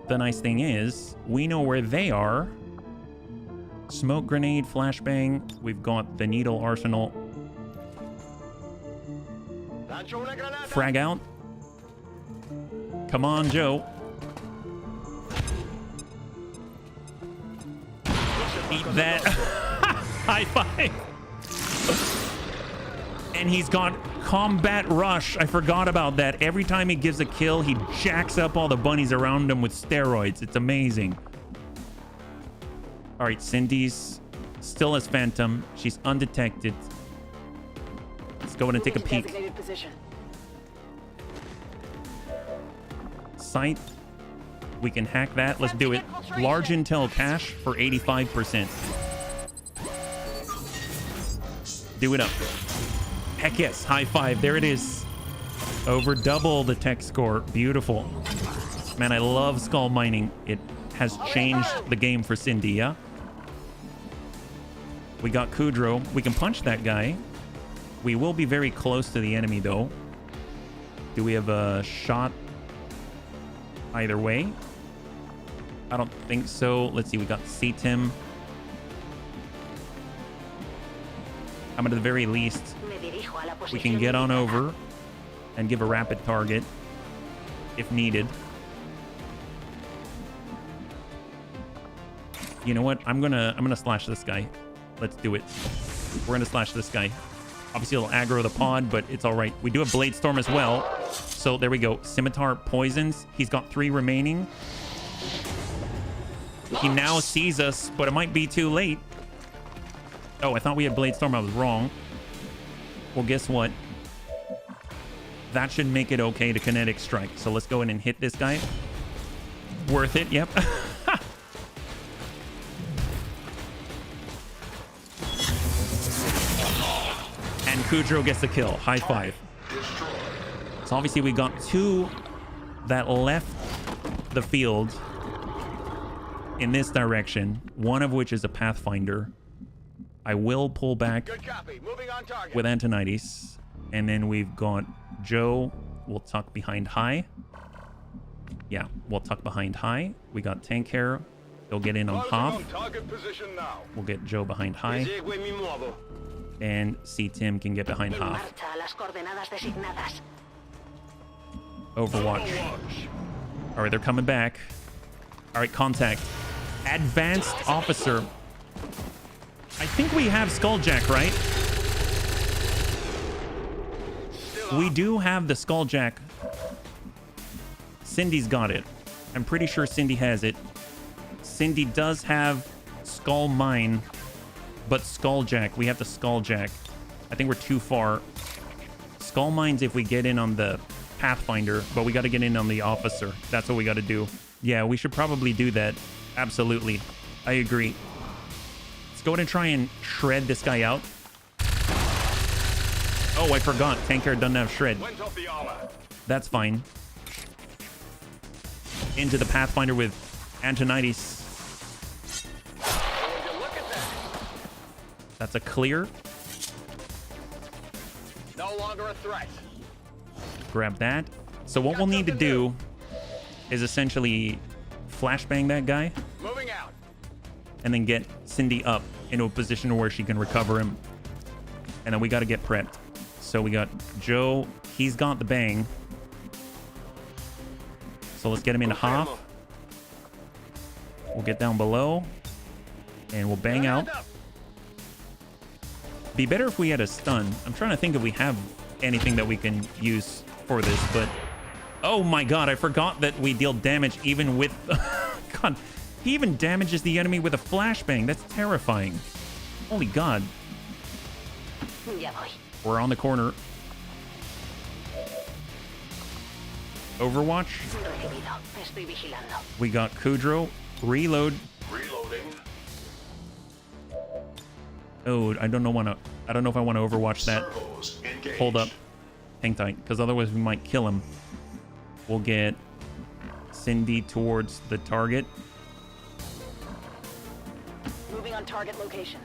The nice thing is, we know where they are. Smoke grenade, flashbang. We've got the needle arsenal. Frag out. Come on, Joe. Eat that. High five. And he's got combat rush. I forgot about that. Every time he gives a kill, he jacks up all the bunnies around him with steroids. It's amazing. All right, Cindy's still as Phantom. She's undetected. Let's go in and take a peek. Sight. We can hack that. Let's do it. Large intel cache for 85%. Do it up. Heck yes. High five. There it is. Over double the tech score. Beautiful. Man, I love skull mining. It has changed the game for Cindy, yeah? We got Kudrow. We can punch that guy. We will be very close to the enemy, though. Do we have a shot either way? I don't think so. Let's see. We got CTIM. I'm at the very least, we can get on over and give a rapid target if needed. You know what? I'm gonna slash this guy. Let's do it. We're gonna slash this guy. Obviously, it'll aggro the pod, but it's all right. We do have Blade Storm as well. So there we go. Scimitar poisons. He's got 3 remaining. He now sees us, but it might be too late. Oh, I thought we had Blade Storm. I was wrong. Well, guess what? That should make it okay to kinetic strike. So let's go in and hit this guy. Worth it. Yep. And Kudrow gets the kill. High five. So obviously we got 2 that left the field in this direction, one of which is a Pathfinder. I will pull back with Antonides. And then we've got Joe. We'll tuck behind high. Yeah, we'll tuck behind high. We got tank hair. They'll get in on half. We'll get Joe behind high. And CTIM can get behind half. Overwatch. All right, they're coming back. All right, contact. Advanced officer. I think we have Skulljack, right? We do have the Skulljack. Cindy's got it. I'm pretty sure Cindy has it. Cindy does have Skull Mine, but Skulljack, we have the Skulljack. I think we're too far. Skull Mine's if we get in on the Pathfinder, but we got to get in on the officer. That's what we got to do. Yeah, we should probably do that. Absolutely. I agree. Let's go ahead and try and shred this guy out. Oh, I forgot. Tanker doesn't have shred. That's fine. Into the Pathfinder with Antonides. That's a clear. longer a threat. Grab that. So what we'll need to do is essentially flashbang that guy Moving out. and then get Cindy up into a position where she can recover him. And then we got to get prepped. So we got Joe. He's got the bang. So let's get him into half. We'll get down below and we'll bang out. Be better if we had a stun. I'm trying to think if we have anything that we can use for this, but oh my god, I forgot that we deal damage even with god, he even damages the enemy with a flashbang. That's terrifying. Holy god. Ya voy. We're on the corner. Overwatch. Recibido. Estoy vigilando. We got Kudrow. Reload. Reloading. Oh, I don't know if I want to overwatch that. Servos engaged. Hold up. Hang tight, because otherwise we might kill him. We'll get Cindy towards the target. Moving on target location.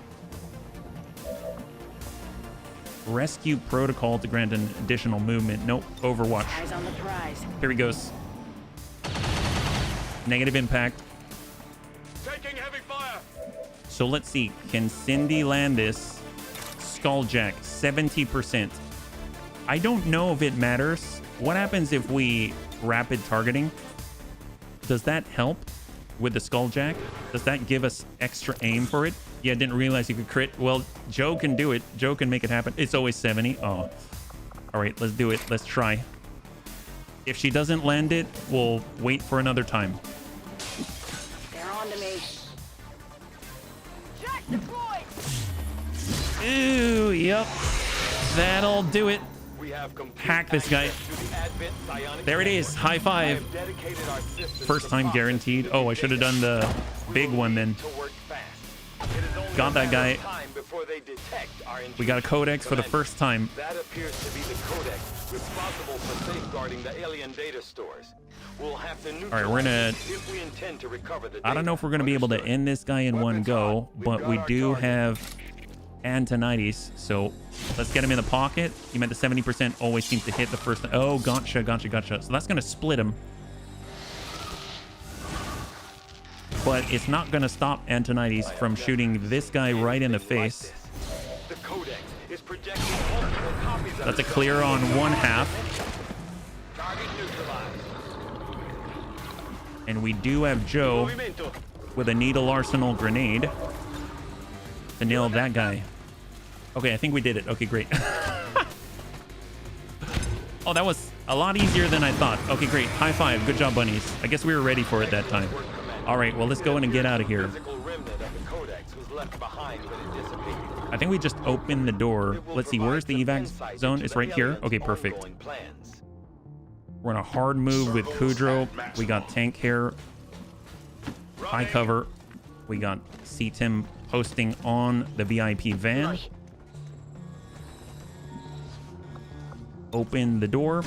Rescue protocol to grant an additional movement. Nope. Overwatch. Eyes on the prize. Here he goes. Negative impact. Taking heavy fire. So let's see. Can Cindy land this? Skulljack, 70%. I don't know if it matters. What happens if we rapid targeting? Does that help with the Skulljack? Does that give us extra aim for it? Yeah, didn't realize you could crit. Well, Joe can do it. Joe can make it happen. It's always 70. Oh. All right, let's do it. Let's try. If she doesn't land it, we'll wait for another time. They're on to me. Jet deployed. Ooh, yep. That'll do it. We have complete Hack this guy. access to the Advent psionic There it network. is. High I five. have dedicated our systems First to time process guaranteed. the Oh, I should have done the We big will one need then. to work fast. It is only Got a that matter guy. of time before they detect our We got a codex for the Commander, first time. That appears to be the codex responsible for safeguarding the alien data stores. We'll have to neutralize we're gonna- it if we intend to recover the I don't know if we're going to be able to Understood. end this guy in one Weapons go, hot. We've but got we our do target. have Antonides, so let's get him in the pocket. He meant the 70% always seems to hit the first. Oh, gotcha. So that's going to split him. But it's not going to stop Antonides from shooting this guy right in the face. The codex is projecting multiple copies of That's a itself. clear on one half. Target neutralized. And we do have Joe Movimento. with a needle arsenal grenade to nail that guy. Okay, I think we did it. Okay, great. Oh, that was a lot easier than I thought. Okay, great. High five. Good job, bunnies. I guess we were ready for it that time. All right, well, let's go in and get out of here. Physical remnant of the codex was left behind when it dissipated. I think we just opened the door. It will Let's see, where's the provide evac some insight zone? into It's the right here. aliens' Okay, perfect. ongoing plans. We're on a hard move with Kudrow. We got tank here. High cover. We got C-Tim posting on the VIP van. Open the door.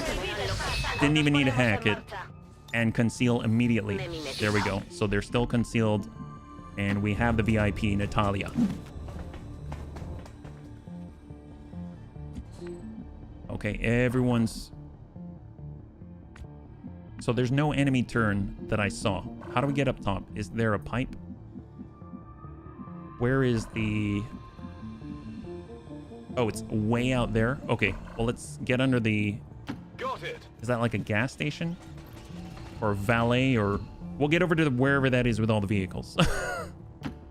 Didn't even need to hack it. And conceal immediately. There we go. So they're still concealed. And we have the VIP, Natalia. Okay, everyone's... So there's no enemy turn that I saw. How do we get up top? Is there a pipe? Where is the... Oh, it's way out there. Okay, well, let's get under the... Got it. Is that like a gas station? Or valet? Or... We'll get over to wherever that is with all the vehicles.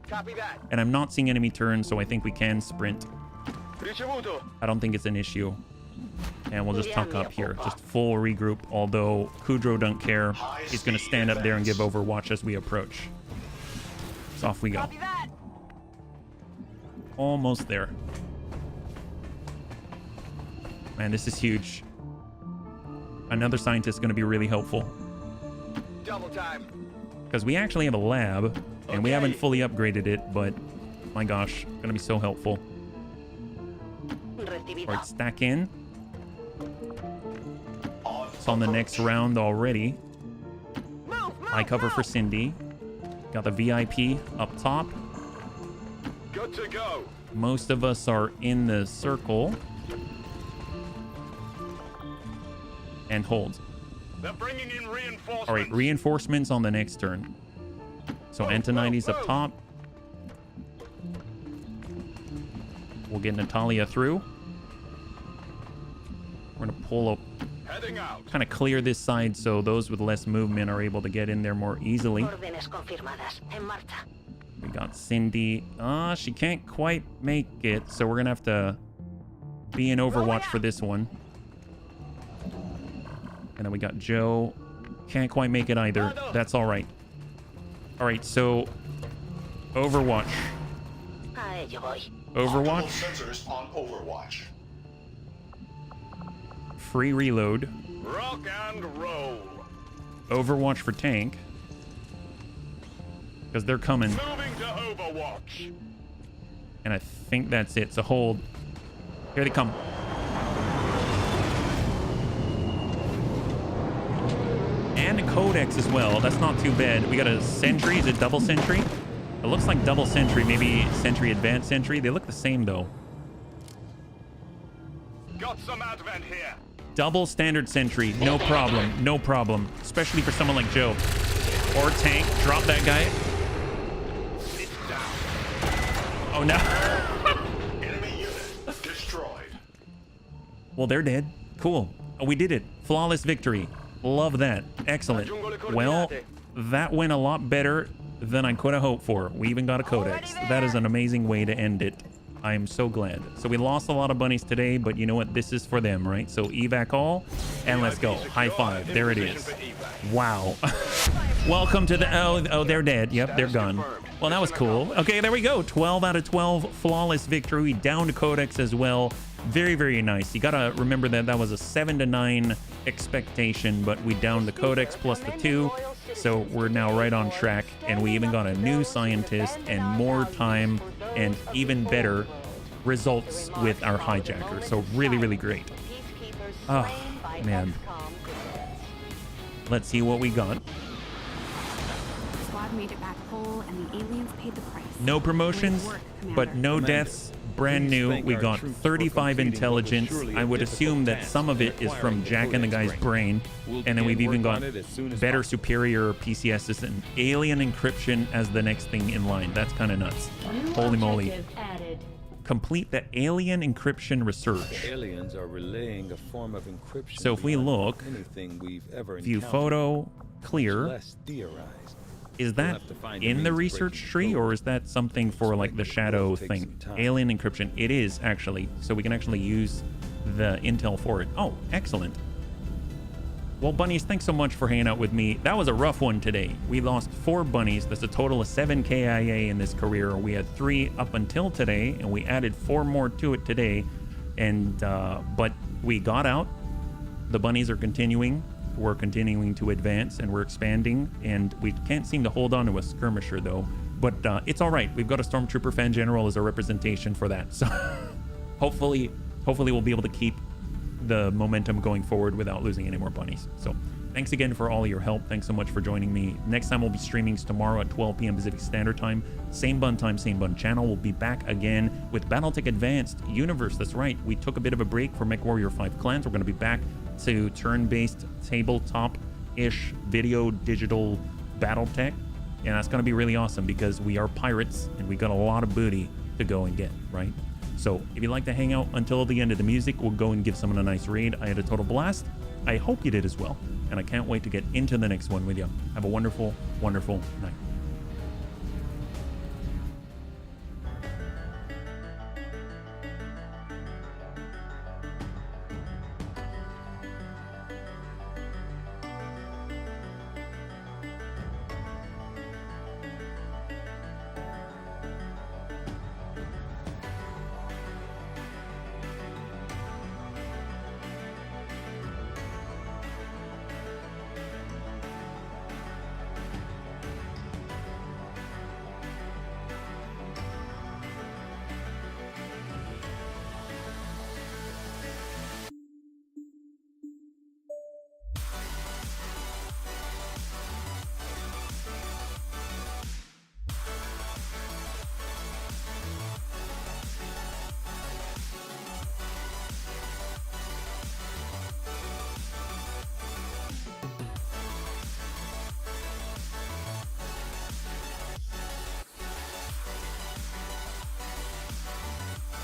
Copy that. And I'm not seeing enemy turns, so I think we can sprint. Ricevuto. I don't think it's an issue. And we'll just tuck up here. Just full regroup. Although Kudrow don't care. He's going to stand up there and give Overwatch as we approach. So off we go. Copy that. Almost there. Man, this is huge. Another scientist is going to be really helpful. Double time. Because we actually have a lab. And we haven't fully upgraded it. But my gosh. Going to be so helpful. Recibido. Alright, stack in. It's on the next round already. High cover for Cindy. Got the VIP up top. Good to go. Most of us are in the circle. and hold. They're bringing in reinforcements. All right, reinforcements on the next turn. So Antonides up top. We'll get Natalia through. We're gonna pull up, Heading out. kind of clear this side so those with less movement are able to get in there more easily. Órdenes confirmadas. En marcha. We got Cindy. She can't quite make it, so we're gonna have to be in Overwatch for this one. And then we got Joe. Can't quite make it either. That's all right. All right, so Overwatch. A ello voy. Overwatch. Sensors on Overwatch. Free reload. Rock and roll. Overwatch for tank. Because they're coming. Moving to Overwatch. And I think that's it. So hold. Here they come. And a Codex as well. That's not too bad. We got a Sentry. Is it double Sentry? It looks like double Sentry. Maybe Sentry, Advanced Sentry. They look the same though. Got some advent here. Double Standard Sentry. No problem. No problem. Especially for someone like Joe. Or tank. Drop that guy. It's down. Oh no. Enemy unit destroyed. Well, they're dead. Cool. Oh, we did it. Flawless victory. Love that. Excellent. Well, that went a lot better than I could have hoped for. We even got a Codex. That is an amazing way to end it. I am so glad. So we lost a lot of bunnies today, but you know what? This is for them, right? So evac all, and let's go. High five. There it is. Wow. Welcome to the... Oh, they're dead. Yep, they're gone. Well, that was cool. Okay, there we go. 12 out of 12. Flawless victory. Down to Codex as well. Very, very nice. You gotta remember that that was a 7 to 9 expectation, but we downed the Codex plus the 2. So we're now right on track, and we even got a new scientist and more time and even better results with our hijacker. So really, really great. Oh, man. Let's see what we got. The squad made it back whole, and the aliens paid the price. No promotions, Great work, but Commander. no deaths. Brand new. We got 35 intelligence. I would assume that some of it is from Jack and the guy's brain. And then we've even got better superior PCSs and alien encryption as the next thing in line. That's kind of nuts. Holy moly. Complete the alien encryption research. Aliens are relaying a form of encryption. So if we look, anything we've ever view encountered, photo, clear. less theorized. Is that in the research tree, or is that something for like the shadow thing? Alien encryption. It is actually. So we can actually use the intel for it. Oh, excellent. Well, bunnies, thanks so much for hanging out with me. That was a rough one today. We lost 4 bunnies. That's a total of 7 KIA in this career. We had 3 up until today, and we added 4 more to it today. And but we got out. The bunnies are continuing. We're continuing to advance, and we're expanding, and we can't seem to hold on to a skirmisher though, but it's all right. We've got a Stormtrooper Fan General as a representation for that, so hopefully we'll be able to keep the momentum going forward without losing any more bunnies. So thanks again for all your help. Thanks so much for joining me. Next time we'll be streaming tomorrow at 12 p.m. Pacific Standard Time. Same bun time, same bun channel. We'll be back again with Battletech Advanced Universe. That's right. We took a bit of a break for MechWarrior 5 Clans. We're going to be back to turn-based tabletop-ish video digital Battletech. And that's going to be really awesome because we are pirates and we got a lot of booty to go and get, right? So if you'd like to hang out until the end of the music, we'll go and give someone a nice raid. I had a total blast. I hope you did as well. And I can't wait to get into the next one with you. Have a wonderful, wonderful night.